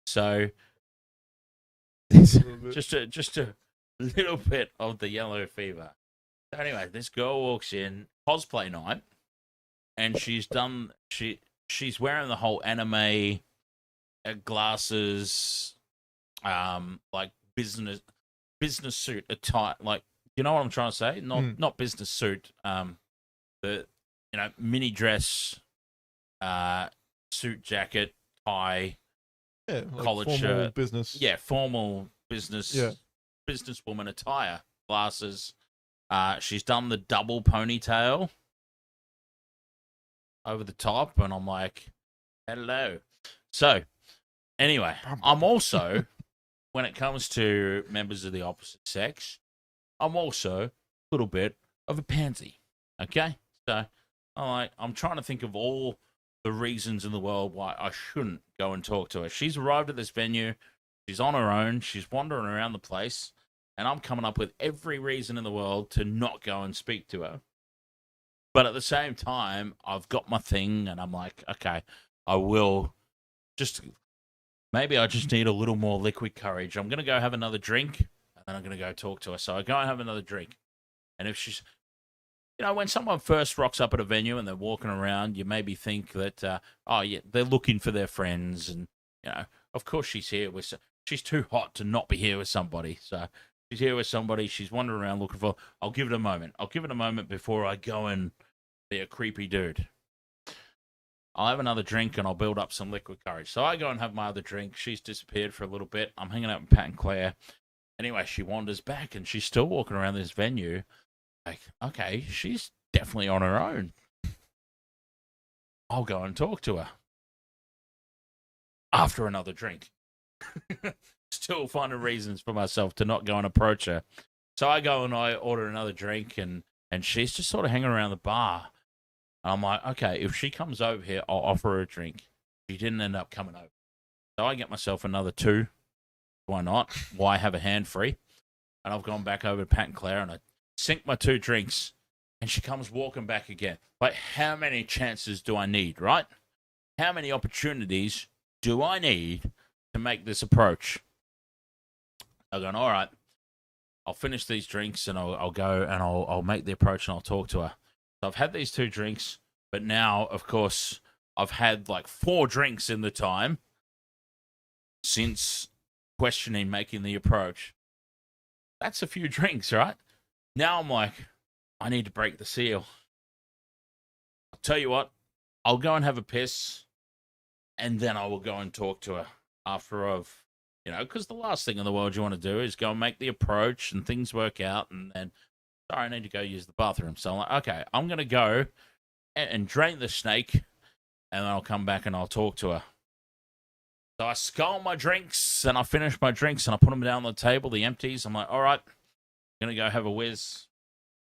S2: So just a little bit of the yellow fever. So anyway, this girl walks in, cosplay night, and she's wearing the whole anime glasses, like business suit attire. Like, you know what I'm trying to say? Not business suit. The mini dress, suit jacket, tie,
S5: Yeah, like
S2: collared
S5: formal
S2: shirt,
S5: business.
S2: yeah, formal business,
S5: Yeah.
S2: businesswoman attire, glasses. She's done the double ponytail over the top, and I'm like, hello. So, anyway, I'm also, when it comes to members of the opposite sex, I'm also a little bit of a pansy. Okay? So, I'm trying to think of all the reasons in the world why I shouldn't go and talk to her. She's arrived at this venue. She's on her own. She's wandering around the place. And I'm coming up with every reason in the world to not go and speak to her. But at the same time, I've got my thing, and I'm like, okay, I will maybe I just need a little more liquid courage. I'm going to go have another drink, and then I'm going to go talk to her. So I go and have another drink. And if she's, when someone first rocks up at a venue and they're walking around, you maybe think that, they're looking for their friends. And, of course she's here she's too hot to not be here with somebody. So she's here with somebody. She's wandering around looking for, I'll give it a moment. I'll give it a moment before I go and be a creepy dude. I'll have another drink and I'll build up some liquid courage. So I go and have my other drink. She's disappeared for a little bit. I'm hanging out with Pat and Claire. Anyway, she wanders back and she's still walking around this venue. Like, okay, she's definitely on her own. I'll go and talk to her. After another drink. Still finding reasons for myself to not go and approach her. So I go and I order another drink, and she's just sort of hanging around the bar. And I'm like, okay, if she comes over here, I'll offer her a drink. She didn't end up coming over. So I get myself another 2. Why not? Why have a hand free? And I've gone back over to Pat and Claire, and I sink my 2 drinks, and she comes walking back again. Like, how many chances do I need, right? How many opportunities do I need to make this approach? I'm going, all right, I'll finish these drinks, and I'll go and I'll make the approach, and I'll talk to her. So I've had these 2 drinks, but now, of course, I've had like 4 drinks in the time since making the approach. That's a few drinks, right? Now I'm like, I need to break the seal. I'll tell you what, I'll go and have a piss, and then I will go and talk to her after I've, because the last thing in the world you want to do is go and make the approach and things work out, and then, sorry, I need to go use the bathroom. So I'm like, okay, I'm going to go and drain the snake, and then I'll come back and I'll talk to her. So I scull my drinks, and I finish my drinks, and I put them down on the table, the empties. I'm like, all right, I'm going to go have a whiz,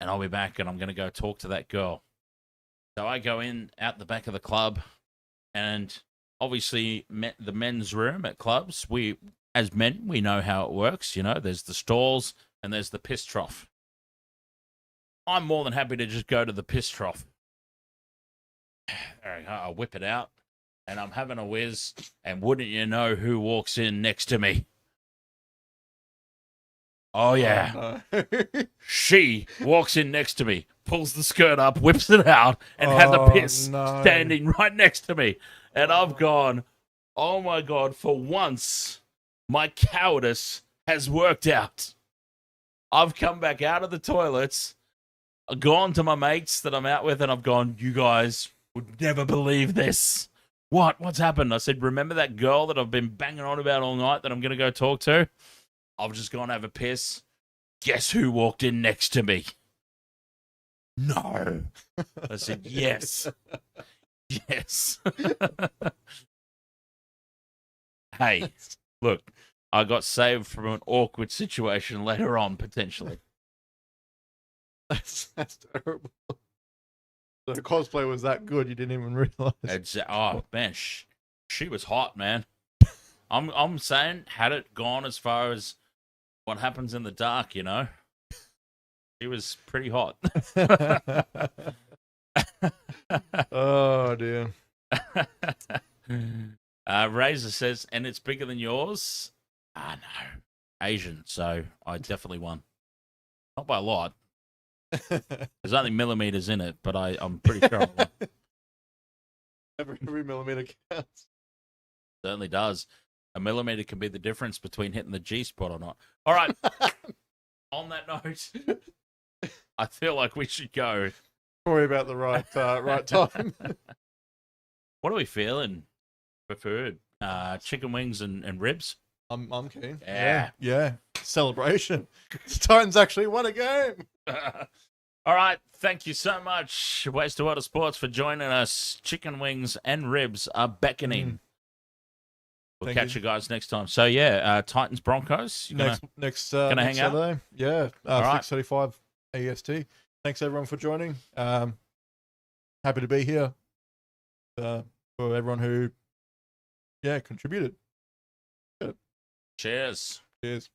S2: and I'll be back, and I'm going to go talk to that girl. So I go in out the back of the club, and obviously the men's room at clubs, as men, we know how it works. There's the stalls, and there's the piss trough. I'm more than happy to just go to the piss trough. There we go. I'll whip it out, and I'm having a whiz, and wouldn't you know who walks in next to me? Oh, yeah.
S5: Oh, no.
S2: She walks in next to me, pulls the skirt up, whips it out, and has a piss standing right next to me. And I've gone, oh, my God, for once, my cowardice has worked out. I've come back out of the toilets, I've gone to my mates that I'm out with, and I've gone, you guys would never believe this. What's happened? I said, remember that girl that I've been banging on about all night that I'm going to go talk to? I've just gone to have a piss. Guess who walked in next to me? No. I said, yes. Yes. Hey, look, I got saved from an awkward situation later on, potentially.
S5: That's terrible. The cosplay was that good, you didn't even realize.
S2: Oh, man, she was hot, man. I'm saying, had it gone as far as what happens in the dark, she was pretty hot.
S5: Oh, dear.
S2: Razor says, and it's bigger than yours? No. Asian, so I definitely won. Not by a lot. There's only millimeters in it, but I'm pretty sure I won.
S5: Every millimeter counts.
S2: Certainly does. A millimeter can be the difference between hitting the G spot or not. All right. On that note, I feel like we should go.
S5: Worry about the right time.
S2: What are we feeling for food? Chicken wings and ribs?
S5: I'm keen.
S2: Yeah.
S5: Celebration. The Titans actually won a game.
S2: All right. Thank you so much, Waste to Water Sports, for joining us. Chicken wings and ribs are beckoning. We'll catch you guys next time. So, Titans Broncos.
S5: Next
S2: gonna hang out?
S5: Saturday. Yeah.
S2: All right.
S5: 6:35 EST. Thanks, everyone, for joining. Happy to be here. For everyone who, contributed.
S2: Cheers.
S5: Cheers.